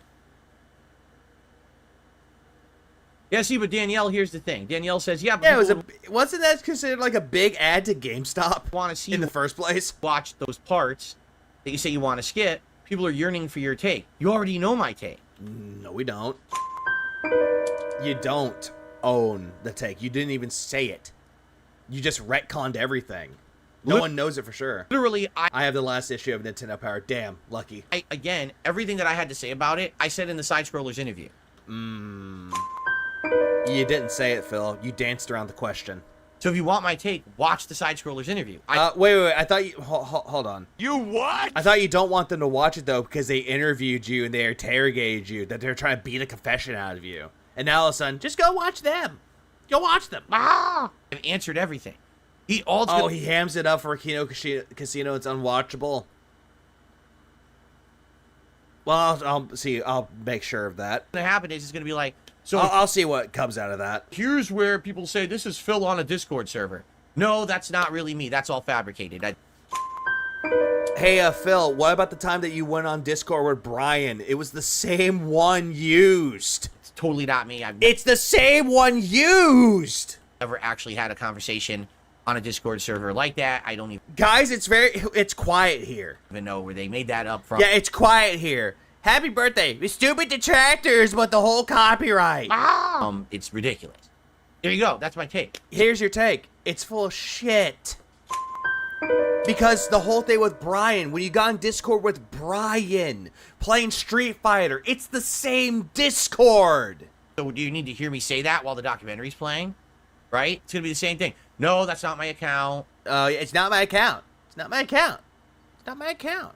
Yeah, see, but Danielle, here's the thing. Danielle says, yeah, but wasn't that considered like a big ad to GameStop? Want to see in the first place? Watch those parts that you say you want to skip. People are yearning for your take. You already know my take. No, we don't. You don't own the take. You didn't even say it. You just retconned everything. No one knows it for sure. Literally, I have the last issue of Nintendo Power. Damn, lucky. Again, everything that I had to say about it, I said in the Side Scrollers interview. You didn't say it, Phil. You danced around the question. So if you want my take, watch the Side Scrollers interview. Wait. I thought you... Hold on. You what? I thought you don't want them to watch it, though, because they interviewed you and they interrogated you, that they're trying to beat a confession out of you. And now all of a sudden, just go watch them. Go watch them. I've answered everything. He also he hams it up for Kino Casino. It's unwatchable. Well, I'll see. I'll make sure of that. What's gonna happen is it's gonna be like, so I'll see what comes out of that. here's where people say this is Phil on a Discord server. No, that's not really me. That's all fabricated. Hey, Phil, what about the time that you went on Discord with Brian? It was the same one used. It's totally not me. It's the same one used. Never actually had a conversation on a Discord server like that. I don't Guys, it's quiet here. even know where they made that up from. Yeah, it's quiet here. Happy birthday, the stupid detractors, but the whole copyright. It's ridiculous. There you go. That's my take. Here's your take. It's full of shit. Because the whole thing with Brian, when you got on Discord with Brian, playing Street Fighter, it's the same Discord. So do you need to hear me say that while the documentary's playing? Right? It's gonna be the same thing. No, that's not my account. It's not my account. It's not my account. It's not my account.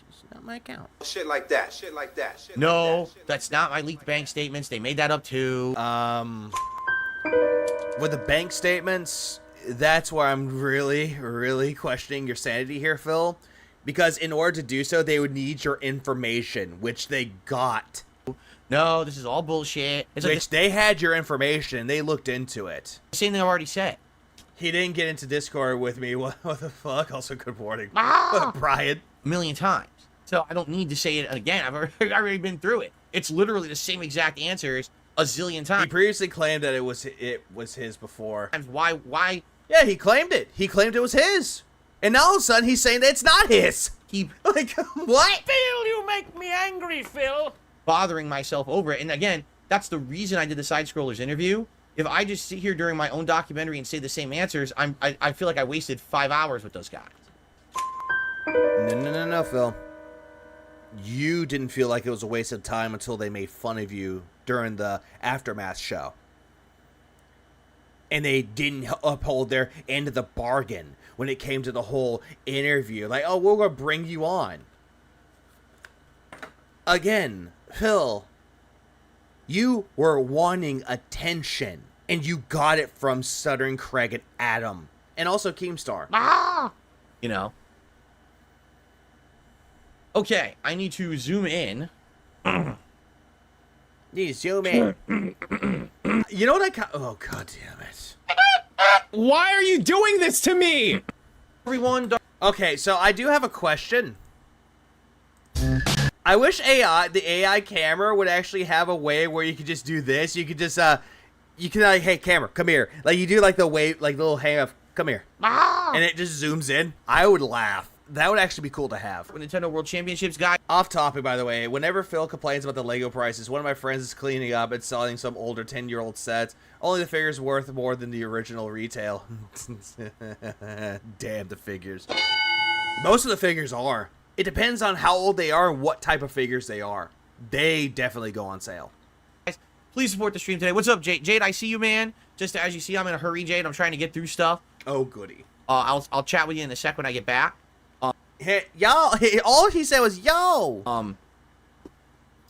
It's not my account. Shit like that. Shit like that. Shit No, like that. that's not my leaked bank statements. They made that up too. With the bank statements, that's where I'm really, really questioning your sanity here, Phil. Because in order to do so, they would need your information, which they got. No, this is all bullshit. It's Which they had your information. They looked into it. the same thing I've already said. He didn't get into Discord with me. What the fuck? Also, good morning. Brian. A million times. So I don't need to say it again. I've already been through it. It's literally the same exact answers a zillion He times. previously claimed that it was his before. Why? Yeah, he claimed it. He claimed it was his. And now all of a sudden he's saying that it's not his. Keep Like, what? Phil, you make me angry, Phil. bothering myself over it. And again, that's the reason I did the Side Scrollers interview. If I just sit here during my own documentary and say the same answers, I feel like I wasted 5 hours with those guys. No, Phil. You didn't feel like it was a waste of time until they made fun of you during the Aftermath show. And they didn't uphold their end of the bargain when it came to the whole interview. Like, oh, we're going to bring you on. Again, Phil, you were wanting attention. And you got it from Stuttering Craig and Adam. And also Keemstar. You know? Okay, I need to zoom in. You zoom in. You know what oh, god damn it. Why are you doing this to me? Everyone, Okay, so I do have a question. I wish the AI camera would actually have a way where you could just do this. You could just, you can like, hey, camera, come here. Like, you do like the wave, like little hang up, come here. And it just zooms in. I would laugh. That would actually be cool to have. Nintendo World Championships guy. Off topic, by the way. Whenever Phil complains about the Lego prices, one of my friends is cleaning up and selling some older 10-year-old sets. Only the figure's worth more than the original retail. Damn the figures. Most of the figures are. It depends on how old they are and what type of figures they are. They definitely go on sale. Guys, please support the stream today. What's up, Jade? Jade, I see you, man. Just as you see, I'm in a hurry, Jade. I'm trying to get through stuff. Oh, goody. I'll chat with you in a sec when I get back. Hey, yo, all he said was, yo. All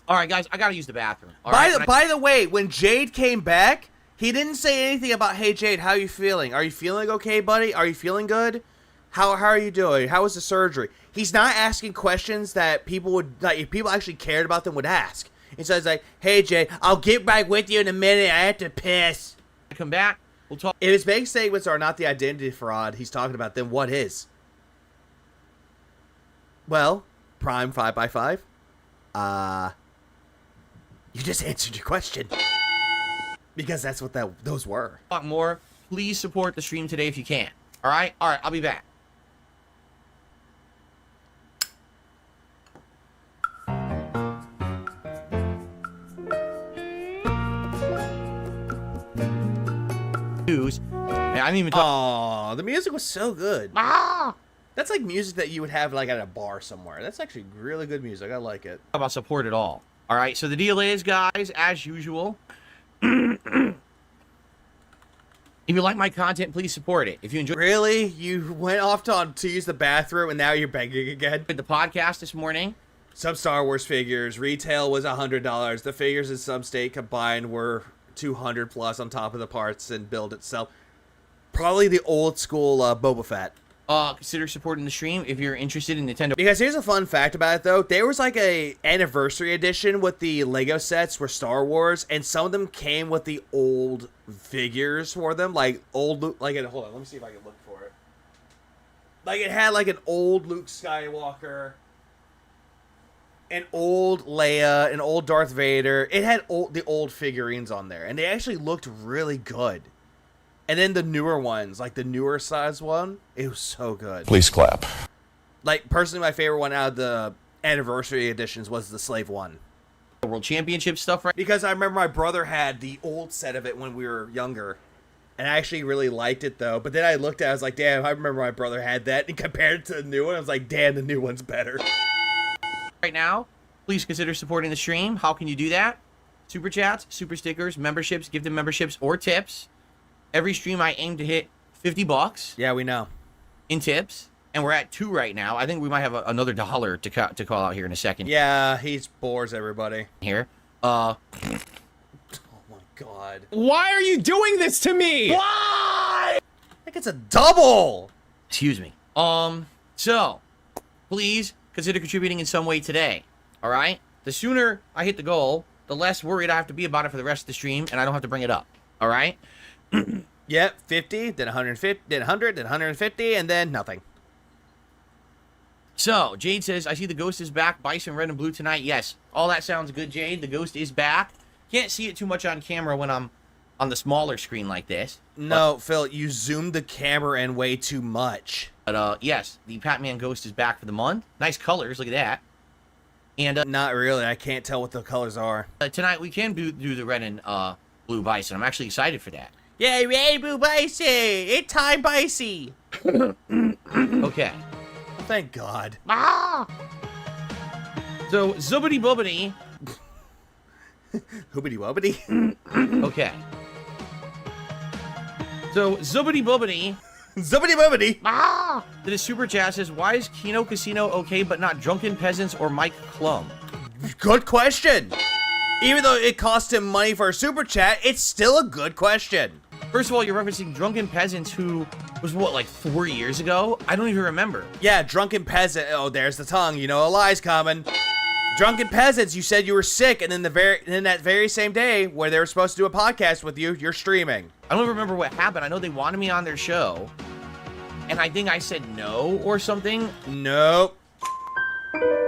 right, guys, I gotta use the bathroom. By the way, when Jade came back, he didn't say anything about, hey, Jade, how are you feeling? Are you feeling okay, buddy? Are you feeling good? How are you doing? How was the surgery? He's not asking questions that people would, like, if people actually cared about them, would ask. Instead, he's like, hey, Jade, I'll get back with you in a minute. I have to piss. Come back. We'll talk. If his bank statements are not the identity fraud he's talking about, then what is? Well, Prime 5x5. You just answered your question. Because that's what those were. Talk more. Please support the stream today if you can. All right? All right, I'll be back. I didn't even talk. Oh, the music was so good. That's like music that you would have like at a bar somewhere. That's actually really good music. I like it. About support at all. All right, so the deal is, guys, as usual, if you like my content, please support it. If you enjoy, really, you went off to use the bathroom and now you're begging again. The podcast this morning. Some Star Wars figures retail was $100. The figures in some state combined were 200 plus on top of the parts and build itself. Probably the old school Boba Fett. Consider supporting the stream if you're interested in Nintendo. Because here's a fun fact about it, though. There was like a anniversary edition with the Lego sets for Star Wars, and some of them came with the old figures for them, like old Luke. Like, hold on, let me see if I can look for it. Like, it had like an old Luke Skywalker, an old Leia, an old Darth Vader. It had the old figurines on there, and they actually looked really good. And then the newer ones, like the newer size one, it was so good. Please clap. Like, personally, my favorite one out of the anniversary editions was the Slave one. World Championship stuff, right? Because I remember my brother had the old set of it when we were younger. And I actually really liked it, though. But then I looked at it, I was like, damn, I remember my brother had that. And compared it to the new one, I was like, damn, the new one's better. Right now, please consider supporting the stream. How can you do that? Super chats, super stickers, memberships, give them memberships or tips. Every stream I aim to hit $50. Yeah, we know. In tips. And we're at 2 right now. I think we might have another $1 to call out here in a second. Yeah, he bores everybody. Here. Oh my god. Why are you doing this to me? Why? I think it's a double. Excuse me. So, please consider contributing in some way today. All right? The sooner I hit the goal, the less worried I have to be about it for the rest of the stream, and I don't have to bring it up. All right? Yep, 50, then 150, then 100, then 150, and then nothing. So, Jade says, I see the ghost is back. Bison red and blue tonight. Yes, all that sounds good, Jade. The ghost is back. Can't see it too much on camera when I'm on the smaller screen like this. No, Phil, you zoomed the camera in way too much. But, yes, the Batman ghost is back for the month. Nice colors, look at that. And, not really, I can't tell what the colors are. Tonight we can do the red and, blue bison. I'm actually excited for that. Yay, red blue bison! It's time, Bicey! Okay. Thank God. Ah! So, zubbity bubbity. Hoobity wubbity? Okay. So, zubbity bubbity. Zubbity bubbity! Ah! The super chat says, why is Kino Casino okay but not Drunken Peasants or Mike Klum? Good question! Even though it cost him money for a super chat, it's still a good question. First of all, you're referencing Drunken Peasants, who was, what, like 4 years ago? I don't even remember. Yeah, Drunken Peasant. Oh, there's the tongue. You know a lie's coming. Drunken Peasants, you said you were sick, and then that very same day, where they were supposed to do a podcast with you, you're streaming. I don't remember what happened. I know they wanted me on their show, and I think I said no or something. Nope.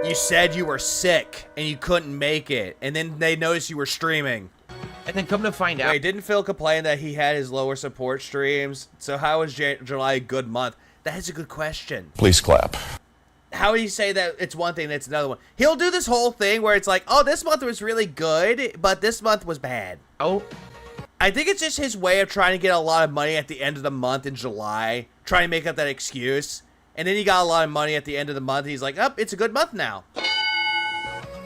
You said you were sick, and you couldn't make it, and then they noticed you were streaming. And then come to find out... Wait, didn't Phil complain that he had his lower support streams? So how was July a good month? That is a good question. Please clap. How would you say that it's one thing and it's another one? He'll do this whole thing where it's like, oh, this month was really good, but this month was bad. Oh. I think it's just his way of trying to get a lot of money at the end of the month in July, trying to make up that excuse. And then he got a lot of money at the end of the month. And he's like, oh, it's a good month now.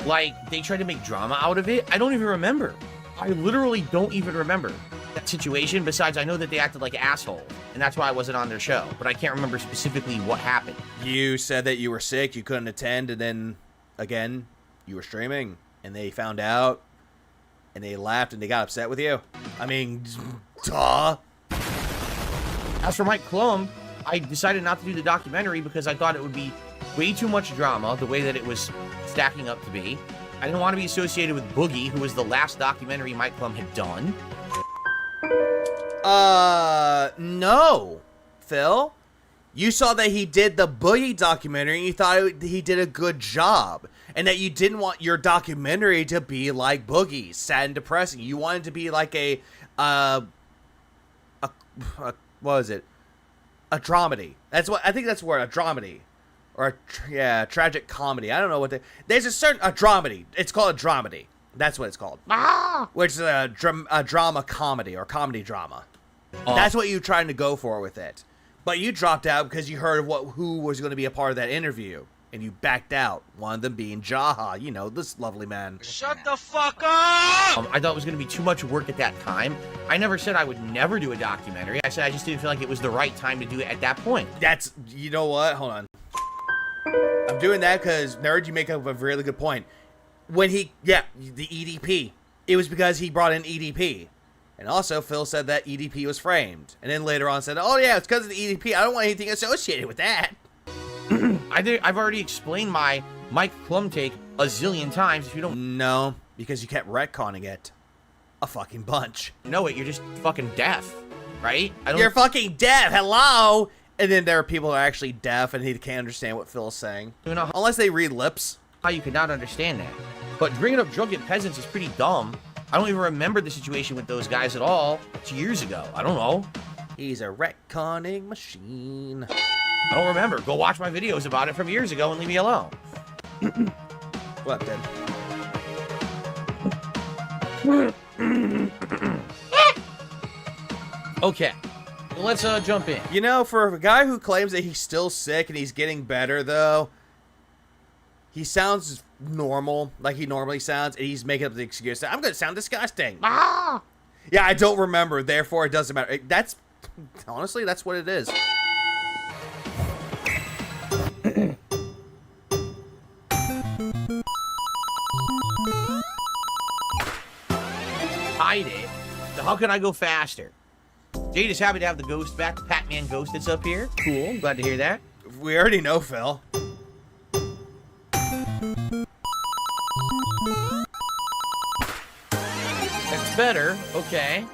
Like, they tried to make drama out of it? I don't even remember. I literally don't even remember that situation. Besides, I know that they acted like assholes, and that's why I wasn't on their show. But I can't remember specifically what happened. You said that you were sick, you couldn't attend, and then, again, you were streaming, and they found out, and they laughed, and they got upset with you. I mean, duh. As for Mike Klum, I decided not to do the documentary because I thought it would be way too much drama the way that it was stacking up to be. I didn't want to be associated with Boogie, who was the last documentary Mike Klum had done. No, Phil. You saw that he did the Boogie documentary and you thought he did a good job. And that you didn't want your documentary to be like Boogie's, sad and depressing. You wanted to be like what was it? A dramedy. I think that's the word, a dramedy. Or tragic comedy. I don't know what there's a dramedy. It's called a dramedy. That's what it's called. Which is a drama comedy or comedy drama. That's what you're trying to go for with it. But you dropped out because you heard of who was going to be a part of that interview. And you backed out. One of them being Jaha. You know, this lovely man. Shut the fuck up! I thought it was going to be too much work at that time. I never said I would never do a documentary. I said I just didn't feel like it was the right time to do it at that point. You know what? Hold on. I'm doing that because, Nerd, you make up a really good point. When the EDP, it was because he brought in EDP. And also, Phil said that EDP was framed. And then later on said, oh yeah, it's because of the EDP. I don't want anything associated with that. I've already explained my Mike Plum take a zillion times. If you don't No, because you kept retconning it a fucking bunch. know it, you're just fucking deaf, right? You're fucking deaf. Hello. And then there are people who are actually deaf and he can't understand what Phil's saying. You know Unless they read lips. how you could not understand that. But bringing up drunken peasants is pretty dumb. I don't even remember the situation with those guys at all. It's years ago. I don't know. He's a retconning machine. I don't remember. Go watch my videos about it from years ago and leave me alone. What then? Okay. Let's jump in. You know, for a guy who claims that he's still sick and he's getting better, though, he sounds normal, like he normally sounds, and he's making up the excuse that I'm going to sound disgusting. Ah! Yeah, I don't remember, therefore it doesn't matter. That's, honestly, that's what it is. Hide it. So how can I go faster? Jade is happy to have the ghost back, the Pac-Man ghost that's up here. Cool, glad to hear that. We already know, Phil. That's better, okay.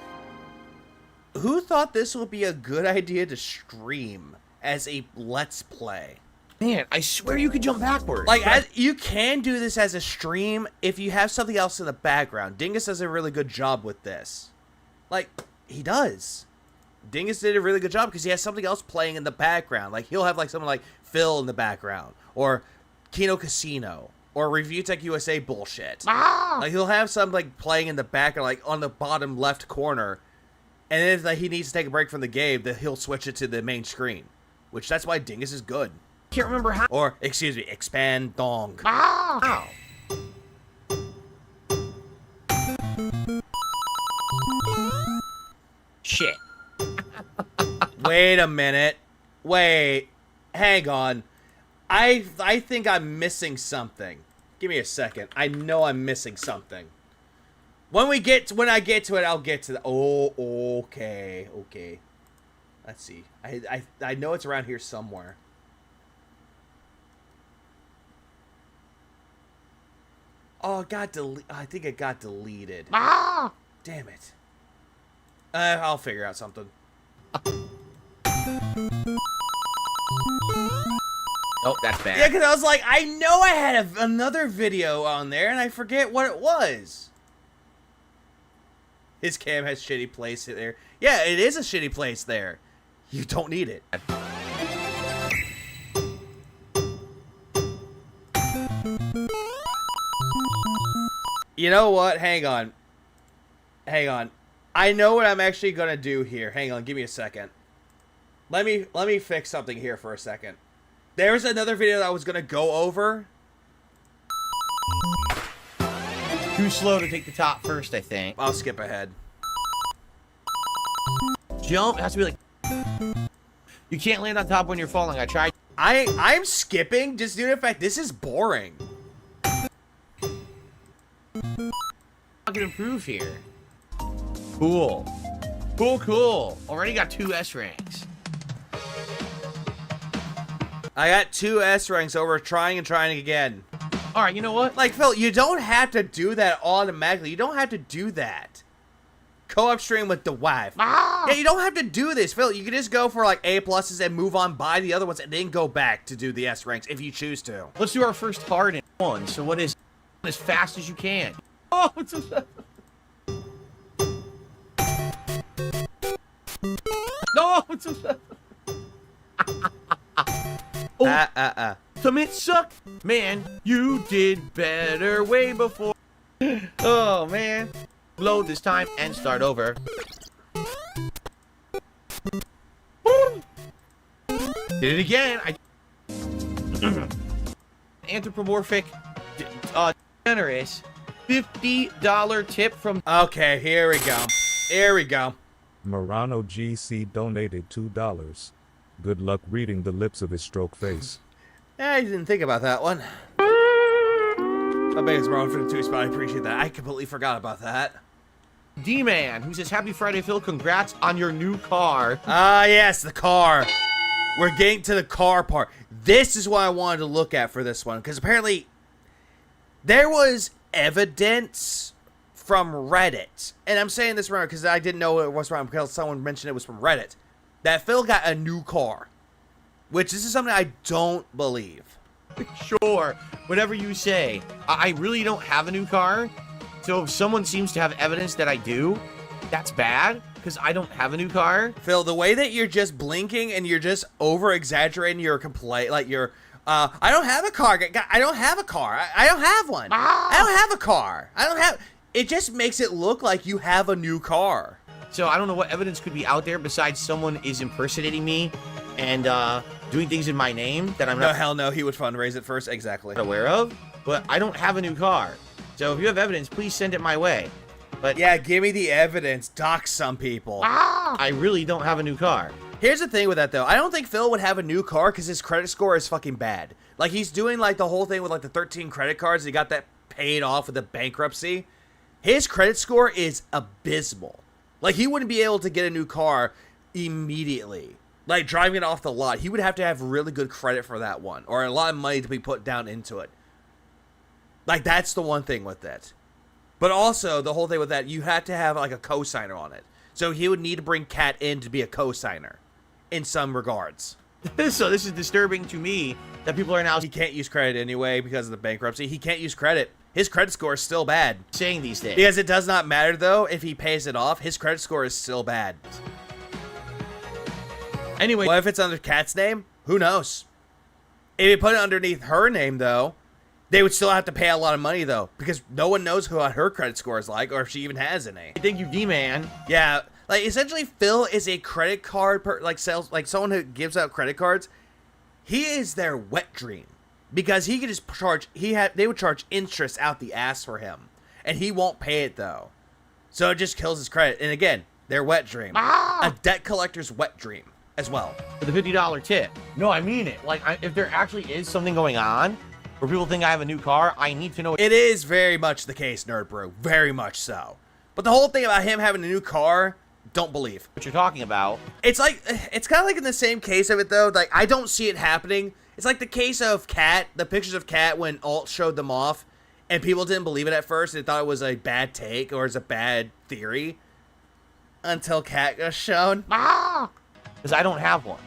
Who thought this would be a good idea to stream as a Let's Play? Man, I swear you could jump backwards. Like, you can do this as a stream if you have something else in the background. Dingus does a really good job with this. Like, he does. Dingus did a really good job because he has something else playing in the background. Like, he'll have, like, someone like Phil in the background. Or Kino Casino. Or Review Tech USA bullshit. Ah! Like, he'll have something, like, playing in the background, like, on the bottom left corner. And then if like, he needs to take a break from the game, then he'll switch it to the main screen. Which, that's why Dingus is good. Can't remember how. Or, excuse me, expand dong. Ah! Shit. Wait a minute. Wait. Hang on. I think I'm missing something. Give me a second. I know I'm missing something. When I get to it, I'll get to the. Oh, okay, okay. Let's see. I know it's around here somewhere. Oh, it got I think it got deleted. Ah! Damn it. I'll figure out something. Oh, that's bad. Yeah, because I was like, I know I had another video on there, and I forget what it was. His cam has shitty place there. Yeah, it is a shitty place there. You don't need it. You know what? Hang on. Hang on. I know what I'm actually gonna do here. Hang on, give me a second. Let me fix something here for a second. There's another video that I was gonna go over. Too slow to take the top first, I think. I'll skip ahead. Jump. It has to be like. You can't land on top when you're falling. I tried. I'm skipping just due to the fact this is boring. I can improve here. Cool. Cool, cool. Already got 2 S ranks. I got 2 S ranks over trying again. Alright, you know what? Like, Phil, you don't have to do that automatically. You don't have to do that. Co-op stream with the wife. Ah! Yeah, you don't have to do this, Phil. You can just go for, like, A pluses and move on by the other ones and then go back to do the S ranks if you choose to. Let's do our first hard in 1. So what is as fast as you can? Oh, it's a... No, it's a... Oh. Commit suck. Man, you did better way before. Oh, man. Load this time and start over. Did it again. Anthropomorphic generous $50 tip from... Okay, here we go. Here we go. Morano GC donated $2. Good luck reading the lips of his stroke face. I didn't think about that one. I bet it's wrong for the 2 spot. I appreciate that. I completely forgot about that. D-Man, who says, Happy Friday, Phil. Congrats on your new car. Ah, yes, the car. We're getting to the car part. This is what I wanted to look at for this one, because apparently there was evidence from Reddit, and I'm saying this wrong because I didn't know it was wrong because someone mentioned it was from Reddit, that Phil got a new car, which this is something I don't believe. Sure, whatever you say. I really don't have a new car, so if someone seems to have evidence that I do, that's bad, because I don't have a new car. Phil, the way that you're just blinking and you're just over-exaggerating your complaint, like you're, I don't have a car, I don't have a car, I don't have one, I don't have a car, I don't have, it just makes it look like you have a new car. So I don't know what evidence could be out there besides someone is impersonating me and doing things in my name that I'm No, not hell no, he would fundraise it first, exactly. aware of, but I don't have a new car. So if you have evidence, please send it my way. But yeah, give me the evidence, dox some people. I really don't have a new car. Here's the thing with that, though. I don't think Phil would have a new car because his credit score is fucking bad. Like, he's doing, like, the whole thing with, like, the 13 credit cards. He got that paid off with the bankruptcy. His credit score is abysmal. Like, he wouldn't be able to get a new car immediately. Like, driving it off the lot. He would have to have really good credit for that one. Or a lot of money to be put down into it. Like, that's the one thing with it. But also, the whole thing with that, you have to have, like, a co-signer on it. So he would need to bring Kat in to be a co-signer. In some regards. So this is disturbing to me that people are now He can't use credit anyway because of the bankruptcy. He can't use credit. His credit score is still bad. saying these things. Because it does not matter, though, if he pays it off. His credit score is still bad. Anyway. What if it's under Kat's name? Who knows? If you put it underneath her name, though, they would still have to pay a lot of money, though. Because no one knows what her credit score is like or if she even has any. Thank you, D-Man. Yeah. Like, essentially, Phil is a credit card, someone who gives out credit cards. He is their wet dream. Because he could just charge, they would charge interest out the ass for him. And he won't pay it, though. So it just kills his credit. And again, their wet dream. A debt collector's wet dream as well. For the $50 tip. No, I mean it. Like, if there actually is something going on where people think I have a new car, I need to know. It is very much the case, Nerd Brew. Very much so. But the whole thing about him having a new car, don't believe what you're talking about. It's like, it's kind of like in the same case of it, though. Like, I don't see it happening. It's like the case of Kat, the pictures of Kat when Alt showed them off, and people didn't believe it at first. They thought it was a bad take or it's a bad theory until Kat got shown. Because I don't have one.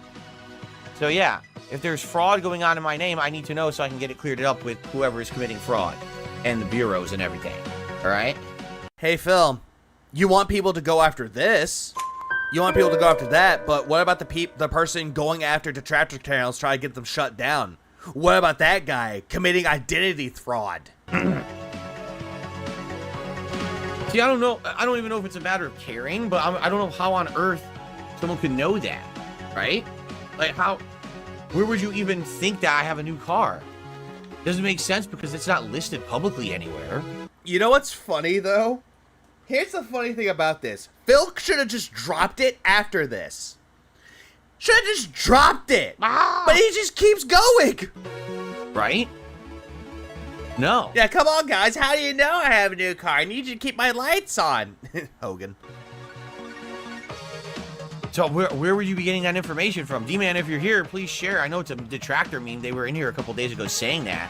So yeah, if there's fraud going on in my name, I need to know so I can get it cleared up with whoever is committing fraud and the bureaus and everything. All right? Hey, Phil, you want people to go after this. You want people to go after that, but what about the person going after Detractor channels trying to get them shut down? What about that guy committing identity fraud? See, I don't know. I don't even know if it's a matter of caring, but I don't know how on earth someone could know that, right? Like, where would you even think that I have a new car? Doesn't make sense because it's not listed publicly anywhere. You know what's funny, though? Here's the funny thing about this. Phil should have just dropped it after this. Should have just dropped it. But he just keeps going. Right? No. Yeah, come on, guys. How do you know I have a new car? I need you to keep my lights on. Hogan. So where would you be getting that information from? D-Man, if you're here, please share. I know it's a Detractor meme. They were in here a couple days ago saying that.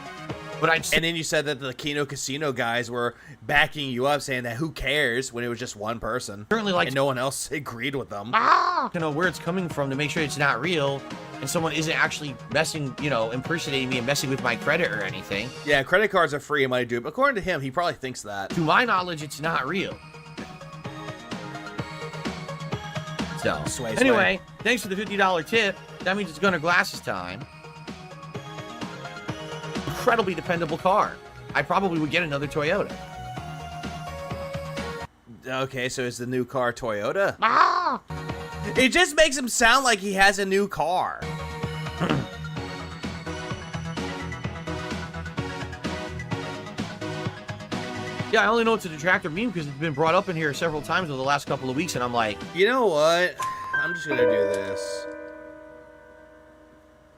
But and then you said that the Kino Casino guys were backing you up, saying that who cares when it was just one person. Certainly, like, and no one else agreed with them. To know where it's coming from to make sure it's not real, and someone isn't actually messing, impersonating me and messing with my credit or anything. Yeah, credit cards are free and money due, but according to him, he probably thinks that. To my knowledge, it's not real. So, anyway, thanks for the $50 tip. That means it's Gunner Glasses time. Incredibly dependable car. I probably would get another Toyota. Okay, so is the new car Toyota? It just makes him sound like he has a new car. Yeah, I only know it's a Detractor meme because it's been brought up in here several times over the last couple of weeks, and I'm like, you know what? I'm just gonna do this.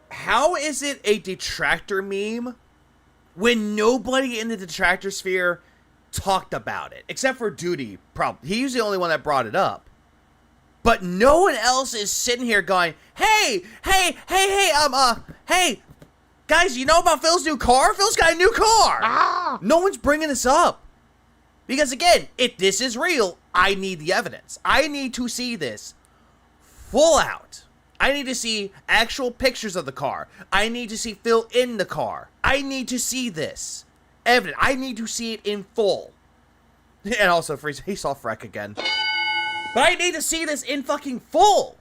How is it a Detractor meme when nobody in the Detractor sphere talked about it, except for Duty. Probably he's the only one that brought it up. But no one else is sitting here going, hey, guys, you know about Phil's new car? Phil's got a new car. No one's bringing this up. Because again, if this is real, I need the evidence. I need to see this full out. I need to see actual pictures of the car. I need to see Phil in the car. I need to see this evidence. I need to see it in full. And also, he saw Freck again. But I need to see this in fucking full.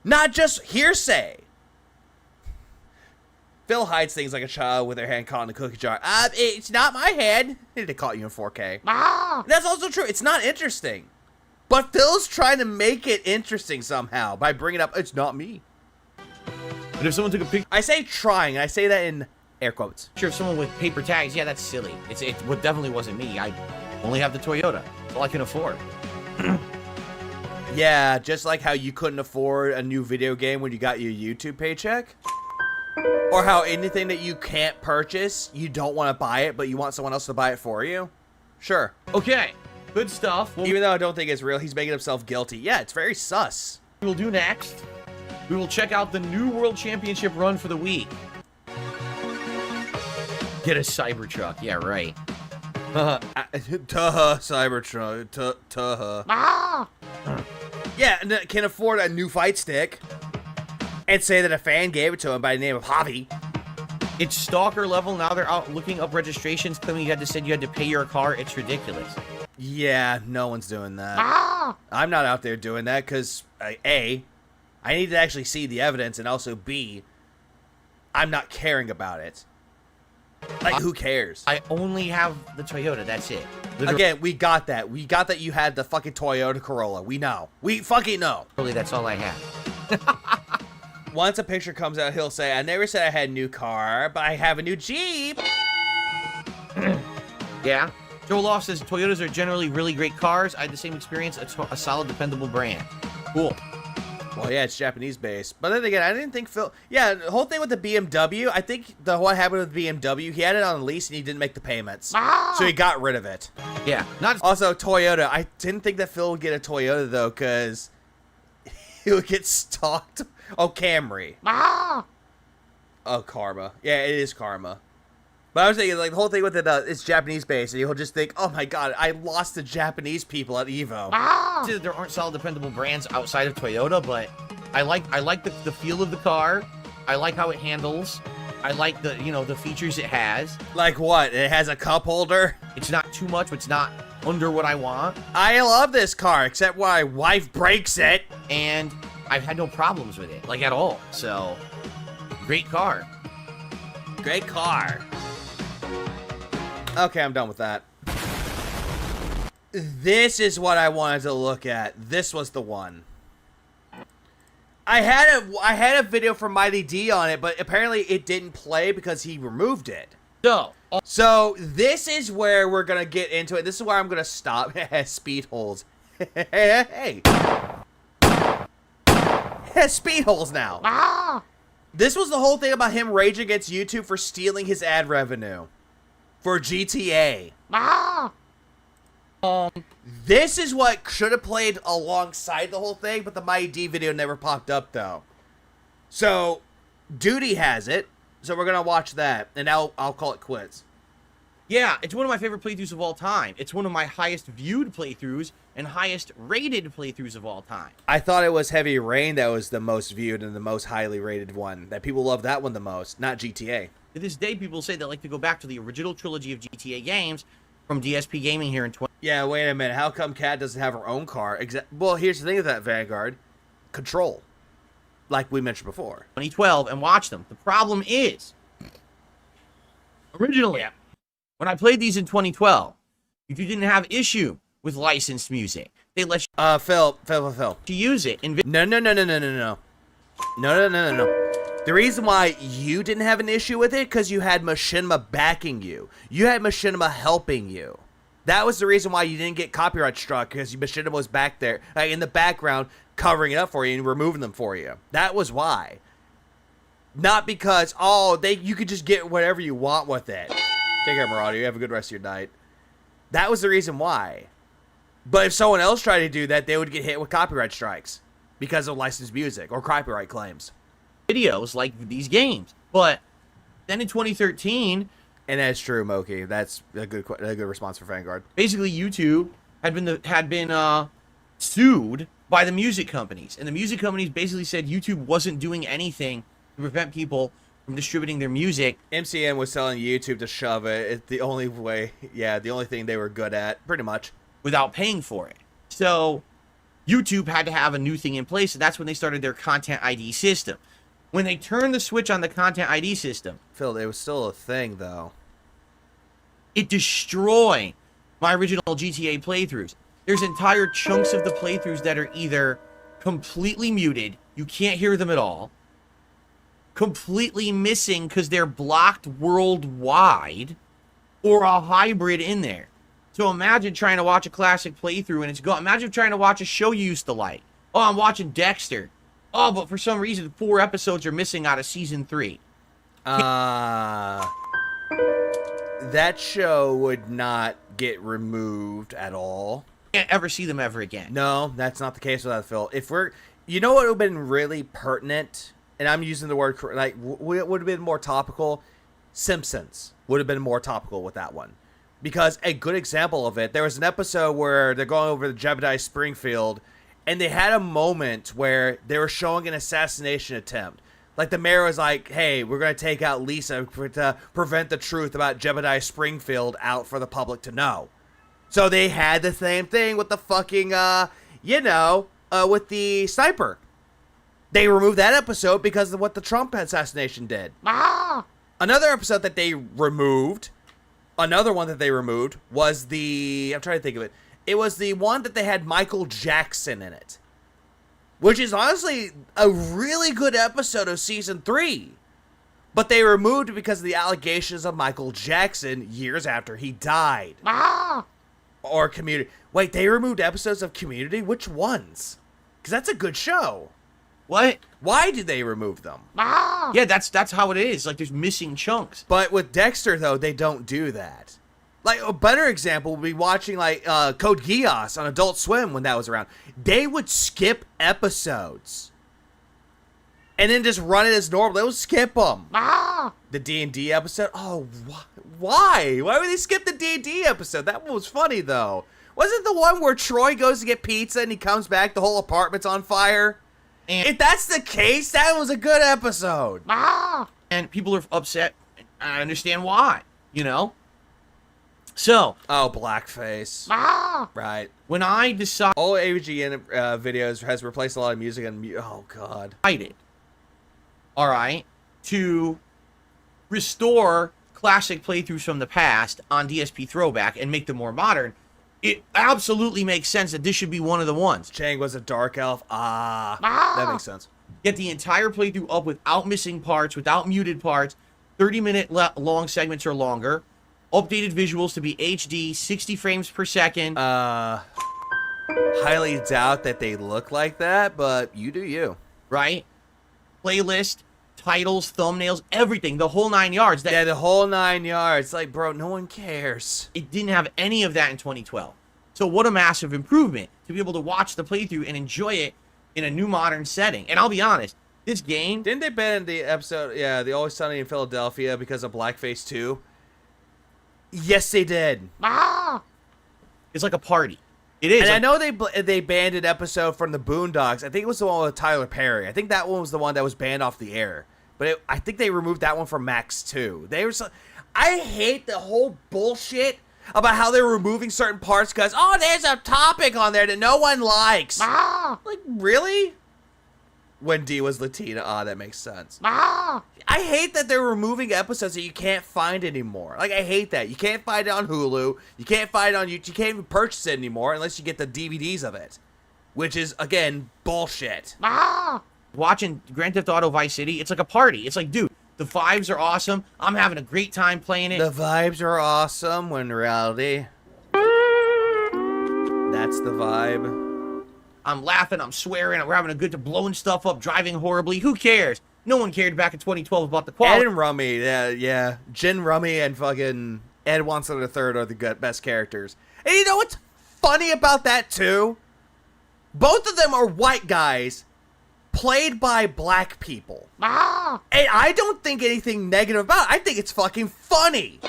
Not just hearsay. Phil hides things like a child with their hand caught in a cookie jar. It's not my hand. They caught you in 4K. That's also true. It's not interesting. But Phil's trying to make it interesting somehow by bringing up, it's not me. But if someone took a picture... I say trying. I say that in air quotes. Sure, if someone with paper tags, yeah, that's silly. It definitely wasn't me. I only have the Toyota. That's all I can afford. Yeah, just like how you couldn't afford a new video game when you got your YouTube paycheck. Or how anything that you can't purchase, you don't want to buy it, but you want someone else to buy it for you. Sure. Okay, good stuff. Even though I don't think it's real, he's making himself guilty. Yeah, it's very sus. We'll do next. We will check out the new World Championship run for the week. Get a Cybertruck. Yeah, right. Cybertruck. Yeah, and can afford a new fight stick and say that a fan gave it to him by the name of Javi. It's stalker level. Now they're out looking up registrations, claiming you had to pay your car. It's ridiculous. Yeah, no one's doing that. I'm not out there doing that because, A, I need to actually see the evidence, and also B, I'm not caring about it. Like, who cares? I only have the Toyota. That's it. Again, we got that. We got that you had the fucking Toyota Corolla. We know. We fucking know. Really, that's all I have. Once a picture comes out, he'll say, I never said I had a new car, but I have a new Jeep. Yeah. Joel Loft says Toyotas are generally really great cars. I had the same experience. A solid, dependable brand. Cool. Well, yeah, it's Japanese based. But then again, I didn't think Phil... Yeah, the whole thing with the BMW, I think what happened with BMW, he had it on a lease and he didn't make the payments. So he got rid of it. Yeah. Also, Toyota. I didn't think that Phil would get a Toyota, though, because he would get stalked. Oh, Camry. Oh, Karma. Yeah, it is Karma. But I was thinking, like, the whole thing with it, it's Japanese based, and he'll just think, oh my god, I lost to Japanese people at Evo. There aren't solid, dependable brands outside of Toyota, but I like the feel of the car. I like how it handles. I like the features it has. Like what? It has a cup holder? It's not too much, but it's not under what I want. I love this car, except when my wife breaks it. And I've had no problems with it, like, at all. So, great car. Great car. Okay, I'm done with that. This is what I wanted to look at. This was the one. I had a video from Mighty D on it, but apparently it didn't play because he removed it. So this is where we're gonna get into it. This is where I'm gonna stop. Speed holes. Hey. Speed holes now. This was the whole thing about him raging against YouTube for stealing his ad revenue for GTA. This is what should have played alongside the whole thing, but the Mighty D video never popped up, though. So, Duty has it, so we're gonna watch that, and I'll call it quits. Yeah, it's one of my favorite playthroughs of all time. It's one of my highest viewed playthroughs and highest rated playthroughs of all time. I thought it was Heavy Rain that was the most viewed and the most highly rated one. That people love that one the most, not GTA. To this day, people say they like to go back to the original trilogy of GTA games from DSP Gaming here in 20... Yeah, wait a minute. How come Kat doesn't have her own car? Well, here's the thing with that, Vanguard. Control. Like we mentioned before. 2012, and watch them. The problem is, originally, when I played these in 2012, if you didn't have issue with licensed music, they let you... Phil. To use it in... No. The reason why you didn't have an issue with it, because you had Machinima backing you. You had Machinima helping you. That was the reason why you didn't get copyright struck, because Machinima was back there, in the background, covering it up for you and removing them for you. That was why. Not because, you could just get whatever you want with it. Take care, Marauder. You have a good rest of your night. That was the reason why. But if someone else tried to do that, they would get hit with copyright strikes because of licensed music or copyright claims. Videos like these games. But then in 2013, and that's true, Moki. That's a good response for Vanguard. Basically, YouTube had been sued by the music companies, and the music companies basically said YouTube wasn't doing anything to prevent people from distributing their music. MCN was telling YouTube to shove it. It's the only way. Yeah, the only thing they were good at, pretty much, without paying for it. So YouTube had to have a new thing in place, and that's when they started their Content ID system. When they turned the switch on the Content ID system, Phil, it was still a thing, though. It destroyed my original GTA playthroughs. There's entire chunks of the playthroughs that are either completely muted, you can't hear them at all, completely missing because they're blocked worldwide, or a hybrid in there. So imagine trying to watch a classic playthrough and it's gone. Imagine trying to watch a show you used to like. Oh, I'm watching Dexter. Oh, but for some reason, 4 episodes are missing out of season 3. That show would not get removed at all. Can't ever see them ever again. No, that's not the case with that, Phil. If we're, you know what would have been really pertinent, and I'm using the word, like, would have been more topical? Simpsons would have been more topical with that one. Because a good example of it, there was an episode where they're going over the Jebediah Springfield, and they had a moment where they were showing an assassination attempt. Like, the mayor was like, hey, we're going to take out Lisa to prevent the truth about Jebediah Springfield out for the public to know. So they had the same thing with the fucking, with the sniper. They removed that episode because of what the Trump assassination did. Another episode that they removed, another one that they removed, was I'm trying to think of it. It was the one that they had Michael Jackson in it. Which is honestly a really good episode of season 3. But they removed it because of the allegations of Michael Jackson years after he died. Or Community. Wait, they removed episodes of Community? Which ones? Because that's a good show. What? Why did they remove them? Yeah, that's how it is. Like, there's missing chunks. But with Dexter, though, they don't do that. Like, a better example would be watching, like, Code Geass on Adult Swim when that was around. They would skip episodes. And then just run it as normal. They would skip them. The D&D episode? Oh, why? Why would they skip the D&D episode? That one was funny, though. Wasn't the one where Troy goes to get pizza and he comes back, the whole apartment's on fire? And if that's the case, that was a good episode. And people are upset. I understand why, you know? So. Oh, blackface. Right. When I decide. All AVGN videos has replaced a lot of music and oh, God. All right. To restore classic playthroughs from the past on DSP Throwback and make them more modern, it absolutely makes sense that this should be one of the ones. Chang was a dark elf. That makes sense. Get the entire playthrough up without missing parts, without muted parts, 30-minute long segments or longer, updated visuals to be HD, 60 frames per second. Highly doubt that they look like that, but you do you. Right? Playlist, titles, thumbnails, everything, the whole 9 yards. Yeah, the whole 9 yards. Like, bro, no one cares. It didn't have any of that in 2012. So what a massive improvement to be able to watch the playthrough and enjoy it in a new modern setting. And I'll be honest, this game... Didn't they ban the episode, the Always Sunny in Philadelphia because of Blackface 2? Yes, they did. It's like a party. It is. And I know they banned an episode from the Boondocks. I think it was the one with Tyler Perry. I think that one was the one that was banned off the air. But I think they removed that one from Max too. I hate the whole bullshit about how they're removing certain parts because, oh, there's a topic on there that no one likes. Like, really? When D was Latina. That makes sense. I hate that they're removing episodes that you can't find anymore. Like, I hate that. You can't find it on Hulu. You can't find it on YouTube. You can't even purchase it anymore unless you get the DVDs of it. Which is, again, bullshit. Watching Grand Theft Auto Vice City, it's like a party. It's like, dude, the vibes are awesome. I'm having a great time playing it. The vibes are awesome when in reality, that's the vibe. I'm laughing, I'm swearing, we're having a good time, blowing stuff up, driving horribly. Who cares? No one cared back in 2012 about the quality. And Rummy, yeah. Gin Rummy and fucking Ed Wanson III are the best characters. And you know what's funny about that, too? Both of them are white guys played by black people. And I don't think anything negative about it. I think it's fucking funny.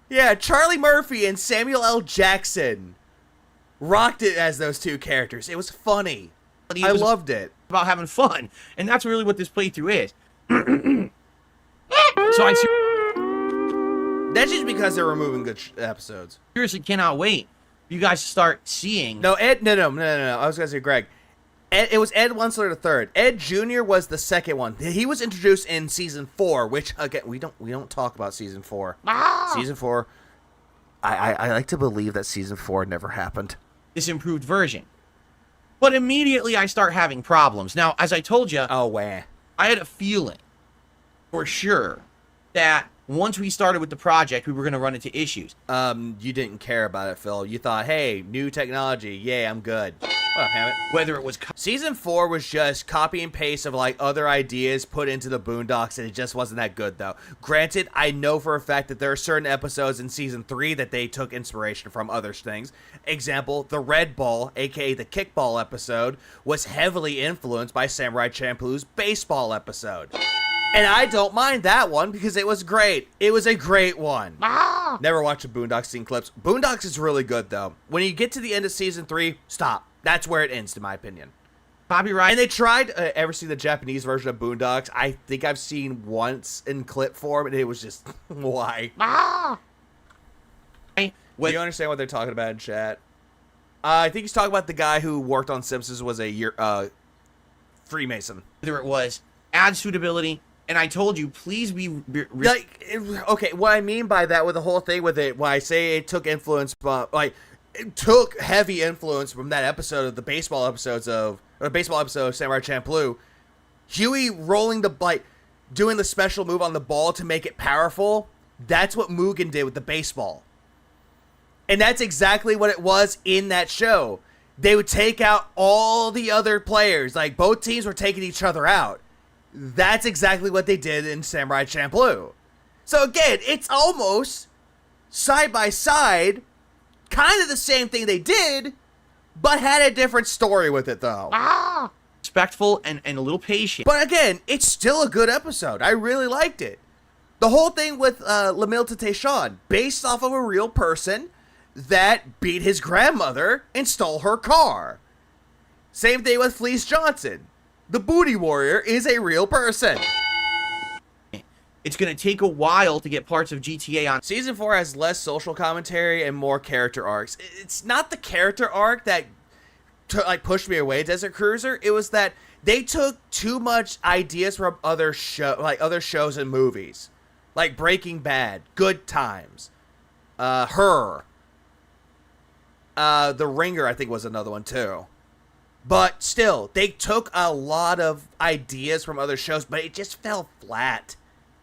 Yeah, Charlie Murphy and Samuel L. Jackson rocked it as those two characters. It was funny. I loved it. About having fun. And that's really what this playthrough is. So That's just because they're removing good episodes. Seriously cannot wait for you guys to start seeing. No, Ed, no. I was going to say Greg. It was Ed Wanson III. Ed Jr. was the second one. He was introduced in season 4, which again we don't talk about season 4. Season 4. I like to believe that season 4 never happened. This improved version. But immediately I start having problems. Now, as I told you, I had a feeling for sure that once we started with the project, we were going to run into issues. You didn't care about it, Phil. You thought, hey, new technology. Yay, I'm good. Well, damn it. Whether it was... Season 4 was just copy and paste of, like, other ideas put into the Boondocks, and it just wasn't that good, though. Granted, I know for a fact that there are certain episodes in Season 3 that they took inspiration from other things. Example, the Red Ball, a.k.a. the Kickball episode, was heavily influenced by Samurai Champloo's Baseball episode. And I don't mind that one because it was great. It was a great one. Never watched the Boondocks scene clips. Boondocks is really good, though. When you get to the end of Season 3, stop. That's where it ends, in my opinion. Copyright. And they tried, ever see the Japanese version of Boondocks? I think I've seen once in clip form, and it was just, why? Do you understand what they're talking about in chat? I think he's talking about the guy who worked on Simpsons was a Freemason. Whether it was ad suitability, and I told you, please be... Okay, what I mean by that with the whole thing with it, when I say it took influence, like, it took heavy influence from that episode of the baseball episode of Samurai Champloo. Huey rolling the, like, doing the special move on the ball to make it powerful, that's what Mugen did with the baseball. And that's exactly what it was in that show. They would take out all the other players. Like, both teams were taking each other out. That's exactly what they did in Samurai Champloo. So again, it's almost side by side, kind of the same thing they did, but had a different story with it, though. Respectful and a little patient. But again, it's still a good episode. I really liked it. The whole thing with Lamil Tateishan, based off of a real person that beat his grandmother and stole her car. Same thing with Fleece Johnson. The Booty Warrior is a real person. It's going to take a while to get parts of GTA on. Season 4 has less social commentary and more character arcs. It's not the character arc that pushed me away, Desert Cruiser. It was that they took too much ideas from other shows and movies. Like Breaking Bad, Good Times, Her. The Ringer, I think, was another one, too. But still, they took a lot of ideas from other shows, but it just fell flat.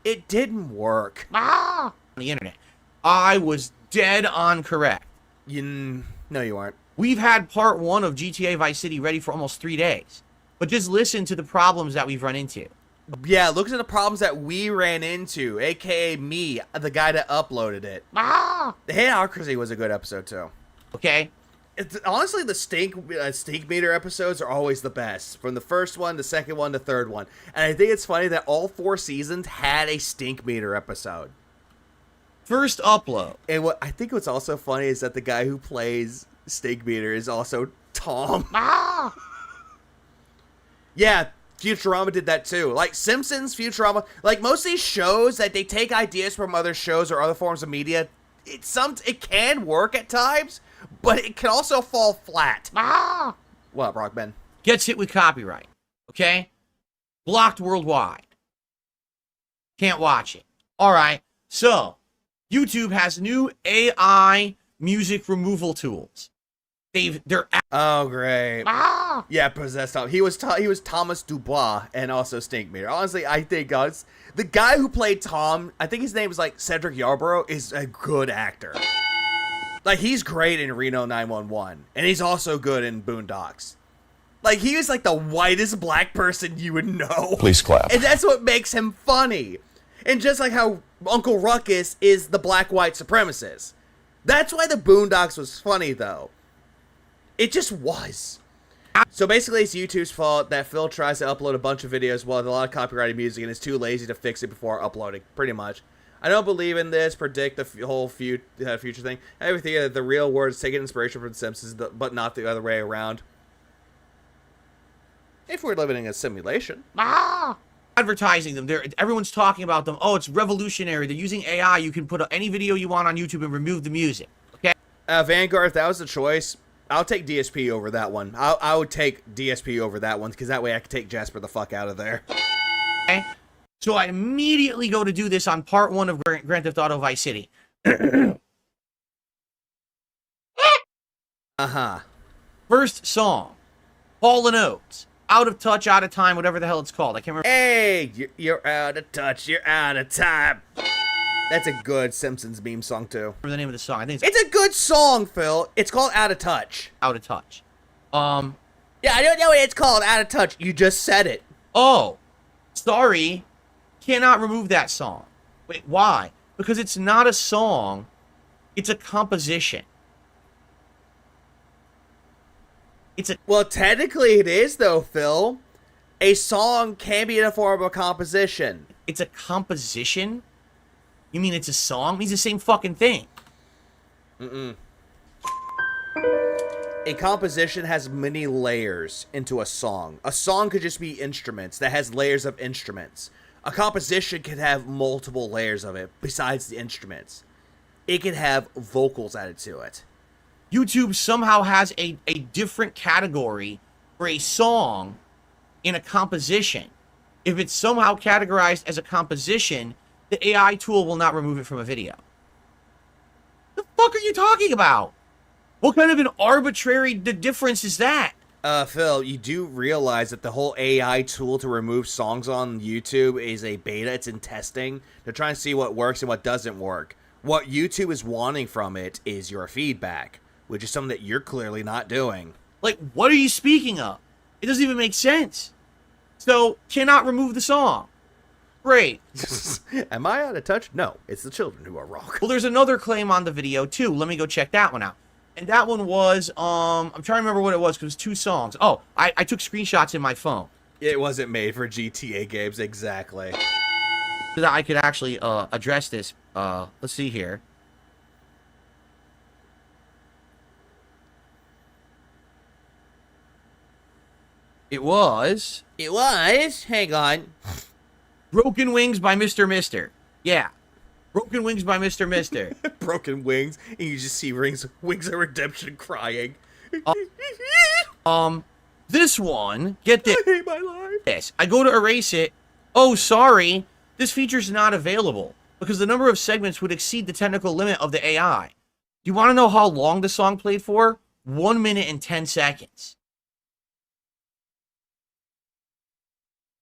It didn't work. On the internet. I was dead on correct. No, you aren't. We've had part 1 of GTA Vice City ready for almost 3 days. But just listen to the problems that we've run into. Yeah, look at the problems that we ran into, a.k.a. me, the guy that uploaded it. The Hayocracy was a good episode, too. Okay. Honestly, the stink meter episodes are always the best. From the first one, the second one, the third one. And I think it's funny that all 4 seasons had a stink meter episode. First upload. And what I think what's also funny is that the guy who plays stink meter is also Tom. Yeah, Futurama did that too. Like Simpsons, Futurama, like most of these shows that they take ideas from other shows or other forms of media, it can work at times, but it can also fall flat. What, Rockman? Gets hit with copyright. Okay? Blocked worldwide. Can't watch it. Alright, so YouTube has new AI music removal tools. They're oh great. Yeah, possessed Tom. He was Thomas Dubois and also Stink Meter. Honestly, I think the guy who played Tom, I think his name is like Cedric Yarborough, is a good actor. Like he's great in Reno 911, and he's also good in Boondocks. Like he was like the whitest black person you would know. Please clap. And that's what makes him funny. And just like how Uncle Ruckus is the black-white supremacist. That's why the Boondocks was funny, though. It just was. So basically, it's YouTube's fault that Phil tries to upload a bunch of videos with a lot of copyrighted music and is too lazy to fix it before uploading, pretty much. I don't believe in this, predict the whole future thing. Everything that the real world is taking inspiration from The Simpsons, but not the other way around. If we're living in a simulation. Advertising them. Everyone's talking about them. Oh, it's revolutionary. They're using AI. You can put any video you want on YouTube and remove the music. Okay? Vanguard, if that was the choice, I'll take DSP over that one. I would take DSP over that one, because that way I could take Jasper the fuck out of there. Okay? So I immediately go to do this on part 1 of Grand Theft Auto Vice City. Uh-huh. First song. Hall & Oates. Out of touch, out of time, whatever the hell it's called. I can't remember. Hey, you're out of touch, you're out of time. That's a good Simpsons meme song, too. Remember the name of the song. I think it's a good song, Phil. It's called Out of Touch. Out of Touch. Yeah, I don't know what it's called, Out of Touch. You just said it. Oh, sorry. Cannot remove that song. Wait, why? Because it's not a song. It's a composition. Well, technically it is, though, Phil. A song can be in a form of a composition. It's a composition? You mean it's a song? It means the same fucking thing. A composition has many layers into a song. A song could just be instruments that has layers of instruments. A composition could have multiple layers of it besides the instruments. It could have vocals added to it. YouTube somehow has a different category for a song in a composition. If it's somehow categorized as a composition, the AI tool will not remove it from a video. The fuck are you talking about? What kind of an arbitrary difference is that? Phil, you do realize that the whole AI tool to remove songs on YouTube is a beta. It's in testing. They're trying to see what works and what doesn't work. What YouTube is wanting from it is your feedback, which is something that you're clearly not doing. Like, what are you speaking of? It doesn't even make sense. So, cannot remove the song. Great. Am I out of touch? No, it's the children who are wrong. Well, there's another claim on the video, too. Let me go check that one out. And that one was, I'm trying to remember what it was, because it was 2 songs. Oh, I took screenshots in my phone. It wasn't made for GTA games, exactly. So that I could actually address this. Let's see here. It was, hang on. Broken Wings by Mr. Mister. Yeah. Broken Wings by Mr. Mister. Broken Wings, and you just see Wings of Redemption crying. This one, get this. I hate my life. Yes, I go to erase it. Oh, sorry. This feature's not available because the number of segments would exceed the technical limit of the AI. Do you want to know how long the song played for? 1 minute and 10 seconds.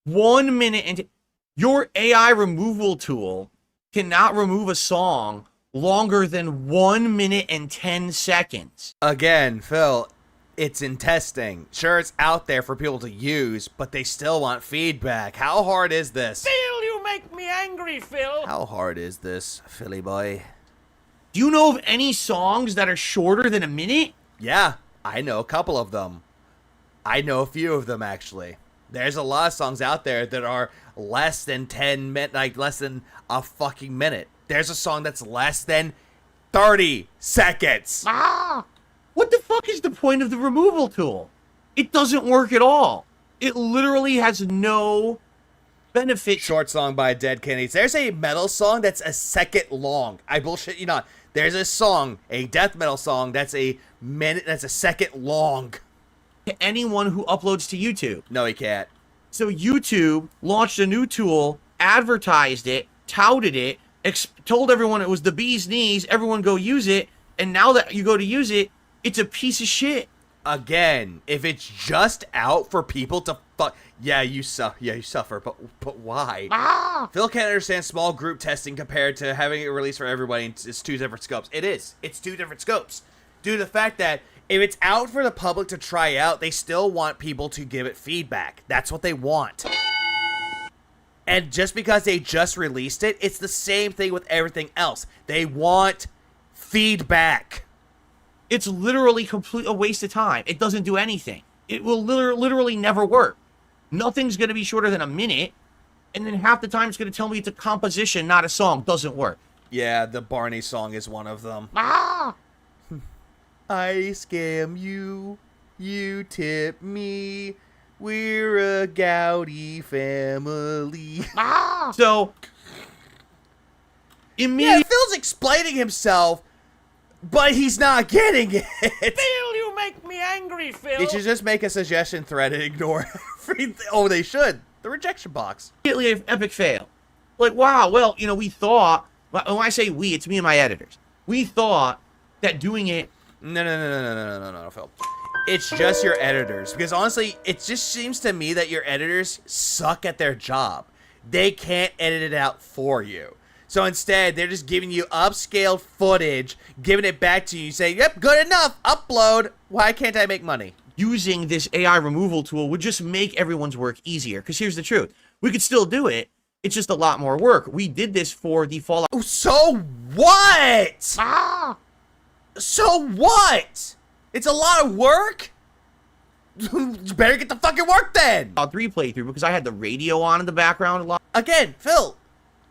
1 minute and... Your AI removal tool cannot remove a song longer than 1 minute and 10 seconds. Again, Phil, it's in testing. Sure, it's out there for people to use, but they still want feedback. How hard is this? Phil, you make me angry, Phil. How hard is this, Philly boy? Do you know of any songs that are shorter than a minute? Yeah, I know a couple of them. I know a few of them, actually. There's a lot of songs out there that are less than 10 minutes, like less than a fucking minute. There's a song that's less than 30 seconds. What the fuck is the point of the removal tool? It doesn't work at all. It literally has no benefit. Short song by Dead Kennedys. There's a metal song that's a second long. I bullshit you not. There's a song, a death metal song that's a second long. To anyone who uploads to YouTube. No, he can't. So YouTube launched a new tool, advertised it, touted it, told everyone it was the bee's knees, everyone go use it, and now that you go to use it, it's a piece of shit. Again, if it's just out for people to fuck, you suffer, but why? Phil can't understand small group testing compared to having it released for everybody. It's 2 different scopes. It is. It's 2 different scopes. Due to the fact that if it's out for the public to try out, they still want people to give it feedback. That's what they want. And just because they just released it, it's the same thing with everything else. They want feedback. It's literally a waste of time. It doesn't do anything. It will literally never work. Nothing's going to be shorter than a minute, and then half the time it's going to tell me it's a composition, not a song. Doesn't work. Yeah, the Barney song is one of them. Ah! I scam you, you tip me, we're a Gowdy family. Ah! So, yeah, Phil's explaining himself, but he's not getting it. Phil, you make me angry, Phil. They should just make a suggestion thread and ignore everything. Oh, they should. The rejection box. Immediately an epic fail. Like, wow, well, you know, we thought, when I say we, it's me and my editors. We thought that doing it... No, Phil. It's just your editors. Because honestly, it just seems to me that your editors suck at their job. They can't edit it out for you. So instead, they're just giving you upscaled footage, giving it back to you, saying, yep, good enough, upload. Why can't I make money? Using this AI removal tool would just make everyone's work easier. Because here's the truth. We could still do it. It's just a lot more work. We did this for the Fallout. So what? Ah! So what? It's a lot of work? You better get the fucking work then. 3 playthrough because I had the radio on in the background a lot. Again, Phil,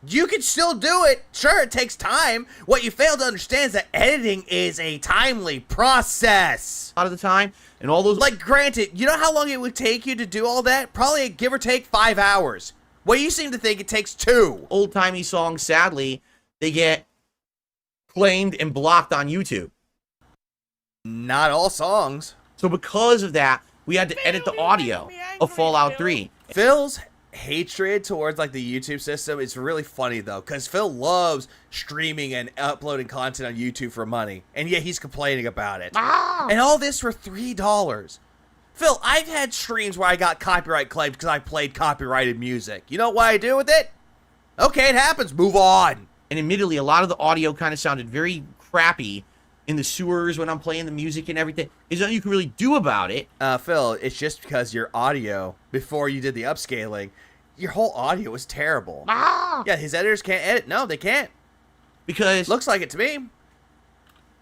you can still do it. Sure, it takes time. What you fail to understand is that editing is a timely process. A lot of the time. And all those... Like, granted, you know how long it would take you to do all that? Probably give or take 5 hours. Well, you seem to think it takes 2. Old-timey songs, sadly, they get claimed and blocked on YouTube. Not all songs. So because of that, we had to edit the audio of Fallout 3. Phil's hatred towards like the YouTube system is really funny though, because Phil loves streaming and uploading content on YouTube for money, and yet he's complaining about it. Ah! And all this for $3. Phil, I've had streams where I got copyright claimed because I played copyrighted music. You know what I do with it? Okay, it happens. Move on. And admittedly, a lot of the audio kind of sounded very crappy in the sewers when I'm playing the music and everything. There's nothing you can really do about it. Phil, it's just because your audio, before you did the upscaling, your whole audio was terrible. Ah! Yeah, his editors can't edit. No, they can't. Because... Looks like it to me.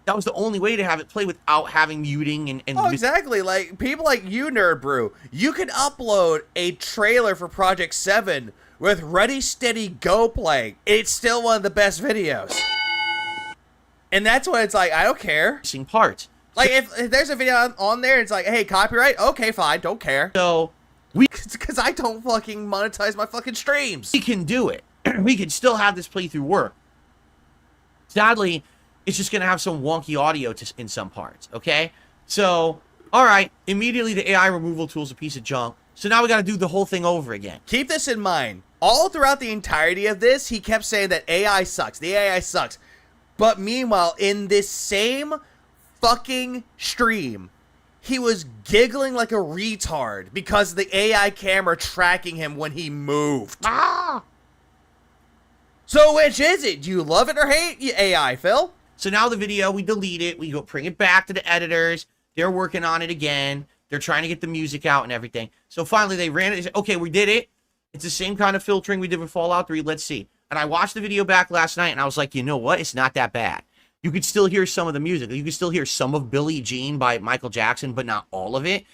That was the only way to have it play without having muting and oh, exactly. Like, people like you, Nerd Brew, you can upload a trailer for Project 7 with Ready, Steady, Go playing. It's still one of the best videos. And that's when it's like, I don't care. Missing parts. Like, if there's a video on there, it's like, hey, copyright? Okay, fine, don't care. So, because I don't fucking monetize my fucking streams. We can do it. We can still have this playthrough work. Sadly, it's just going to have some wonky audio in some parts, okay? So, all right, immediately the AI removal tool is a piece of junk. So now we got to do the whole thing over again. Keep this in mind. All throughout the entirety of this, he kept saying that AI sucks. The AI sucks. But meanwhile, in this same fucking stream, he was giggling like a retard because of the AI camera tracking him when he moved. Ah! So which is it? Do you love it or hate AI, Phil? So now the video, we delete it. We go bring it back to the editors. They're working on it again. They're trying to get the music out and everything. So finally, they ran it. They said, okay, we did it. It's the same kind of filtering we did with Fallout 3. Let's see. And I watched the video back last night, and I was like, you know what? It's not that bad. You could still hear some of the music. You could still hear some of Billie Jean by Michael Jackson, but not all of it.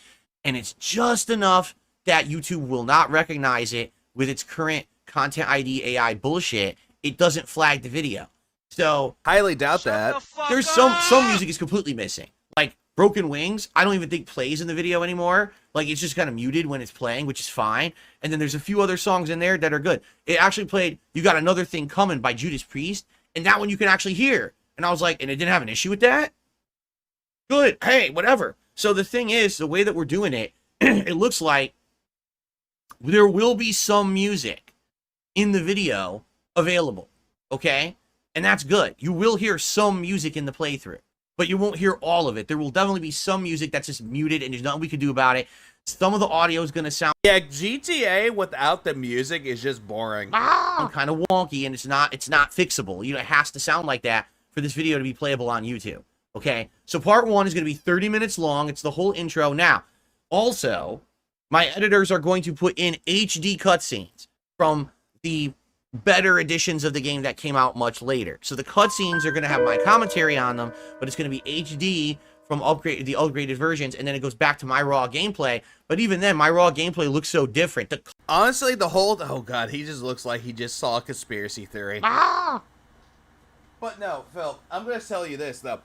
And it's just enough that YouTube will not recognize it with its current Content ID AI bullshit. It doesn't flag the video. So highly doubt that. There's some music is completely missing. Like Broken Wings, I don't even think plays in the video anymore. Like it's just kind of muted when it's playing, which is fine. And then there's a few other songs in there that are good. It actually played You Got Another Thing Coming by Judas Priest, and that one you can actually hear. And I was like, and it didn't have an issue with that? Good. Hey, whatever. So the thing is, the way that we're doing it, it looks like there will be some music in the video available. Okay? And that's good. You will hear some music in the playthrough, but you won't hear all of it. There will definitely be some music that's just muted and there's nothing we can do about it. Some of the audio is going to sound... Yeah, GTA without the music is just boring. Kind of wonky, and it's not fixable. You know, it has to sound like that for this video to be playable on YouTube. Okay? So part 1 is going to be 30 minutes long. It's the whole intro. Now, also, my editors are going to put in HD cutscenes from the better editions of the game that came out much later. So the cutscenes are going to have my commentary on them, but it's going to be HD from the upgraded versions, and then it goes back to my raw gameplay. But even then, my raw gameplay looks so different. Honestly, the whole... Oh, God, he just looks like he just saw a conspiracy theory. But no, Phil, I'm going to tell you this, though.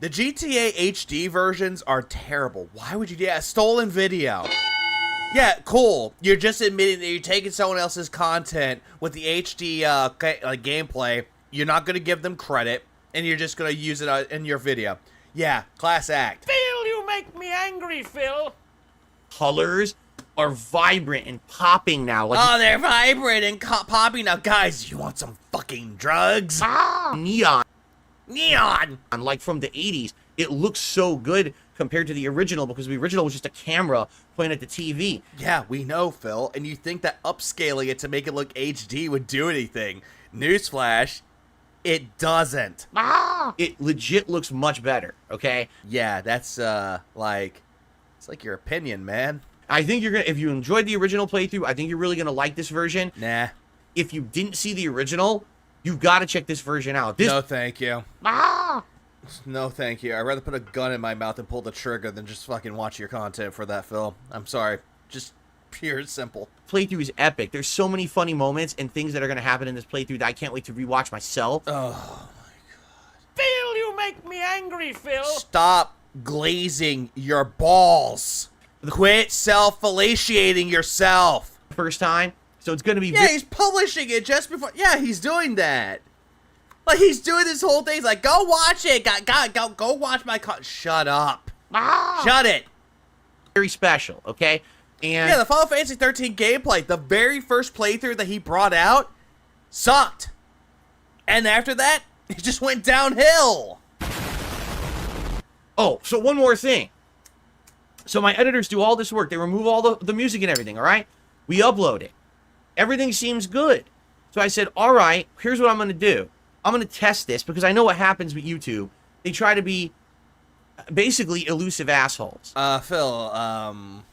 The GTA HD versions are terrible. Why would you do that? Stolen video. Yeah, cool. You're just admitting that you're taking someone else's content with the HD gameplay. You're not going to give them credit, and you're just going to use it in your video. Yeah, class act. Phil, you make me angry, Phil. Colors are vibrant and popping now. Like, oh, they're vibrant and popping now. Guys, you want some fucking drugs? Neon. Neon! Like from the 80s. It looks so good compared to the original, because the original was just a camera playing at the TV. Yeah, we know, Phil. And you think that upscaling it to make it look HD would do anything. Newsflash, it doesn't. It legit looks much better, okay? Yeah, that's, like... It's like your opinion, man. I think you're gonna... If you enjoyed the original playthrough, I think you're really gonna like this version. Nah. If you didn't see the original, you've got to check this version out. No, thank you. No, thank you. I'd rather put a gun in my mouth and pull the trigger than just fucking watch your content for that, Phil. I'm sorry. Just pure and simple. Playthrough is epic. There's so many funny moments and things that are going to happen in this playthrough that I can't wait to rewatch myself. Oh, my God. Phil, you make me angry, Phil. Stop glazing your balls. Quit self-fellatiating yourself. First time. So it's going to be... Yeah, he's publishing it just before... Yeah, he's doing that. Like, he's doing this whole thing. He's like, go watch it. Go watch my... Shut up. Shut it. Very special, okay? And yeah, the Final Fantasy 13 gameplay, the very first playthrough that he brought out, sucked. And after that, it just went downhill. Oh, so one more thing. So my editors do all this work. They remove all the music and everything, all right? We upload it. Everything seems good. So I said, all right, here's what I'm going to do. I'm going to test this because I know what happens with YouTube. They try to be basically elusive assholes. Phil, aren't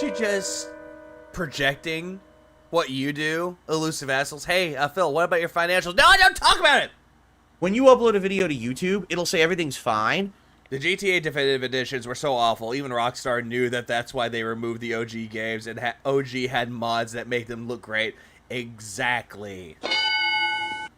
you just projecting what you do, elusive assholes? Hey, Phil, what about your financials? No, don't talk about it! When you upload a video to YouTube, it'll say everything's fine. The GTA Definitive Editions were so awful, even Rockstar knew that that's why they removed the OG games, and OG had mods that make them look great. Exactly.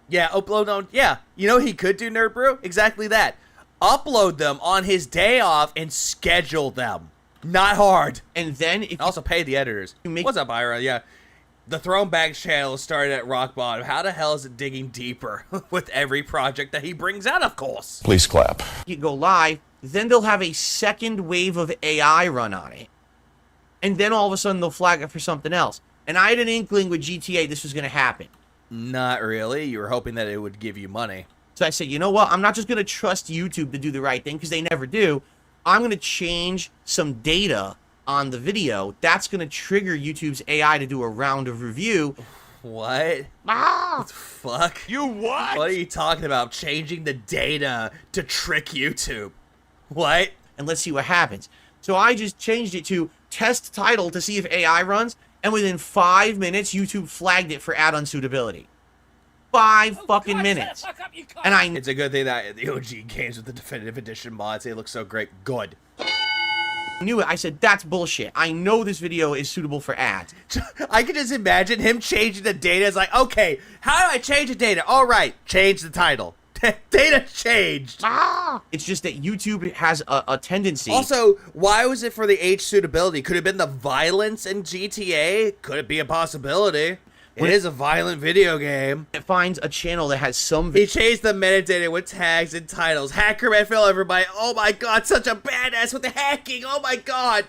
Yeah, upload on... Yeah, you know he could do, Nerd Brew? Exactly that. Upload them on his day off and schedule them. Not hard. And then... if also pay the editors. What's up, Ira? Yeah. The Thronebags channel started at rock bottom. How the hell is it digging deeper with every project that he brings out, of course? Please clap. You go live, then they'll have a second wave of AI run on it. And then all of a sudden they'll flag it for something else. And I had an inkling with GTA this was going to happen. Not really. You were hoping that it would give you money. So I said, you know what? I'm not just going to trust YouTube to do the right thing, because they never do. I'm going to change some data on the video. That's going to trigger YouTube's AI to do a round of review. What? What the fuck? You what? What are you talking about? Changing the data to trick YouTube. What? And let's see what happens. So I just changed it to test title to see if AI runs. And within 5 minutes, YouTube flagged it for ad unsuitability. 5 fucking minutes. And it's a good thing that the OG games with the Definitive Edition mods, they look so great. Good. I knew it. I said, that's bullshit. I know this video is suitable for ads. I can just imagine him changing the data. It's like, okay, how do I change the data? All right, change the title. Data changed. It's just that YouTube has a tendency. Also, why was it for the age suitability? Could it have been the violence in GTA? Could it be a possibility? It is a violent video game. It finds a channel that has some... He changed the metadata with tags and titles. Hacker man Phil, everybody. Oh my god, such a badass with the hacking. Oh my god.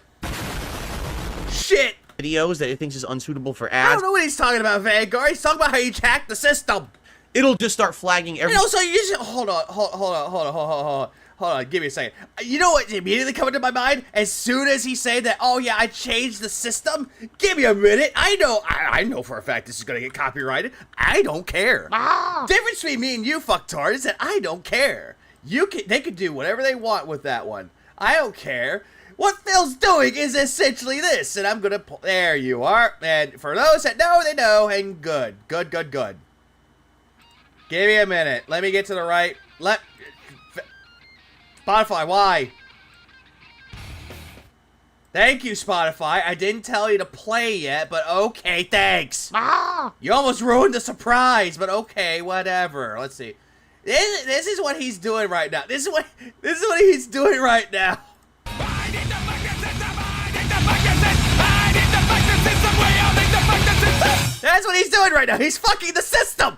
Shit. Videos that it thinks is unsuitable for ads. I don't know what he's talking about, Vanguard. He's talking about how you hacked the system. It'll just start flagging every... And also, you just... Hold on, give me a second. You know what immediately come into my mind? As soon as he said that, oh yeah, I changed the system, give me a minute. I know for a fact this is gonna get copyrighted. I don't care. Difference between me and you, fucktard, is that I don't care. They could do whatever they want with that one. I don't care. What Phil's doing is essentially this, and I'm gonna there you are. And for those that know, they know, and good. Give me a minute. Let me get to the right. Spotify, why? Thank you, Spotify. I didn't tell you to play yet, but okay, thanks. You almost ruined the surprise, but okay, whatever. Let's see. This is what he's doing right now. This is what he's doing right now. That's what he's doing right now. He's fucking the system.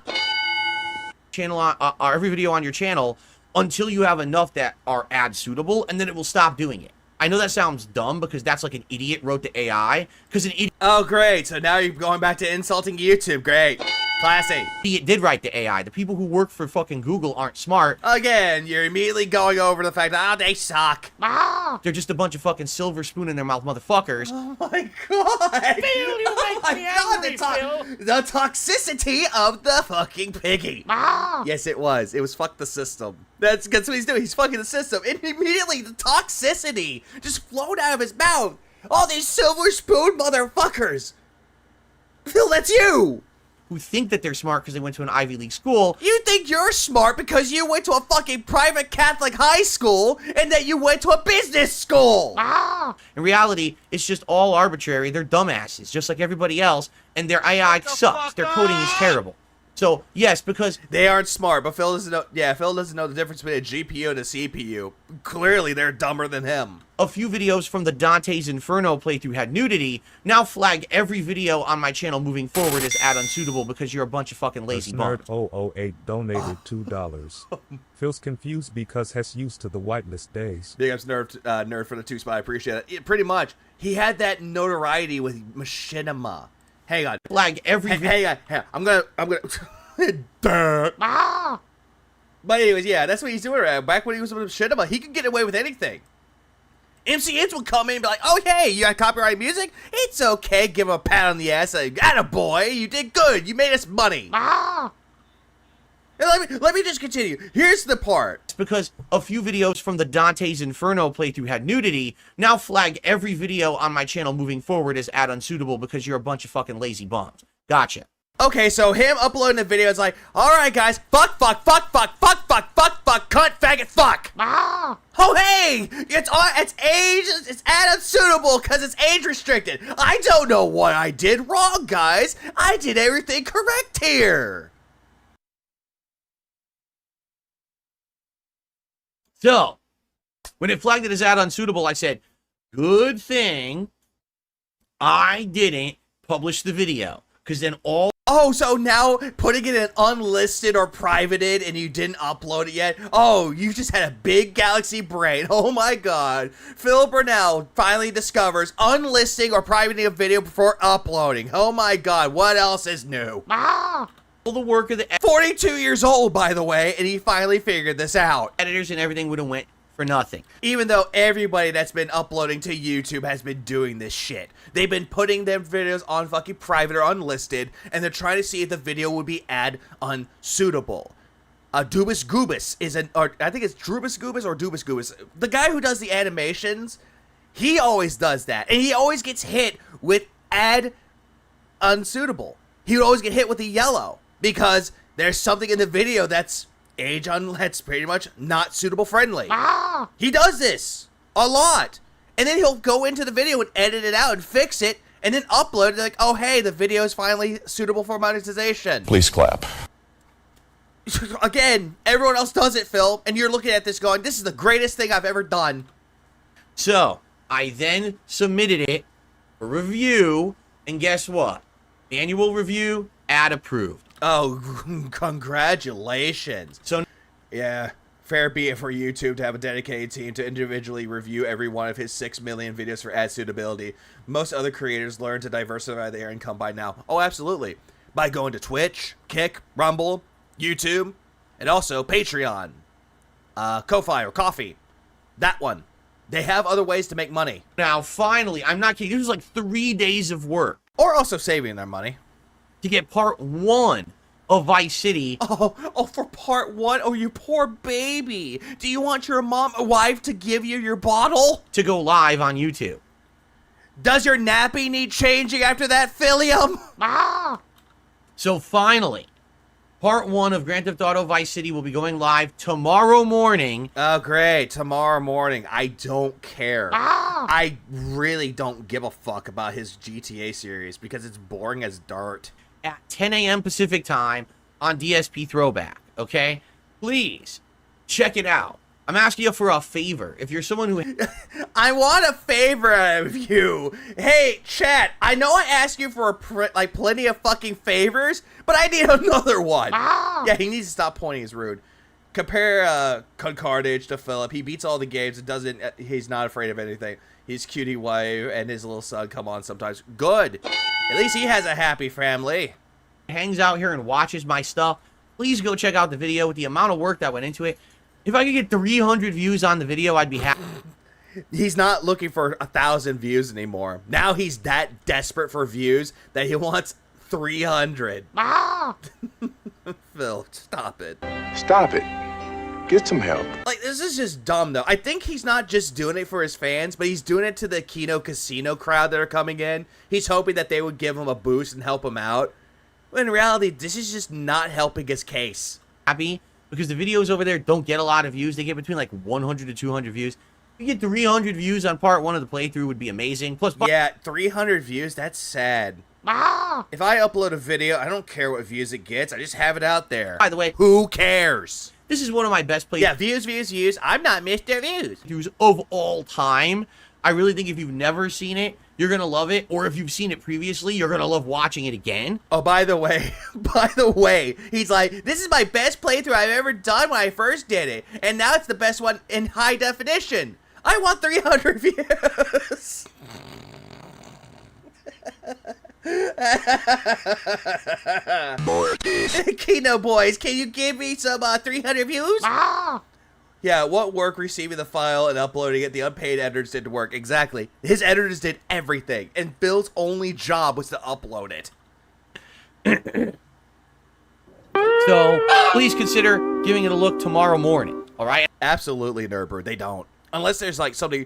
Channel on every video on your channel until you have enough that are ad suitable, and then it will stop doing it. I know that sounds dumb because that's like an idiot wrote to AI. Because an idiot. Oh, great. So now you're going back to insulting YouTube. Great. Classy. Idiot did write to AI. The people who work for fucking Google aren't smart. Again, you're immediately going over the fact that, they suck. They're just a bunch of fucking silver spoon in their mouth motherfuckers. Oh my god. Phil, you make me angry, Phil. The toxicity of the fucking piggy. Yes, it was. It was fuck the system. That's what he's doing. He's fucking the system. And immediately the toxicity just flowed out of his mouth. All these silver spoon motherfuckers. Phil, that's you. Who think that they're smart because they went to an Ivy League school. You think you're smart because you went to a fucking private Catholic high school and that you went to a business school. In reality, it's just all arbitrary. They're dumbasses, just like everybody else, and their AI sucks. Their coding is terrible. So, yes, because they aren't smart, but Phil doesn't know. Yeah, Phil doesn't know the difference between a GPU and a CPU. Clearly, they're dumber than him. A few videos from the Dante's Inferno playthrough had nudity. Now flag every video on my channel moving forward as ad unsuitable because you're a bunch of fucking lazy bums. Nerd008 donated $2. Phil's confused because he's used to the whitelist days. Big ups, Nerd for the 2 spot. I appreciate it. Pretty much, he had that notoriety with Machinima. Hang on. Flag every hang on. I'm gonna But anyways, yeah, that's what he's doing right now. Back when he was with Machinima, he could get away with anything. MCNs would come in and be like, oh, hey, you got copyright music? It's okay. Give him a pat on the ass. Like, attaboy, you did good. You made us money. And let me just continue. Here's the part. It's because a few videos from the Dante's Inferno playthrough had nudity. Now flag every video on my channel moving forward as ad unsuitable because you're a bunch of fucking lazy bums. Gotcha. Okay, so him uploading the video is like, all right, guys, fuck, cunt, faggot, fuck. Oh, hey, it's ad unsuitable because it's age restricted. I don't know what I did wrong, guys. I did everything correct here. So, when it flagged it as ad unsuitable, I said, good thing I didn't publish the video. Because then all... Oh, so now putting it in unlisted or privated and you didn't upload it yet? Oh, you just had a big galaxy brain. Oh my god. Phil Burnell finally discovers unlisting or privating a video before uploading. Oh my god, what else is new? The work of the 42 years old, by the way, and he finally figured this out. Editors and everything would have went for nothing. Even though everybody that's been uploading to YouTube has been doing this shit. They've been putting their videos on fucking private or unlisted, and they're trying to see if the video would be ad unsuitable. Dubus Goobus is I think it's Drubus Goobus or Dubus Goobus. The guy who does the animations, he always does that, and he always gets hit with ad unsuitable. He would always get hit with the yellow. Because there's something in the video that's that's pretty much not suitable friendly. He does this a lot. And then he'll go into the video and edit it out and fix it and then upload it like, oh, hey, the video is finally suitable for monetization. Please clap. Again, everyone else does it, Phil, and you're looking at this going, this is the greatest thing I've ever done. So, I then submitted it for review, and guess what? Annual review, ad approved. Oh, congratulations. So, yeah, fair be it for YouTube to have a dedicated team to individually review every one of his 6 million videos for ad suitability. Most other creators learn to diversify their income by now. Oh, absolutely. By going to Twitch, Kick, Rumble, YouTube, and also Patreon, Ko-Fi or Coffee. That one. They have other ways to make money. Now, finally, I'm not kidding. This was like 3 days of work. Or also saving their money. To get part 1 of Vice City. Oh, for part 1? Oh, you poor baby. Do you want your wife to give you your bottle? To go live on YouTube. Does your nappy need changing after that, Philium? So finally, part 1 of Grand Theft Auto Vice City will be going live tomorrow morning. Oh, great. Tomorrow morning. I don't care. I really don't give a fuck about his GTA series because it's boring as dirt. At 10 a.m. Pacific time on DSP Throwback, okay? Please, check it out. I'm asking you for a favor. If you're someone who... I want a favor of you. Hey, chat, I know I asked you for plenty of fucking favors, but I need another one. Yeah, he needs to stop pointing. He's rude. Compare Concardage to Philip. He beats all the games and he's not afraid of anything. His cutie wife and his little son come on sometimes. Good. At least he has a happy family. Hangs out here and watches my stuff. Please go check out the video with the amount of work that went into it. If I could get 300 views on the video, I'd be happy. He's not looking for 1,000 views anymore. Now he's that desperate for views that he wants 300. Phil, stop it. Stop it. Get some help. Like, this is just dumb, though. I think he's not just doing it for his fans, but he's doing it to the Kino Casino crowd that are coming in. He's hoping that they would give him a boost and help him out. But in reality, this is just not helping his case. Happy because the videos over there don't get a lot of views. They get between like 100 to 200 views. If you get 300 views on part 1 of the playthrough would be amazing. Plus, yeah, 300 views, that's sad. If I upload a video, I don't care what views it gets. I just have it out there. By the way, who cares? This is one of my best playthroughs. Yeah, views. I'm not Mr. Views. Of all time. I really think if you've never seen it, you're going to love it. Or if you've seen it previously, you're going to love watching it again. Oh, by the way, he's like, this is my best playthrough I've ever done when I first did it. And now it's the best one in high definition. I want 300 views. Kino boys, can you give me some 300 views? Yeah, what work receiving the file and uploading it? The unpaid editors did work. Exactly. His editors did everything, and Bill's only job was to upload it. So, please consider giving it a look tomorrow morning, all right? Absolutely, Nurber. They don't. Unless there's like something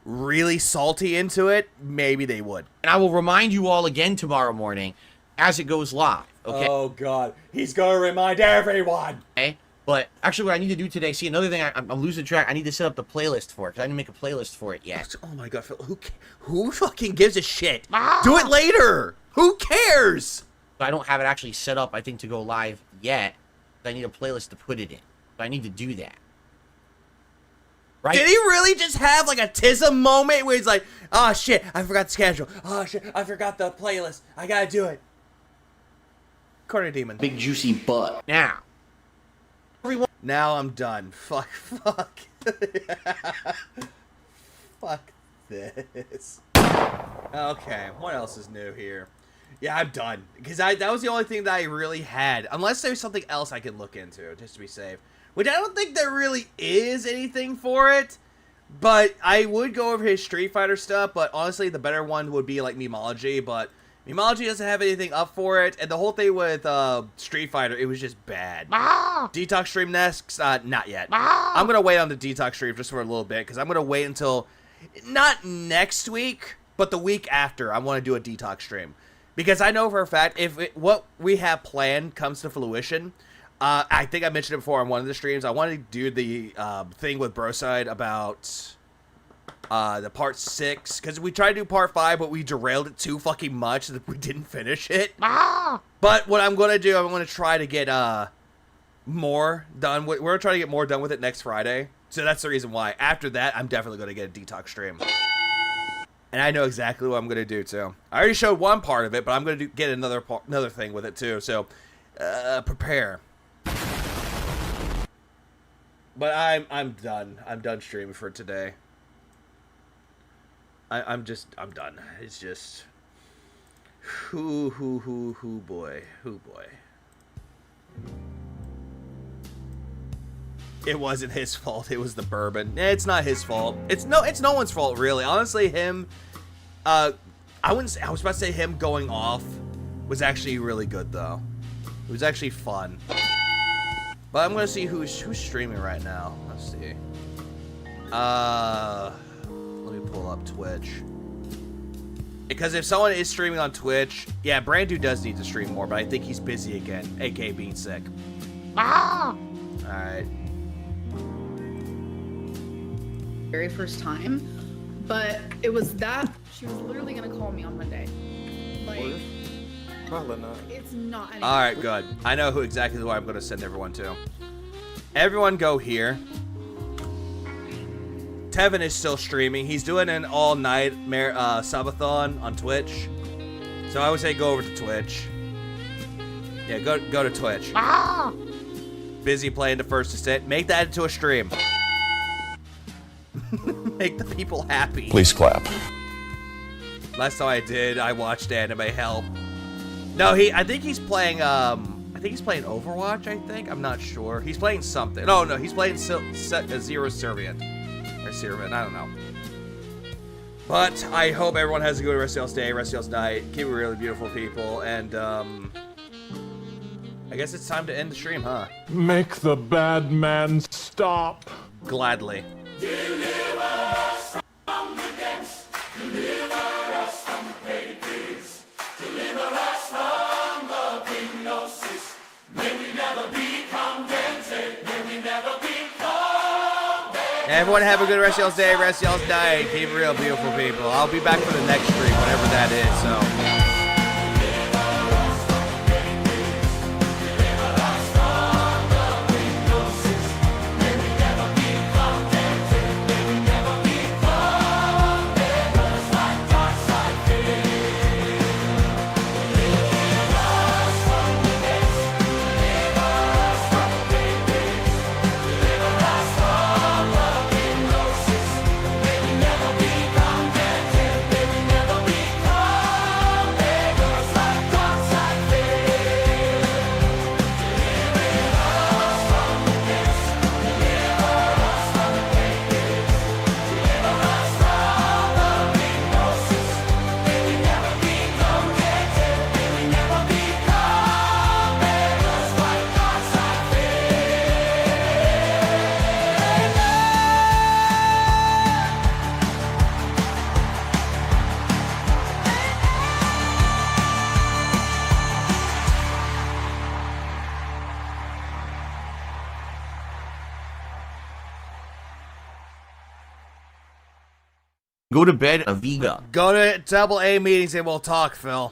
really salty into it, maybe they would. And I will remind you all again tomorrow morning as it goes live, okay? Oh, God. He's going to remind everyone. Okay? But actually what I need to do today, see, another thing, I'm losing track. I need to set up the playlist for it, because I didn't make a playlist for it yet. Oh, my God. Phil, who fucking gives a shit? Do it later. Who cares? I don't have it actually set up, I think, to go live yet. I need a playlist to put it in. So I need to do that. Right? Did he really just have like a tism moment where he's like, oh shit, I forgot the schedule. Oh shit, I forgot the playlist. I gotta do it. Corner demon. Big juicy butt. Now. Now I'm done. Fuck. Fuck this. Okay, what else is new here? Yeah, I'm done. Because that was the only thing that I really had. Unless there's something else I can look into, just to be safe. Which I don't think there really is anything for it. But I would go over his Street Fighter stuff. But honestly, the better one would be like Memology. But Memology doesn't have anything up for it. And the whole thing with Street Fighter, it was just bad. Detox stream next? Not yet. I'm going to wait on the Detox stream just for a little bit. Because I'm going to wait until, not next week, but the week after. I want to do a Detox stream. Because I know for a fact, if what we have planned comes to fruition, I think I mentioned it before on one of the streams, I wanted to do the thing with Broside about the part 6. Because we tried to do part 5, but we derailed it too fucking much that we didn't finish it. But what I'm going to do, I'm going to try to get more done. We're going to try to get more done with it next Friday. So that's the reason why. After that, I'm definitely going to get a Detox stream. And I know exactly what I'm going to do, too. I already showed one part of it, but I'm going to get another thing with it, too. So, prepare. But I'm done. I'm done streaming for today. I'm done. It's just... Who boy. It wasn't his fault. It was the bourbon. It's not his fault. It's no one's fault, really. Honestly, him, I was about to say him going off was actually really good, though. It was actually fun. But I'm gonna see who's streaming right now. Let's see. Let me pull up Twitch. Because if someone is streaming on Twitch, yeah, Brandu does need to stream more, but I think he's busy again, aka being sick. Ah! Alright. Very first time, but it was that she was literally gonna call me on Monday. Like, probably not. It's not. Alright, good. I know exactly who I'm gonna send everyone to. Everyone go here. Tevin is still streaming. He's doing an all-night subathon on Twitch. So I would say go over to Twitch. Yeah, go to Twitch. Ah! Busy playing the First Ascent. Make that into a stream. Make the people happy. Please clap. Last time I did, I watched Anime Help. No, I think he's playing, I think he's playing Overwatch, I think. I'm not sure. He's playing something. No, he's playing Zero Servient. Or Servient, I don't know. But I hope everyone has a good rest of y'all's day, rest of y'all's night. Keep it really beautiful, people. And, I guess it's time to end the stream, huh? Make the bad man stop. Gladly. Deliver us from the depths. Deliver us from pages. Deliver us from the hypnosis. May we never be contented. May we never become. Everyone have a good rest of y'all's day, rest of y'all's night. Keep it real, beautiful people. I'll be back for the next stream, whatever that is, so. Go to bed, Aviga. Go to double A meetings and we'll talk, Phil.